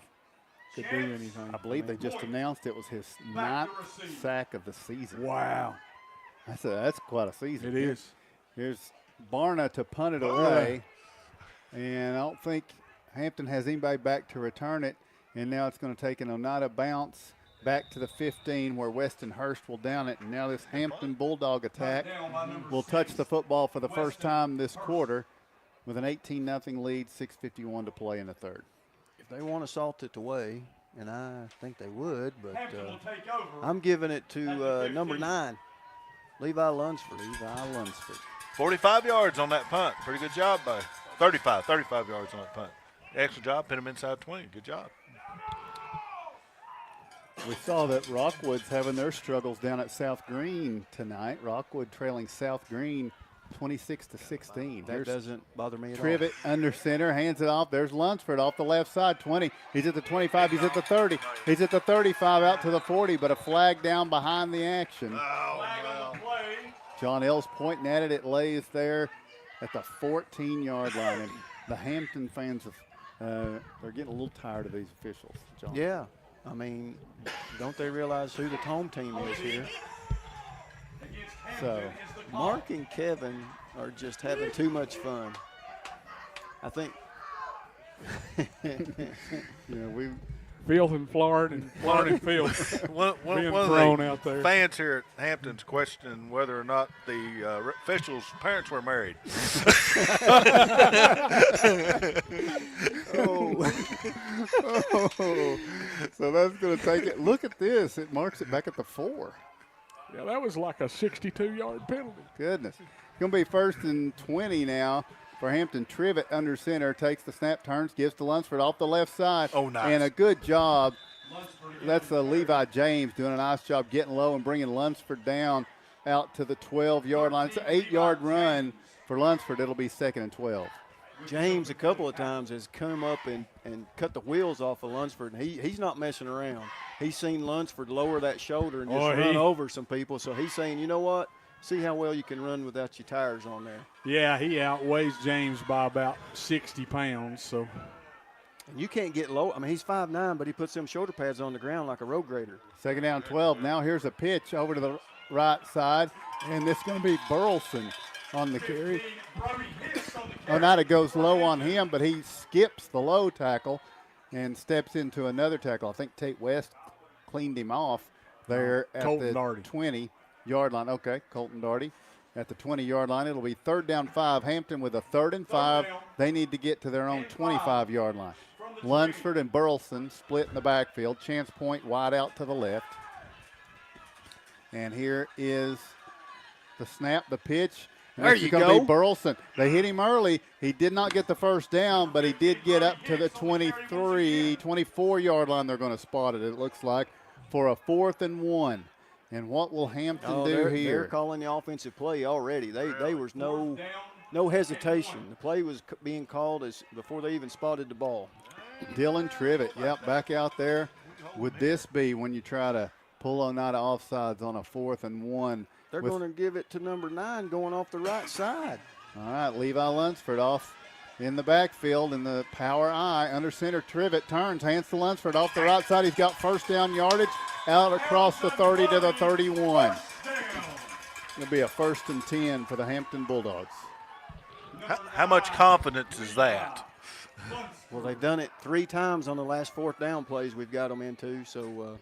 could do anything. I believe they just announced it was his 9th sack of the season. Wow. That's quite a season. It is. Here's Barna to punt it away. And I don't think Hampton has anybody back to return it. And now it's going to take an Oneida bounce back to the 15 where Weston Hurst will down it. And now this Hampton Bulldog attack will touch the football for the first time this quarter with an 18-0 lead, 6:51 to play in the third. If they want to salt it away, and I think they would, but I'm giving it to number 9, Levi Lunsford. 45 yards on that punt. Pretty good job by 35 yards on that punt. Excellent job. Put him inside 20. Good job. We saw that Rockwood's having their struggles down at South Green tonight. Rockwood trailing South Green 26-16. That doesn't bother me at all. Trivet under center, hands it off. There's Lunsford off the left side, 20. He's at the 25, he's at the 30. He's at the 35, out to the 40, but a flag down behind the action. John Ells pointing at it. It lays there at the 14-yard line. And the Hampton fans, they're getting a little tired of these officials, John. Yeah. I mean, don't they realize who the home team is here? So Mark and Kevin are just having too much fun. I think. We Filth and Florida and Florida and filth. one being of thrown the out there. fans here at Hampton's questioning whether or not the officials' parents were married. So that's going to take it. Look at this. It marks it back at the 4. Yeah, that was like a 62-yard penalty. Goodness. It's going to be 1st and 20 now for Hampton. Trivet under center, takes the snap, turns, gives to Lunsford off the left side. Oh, nice. And a good job. That's Levi James doing a nice job getting low and bringing Lunsford down out to the 12-yard line. It's an 8-yard run for Lunsford. It'll be 2nd and 12. James a couple of times has come up and cut the wheels off of Lunsford. And he's not messing around. He's seen Lunsford lower that shoulder and just run over some people. So he's saying, you know what? See how well you can run without your tires on there. Yeah, he outweighs James by about 60 pounds. So and you can't get low. I mean, he's 5'9", but he puts them shoulder pads on the ground like a road grader. 2nd down, 12. Now here's a pitch over to the right side, and it's going to be Burleson on the carry. Oneida goes low on him, but he skips the low tackle and steps into another tackle. I think Tate West cleaned him off there at Colton the Darty. 20-yard line. Okay, Colton Darty at the 20-yard line. It'll be 3rd down 5. Hampton with a 3rd and 5. They need to get to their own 25-yard line. Lunsford and Burleson split in the backfield. Chance Point wide out to the left. And here is the snap, the pitch. There you go. go. Be Burleson. They hit him early. He did not get the first down, but he did get up to the 23, 24-yard line. They're going to spot it, it looks like, for a 4th and 1. And what will Hampton do here? They're calling the offensive play already. They was no hesitation. The play was being called as before they even spotted the ball. Dylan Trivet, back out there. Would this be when you try to pull Oneida offsides on a 4th and 1? They're going to give it to number 9 going off the right side. All right, Levi Lunsford off in the backfield in the power I. Under center, Trivet turns, hands to Lunsford off the right side. He's got 1st down yardage out across the 30 to the 31. It'll be a 1st and 10 for the Hampton Bulldogs. How much confidence is that? Well, they've done it 3 times on the last 4th down plays we've got them into. So,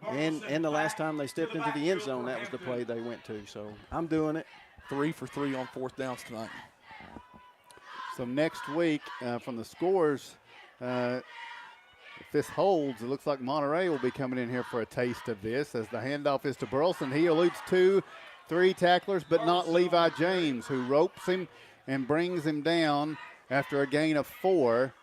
and the last time they stepped into the end zone, that was the play they went to. So I'm doing it. 3 for 3 on 4th downs tonight. So next week, from the scores, if this holds, it looks like Monterey will be coming in here for a taste of this as the handoff is to Burleson. He eludes 2, 3 tacklers, but not Levi James, who ropes him and brings him down after a gain of 4.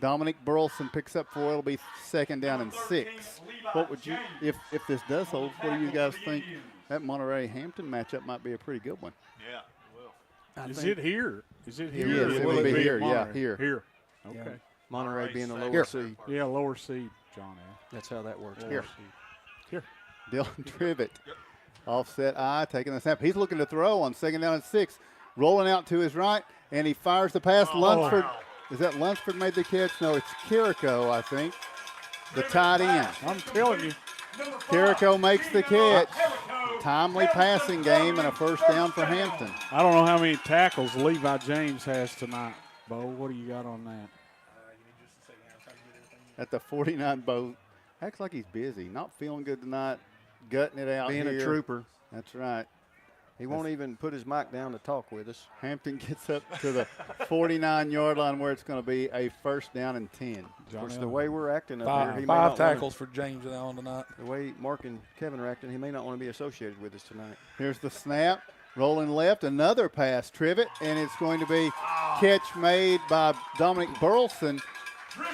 Dominic Burleson picks up 4. It'll be 2nd down and 6. What would you, if this does hold, what do you guys think? That Monterey-Hampton matchup might be a pretty good one. Yeah, it will. Is it here? Is it here? Yes, it will be here. Yeah, here. Here. Okay. Yeah. Monterey being the lower seed. Yeah, lower seed, John. That's how that works. Here. Here. Dylan Trivet, offset I, taking the snap. He's looking to throw on 2nd down and 6. Rolling out to his right, and he fires the pass. Lunsford. Is that Lunsford made the catch? No, it's Carrico, I think. The tight end. I'm telling you. Carrico makes the catch. Timely passing game and a 1st down for Hampton. I don't know how many tackles Levi James has tonight, Bo. What do you got on that? At the 49, Bo acts like he's busy. Not feeling good tonight. Gutting it out Being here. a trooper. That's right. He won't even put his mic down to talk with us. Hampton gets up to the 49-yard line where it's going to be a 1st down and 10. Of course, the way we're acting up here, he may 5 not tackles for James now on tonight. The way Mark and Kevin are acting, he may not want to be associated with us tonight. Here's the snap. Rolling left, another pass, Trivet, and it's going to be catch made by Dominic Burleson.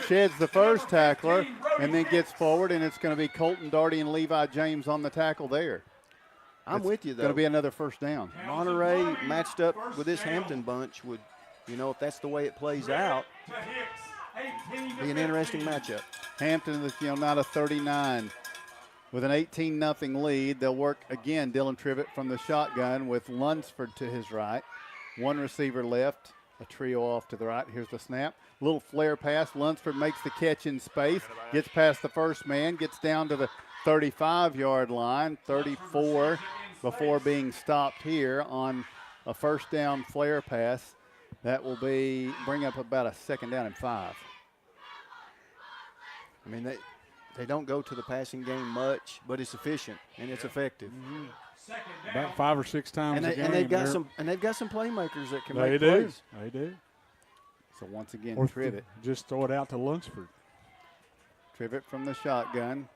sheds the first tackler and then gets forward, and it's going to be Colton Darty and Levi James on the tackle there. I'm with you, though. Going to be another first down. Monterey matched up with this Hampton bunch would, if that's the way it plays out, be an interesting matchup. Hampton is, not a 39 with an 18-0 lead. They'll work again, Dylan Trivett from the shotgun with Lunsford to his right. One receiver left, a trio off to the right. Here's the snap. Little flare pass. Lunsford makes the catch in space, gets past the first man, gets down to the 35-yard line, 34 before being stopped here on a first down flare pass. That will bring up about a second down and 5. I mean, they don't go to the passing game much, but it's efficient and it's effective. About 5 or 6 times a game. And they've got some playmakers that can They make plays. do. So once again, Or Trivett. Just throw it out to Lunsford. Trivett from the shotgun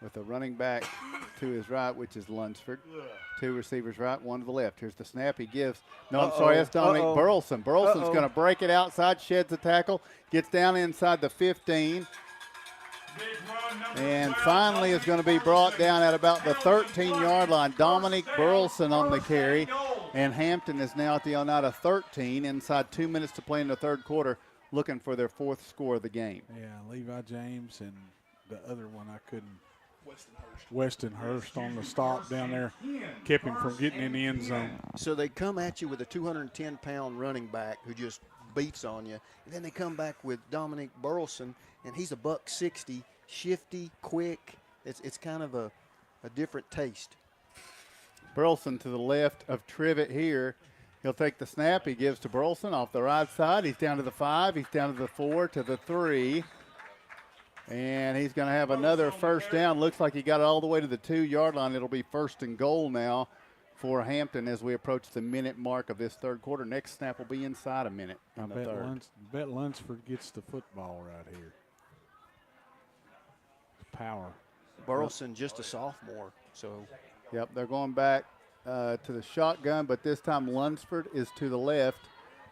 with a running back to his right, which is Lunsford. 2 receivers right, 1 to the left. Here's the snap he gives. No, I'm sorry, that's Dominic Burleson. Burleson's going to break it outside, sheds the tackle, gets down inside the 15. And finally is going to be brought down at about the 13-yard line. Dominic Burleson on the carry. And Hampton is now at the Oneida 13, inside 2 minutes to play in the third quarter, looking for their 4th score of the game. Yeah, Levi James and the other one I couldn't. Weston Hurst on the stop down there kept him from getting in the end zone. So they come at you with a 210-pound running back who just beats on you, and then they come back with Dominic Burleson, and he's a $160, shifty, quick. It's kind of a different taste. Burleson to the left of Trivett here. He'll take the snap. He gives to Burleson off the right side. He's down to the 5. He's down to the 4, to the 3. And he's going to have another first down. Looks like he got it all the way to the 2-yard line. It'll be 1st and goal now for Hampton as we approach the minute mark of this third quarter. Next snap will be inside a minute in the third. Bet Lunsford gets the football right here. Power. Burleson just a sophomore, so. Yep, they're going back to the shotgun, but this time Lunsford is to the left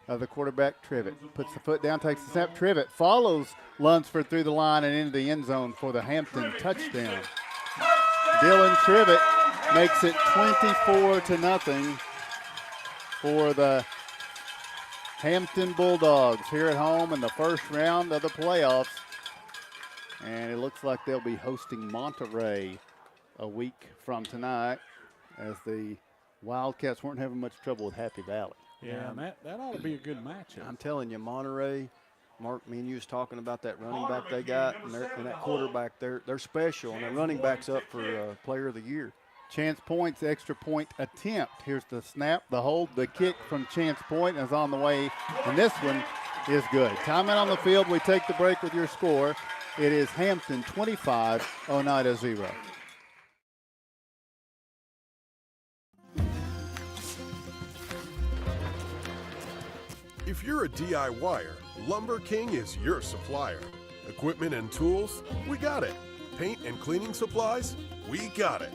of the quarterback, Trivett. Puts the foot down, takes the snap. Trivett follows Lunsford through the line and into the end zone for the Hampton touchdown. Dylan Trivett makes it 24-0 for the Hampton Bulldogs here at home in the first round of the playoffs. And it looks like they'll be hosting Monterey a week from tonight, as the Wildcats weren't having much trouble with Happy Valley. Yeah, and that ought to be a good matchup. I'm telling you, Monterey, Mark, me and you was talking about that running back they got, and that quarterback, they're special, and that running back's up for Player of the Year. Chance Point's extra point attempt. Here's the snap, the hold, the kick from Chance Point is on the way, and this one is good. Timeout on the field. We take the break with your score. It is Hampton 25, Oneida 0. If you're a DIYer, Lumber King is your supplier. Equipment and tools, we got it. Paint and cleaning supplies, we got it.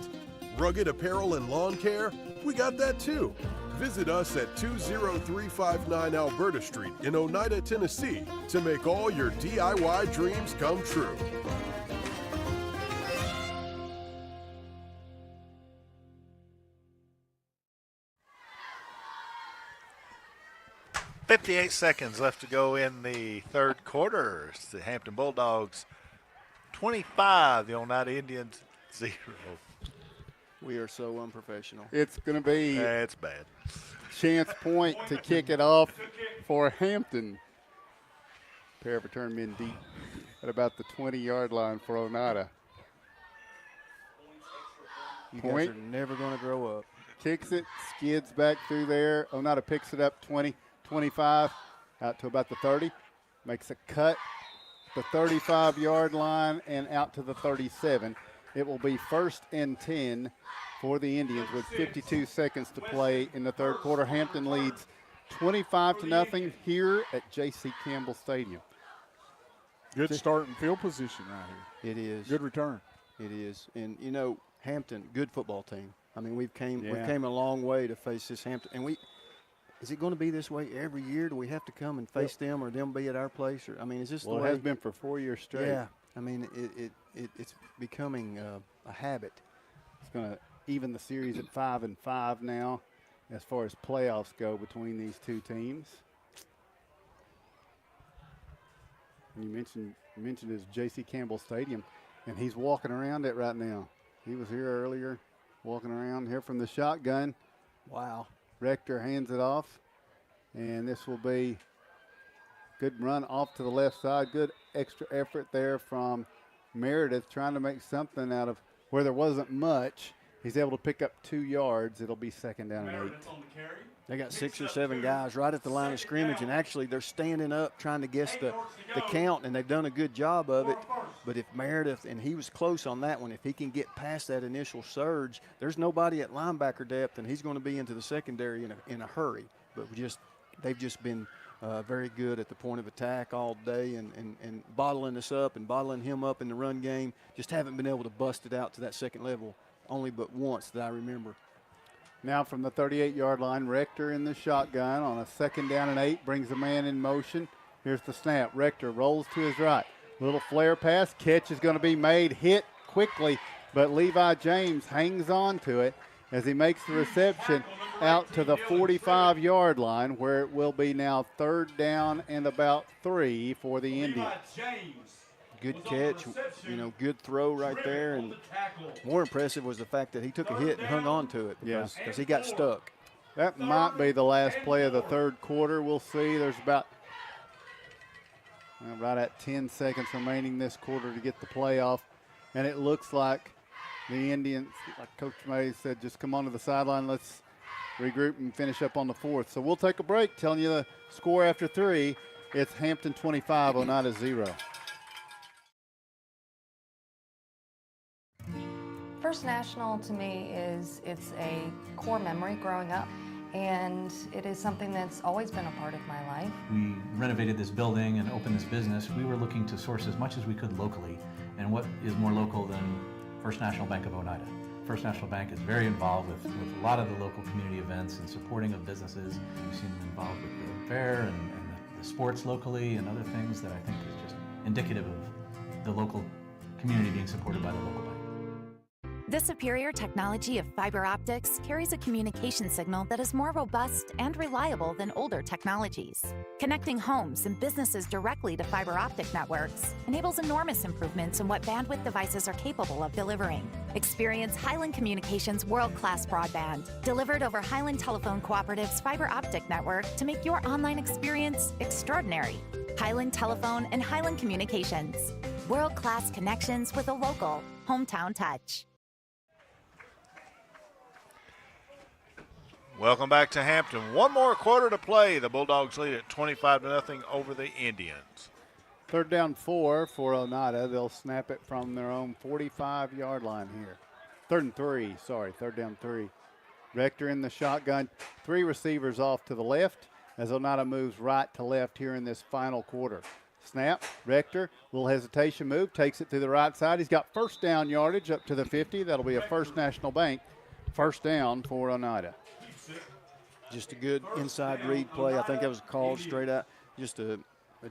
Rugged apparel and lawn care, we got that too. Visit us at 20359 Alberta Street in Oneida, Tennessee to make all your DIY dreams come true. .58 seconds left to go in the third quarter. It's the Hampton Bulldogs 25, the Oneida Indians 0. We are so unprofessional. It's going to be it's bad. Chance Point to kick it off for Hampton. Pair of return men deep at about the 20-yard line for Oneida. You guys are never going to grow up. Kicks it, skids back through there. Oneida picks it up 20, 25, out to about the 30. Makes a cut, the 35-yard line, and out to the 37. It will be 1st and 10 for the Indians with 52 seconds to play in the third quarter. Hampton leads 25-0 here at J.C. Campbell Stadium. Good starting field position right here. It is. Good return. It is. And, you know, Hampton, good football team. I mean, we came a long way to face this Hampton. And Is it going to be this way every year? Do we have to come and face them, or them be at our place? Or I mean, is this Well, the it way? has been for 4 years straight. Yeah, I mean, it's becoming a habit. It's going to even the series at 5-5 now, as far as playoffs go between these two teams. And you mentioned his J.C. Campbell Stadium, and he's walking around it right now. He was here earlier, walking around here from the shotgun. Wow. Rector hands it off, and this will be good run off to the left side. Good extra effort there from Meredith, trying to make something out of where there wasn't much. He's able to pick up 2 yards. It'll be 2nd down and 8. They got 6 or 7 guys right at the line of scrimmage, and actually they're standing up trying to guess the count, and they've done a good job of it. But if Meredith, and he was close on that one, if he can get past that initial surge, there's nobody at linebacker depth, and he's going to be into the secondary in a hurry. But they've just been very good at the point of attack all day and bottling us up and bottling him up in the run game. Just haven't been able to bust it out to that second level, only but once that I remember. Now from the 38-yard line, Rector in the shotgun on a 2nd down and 8, brings a man in motion. Here's the snap. Rector rolls to his right. Little flare pass. Catch is going to be made. Hit quickly, but Levi James hangs on to it as he makes the reception out to the 45-yard line, where it will be now 3rd down and about 3 for the Indians. Good catch, good throw right there. And more impressive was the fact that he took a hit and hung on to it because he got stuck. That might be the last play of the 3rd quarter. We'll see. There's about right at 10 seconds remaining this quarter to get the playoff. And it looks like the Indians, like Coach May said, just come onto the sideline. Let's regroup and finish up on the 4th. So we'll take a break, telling you the score after 3. It's Hampton 25, Oneida 0. First National to me it's a core memory growing up, and it is something that's always been a part of my life. We renovated this building and opened this business. We were looking to source as much as we could locally, and what is more local than First National Bank of Oneida? First National Bank is very involved with a lot of the local community events and supporting of businesses. We've seen them involved with the fair and the sports locally and other things that I think is just indicative of the local community being supported by the local bank. The superior technology of fiber optics carries a communication signal that is more robust and reliable than older technologies. Connecting homes and businesses directly to fiber optic networks enables enormous improvements in what bandwidth devices are capable of delivering. Experience Highland Communications' world-class broadband, delivered over Highland Telephone Cooperative's fiber optic network to make your online experience extraordinary. Highland Telephone and Highland Communications. World-class connections with a local, hometown touch. Welcome back to Hampton. One more quarter to play. The Bulldogs lead at 25-0 over the Indians. 3rd down 4 for Oneida. They'll snap it from their own 45-yard line here. 3rd down 3. Rector in the shotgun. 3 receivers off to the left as Oneida moves right to left here in this final quarter. Snap, Rector, little hesitation move, takes it to the right side. He's got 1st down yardage up to the 50. That'll be a First National Bank 1st down for Oneida. Just a good inside read play. I think that was called straight out. Just a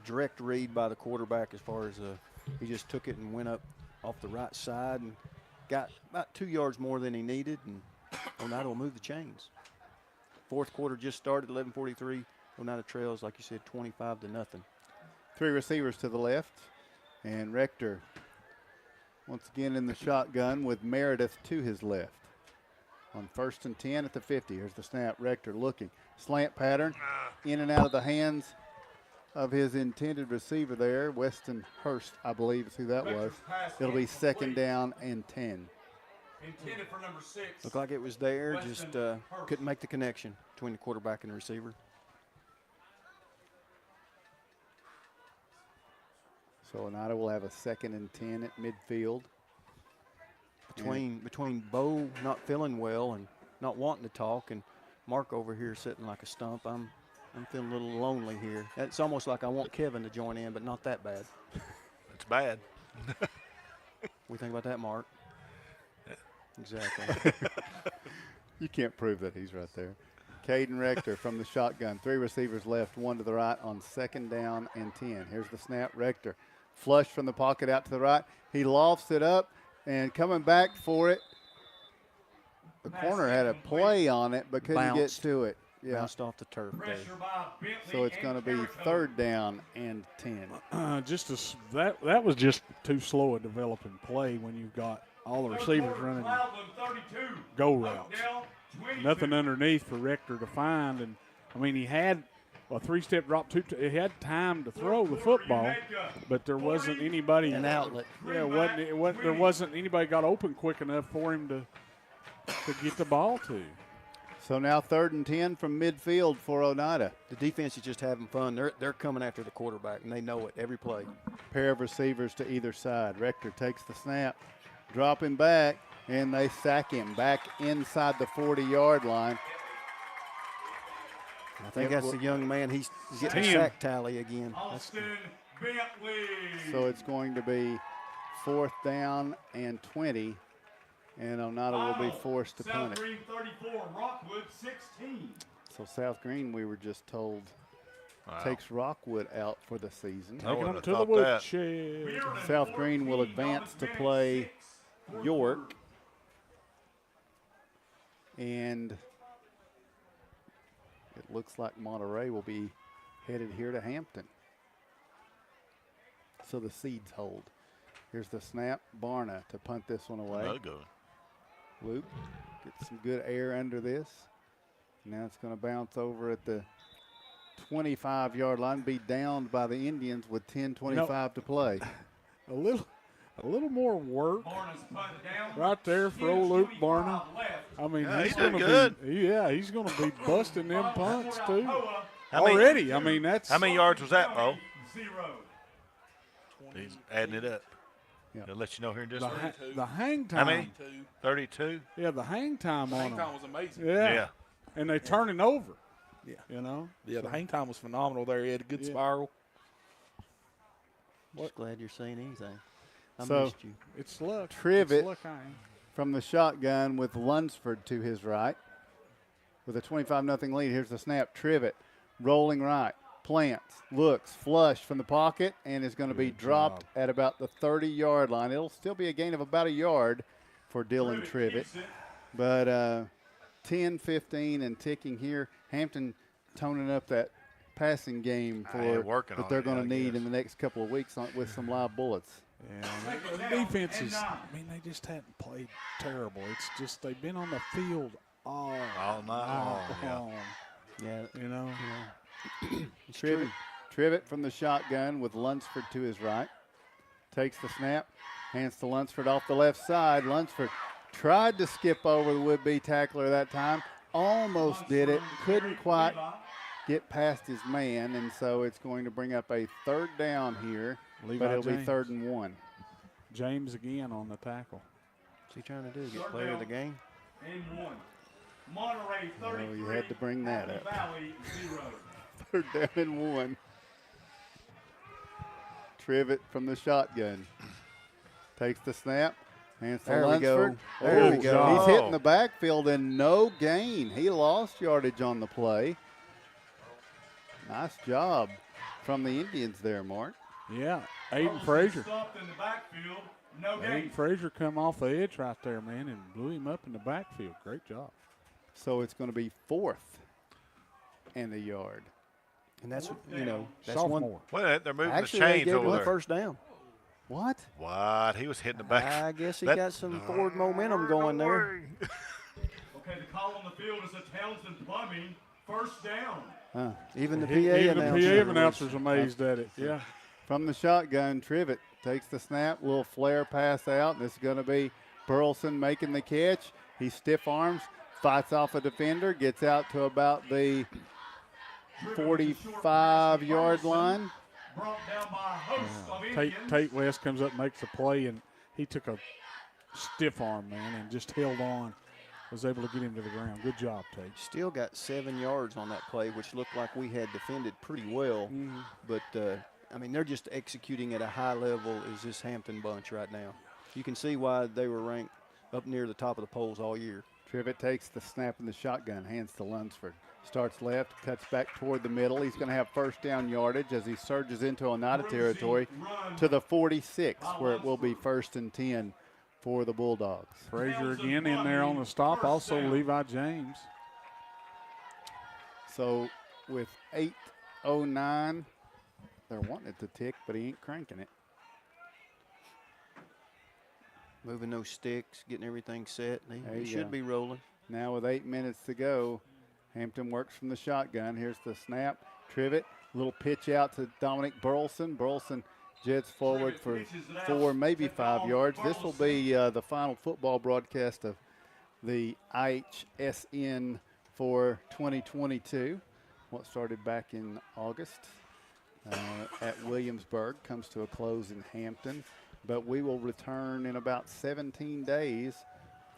direct read by the quarterback as far as he just took it and went up off the right side and got about 2 yards more than he needed, and Oneida will move the chains. 4th quarter just started, 11:43. Oneida trails, like you said, 25-0. 3 receivers to the left, and Rector once again in the shotgun with Meredith to his left. On 1st and 10 at the 50. Here's the snap. Rector looking. Slant pattern. In and out of the hands of his intended receiver there. Weston Hurst, I believe is who that was. It'll be 2nd down and 10. Intended for number 6. Looked like it was there, just couldn't make the connection between the quarterback and the receiver. So Oneida will have a 2nd and 10 at midfield. Between Bo not feeling well and not wanting to talk, and Mark over here sitting like a stump, I'm feeling a little lonely here. It's almost like I want Kevin to join in, but not that bad. It's bad. What do you think about that, Mark? Exactly. You can't prove that he's right there. Caden Rector from the shotgun. 3 receivers left, 1 to the right on 2nd down and 10. Here's the snap. Rector flush from the pocket out to the right. He lofts it up and coming back for it. The corner had a play on it but couldn't get to it. Yeah. Bounced off the turf there. So it's going to be 3rd down and 10. That was just too slow a developing play when you've got all the receivers running go routes. Nothing underneath for Rector to find. And, I mean, he had a 3-step drop. He had time to throw the football, but there wasn't anybody. An outlet. Yeah, there wasn't anybody got open quick enough for him to get the ball to. So now 3rd and 10 from midfield for Oneida. The defense is just having fun. They're coming after the quarterback, and they know it every play. Pair of receivers to either side. Rector takes the snap, drop him back, and they sack him back inside the 40-yard line. I think that's the young man. He's getting a sack tally again. So it's going to be 4th down and 20. And Oneida will be forced to punt it. South Green 34, Rockwood 16. So South Green, we were just told, takes Rockwood out for the season. Taking them to the woodshed. South Green will advance to play York. And it looks like Monterey will be headed here to Hampton. So the seeds hold. Here's the snap. Barna to punt this one away. Another good one. Luke gets some good air under this. Now it's going to bounce over at the 25-yard line, be downed by the Indians with 10:25 to play. A little more work right there for old Luke Barna. I mean, he's going to be he's going to be busting them punts too. Already, I mean that's. How many yards was that, Bo? 0. He's adding it up. Yeah. They'll let you know here in just a minute. The hang time. How many? 32. Yeah, the hang time on hang them. time was amazing. Yeah. And they turning over. Yeah. You know? Yeah, the hang time was phenomenal there. He had a good spiral. Just glad you're saying anything. I So missed you. It's luck. Trivet It's luck, from the shotgun with Lunsford to his right. With a 25-0 lead, here's the snap. Trivet rolling right. Plants, looks, flush from the pocket, and is going to be dropped at about the 30-yard line. It'll still be a gain of about a yard for Dylan Trivet. But 10, 15, and ticking here. Hampton toning up that passing game that they're going to need in the next couple of weeks with some live bullets. Yeah, the defense is, I mean, they just haven't played terrible. It's just they've been on the field all night long. Yeah. You know? Trivet from the shotgun with Lunsford to his right. Takes the snap, hands to Lunsford off the left side. Lunsford tried to skip over the would-be tackler that time. Almost did it. Couldn't quite get past his man, and so it's going to bring up a 3rd down here, but it'll be 3rd and 1. James again on the tackle. What's he trying to do, get player of the game? And 1. Monterey 33. Oh, you had to bring that up. Valley 0. 3rd down and 1. Trivet from the shotgun. Takes the snap. Hands to There we Lunsford. go. There we go. He's hitting the backfield and no gain. He lost yardage on the play. Nice job from the Indians there, Mark. Yeah, Aiden Frazier. Stopped in the backfield. No Aiden gain. Frazier come off the edge right there, man, and blew him up in the backfield. Great job. So it's going to be 4th and a yard. And that's, that's sophomore. Wait a minute, they're moving Actually, the they chains gave over him there. 1st down. What? What? He was hitting the back. I guess he got some forward momentum going there. Okay, the call on the field is a Townsend Plumbing 1st down. Even the PA Even the announcer. PA announcer's amazed at it. Yeah. From the shotgun, Trivet takes the snap, little flare pass out. This is going to be Burleson making the catch. He stiff arms, fights off a defender, gets out to about the 45-yard line. Brought down by a host of Indians. Tate West comes up, makes a play, and he took a stiff arm, man, and just held on. Was able to get him to the ground. Good job, Tate. Still got 7 yards on that play, which looked like we had defended pretty well. But, I mean, they're just executing at a high level as this Hampton bunch right now. You can see why they were ranked up near the top of the polls all year. Trivet takes the snap in the shotgun, hands to Lunsford. Starts left, cuts back toward the middle. He's going to have first down yardage as he surges into Oneida territory to the 46, where it will be 1st and 10 for the Bulldogs. Frazier again in there on the stop. Also Levi James. So with 8:09, they're wanting it to tick, but he ain't cranking it. Moving those sticks, getting everything set. He should be rolling. Now with 8 minutes to go, Hampton works from the shotgun. Here's the snap. Trivet, little pitch out to Dominic Burleson. Burleson jets forward for 4, maybe 5 yards. This will be the final football broadcast of the IHSN for 2022. What started back in August at Williamsburg comes to a close in Hampton. But we will return in about 17 days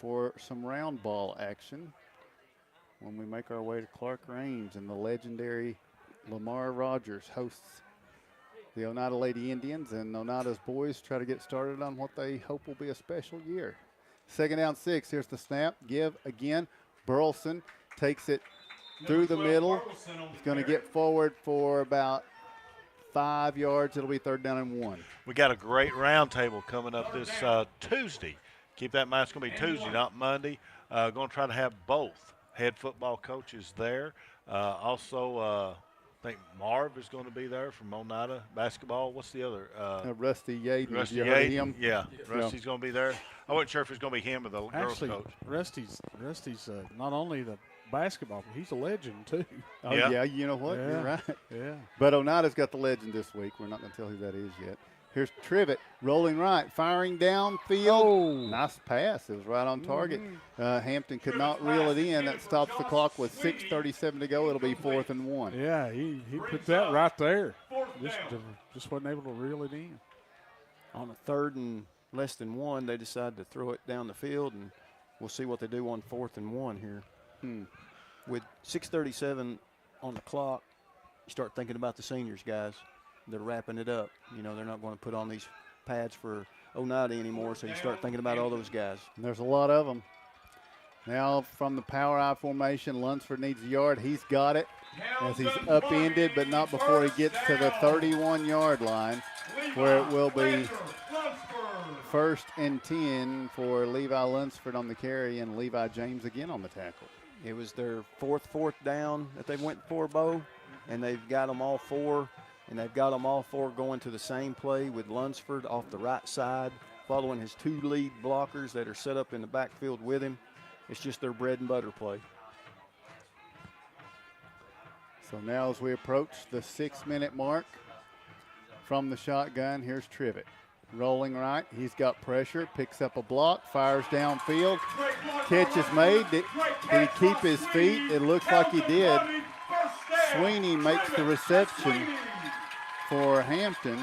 for some round ball action when we make our way to Clark Raines, and the legendary Lamar Rogers hosts the Oneida Lady Indians, and Oneida's boys try to get started on what they hope will be a special year. 2nd down 6. Here's the snap. Give again. Burleson takes it through the middle. He's going to get forward for about 5 yards. It'll be 3rd down and 1. We got a great round table coming up this Tuesday. Keep that in mind. It's going to be Tuesday, not Monday. Going to try to have both head football coaches there. Also, I think Marv is going to be there from Oneida basketball. What's the other? Rusty Yaden. Rusty You heard Yaden. him? Yeah, Rusty's going to be there. I wasn't sure if it's going to be him or the girls coach. Rusty's not only the basketball, but he's a legend too. Oh, yeah, you know what? Yeah. You're right. Yeah. But Oneida's got the legend this week. We're not going to tell who that is yet. Here's Trivet rolling right, firing downfield. Oh. Nice pass. It was right on target. Hampton could not reel it in. That stops the clock with 6:37 to go. It'll be 4th and 1. Yeah, he put that right there. Just wasn't able to reel it in. On a 3rd and less than 1, they decided to throw it down the field, and we'll see what they do on 4th and 1 here. With 6:37 on the clock, you start thinking about the seniors, guys. They're wrapping it up. You know, they're not going to put on these pads for Oneida anymore, so you start thinking about all those guys. And there's a lot of them. Now from the power I formation, Lunsford needs a yard. He's got it as he's upended, but not before he gets to the 31-yard line, where it will be 1st and 10 for Levi Lunsford on the carry and Levi James again on the tackle. It was their 4th down that they went for, Bo, and they've got them all 4. And they've got them all 4 going to the same play with Lunsford off the right side, following his 2 lead blockers that are set up in the backfield with him. It's just their bread and butter play. So now as we approach the 6-minute mark from the shotgun, here's Trivet. Rolling right, he's got pressure, picks up a block, fires downfield. Catch is made. Did he keep his feet? It looks like he did. Sweeney makes the reception for Hampton.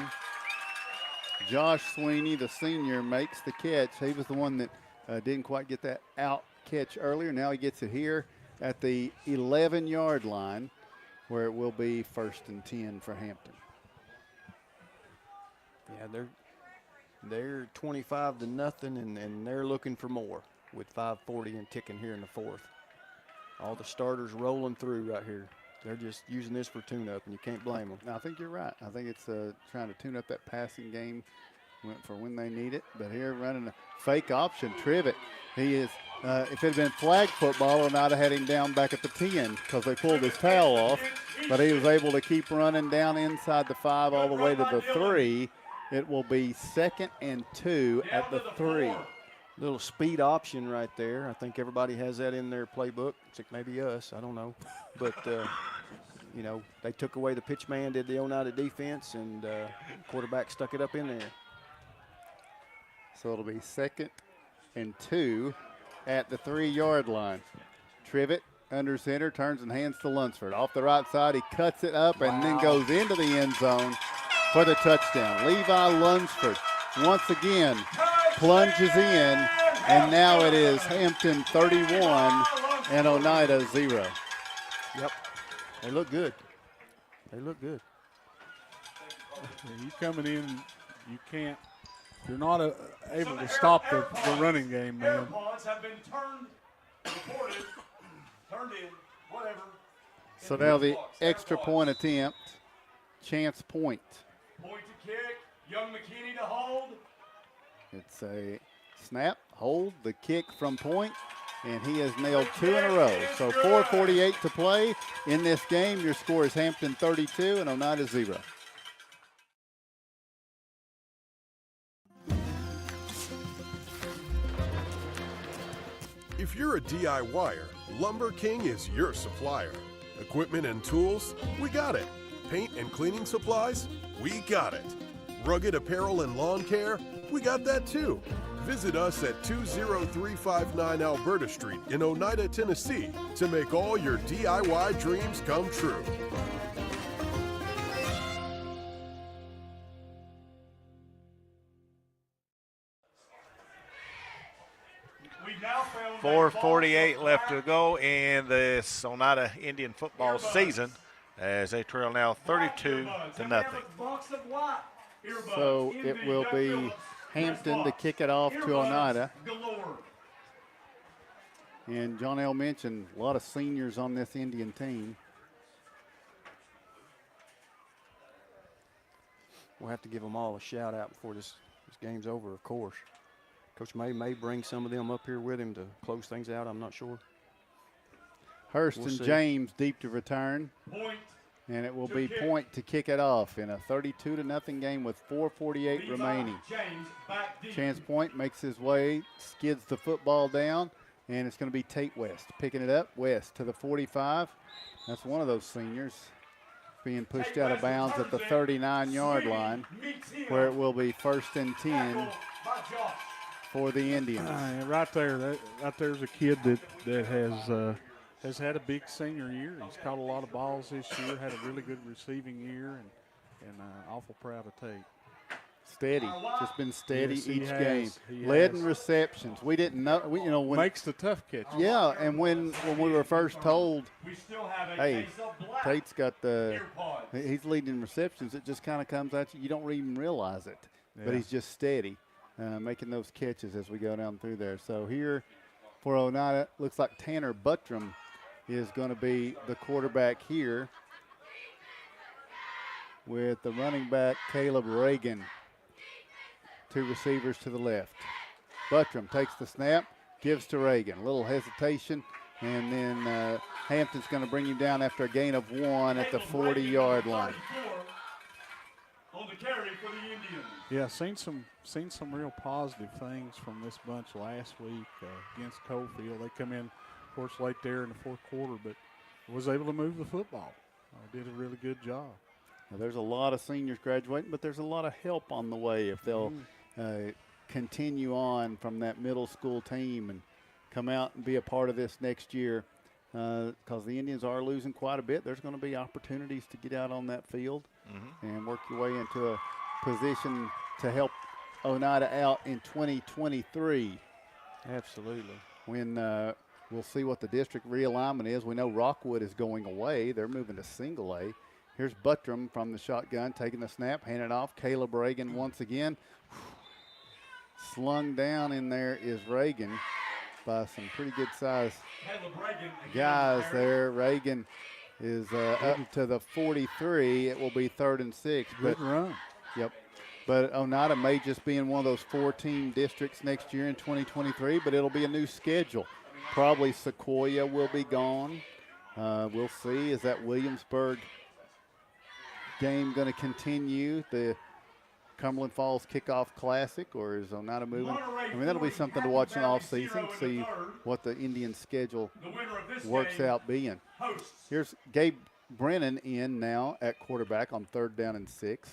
Josh Sweeney, the senior, makes the catch. He was the one that didn't quite get that out catch earlier. Now he gets it here at the 11-yard line, where it will be 1st and 10 for Hampton. Yeah, they're 25-0, and they're looking for more with 5:40 and ticking here in the 4th. All the starters rolling through right here. They're just using this for tune-up, and you can't blame them. I think you're right. I think it's trying to tune up that passing game for when they need it. But here running a fake option, Trivet. He is, if it had been flag football, I'd have had him down back at the 10 because they pulled his towel off. But he was able to keep running down inside the 5 all the way to the 3. It will be 2nd and 2 at the 3. Little speed option right there. I think everybody has that in their playbook, except maybe us. I don't know. But, you know, they took away the pitch man, did the Oneida defense, and quarterback stuck it up in there. So it'll be 2nd and 2 at the 3-yard line. Trivet under center, turns and hands to Lunsford. Off the right side, he cuts it up and then goes into the end zone for the touchdown. Levi Lunsford once again plunges in, and now it is Hampton 31 and Oneida 0. Yep, they look good. They look good. You coming in, you can't. You're not able to stop the running game, man. AirPods have been turned in, whatever. So now the extra point attempt, chance point. Point to kick. Young McKinney to hold. It's a snap, hold, the kick from point, and he has nailed 2 in a row. So 4:48 to play in this game. Your score is Hampton 32 and Oneida 0. If you're a DIYer, Lumber King is your supplier. Equipment and tools, we got it. Paint and cleaning supplies, we got it. Rugged apparel and lawn care, we got that too. Visit us at 20359 Alberta Street in Oneida, Tennessee to make all your DIY dreams come true. We've now found 4:48 left to go in this Oneida Indian football season as they trail now 32 to nothing. So it will be Hampton to kick it off to Oneida. And John L. mentioned a lot of seniors on this Indian team. We'll have to give them all a shout out before this game's over, of course. Coach may bring some of them up here with him to close things out. I'm not sure. Hurst We'll and see. James deep to return. Point. And it will be point to kick it off in a 32 to nothing game with 4:48 remaining. James back deep. Chance Point makes his way, skids the football down, and it's going to be Tate West picking it up. West to the 45. That's one of those seniors being pushed out of bounds at the 39-yard line, where it will be 1st and 10 for the Indians. Right there's a kid that has had a big senior year. He's caught a lot of balls this year, had a really good receiving year, and awful proud of Tate. Steady, just been steady Yes, he each has. game. He Led has. in receptions. We didn't know, when Makes the tough catch. Yeah, and when we were first told, We still have a hey, case of black Tate's got earpods. he's leading in receptions, it just kind of comes at you. You don't even realize it, but Yeah. he's just steady, making those catches as we go down through there. So here for Oneida, looks like Tanner Buttram is going to be the quarterback here with the running back Caleb Reagan. 2 receivers to the left. Buttram takes the snap, gives to Reagan. A little hesitation, and then Hampton's going to bring him down after a gain of 1 at the 40-yard line. On the carry for the Indians. Yeah, seen some real positive things from this bunch last week against Coalfield. They come in, of course, late there in the 4th quarter, but was able to move the football. Did a really good job. Now, there's a lot of seniors graduating, but there's a lot of help on the way if they'll continue on from that middle school team and come out and be a part of this next year. Because the Indians are losing quite a bit. There's going to be opportunities to get out on that field and work your way into a position to help Oneida out in 2023. Absolutely. When we'll see what the district realignment is. We know Rockwood is going away. They're moving to single A. Here's Buttram from the shotgun, taking the snap, handing it off. Caleb Reagan once again. Slung down in there is Reagan by some pretty good size guys there. Reagan is up to the 43. It will be 3rd and 6. Good run. Yep. But Oneida may just be in one of those 4-team districts next year in 2023, but it'll be a new schedule. Probably Sequoia will be gone. We'll see. Is that Williamsburg game going to continue? The Cumberland Falls Kickoff Classic, or is Oneida moving? I mean, that'll be something to watch in off season, see what the Indian schedule works out being. Here's Gabe Brennan in now at quarterback on 3rd down and 6.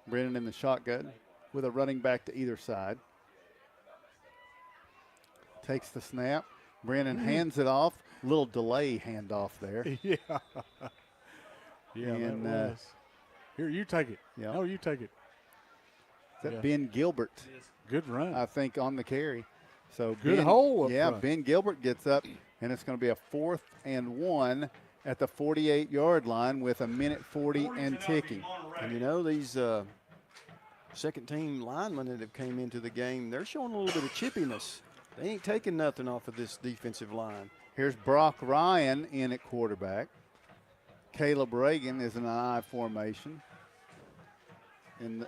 Brennan in the shotgun with a running back to either side. Takes the snap. Brennan hands it off. Little delay handoff there. Yeah. Yeah, And, that was. Here, you take it. Yeah. No, you take it. Is that Yeah. Ben Gilbert? Good run. I think on the carry. So Good Ben, hole up yeah, front. Ben Gilbert gets up, and it's going to be a 4th and 1 at the 48-yard line with 1:40 and ticking. And these second-team linemen that have came into the game, they're showing a little bit of chippiness. They ain't taking nothing off of this defensive line. Here's Brock Ryan in at quarterback. Caleb Reagan is in an I formation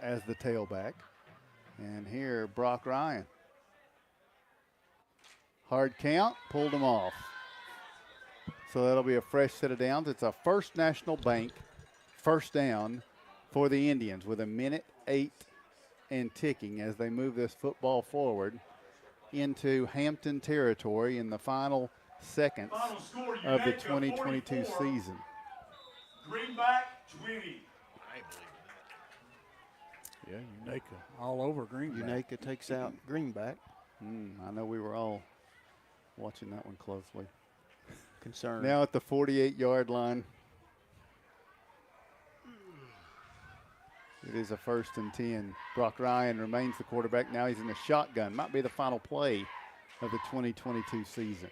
as the tailback. And here, Brock Ryan. Hard count, pulled him off. So that'll be a fresh set of downs. It's a First National Bank first down for the Indians with 1:08 and ticking as they move this football forward into Hampton territory in the final seconds of the 2022 season. Greenback 20. Yeah, Unaka. All over Greenback. Unaka takes out Greenback. I know we were all watching that one closely. Concerned. Now at the 48-yard line. It is a 1st and 10. Brock Ryan remains the quarterback. Now he's in the shotgun. Might be the final play of the 2022 season.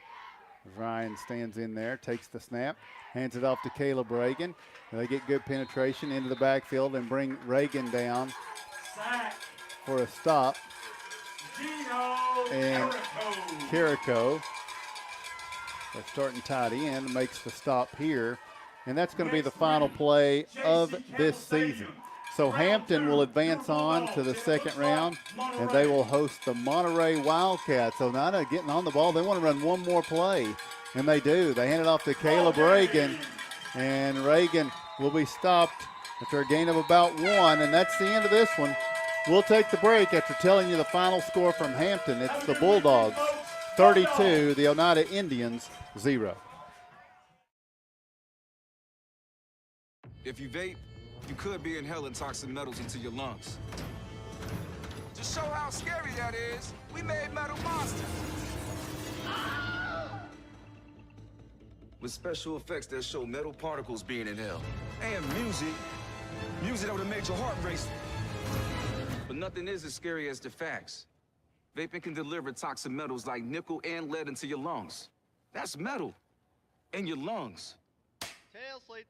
As Ryan stands in there, takes the snap, hands it off to Caleb Reagan. They get good penetration into the backfield and bring Reagan down for a stop. And Carrico, the starting tight end, makes the stop here. And that's going to be the final play of this season. So Hampton will advance on to the second round, and they will host the Monterey Wildcats. Oneida getting on the ball. They want to run one more play, and they do. They hand it off to Caleb Reagan, and Reagan will be stopped after a gain of about 1, and that's the end of this one. We'll take the break after telling you the final score from Hampton. It's the Bulldogs 32, the Oneida Indians 0. If you vape, you could be inhaling toxic metals into your lungs. To show how scary that is, we made metal monsters. With special effects that show metal particles being inhaled. And music that would have made your heart race. But nothing is as scary as the facts. Vaping can deliver toxic metals like nickel and lead into your lungs. That's metal in your lungs. Tail slate.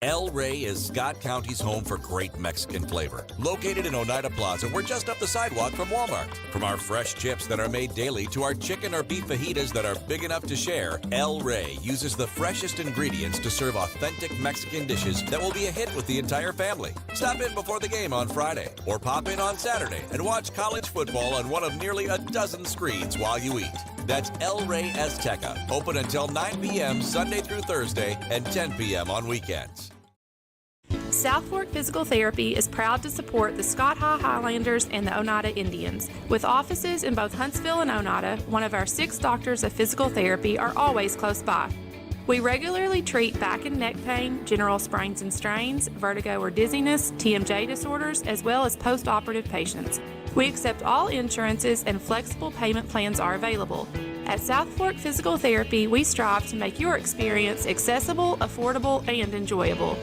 El Rey is Scott County's home for great Mexican flavor. Located in Oneida Plaza, we're just up the sidewalk from Walmart. From our fresh chips that are made daily to our chicken or beef fajitas that are big enough to share, El Rey uses the freshest ingredients to serve authentic Mexican dishes that will be a hit with the entire family. Stop in before the game on Friday or pop in on Saturday and watch college football on one of nearly a dozen screens while you eat. That's El Rey Azteca, open until 9 p.m. Sunday through Thursday and 10 p.m. on weekends. South Fork Physical Therapy is proud to support the Scott High Highlanders and the Oneida Indians. With offices in both Huntsville and Oneida, one of our 6 doctors of physical therapy are always close by. We regularly treat back and neck pain, general sprains and strains, vertigo or dizziness, TMJ disorders, as well as post-operative patients. We accept all insurances and flexible payment plans are available. At South Fork Physical Therapy, we strive to make your experience accessible, affordable, and enjoyable.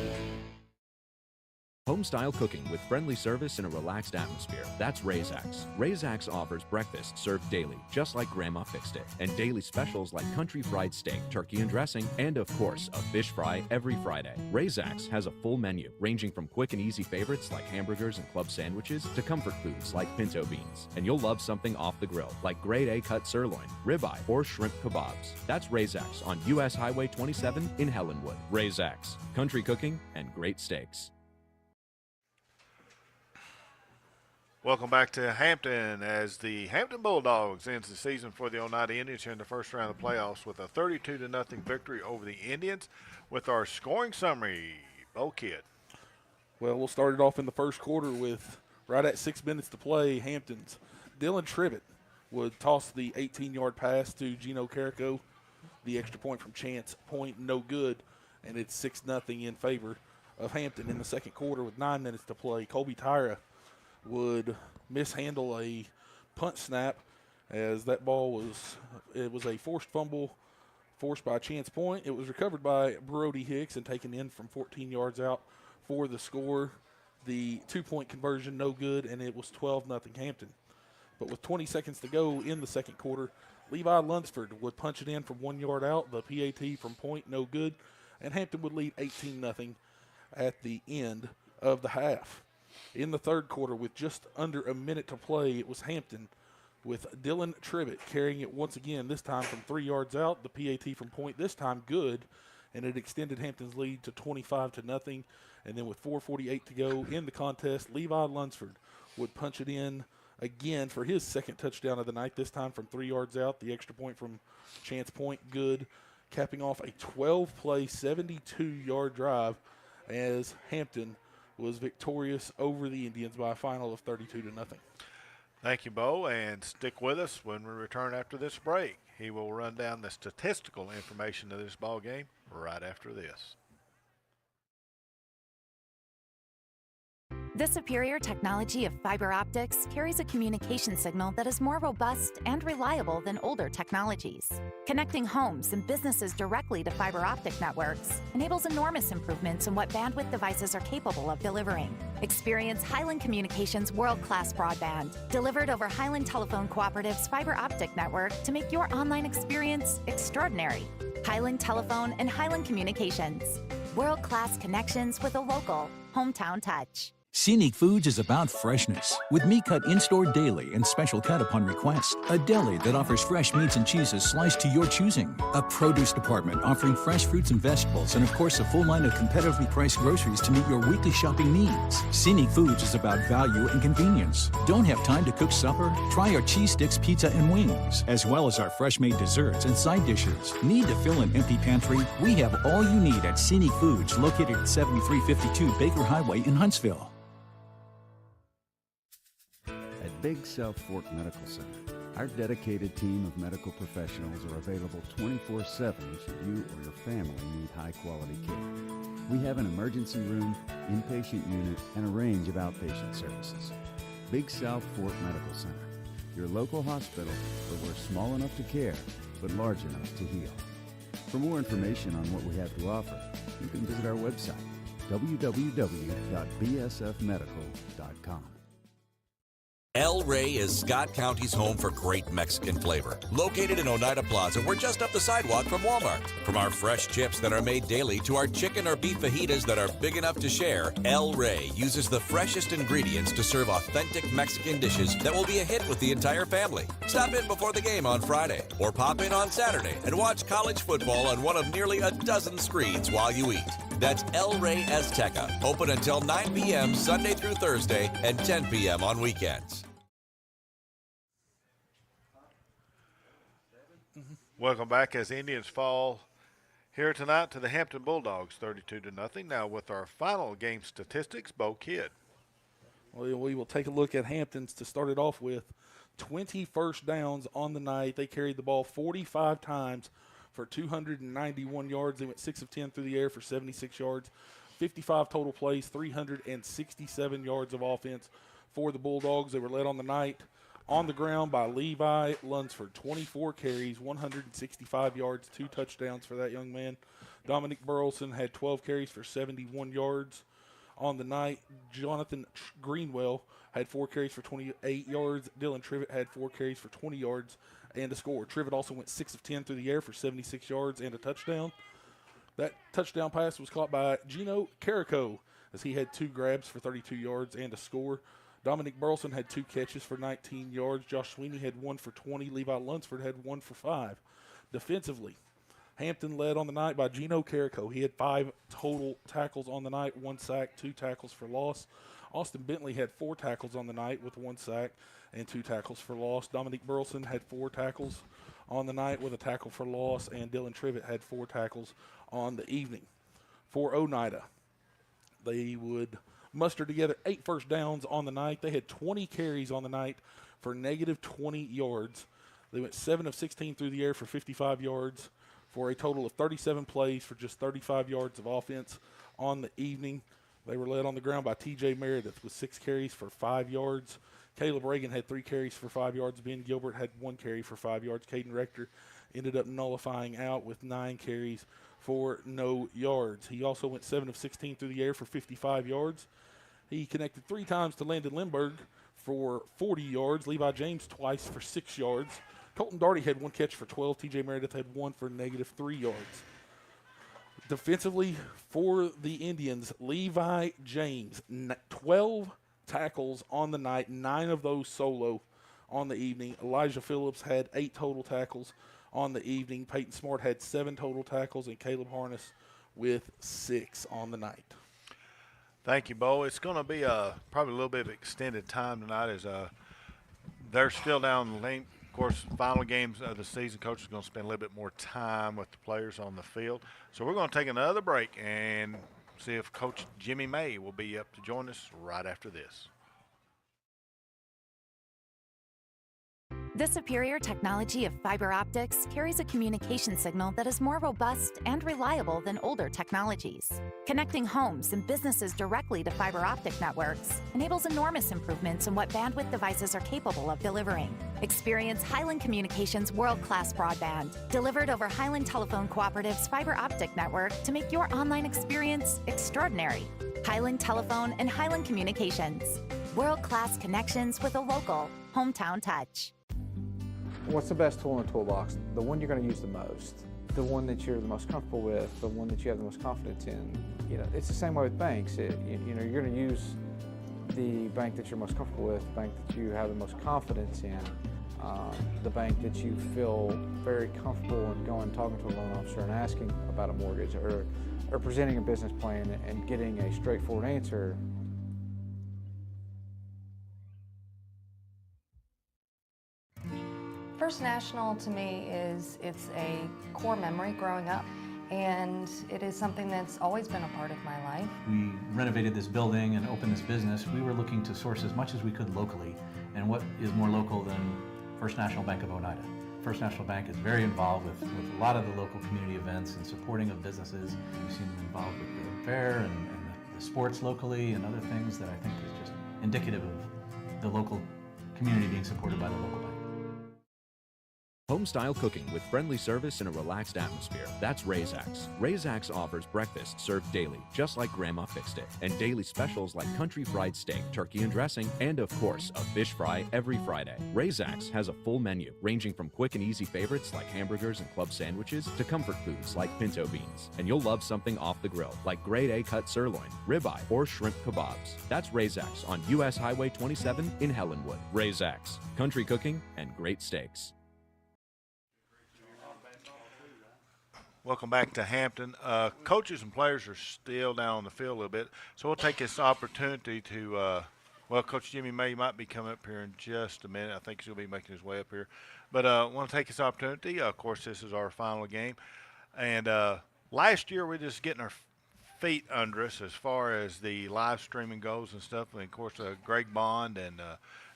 Home-style cooking with friendly service and a relaxed atmosphere. That's Razax. Razax offers breakfast served daily, just like Grandma fixed it, and daily specials like country fried steak, turkey and dressing, and of course, a fish fry every Friday. Razax has a full menu, ranging from quick and easy favorites like hamburgers and club sandwiches to comfort foods like pinto beans. And you'll love something off the grill, like grade A cut sirloin, ribeye, or shrimp kebabs. That's Razax on U.S. Highway 27 in Helenwood. Razax, country cooking and great steaks. Welcome back to Hampton as the Hampton Bulldogs ends the season for the Oneida Indians here in the first round of the playoffs with a 32-0 victory over the Indians. With our scoring summary, Bo Kidd. Well, we'll start it off in the first quarter with right at 6 minutes to play. Hampton's Dylan Trivett would toss the 18-yard pass to Gino Carrico. The extra point from Chance Point, no good, and it's 6-0 in favor of Hampton. In the second quarter with 9 minutes to play, Colby Tyra would mishandle a punt snap as that ball was a forced fumble forced by Chance Point. It was recovered by Brody Hicks and taken in from 14 yards out for the score. The 2-point conversion, no good, and it was 12-0 Hampton. But with 20 seconds to go in the second quarter, Levi Lunsford would punch it in from 1 yard out. The PAT from Point, no good, and Hampton would lead 18-0 at the end of the half. In the third quarter, with just under a minute to play, it was Hampton with Dylan Trivett carrying it once again, this time from 3 yards out. The PAT from point, this time good, and it extended Hampton's lead to 25-0. And then with 4:48 to go in the contest, Levi Lunsford would punch it in again for his second touchdown of the night, this time from 3 yards out. The extra point from Chance Point, good, capping off a 12-play, 72-yard drive as Hampton was victorious over the Indians by a final of 32-0. Thank you, Bo, and stick with us when we return after this break. He will run down the statistical information of this ball game right after this. The superior technology of fiber optics carries a communication signal that is more robust and reliable than older technologies. Connecting homes and businesses directly to fiber optic networks enables enormous improvements in what bandwidth devices are capable of delivering. Experience Highland Communications' world-class broadband, delivered over Highland Telephone Cooperative's fiber optic network to make your online experience extraordinary. Highland Telephone and Highland Communications. World-class connections with a local, hometown touch. Scenic Foods is about freshness, with meat cut in-store daily and special cut upon request. A deli that offers fresh meats and cheeses sliced to your choosing. A produce department offering fresh fruits and vegetables, and of course a full line of competitively priced groceries to meet your weekly shopping needs. Scenic Foods is about value and convenience. Don't have time to cook supper? Try our cheese sticks, pizza, and wings, as well as our fresh-made desserts and side dishes. Need to fill an empty pantry? We have all you need at Scenic Foods, located at 7352 Baker Highway in Huntsville. At Big South Fork Medical Center, our dedicated team of medical professionals are available 24/7 should you or your family need high-quality care. We have an emergency room, inpatient unit, and a range of outpatient services. Big South Fork Medical Center, your local hospital where we're small enough to care, but large enough to heal. For more information on what we have to offer, you can visit our website, www.bsfmedical.com. El Rey is Scott County's home for great Mexican flavor. Located in Oneida Plaza, we're just up the sidewalk from Walmart. From our fresh chips that are made daily to our chicken or beef fajitas that are big enough to share, El Rey uses the freshest ingredients to serve authentic Mexican dishes that will be a hit with the entire family. Stop in before the game on Friday, or pop in on Saturday and watch college football on one of nearly a dozen screens while you eat. That's El Rey Azteca, open until 9 p.m. Sunday through Thursday and 10 p.m. on weekends. Welcome back as Indians fall here tonight to the Hampton Bulldogs, 32-0. Now with our final game statistics, Bo Kidd. Well, we will take a look at Hampton's to start it off with. 20 first downs on the night. They carried the ball 45 times for 291 yards. They went 6 of 10 through the air for 76 yards. 55 total plays, 367 yards of offense for the Bulldogs. They were led on the night on the ground by Levi Lunsford. 24 carries, 165 yards, 2 touchdowns for that young man. Dominic Burleson had 12 carries for 71 yards on the night. Jonathan Greenwell had 4 carries for 28 yards. Dylan Trivett had 4 carries for 20 yards and a score. Trivett also went 6 of 10 through the air for 76 yards and a touchdown. That touchdown pass was caught by Gino Carico as he had 2 grabs for 32 yards and a score. Dominic Burleson had 2 catches for 19 yards. Josh Sweeney had 1 for 20. Levi Lunsford had 1 for 5. Defensively, Hampton led on the night by Gino Carico. He had 5 total tackles on the night, 1 sack, 2 tackles for loss. Austin Bentley had 4 tackles on the night with 1 sack and 2 tackles for loss. Dominic Burleson had 4 tackles on the night with a tackle for loss, and Dylan Trivett had 4 tackles on the evening. For Oneida, they would muster together 8 first downs on the night. They had 20 carries on the night for negative 20 yards. They went 7 of 16 through the air for 55 yards for a total of 37 plays for just 35 yards of offense on the evening. They were led on the ground by T.J. Meredith with 6 carries for 5 yards. Caleb Reagan had 3 carries for 5 yards. Ben Gilbert had 1 carry for 5 yards. Caden Rector ended up nullifying out with 9 carries for no yards. He also went 7 of 16 through the air for 55 yards. He connected 3 times to Landon Lindbergh for 40 yards. Levi James twice for 6 yards. Colton Darty had 1 catch for 12. T.J. Meredith had 1 for negative 3 yards. Defensively for the Indians, Levi James, 12 tackles on the night, 9 of those solo on the evening. Elijah Phillips had 8 total tackles on the evening. Peyton Smart had 7 total tackles, and Caleb Harness with 6 on the night. Thank you, Bo. It's going to be probably a little bit of extended time tonight as they're still down the lane. Of course, final games of the season, Coach is going to spend a little bit more time with the players on the field. So we're going to take another break and see if Coach Jimmy May will be up to join us right after this. The superior technology of fiber optics carries a communication signal that is more robust and reliable than older technologies. Connecting homes and businesses directly to fiber optic networks enables enormous improvements in what bandwidth devices are capable of delivering. Experience Highland Communications' world-class broadband, delivered over Highland Telephone Cooperative's fiber optic network to make your online experience extraordinary. Highland Telephone and Highland Communications. World-class connections with a local, hometown touch. What's the best tool in the toolbox? The one you're going to use the most, the one that you're the most comfortable with, the one that you have the most confidence in. You know, it's the same way with banks. You know, you're going to use the bank that you're most comfortable with, the bank that you have the most confidence in, the bank that you feel very comfortable in going and talking to a loan officer and asking about a mortgage, or presenting a business plan and getting a straightforward answer. First National to me it's a core memory growing up, and it is something that's always been a part of my life. We renovated this building and opened this business. We were looking to source as much as we could locally, and what is more local than First National Bank of Oneida? First National Bank is very involved with a lot of the local community events and supporting of businesses. We've seen them involved with the fair and the sports locally and other things that I think is just indicative of the local community being supported by the local bank. Home-style cooking with friendly service and a relaxed atmosphere. That's Razax. Razax offers breakfast served daily, just like Grandma fixed it, and daily specials like country fried steak, turkey and dressing, and of course, a fish fry every Friday. Razax has a full menu, ranging from quick and easy favorites like hamburgers and club sandwiches to comfort foods like pinto beans. And you'll love something off the grill, like grade A cut sirloin, ribeye, or shrimp kebabs. That's Razax on US Highway 27 in Helenwood. Razax, country cooking and great steaks. Welcome back to Hampton. Coaches and players are still down on the field a little bit, so we'll take this opportunity to, well, Coach Jimmy May might be coming up here in just a minute. I think he'll be making his way up here. But I want to take this opportunity. Of course, this is our final game. And last year, we're just getting our feet under us as far as the live streaming goes and stuff. And, of course, Greg Bond and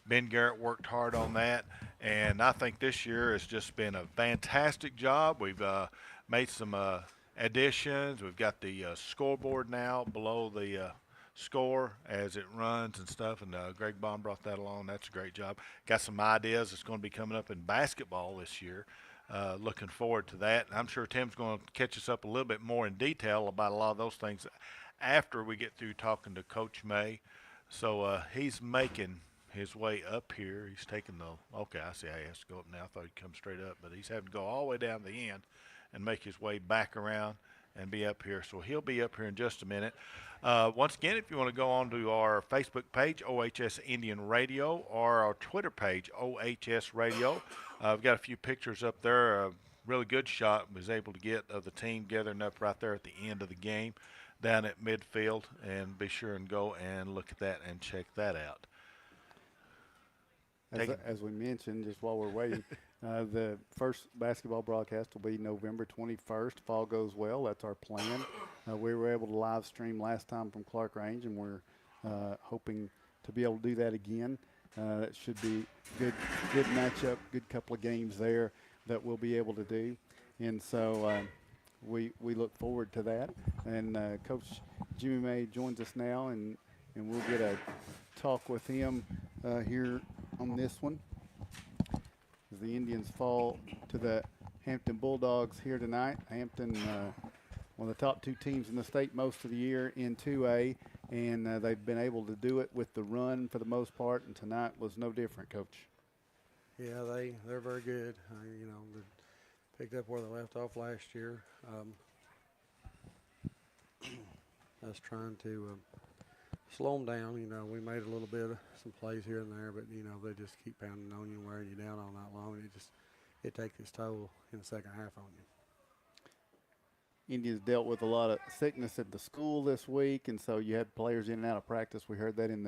Ben Garrett worked hard on that. And I think this year has just been a fantastic job. We've made some additions. We've got the scoreboard now below the score as it runs and stuff, and Greg Bond brought that along. That's a great job. Got some ideas that's going to be coming up in basketball this year. Looking forward to that. I'm sure Tim's going to catch us up a little bit more in detail about a lot of those things after we get through talking to Coach May. So he's making his way up here. He's taking the, okay, I see how he has to go up now. I thought he'd come straight up, but he's having to go all the way down the end and make his way back around and be up here. So he'll be up here in just a minute. Once again, if you want to go on to our Facebook page, OHS Indian Radio, or our Twitter page, OHS Radio, we've got a few pictures up there. A really good shot was able to get of the team gathering up right there at the end of the game down at midfield, and be sure and go and look at that and check that out. As we mentioned, just while we're waiting, the first basketball broadcast will be November 21st. If all goes well, that's our plan. We were able to live stream last time from Clark Range, and we're hoping to be able to do that again. It should be good matchup, good couple of games there that we'll be able to do. And so we look forward to that. And Coach Jimmy May joins us now, and we'll get a talk with him here on this one. As the Indians fall to the Hampton Bulldogs here tonight. Hampton, one of the top 2 teams in the state most of the year in 2A, and they've been able to do it with the run for the most part, and tonight was no different, Coach. Yeah, they're very good. You know, they picked up where they left off last year. Us trying to slow them down. You know, we made a little bit of some plays here and there, but you know they just keep pounding on you and wearing you down all night long. And it takes its toll in the second half on you. Indians dealt with a lot of sickness at the school this week, and so you had players in and out of practice. We heard that in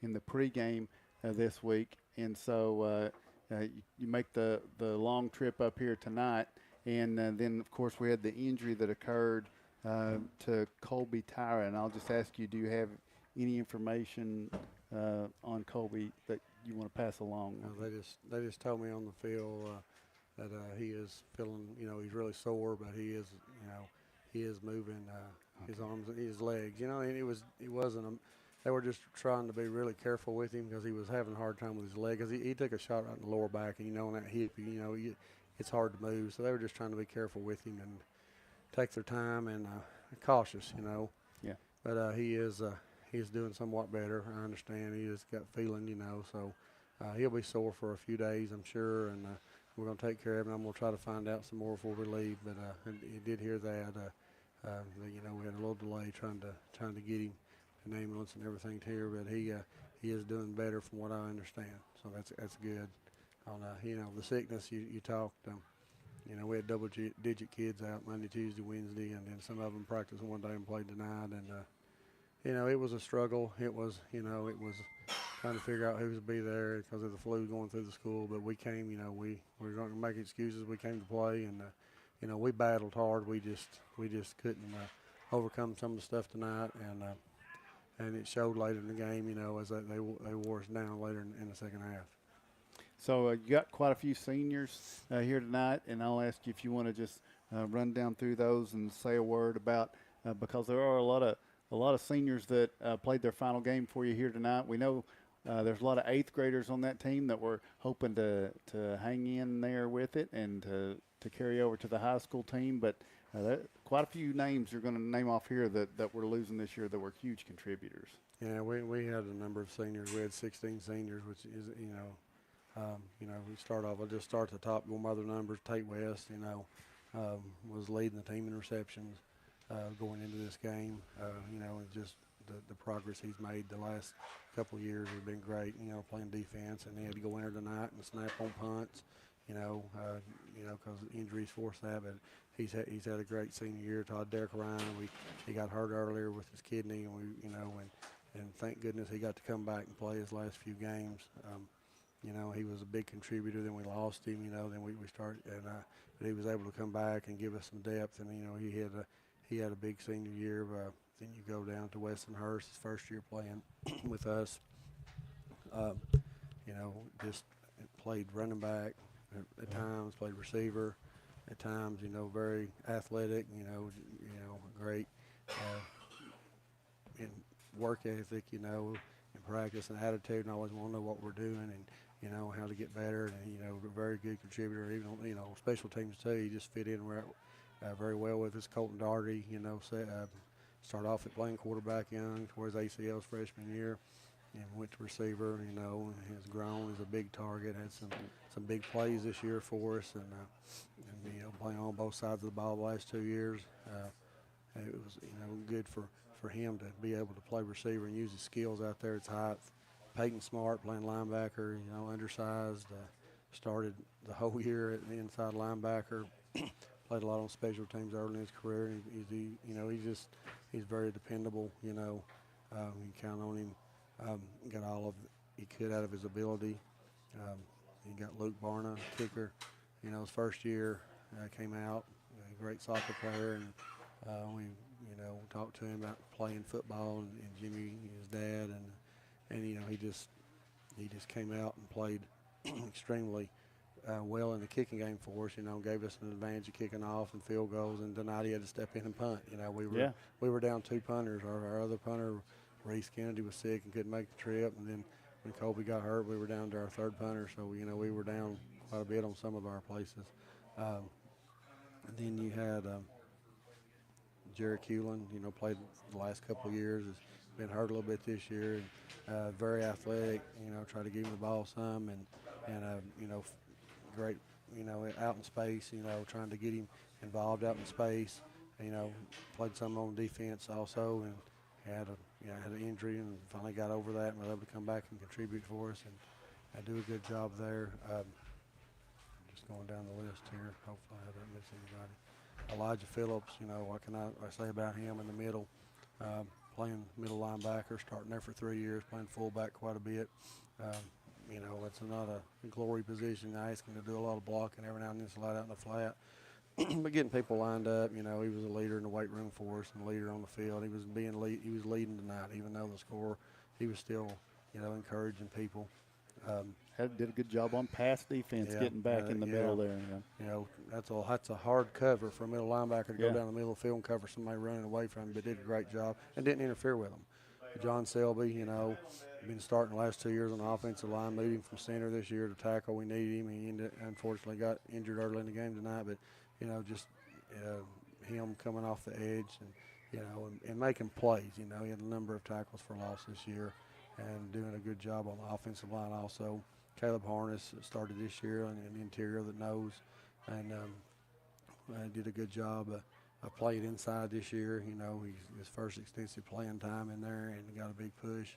the pregame this week, and so you make the long trip up here tonight, and then of course we had the injury that occurred to Colby Tyra, and I'll just ask you, do you have any information on Colby that you want to pass along? No, they just told me on the field that he is feeling, you know, he's really sore, but he is, you know, he is moving his arms, his legs, you know, and he wasn't. They were just trying to be really careful with him because he was having a hard time with his leg. Because he took a shot right in the lower back, and you know, on that hip, you know, it's hard to move. So they were just trying to be careful with him and take their time and cautious, you know. Yeah. But he is doing somewhat better. I understand. He just got feeling, you know. So he'll be sore for a few days, I'm sure, and we're going to take care of him. I'm going to try to find out some more before we leave. But he did hear that. You know, we had a little delay trying to get him an ambulance and everything here, but he is doing better from what I understand. So that's good. On you know, the sickness you talked. You know, we had double-digit kids out Monday, Tuesday, Wednesday, and then some of them practiced one day and played tonight. And you know, it was a struggle. It was, you know, it was trying to figure out who was to be there because of the flu going through the school. But we came. You know, we were going to make excuses. We came to play, and you know, we battled hard. We just couldn't overcome some of the stuff tonight, and it showed later in the game. You know, as they wore us down later in the second half. So you got quite a few seniors here tonight, and I'll ask you if you want to just run down through those and say a word about because there are a lot of seniors that played their final game for you here tonight. We know there's a lot of 8th graders on that team that we're hoping to hang in there with it and to carry over to the high school team, but quite a few names you're going to name off here that we're losing this year that were huge contributors. Yeah, we had a number of seniors. We had 16 seniors, which is, you know, we start off. I'll just start at the top. Go mother numbers. Tate West, you know, was leading the team in receptions going into this game. You know, and just the progress he's made the last couple of years has been great. You know, playing defense, and he had to go in there tonight and snap on punts. You know, because injuries forced that. But he's had a great senior year. Todd Derek Ryan, he got hurt earlier with his kidney, and and thank goodness he got to come back and play his last few games. You know, he was a big contributor. Then we lost him. You know, then we started, but he was able to come back and give us some depth. And you know, he had a big senior year. Then you go down to Weston Hurst, his first year playing with us. You know, just played running back at times, played receiver at times. You know, very athletic. You know, great in work ethic. You know, in practice and attitude, and always want to know what we're doing and you know how to get better. And you know, a very good contributor. Even on, you know, special teams too. He just fit in very well with us. Colton Daugherty, you know, started off at playing quarterback young, tore his ACL's freshman year, and went to receiver. You know, and has grown as a big target. Had some big plays this year for us, and you know, playing on both sides of the ball the last 2 years. It was, you know, good for him to be able to play receiver and use his skills out there. It's height. Peyton Smart playing linebacker, you know, undersized. Started the whole year at the inside linebacker. Played a lot on special teams early in his career. And he's very dependable. You know, you can count on him. Got all of he could out of his ability. You got Luke Barna, kicker. You know, his first year came out, a great soccer player, and we, you know, talked to him about playing football and Jimmy, his dad, and you know, he just came out and played extremely well in the kicking game for us. You know, gave us an advantage of kicking off and field goals. And tonight he had to step in and punt. You know, we were down 2 punters. Our other punter, Reese Kennedy, was sick and couldn't make the trip. And then when Colby got hurt, we were down to our 3rd punter. So you know, we were down quite a bit on some of our places. And then you had Jared Hewlin. You know, played the last couple of years. Has been hurt a little bit this year. And, very athletic. You know, try to give him the ball some and you know, great. You know, out in space. You know, trying to get him involved out in space. You know, played some on defense also, and had had an injury and finally got over that and was able to come back and contribute for us and do a good job there. Just going down the list here. Hopefully I haven't missed anybody. Elijah Phillips, what can I say about him in the middle? Playing middle linebacker, starting there for 3 years, playing fullback quite a bit. It's not a glory position. I ask him to do a lot of blocking every now and then, slide out in the flat. But getting people lined up, he was a leader in the weight room for us and a leader on the field. He was leading tonight, even though the score. He was still, encouraging people. Did a good job on pass defense, getting back in the middle there. That's a hard cover for a middle linebacker to go Yeah. down the middle of the field and cover somebody running away from him, but did a great job and didn't interfere with him. John Selby, been starting the last 2 years on the offensive line, moving from center this year to tackle. We needed him. He unfortunately got injured early in the game tonight, but just him coming off the edge and making plays. He had a number of tackles for loss this year and doing a good job on the offensive line also. Caleb Harness started this year on the interior of the nose and did a good job. I played inside this year. He's his first extensive playing time in there and got a big push.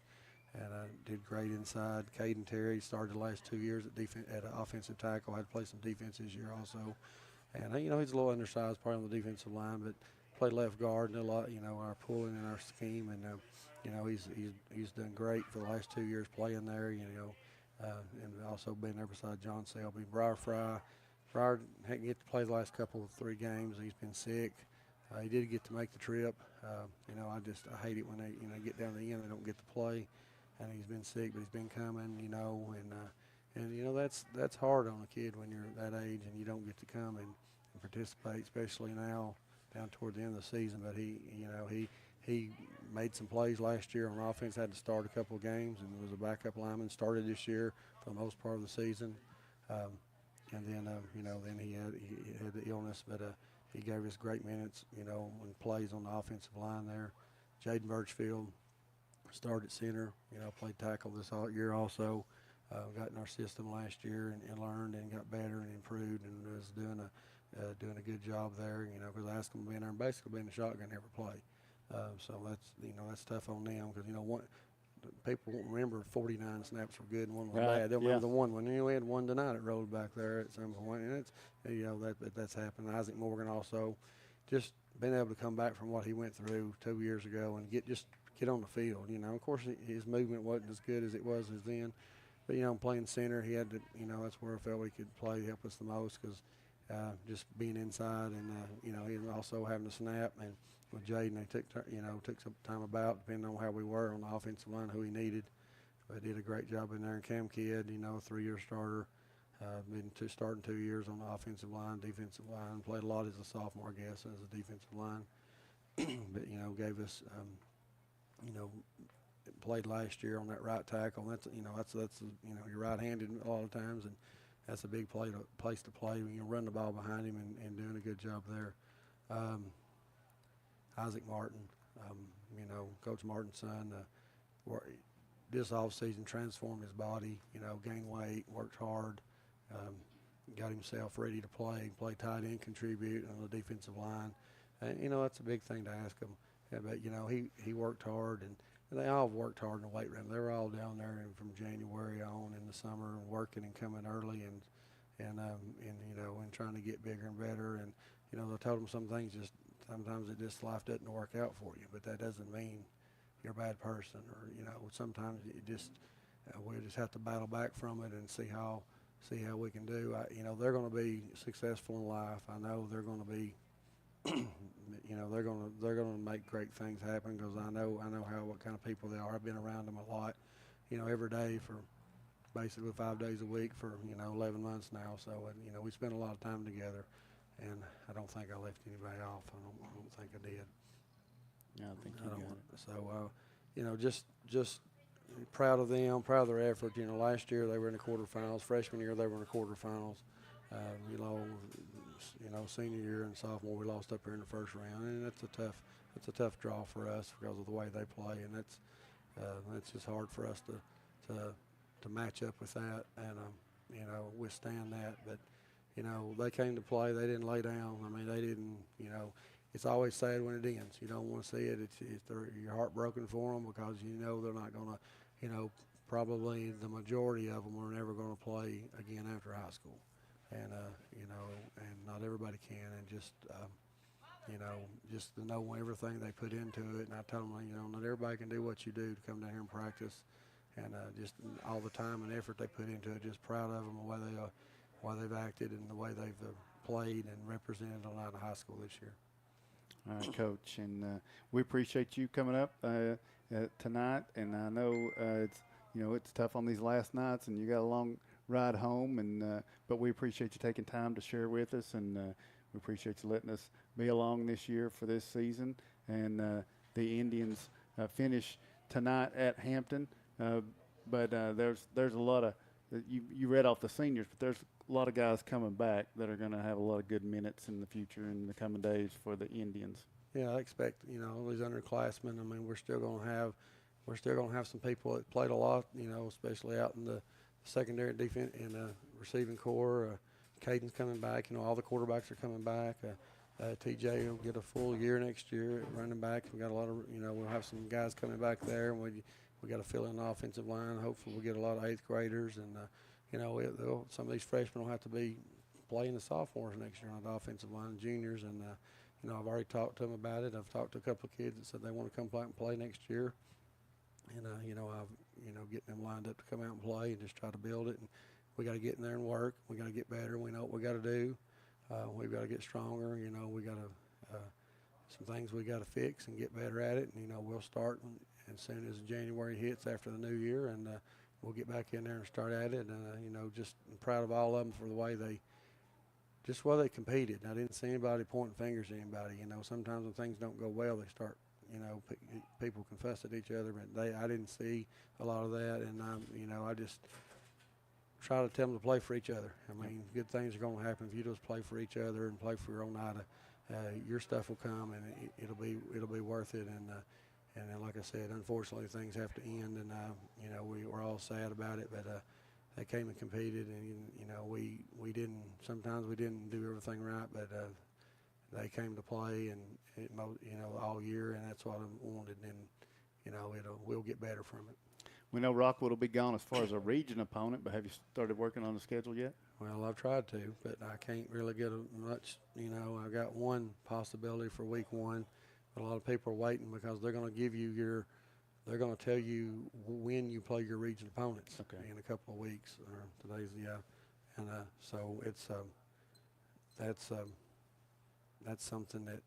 And did great inside. Caden Terry started the last 2 years at offensive tackle. Had to play some defense this year also. And he's a little undersized, probably on the defensive line, but played left guard and a lot. Our pulling in our scheme, and he's done great for the last 2 years playing there. And also been there beside John Selby. Briar didn't get to play the last couple of 3 games. He's been sick. He did get to make the trip. I hate it when they get down to the end, they don't get to play. And he's been sick, but he's been coming, and that's hard on a kid when you're that age and you don't get to come and participate, especially now down toward the end of the season. But he made some plays last year on offense, had to start a couple of games, and was a backup lineman. Started this year for the most part of the season, and then he had the illness, but he gave us great minutes, when plays on the offensive line there. Jaden Birchfield started center, played tackle this year also. Got in our system last year and learned and got better and improved and was doing a good job there, because I asked him to be in there and basically be in the shotgun every play. So that's tough on them because, people won't remember 49 snaps were good and one was bad. They'll remember the one when we had one tonight that rolled back there at some point, and that's happened. Isaac Morgan also just been able to come back from what he went through 2 years ago and get on the field. Of course his movement wasn't as good as it was as then, but playing center, he had to. That's where I felt he could play help us the most because just being inside and he was also having a snap and. With Jaden, they took some time about, depending on how we were on the offensive line, who he needed. But did a great job in there. And Cam Kidd, a 3-year starter, been starting 2 years on the offensive line, defensive line. Played a lot as a sophomore, I guess, as a defensive line. But gave us, played last year on that right tackle. That's you're right-handed a lot of times, and that's a big place to play when you run the ball behind him and doing a good job there. Isaac Martin, Coach Martin's son, this offseason transformed his body, gained weight, worked hard, got himself ready to play tight end, contribute on the defensive line. And, that's a big thing to ask him. Yeah, but, he worked hard, and they all worked hard in the weight room. They were all down there from January on in the summer and working and coming early and trying to get bigger and better. And, I told them some things sometimes life doesn't work out for you, but that doesn't mean you're a bad person or, sometimes we'll just have to battle back from it and see how we can do. They're going to be successful in life. I know they're going to be, they're going to make great things happen because I know what kind of people they are. I've been around them a lot, every day for basically 5 days a week for, 11 months now. So, we spend a lot of time together. And I don't think I left anybody off. I don't think I did. Yeah, I think you got it. So, just proud of them, proud of their effort. Last year they were in the quarterfinals. Freshman year they were in the quarterfinals. Senior year and sophomore we lost up here in the first round, and that's a tough draw for us because of the way they play, and that's just hard for us to match up with that and withstand that, but. They came to play. They didn't lay down. I mean, they didn't, it's always sad when it ends. You don't want to see it. You're heartbroken for them because you know they're not going to, you know, probably the majority of them are never going to play again after high school. And, you know, and not everybody can. And just, you know, just to know everything they put into it. And I tell them, you know, not everybody can do what you do to come down here and practice. And just all the time and effort they put into it, just proud of them, the way they've acted and the way they've played and represented Oneida High School this year. All right, Coach, and we appreciate you coming up tonight. And I know it's tough on these last nights, and you got a long ride home. And but we appreciate you taking time to share with us, and we appreciate you letting us be along this year for this season. And the Indians finish tonight at Hampton, but there's a lot of you read off the seniors, but there's a lot of guys coming back that are going to have a lot of good minutes in the future in the coming days for the Indians. Yeah, I expect, you know, all these underclassmen. I mean, we're still going to have some people that played a lot, you know, especially out in the secondary defense and receiving core. Caden's coming back. You know, all the quarterbacks are coming back. TJ will get a full year next year at running back. We got a lot of, you know, we'll have some guys coming back there, and we got to fill in the offensive line. Hopefully, we'll get a lot of 8th graders, and you know, some of these freshmen will have to be playing the sophomores next year on the offensive line, juniors, and you know, I've already talked to them about it. I've talked to a couple of kids that said they want to come back and play next year, and you know, getting them lined up to come out and play and just try to build it. And we got to get in there and work. We got to get better. We know what we got to do. We've got to get stronger. You know, we got to some things we got to fix and get better at it. And you know, we'll start as soon as January hits after the new year, and we'll get back in there and start at it. And you know, just proud of all of them for the way they competed. I didn't see anybody pointing fingers at anybody. You know, sometimes when things don't go well, they start, you know, people confess at each other. But I didn't see a lot of that. And you know, I just try to tell them to play for each other. I mean, good things are going to happen if you just play for each other and play for your Oneida. Your stuff will come, and it'll be worth it. And then, like I said, unfortunately, things have to end, and you know, we're all sad about it. But they came and competed, and you know, we didn't. Sometimes we didn't do everything right, but they came to play, and you know, all year, and that's what I wanted. And you know, we'll get better from it. We know Rockwood will be gone as far as a region opponent, but have you started working on the schedule yet? Well, I've tried to, but I can't really get much. You know, I got one possibility for week 1, but a lot of people are waiting because they're going to give you they're going to tell you when you play your region opponents in a couple of weeks. Or today's and so it's that's something that,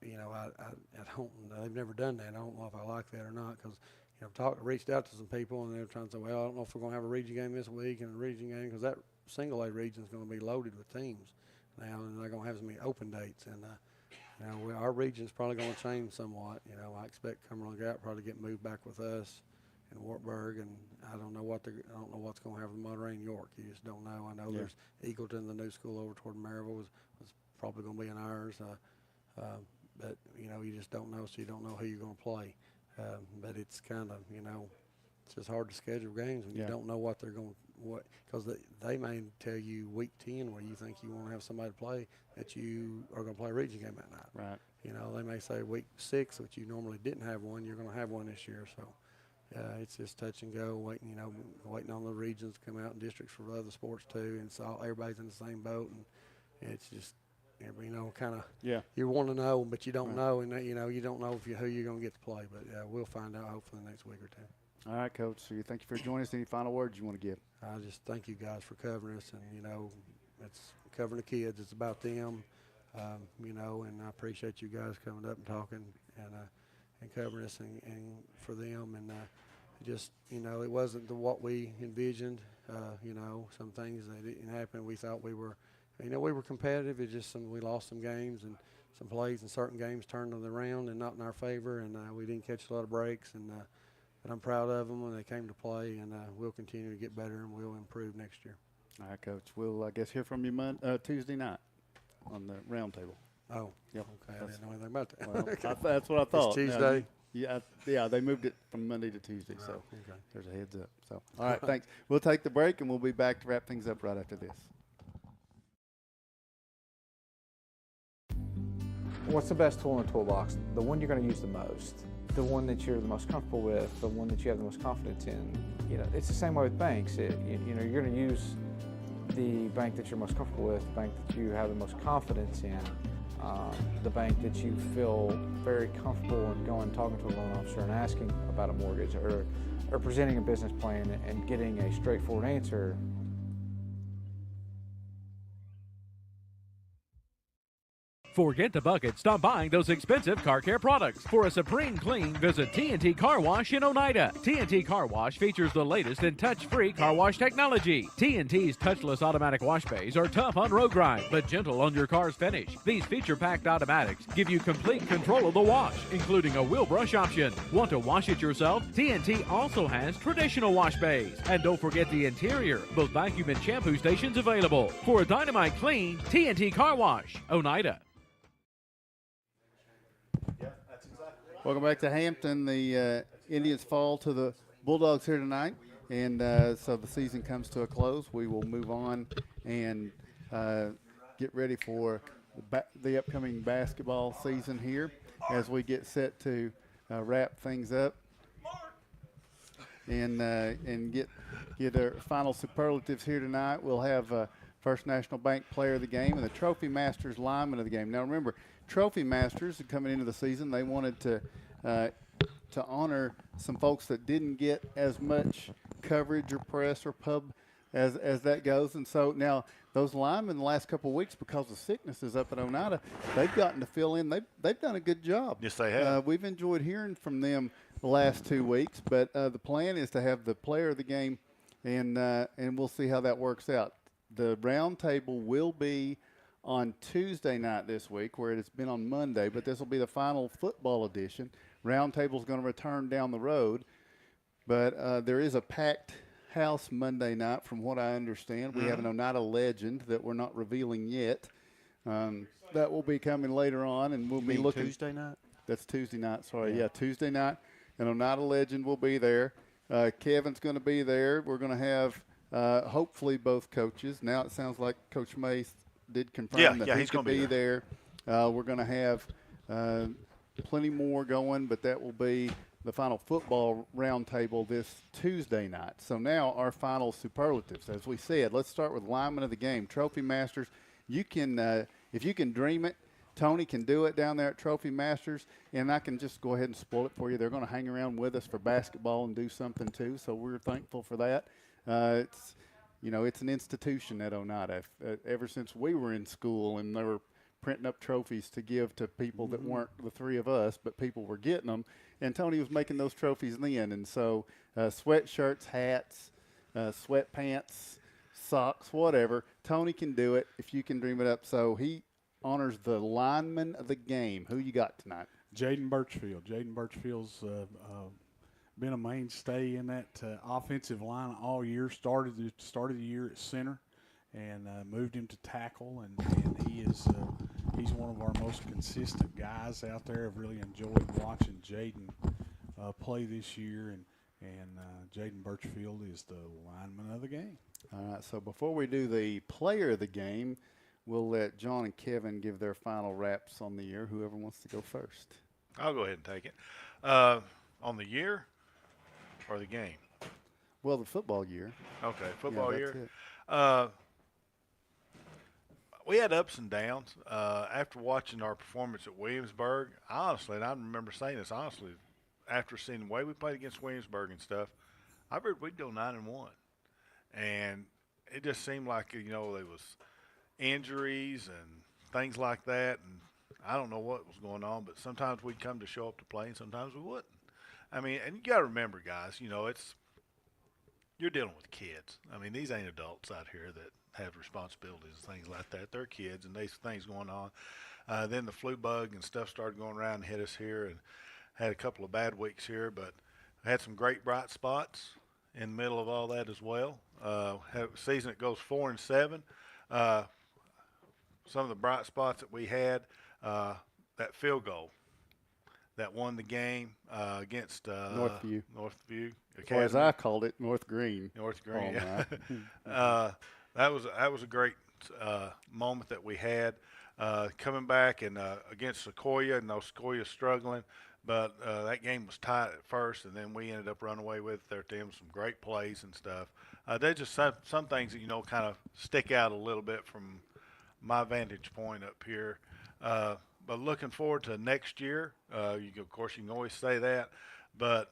you know, I don't. They've never done that. I don't know if I like that or not, because you know, reached out to some people, and they're trying to say, well, I don't know if we're going to have a region game this week and a region game, because that single A region is going to be loaded with teams now, and they're going to have so many open dates. And you know, our region's probably going to change somewhat. You know, I expect Cumberland Gap probably get moved back with us in Wartburg, and I don't know what's going to happen with Monterey and York. You just don't know. I know there's Eagleton, the new school over toward Maryville, was probably going to be in ours. But you know, you just don't know, so you don't know who you're going to play. But it's kind of, you know, it's just hard to schedule games when you don't know what they're going to, because they may tell you week 10 where you think you want to have somebody play that you are going to play a region game that night. Right. You know, they may say week 6, which you normally didn't have one, you're going to have one this year. So it's just touch and go, waiting on the regions to come out, and districts for other sports too, and so everybody's in the same boat, and it's just, you know, kind of, you want to know, but you don't know, and you know, you don't know who you're going to get to play. But we'll find out hopefully the next week or 2. All right, Coach. So thank you for joining us. Any final words you want to give? I just thank you guys for covering us, and you know, it's covering the kids. It's about them, you know, and I appreciate you guys coming up and talking and covering us and for them, and just, you know, it wasn't what we envisioned. You know, some things that didn't happen. We thought we were. You know, we were competitive. It's just we lost some games, and some plays in certain games turned them around and not in our favor, and we didn't catch a lot of breaks. And but I'm proud of them when they came to play, and we'll continue to get better, and we'll improve next year. All right, Coach. We'll, I guess, hear from you Tuesday night on the round table. Oh, yep. Okay. I didn't know anything about that. Well, that's what I thought. It's Tuesday. Yeah, they moved it from Monday to Tuesday, so okay. There's a heads up. So, all right, thanks. We'll take the break, and we'll be back to wrap things up right after this. What's the best tool in the toolbox? The one you're going to use the most, the one that you're the most comfortable with, the one that you have the most confidence in. It's the same way with banks. You're going to use the bank that you're most comfortable with, the bank that you have the most confidence in, the bank that you feel very comfortable in going talking to a loan officer and asking about a mortgage, or presenting a business plan and getting a straightforward answer. Forget the bucket. Stop buying those expensive car care products. For a supreme clean, visit T&T Car Wash in Oneida. T&T Car Wash features the latest in touch-free car wash technology. T&T's touchless automatic wash bays are tough on road grime, but gentle on your car's finish. These feature-packed automatics give you complete control of the wash, including a wheel brush option. Want to wash it yourself? T&T also has traditional wash bays. And don't forget the interior, both vacuum and shampoo stations available. For a dynamite clean, T&T Car Wash, Oneida. Welcome back to Hampton. The Indians fall to the Bulldogs here tonight, and so the season comes to a close. We will move on and get ready for the upcoming basketball season here as we get set to wrap things up and get our final superlatives here tonight. We'll have First National Bank Player of the Game and the Trophy Masters Lineman of the Game. Now remember, Trophy Masters coming into the season, they wanted to honor some folks that didn't get as much coverage or press or pub as that goes. And so now those linemen the last couple of weeks, because of sicknesses up at Oneida, they've gotten to fill in. They've done a good job. Yes, they have. We've enjoyed hearing from them the last 2 weeks, but the plan is to have the Player of the Game, and we'll see how that works out. The round table will be on Tuesday night this week, where it has been on Monday, but this will be the final football edition. Roundtable is going to return down the road, but there is a packed house Monday night, from what I understand. We have an Oneida legend that we're not revealing yet. That will be coming later on, and we'll be looking. Tuesday night? That's Tuesday night. Sorry, yeah, Tuesday night. An Oneida legend will be there. Kevin's going to be there. We're going to have hopefully both coaches. Now it sounds like Coach Mace did confirm that he's going to be there. We're going to have plenty more going, but that will be the final football roundtable this Tuesday night. So now our final superlatives. As we said, let's start with lineman of the game, Trophy Masters. You can, if you can dream it, Tony can do it down there at Trophy Masters, and I can just go ahead and spoil it for you. They're going to hang around with us for basketball and do something too, so we're thankful for that. It's an institution at Oneida. Ever since we were in school and they were printing up trophies to give to people that weren't the three of us, but people were getting them. And Tony was making those trophies then. And so sweatshirts, hats, sweatpants, socks, whatever. Tony can do it if you can dream it up. So he honors the lineman of the game. Who you got tonight? Jaden Birchfield. Jaden Birchfield's been a mainstay in that offensive line all year. Started the year at center and moved him to tackle, and he is he's one of our most consistent guys out there. I've really enjoyed watching Jaden play this year, and Jaden Birchfield is the lineman of the game. All right, so before we do the player of the game, we'll let John and Kevin give their final wraps on the year. Whoever wants to go first. I'll go ahead and take it. On the year or the game? Well, the football year. Okay, football year. It. We had ups and downs. After watching our performance at Williamsburg, honestly, and I remember saying this honestly, after seeing the way we played against Williamsburg and stuff, I figured we'd go 9-1. And it just seemed like, there was injuries and things like that. And I don't know what was going on, but sometimes we'd come to show up to play and sometimes we wouldn't. I mean, and you got to remember, guys, you're dealing with kids. I mean, these ain't adults out here that have responsibilities and things like that. They're kids, and there's things going on. Then the flu bug and stuff started going around and hit us here, and had a couple of bad weeks here, but had some great bright spots in the middle of all that as well. Have a season that goes 4-7. Some of the bright spots that we had, that field goal that won the game against Northview. Academy. Or as I called it, North Green. North Green. Oh, that was a great moment that we had. coming back and against Sequoia. And Sequoia struggling, but that game was tight at first, and then we ended up running away with it there at the end. Some great plays and stuff. There's just some things that kind of stick out a little bit from my vantage point up here. But looking forward to next year. Of course, you can always say that, but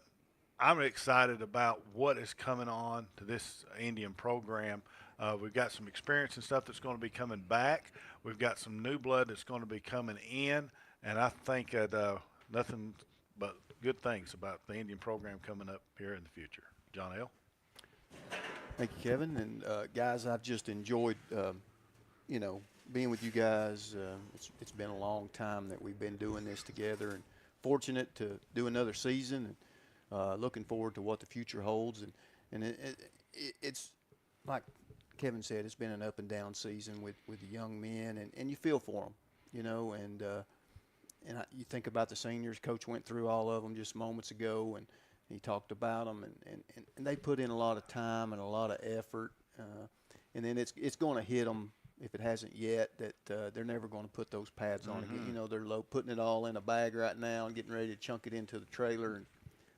I'm excited about what is coming on to this Indian program. We've got some experience and stuff that's going to be coming back. We've got some new blood that's going to be coming in, and I think that nothing but good things about the Indian program coming up here in the future. John L. Thank you, Kevin. And guys, I've just enjoyed, being with you guys. It's been a long time that we've been doing this together, and fortunate to do another season. And looking forward to what the future holds. And it's like Kevin said, it's been an up and down season with the young men, and you feel for them, and you think about the seniors. Coach went through all of them just moments ago, and he talked about them, and they put in a lot of time and a lot of effort, and then it's going to hit them if it hasn't yet, that they're never going to put those pads on again. They're putting it all in a bag right now and getting ready to chunk it into the trailer, and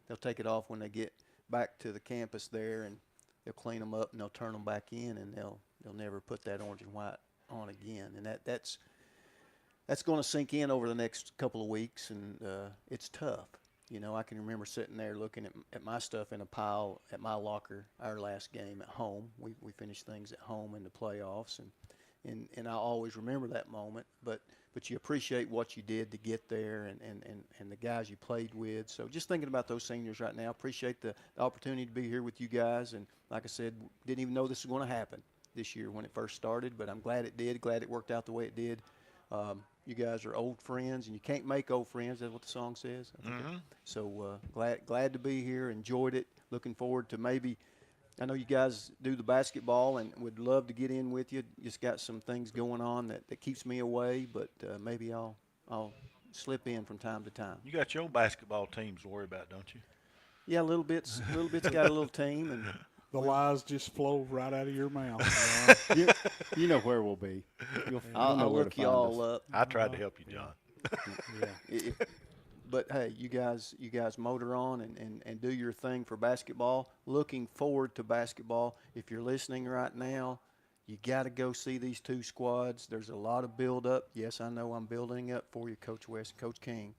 they'll take it off when they get back to the campus there, and they'll clean them up and they'll turn them back in, and they'll never put that orange and white on again. And that's going to sink in over the next couple of weeks, and it's tough. I can remember sitting there looking at my stuff in a pile at my locker our last game at home. We finished things at home in the playoffs, and I always remember that moment. But you appreciate what you did to get there, and the guys you played with. So just thinking about those seniors right now, appreciate the opportunity to be here with you guys. And like I said, didn't even know this was going to happen this year when it first started, but I'm glad it did, glad it worked out the way it did. You guys are old friends, and you can't make old friends. That's what the song says. So glad to be here, enjoyed it, looking forward to maybe – I know you guys do the basketball and would love to get in with you. Just got some things going on that keeps me away, but maybe I'll slip in from time to time. You got your own basketball teams to worry about, don't you? Yeah, a little bit's got a little team, and the lies just flow right out of your mouth. You know where we'll be. I'll look you all up. I tried to help you, John. Yeah. But hey, you guys motor on and do your thing for basketball. Looking forward to basketball. If you're listening right now, you got to go see these two squads. There's a lot of build up. Yes, I know I'm building up for you, Coach West and Coach King.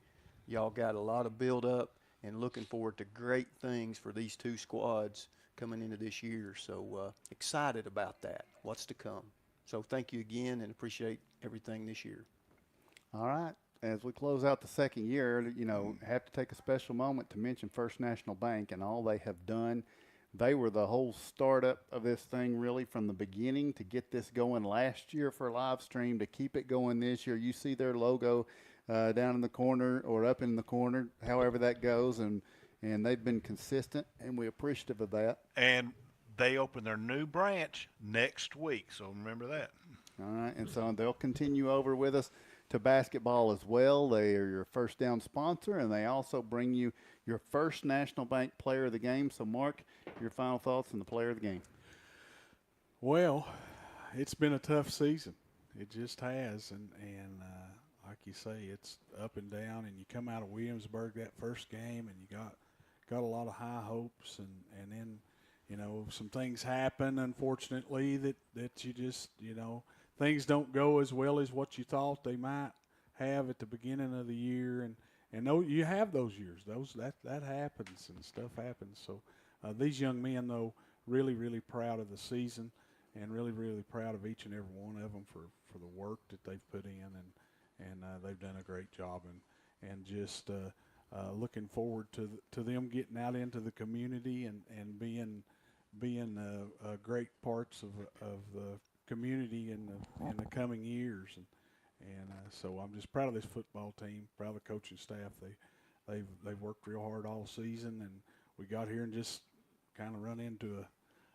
Y'all got a lot of build up, and looking forward to great things for these two squads coming into this year. So excited about that. What's to come. So thank you again, and appreciate everything this year. All right. As we close out the second year, have to take a special moment to mention First National Bank and all they have done. They were the whole startup of this thing, really, from the beginning to get this going last year for live stream, to keep it going this year. You see their logo down in the corner or up in the corner, however that goes, and they've been consistent, and we're appreciative of that. And they open their new branch next week, so remember that. All right, and so they'll continue over with us to basketball as well. They are your first down sponsor, and they also bring you your First National Bank Player of the Game. So, Mark, your final thoughts on the Player of the Game. Well, it's been a tough season. It just has, and like you say, it's up and down. And you come out of Williamsburg that first game, and you got a lot of high hopes, and then some things happen, unfortunately, that you just things don't go as well as what you thought they might have at the beginning of the year, and you have those years. That happens, and stuff happens. So these young men, though, really, really proud of the season, and really, really proud of each and every one of them for the work that they've put in, and they've done a great job, and just looking forward to them getting out into the community and being great parts of the community in the coming years, and so I'm just proud of this football team, proud of the coaching staff. They've worked real hard all season, and we got here and just kind of run into a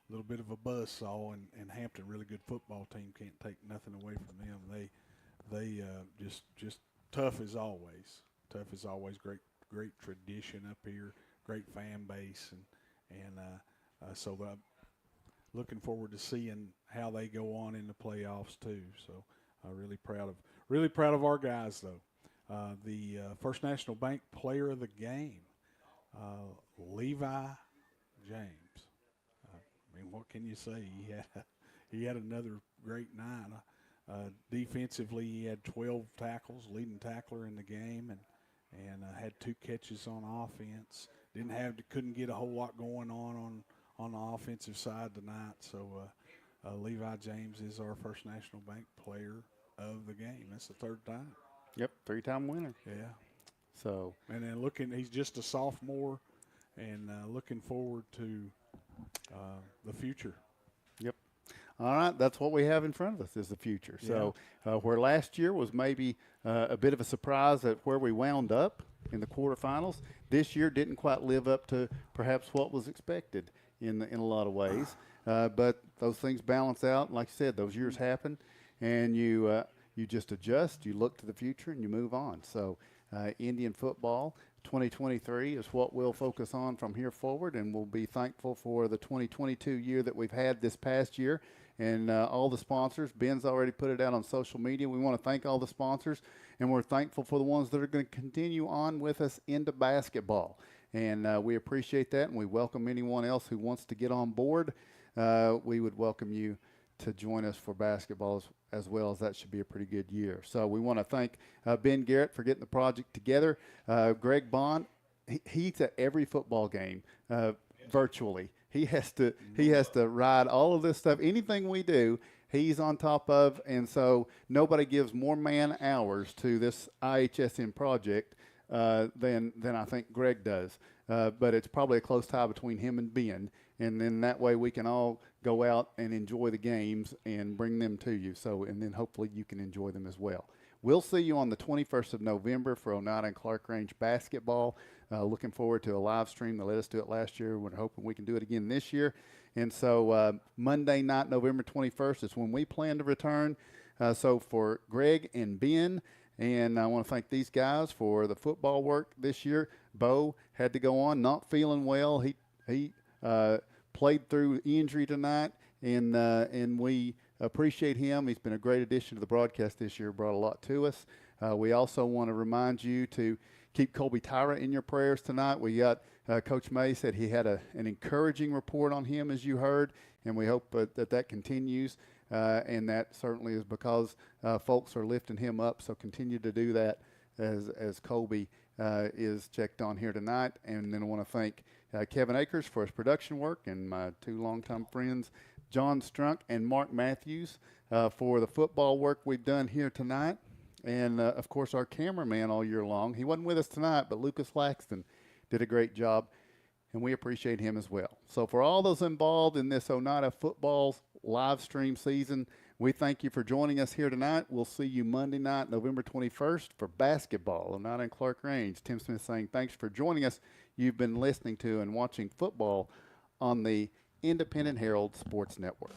little bit of a buzzsaw, and Hampton, really good football team, can't take nothing away from them. They just tough as always, great tradition up here, great fan base, and so I'm looking forward to seeing how they go on in the playoffs too. So Really proud of our guys, though. The First National Bank Player of the Game, Levi James. I mean, what can you say? He had another great night. Defensively, he had 12 tackles, leading tackler in the game, and had 2 catches on offense. Couldn't get a whole lot going on the offensive side tonight. So Levi James is our First National Bank Player of the Game. That's the 3rd time. Yep, 3-time winner. Yeah. So. And then he's just a sophomore, and looking forward to the future. Yep. All right, that's what we have in front of us is the future. So where last year was maybe a bit of a surprise at where we wound up in the quarterfinals, this year didn't quite live up to perhaps what was expected in a lot of ways. But those things balance out. Like I said, those years happen, and you just adjust, you look to the future, and you move on. So Indian football 2023 is what we'll focus on from here forward, and we'll be thankful for the 2022 year that we've had this past year and all the sponsors. Ben's already put it out on social media. We want to thank all the sponsors, and we're thankful for the ones that are going to continue on with us into basketball. And we appreciate that, and we welcome anyone else who wants to get on board. We would welcome you to join us for basketball as well, as that should be a pretty good year. So we want to thank Ben Garrett for getting the project together. Greg Bond, he's at every football game virtually. He has to ride all of this stuff. Anything we do, he's on top of, and so nobody gives more man hours to this IHSM project than I think Greg does. But it's probably a close tie between him and Ben, and then that way we can all go out and enjoy the games and bring them to you. So, and then hopefully you can enjoy them as well. We'll see you on the 21st of November for Oneida and Clark Range basketball. Looking forward to a live stream. They let us do it last year. We're hoping we can do it again this year. And so Monday night, November 21st, is when we plan to return. So for Greg and Ben, and I want to thank these guys for the football work this year. Bo had to go on, not feeling well. He played through injury tonight, and we appreciate him. He's been a great addition to the broadcast this year, brought a lot to us. We also want to remind you to keep Colby Tyra in your prayers tonight. We got Coach May said he had an encouraging report on him, as you heard, and we hope that continues. And that certainly is because folks are lifting him up. So continue to do that as Colby is checked on here tonight. And then I want to thank Kevin Akers for his production work, and my 2 longtime friends, John Strunk and Mark Matthews, for the football work we've done here tonight. And, of course, our cameraman all year long. He wasn't with us tonight, but Lucas Laxton did a great job, and we appreciate him as well. So for all those involved in this Oneida football live stream season, we thank you for joining us here tonight. We'll see you Monday night, November 21st, for basketball, Oneida and Clark Range. Tim Smith saying thanks for joining us. You've been listening to and watching football on the Independent Herald Sports Network.